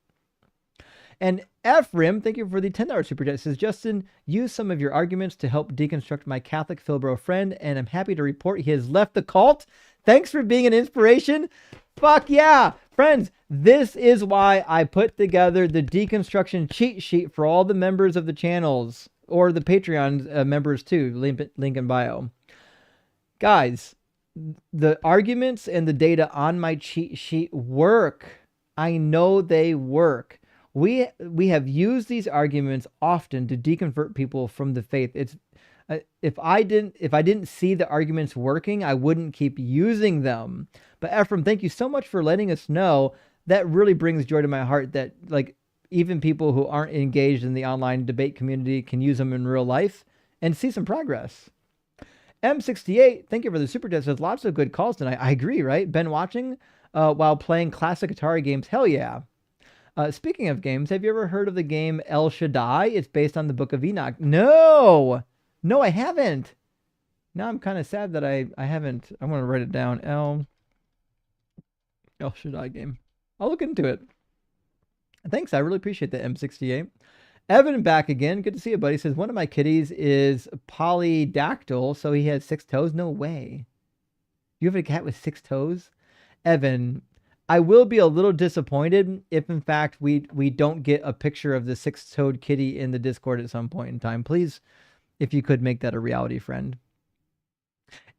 And Ephraim, thank you for the $10 super chat. Says, Justin, use some of your arguments to help deconstruct my Catholic Philbro friend, and I'm happy to report he has left the cult. Thanks for being an inspiration. Fuck yeah. Friends, this is why I put together the deconstruction cheat sheet for all the members of the channels, or the Patreon members too, link in bio. Guys, the arguments and the data on my cheat sheet work. I know they work. We have used these arguments often to deconvert people from the faith. It's if I didn't see the arguments working, I wouldn't keep using them. But Ephraim, thank you so much for letting us know. That really brings joy to my heart that like even people who aren't engaged in the online debate community can use them in real life and see some progress. M68, thank you for the super chat. Says lots of good calls tonight. I agree, right? Been watching while playing classic Atari games. Hell yeah. Speaking of games, have you ever heard of the game El Shaddai? It's based on the Book of Enoch. No, I haven't. Now I'm kind of sad that I haven't. I want to write it down. El Shaddai game. I'll look into it. Thanks. I really appreciate that, M68. Evan back again. Good to see you, buddy. Says one of my kitties is polydactyl, so he has 6 toes. No way. You have a cat with 6 toes? Evan, I will be a little disappointed if, in fact, we don't get a picture of the 6-toed kitty in the Discord at some point in time. Please, if you could make that a reality, friend.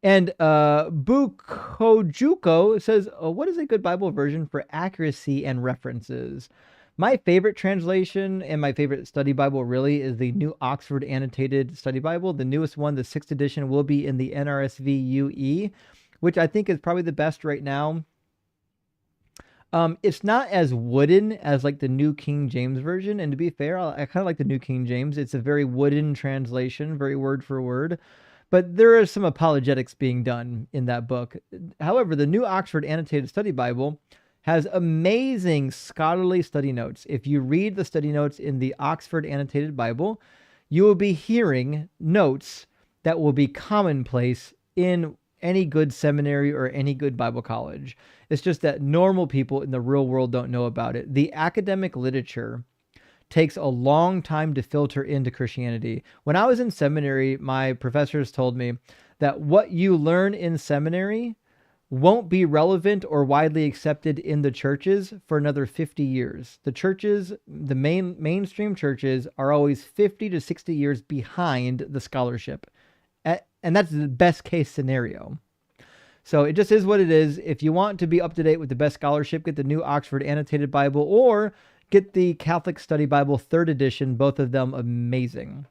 And Bukojuko says, what is a good Bible version for accuracy and references? My favorite translation and my favorite study Bible really is the New Oxford Annotated Study Bible. The newest one, the 6th edition, will be in the NRSV UE, which I think is probably the best right now. It's not as wooden as like the New King James Version. And to be fair, I kind of like the New King James. It's a very wooden translation, very word for word. But there is some apologetics being done in that book. However, the New Oxford Annotated Study Bible has amazing scholarly study notes. If you read the study notes in the Oxford Annotated Bible, you will be hearing notes that will be commonplace in any good seminary or any good Bible college. It's just that normal people in the real world don't know about it. The academic literature takes a long time to filter into Christianity. When I was in seminary, my professors told me that what you learn in seminary won't be relevant or widely accepted in the churches for another 50 years. The churches, the mainstream churches, are always 50 to 60 years behind the scholarship. And that's the best case scenario. So it just is what it is. If you want to be up to date with the best scholarship, get the New Oxford Annotated Bible or get the Catholic Study Bible 3rd edition, both of them amazing.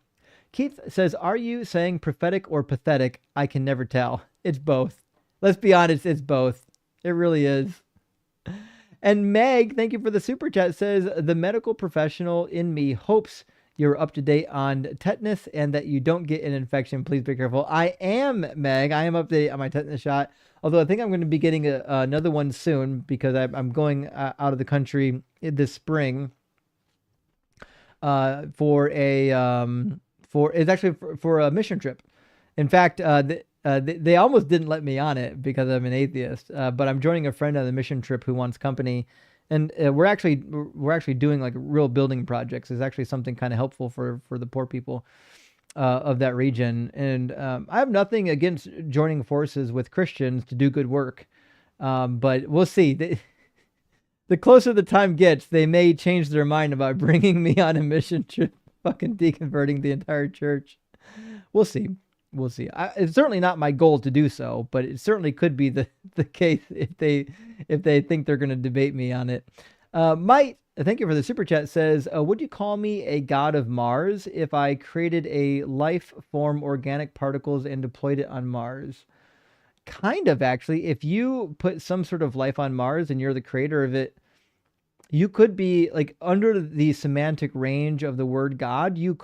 Keith says, are you saying prophetic or pathetic? I can never tell. It's both. Let's be honest, it's both. It really is. And Meg, thank you for the super chat, says, the medical professional in me hopes you're up to date on tetanus and that you don't get an infection. Please be careful. I am, Meg. I am up to date on my tetanus shot. Although I think I'm going to be getting another one soon because I'm going out of the country this spring for a mission trip. In fact, they almost didn't let me on it because I'm an atheist. But I'm joining a friend on the mission trip who wants company, and we're actually doing like real building projects. It's actually something kind of helpful for the poor people of that region. And I have nothing against joining forces with Christians to do good work, but we'll see. The closer the time gets, they may change their mind about bringing me on a mission trip, fucking deconverting the entire church. We'll see. We'll see. It's certainly not my goal to do so, but it certainly could be the case if they think they're going to debate me on it. Might, thank you for the super chat, says, would you call me a god of Mars if I created a life form organic particles and deployed it on Mars? Kind of, actually. If you put some sort of life on Mars and you're the creator of it, you could be like under the semantic range of the word God. You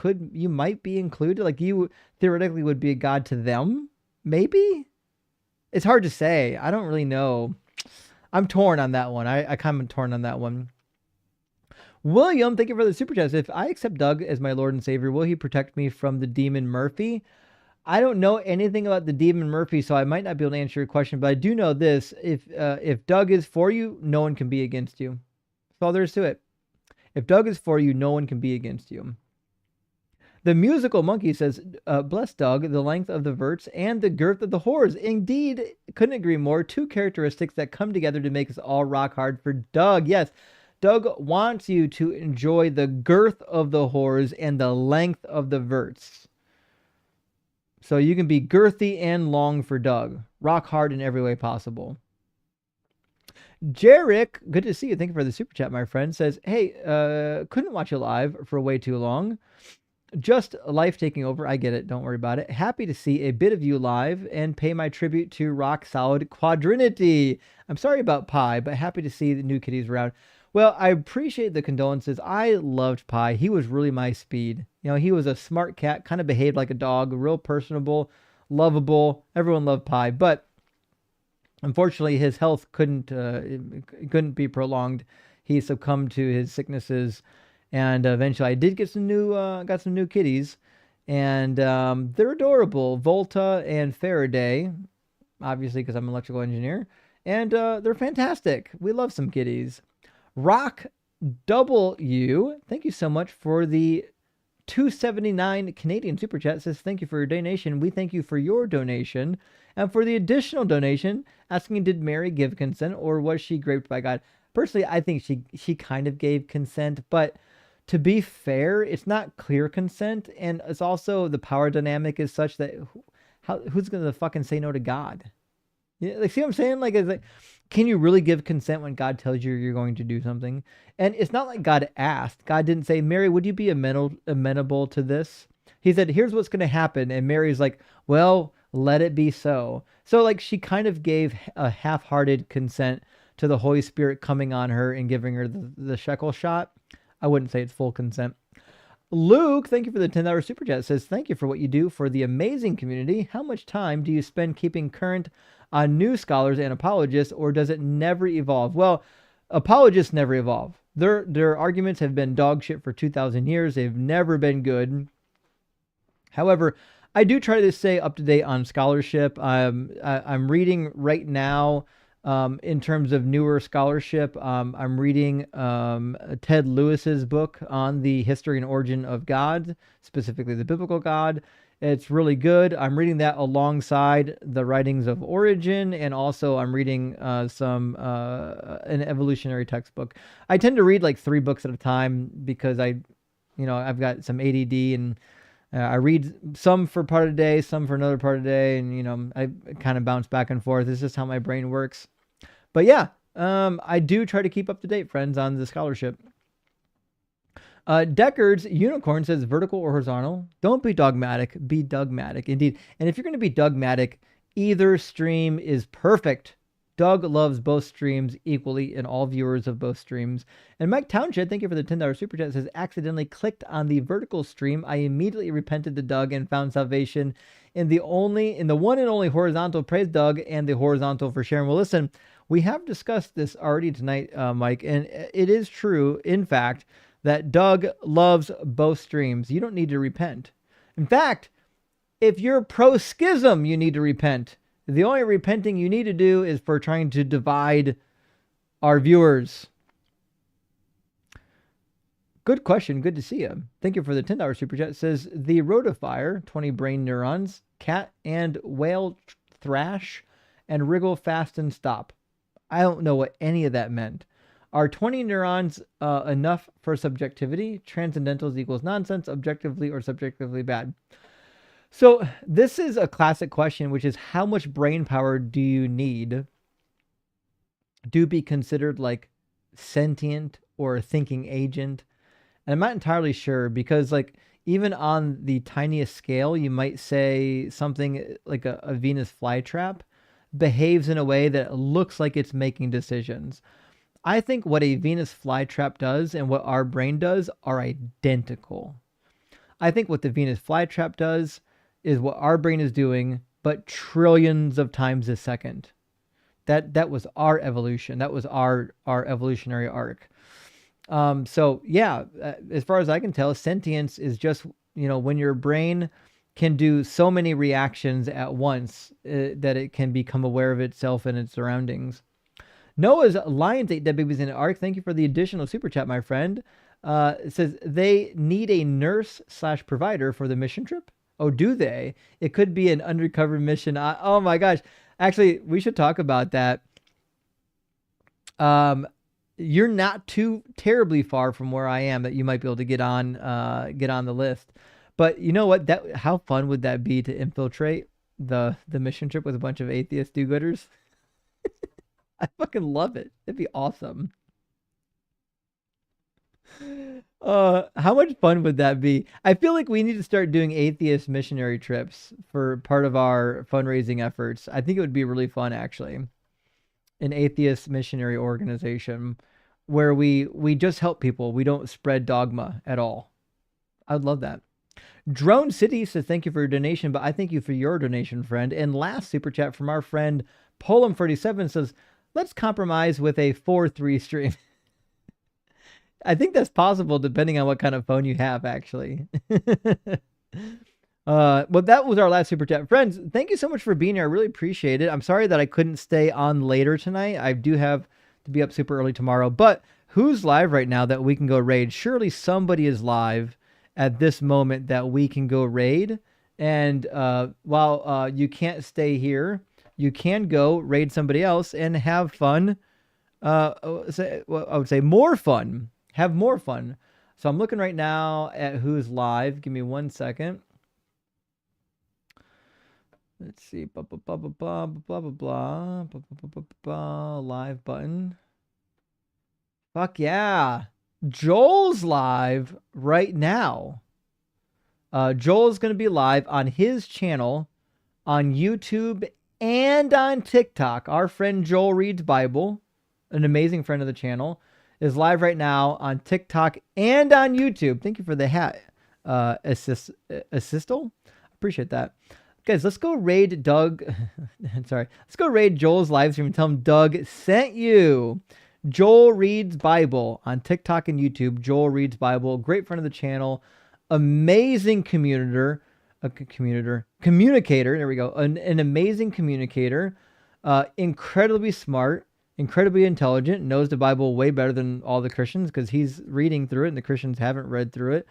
might be included. Like you theoretically would be a god to them. Maybe. It's hard to say. I don't really know. I'm torn on that one. I kind of torn on that one. William, thank you for the super chat. If I accept Doug as my Lord and Savior, will he protect me from the demon Murphy? I don't know anything about the demon Murphy, so I might not be able to answer your question, but I do know this. If Doug is for you, no one can be against you. That's all there is to it. If Doug is for you, no one can be against you. The musical monkey says, bless Doug, the length of the verts and the girth of the whores. Indeed, couldn't agree more. Two characteristics that come together to make us all rock hard for Doug. Yes, Doug wants you to enjoy the girth of the whores and the length of the verts. So you can be girthy and long for Doug. Rock hard in every way possible. Jarek, good to see you. Thank you for the super chat, my friend. Says, hey, couldn't watch you live for way too long. Just life taking over. I get it. Don't worry about it. Happy to see a bit of you live and pay my tribute to Rock Solid Quadrinity. I'm sorry about Pi, but happy to see the new kitties around. Well, I appreciate the condolences. I loved Pi. He was really my speed. You know, he was a smart cat, kind of behaved like a dog, real personable, lovable. Everyone loved Pi, but unfortunately, his health couldn't be prolonged. He succumbed to his sicknesses, and eventually, I did get some new kitties, and they're adorable. Volta and Faraday, obviously because I'm an electrical engineer, and they're fantastic. We love some kitties. Rock W, thank you so much for the $2.79 Canadian super chat. Says thank you for your donation. We thank you for your donation and for the additional donation, asking did Mary give consent or was she raped by God? Personally, I think she kind of gave consent, but to be fair, it's not clear consent, and it's also the power dynamic is such that who's gonna fucking say no to God? Yeah, like, see what I'm saying? Like, it's like, can you really give consent when God tells you you're going to do something? And it's not like God asked. God didn't say, Mary, would you be amenable to this? He said, here's what's going to happen. And Mary's like, well, let it be so. So like she kind of gave a half-hearted consent to the Holy Spirit coming on her and giving her the shekel shot. I wouldn't say it's full consent. Luke, thank you for the $10 super chat. Says, thank you for what you do for the amazing community. How much time do you spend keeping current on new scholars and apologists, or does it never evolve? Well, apologists never evolve. Their arguments have been dog shit for 2,000 years. They've never been good. However, I do try to stay up to date on scholarship. I'm reading right now, in terms of newer scholarship. I'm reading Ted Lewis's book on the history and origin of God, specifically the biblical God. It's really good. I'm reading that alongside the writings of Origen, and also I'm reading an evolutionary textbook. I tend to read like 3 books at a time because I've got some ADD, and I read some for part of the day, some for another part of the day, and I kind of bounce back and forth. It's just how my brain works. But yeah, I do try to keep up to date, friends, on the scholarship. Deckard's Unicorn says vertical or horizontal. Don't be dogmatic, be dogmatic. Indeed. And if you're going to be dogmatic, either stream is perfect. Doug loves both streams equally and all viewers of both streams. And Mike Townshend, thank you for the $10 super chat, says accidentally clicked on the vertical stream. I immediately repented to Doug and found salvation in the one and only horizontal. Praise Doug and the horizontal for sharing. Well, listen, we have discussed this already tonight, Mike, and it is true, in fact, that Doug loves both streams. You don't need to repent. In fact, if you're pro-schism, you need to repent. The only repenting you need to do is for trying to divide our viewers. Good question. Good to see you. Thank you for the $10 super chat. It says the rotifier, 20 brain neurons, cat and whale thrash, and wriggle fast and stop. I don't know what any of that meant. Are 20 neurons enough for subjectivity? Transcendentals equals nonsense, objectively or subjectively bad. So this is a classic question, which is how much brain power do you need to be considered like sentient or a thinking agent? And I'm not entirely sure, because like even on the tiniest scale, you might say something like a Venus flytrap behaves in a way that looks like it's making decisions. I think what a Venus flytrap does and what our brain does are identical. I think what the Venus flytrap does is what our brain is doing, but trillions of times a second. That was our evolution. That was our evolutionary arc. So yeah, as far as I can tell, sentience is just, when your brain can do so many reactions at once that it can become aware of itself and its surroundings. Noah's Lions 8 Dead Babies in an Ark. Thank you for the additional super chat, my friend. It says they need a nurse/provider for the mission trip. Oh, do they? It could be an undercover mission. Oh my gosh. Actually, we should talk about that. You're not too terribly far from where I am that you might be able to get on the list. But you know what? How fun would that be to infiltrate the mission trip with a bunch of atheist do-gooders? I fucking love it. It'd be awesome. How much fun would that be? I feel like we need to start doing atheist missionary trips for part of our fundraising efforts. I think it would be really fun, actually. An atheist missionary organization where we just help people. We don't spread dogma at all. I'd love that. Drone City says thank you for your donation, but I thank you for your donation, friend. And last super chat from our friend Polum37 says, let's compromise with a 4-3 stream. I think that's possible depending on what kind of phone you have, actually. Well, that was our last super chat. Friends, thank you so much for being here. I really appreciate it. I'm sorry that I couldn't stay on later tonight. I do have to be up super early tomorrow. But who's live right now that we can go raid? Surely somebody is live at this moment that we can go raid. And while you can't stay here, you can go raid somebody else and have fun. I would say more fun. Have more fun. So I'm looking right now at who's live. Give me 1 second. Let's see. Blah, blah, blah, blah, blah, blah, blah, blah, blah, blah, blah, blah, live button. Fuck yeah. Joel's live right now. Joel's going to be live on his channel on YouTube and on TikTok. Our friend Joel Reads Bible, an amazing friend of the channel, is live right now on TikTok and on YouTube. Thank you for the hat, Assistal. Appreciate that. Guys, let's go raid Doug. Sorry. Let's go raid Joel's live stream and tell him Doug sent you. Joel Reads Bible on TikTok and YouTube. Joel Reads Bible, great friend of the channel, amazing communicator. There we go. An amazing communicator, incredibly smart, incredibly intelligent, knows the Bible way better than all the Christians because he's reading through it and the Christians haven't read through it.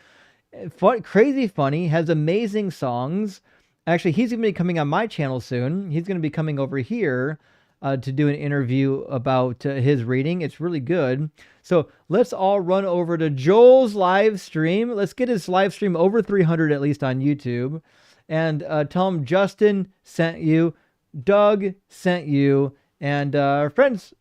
Crazy funny, has amazing songs. Actually, he's going to be coming on my channel soon. He's going to be coming over here to do an interview about his reading. It's really good. So let's all run over to Joel's live stream. Let's get his live stream over 300 at least on YouTube. And tell him Justin sent you, Doug sent you, and our friends.